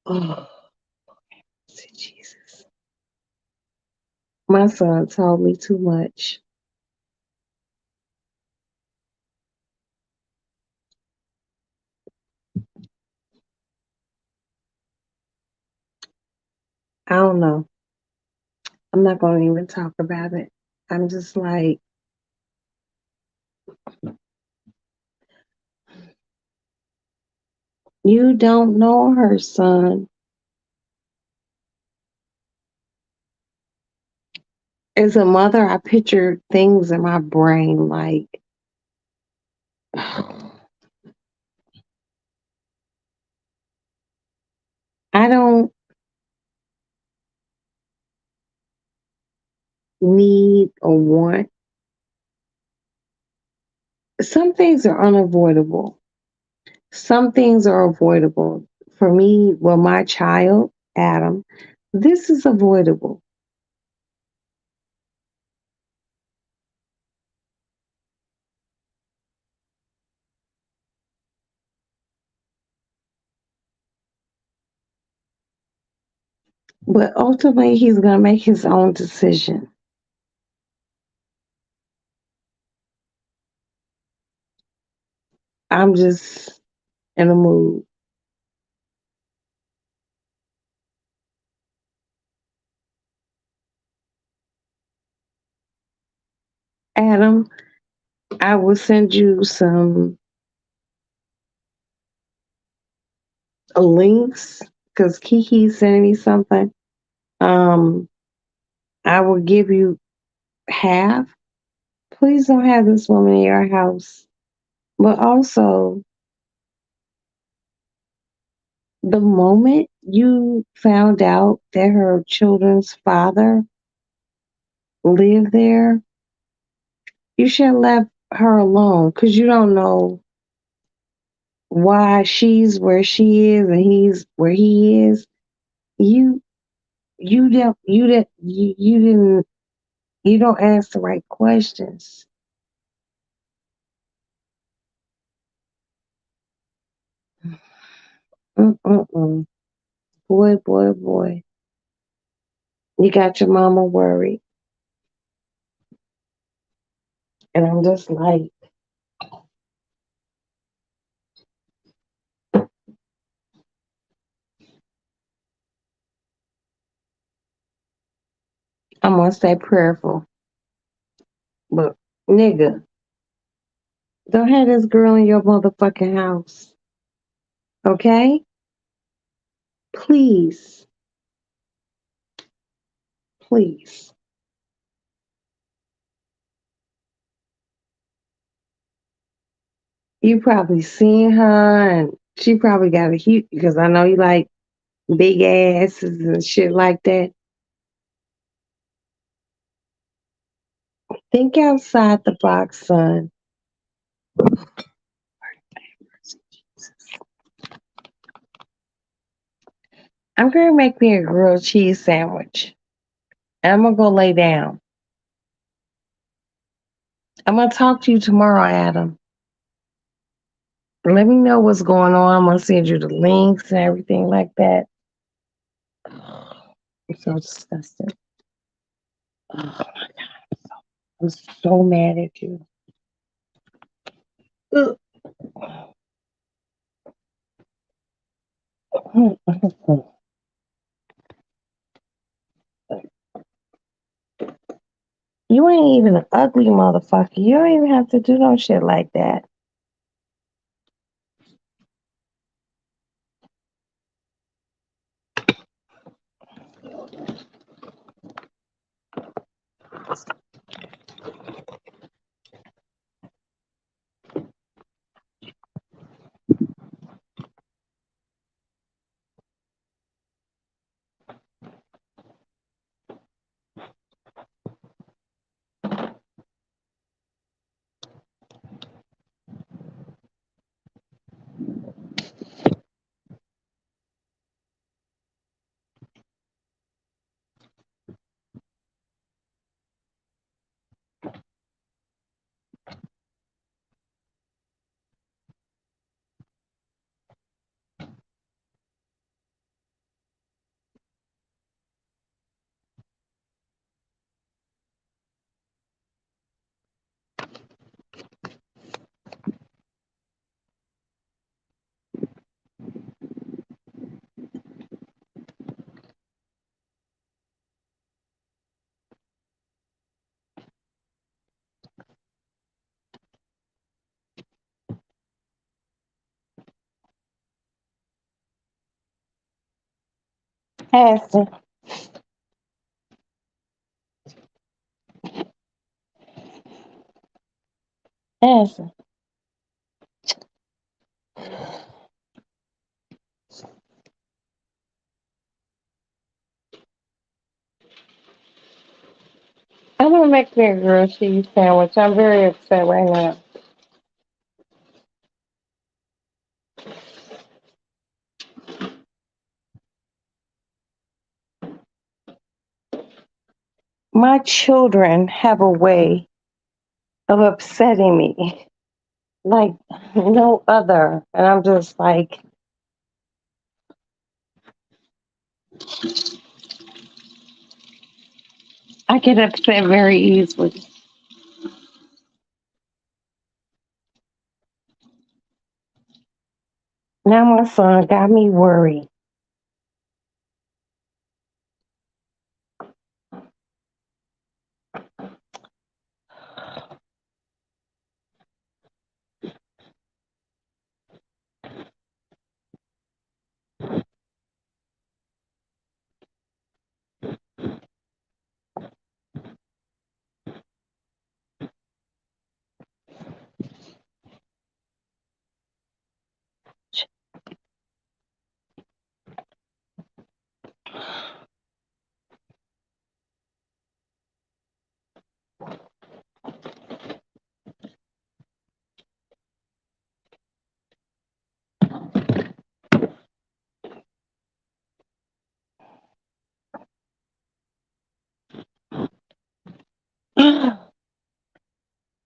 Oh, Jesus. My son told me too much. I don't know. I'm not going to even talk about it. I'm just like, you don't know her, son. As a mother, I picture things in my brain like, I don't need or want. Some things are unavoidable. Some things are avoidable. For me, well, my child, Adam, this is avoidable. But ultimately, he's going to make his own decision. I'm just in a mood. Adam, I will send you some links because Kiki sent me something. Um, I will give you half. Please don't have this woman in your house. But also, the moment you found out that her children's father lived there, you should have left her alone because you don't know why she's where she is and he's where he is. You you don't ask the right questions. Mm-mm-mm. Boy, boy, boy. You got your mama worried. And I'm just like, I'm gonna stay prayerful. But nigga, don't have this girl in your motherfucking house. Okay? Please. Please. You probably seen her and she probably got a huge because I know you like big asses and shit like that. Think outside the box, son. I'm gonna make me a grilled cheese sandwich. And I'm gonna go lay down. I'm gonna talk to you tomorrow, Adam. Let me know what's going on. I'm gonna send you the links and everything like that. It's so disgusting. Oh my God. I'm so mad at you. Ugh. You ain't even an ugly motherfucker. You don't even have to do no shit like that. Aston, Aston. I'm gonna make me a grilled cheese sandwich. I'm very upset right now. My children have a way of upsetting me like no other. And I'm just like, I get upset very easily. Now my son got me worried.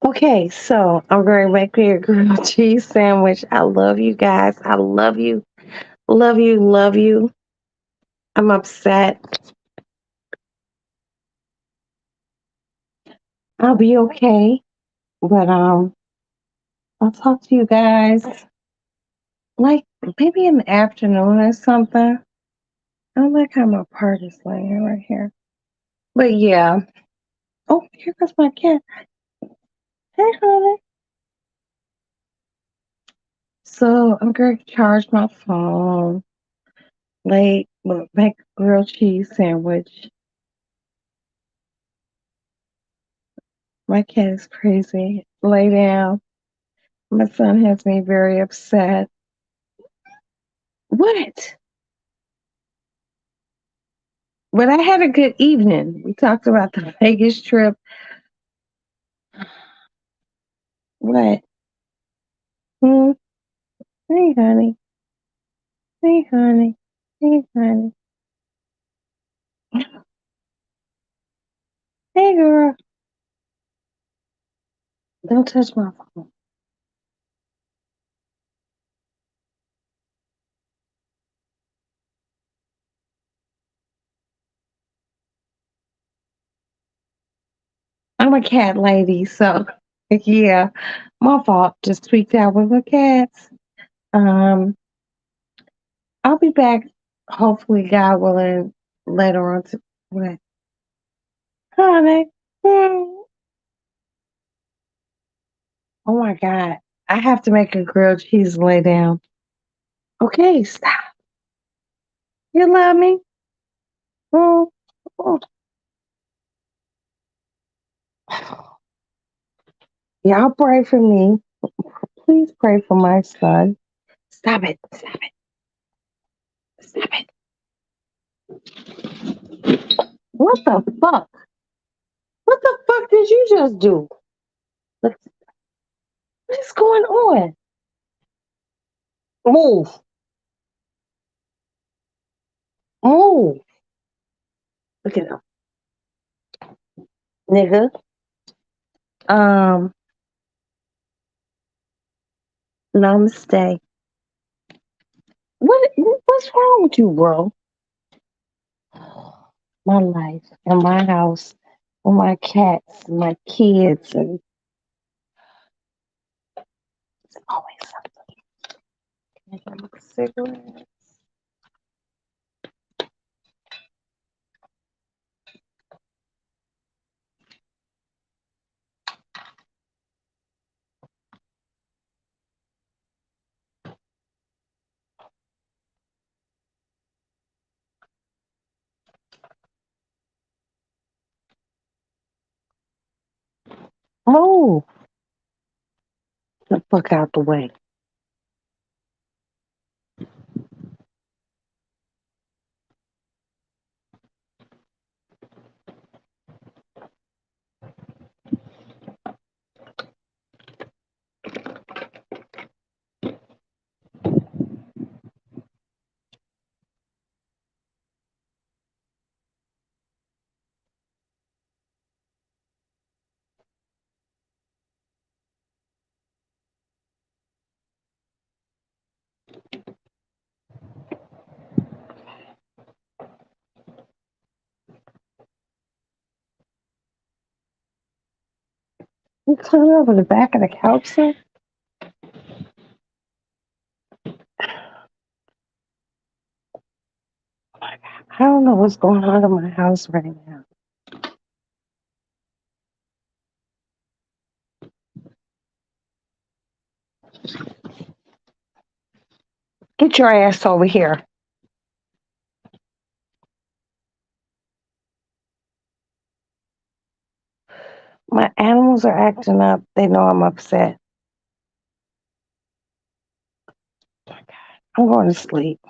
Okay, so I'm going to make me a grilled cheese sandwich. I love you guys. I love you. Love you. Love you. I'm upset. I'll be okay. But I'll talk to you guys like maybe in the afternoon or something. I don't like how my part is laying right here. But yeah. Oh, here goes my cat. Hey, honey. So I'm going to charge my phone, late, make a grilled cheese sandwich. My cat is crazy. Lay down. My son has me very upset. What? But I had a good evening. We talked about the Vegas trip. What? Hmm? Hey, honey. Hey, honey. Hey, honey. Hey, girl. Don't touch my phone. I'm a cat lady, so yeah, my fault. Just tweaked out with the cats. Um, I'll be back, hopefully, God willing, later on. What, honey? Hmm. Oh my God, I have to make a grilled cheese lay down. Okay, stop. You love me? Mm, mm. Y'all pray for me. Please pray for my son. Stop it. Stop it. Stop it. What the fuck? What the fuck did you just do? What is going on? Move. Move. Look at him. Nigga. Um, namaste. What's wrong with you, bro? My life and my house and my cats and my kids and it's always something. Can I get a cigarette? Move the fuck out the way. You climb over the back of the couch, sir? I don't know what's going on in my house right now. Get your ass over here. My animals are acting up. They know I'm upset. I'm going to sleep.